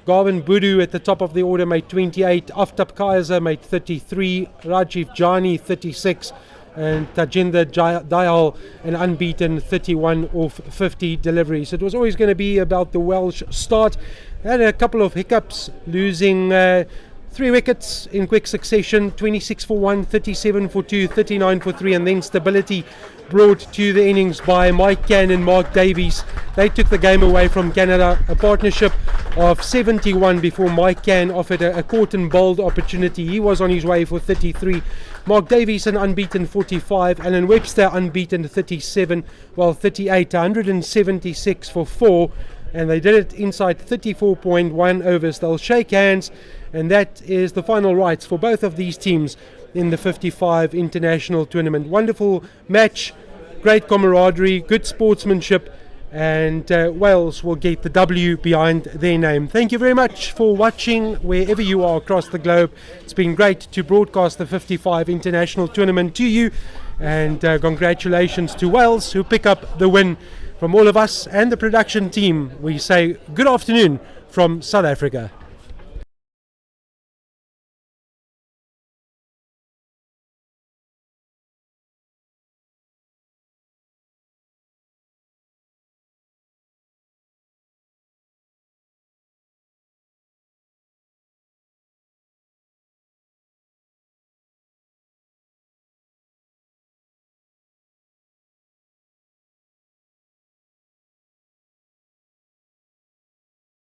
Garvin Budu at the top of the order made 28, Aftab Kaiser made 33, Rajiv Jani 36, and Tajinder Dayal an unbeaten 31 off 50 deliveries. It was always going to be about the Welsh start. Had a couple of hiccups, losing 3 wickets in quick succession, 26 for 1, 37 for 2, 39 for 3, and then stability brought to the innings by Mike Cann and Mark Davies. They took the game away from Canada, a partnership of 71 before Mike Cann offered a caught and bowled opportunity. He was on his way for 33. Mark Davies an unbeaten 45, Alan Webster unbeaten 37, while 38, 176 for 4, and they did it inside 34.1 overs. They'll shake hands, and that is the final rights for both of these teams in the 55 international tournament. Wonderful match, great camaraderie, good sportsmanship, and Wales will get the W behind their name. Thank you very much for watching wherever you are across the globe. It's been great to broadcast the 55 international tournament to you, and congratulations to Wales who pick up the win. From all of us and the production team, we say good afternoon from South Africa.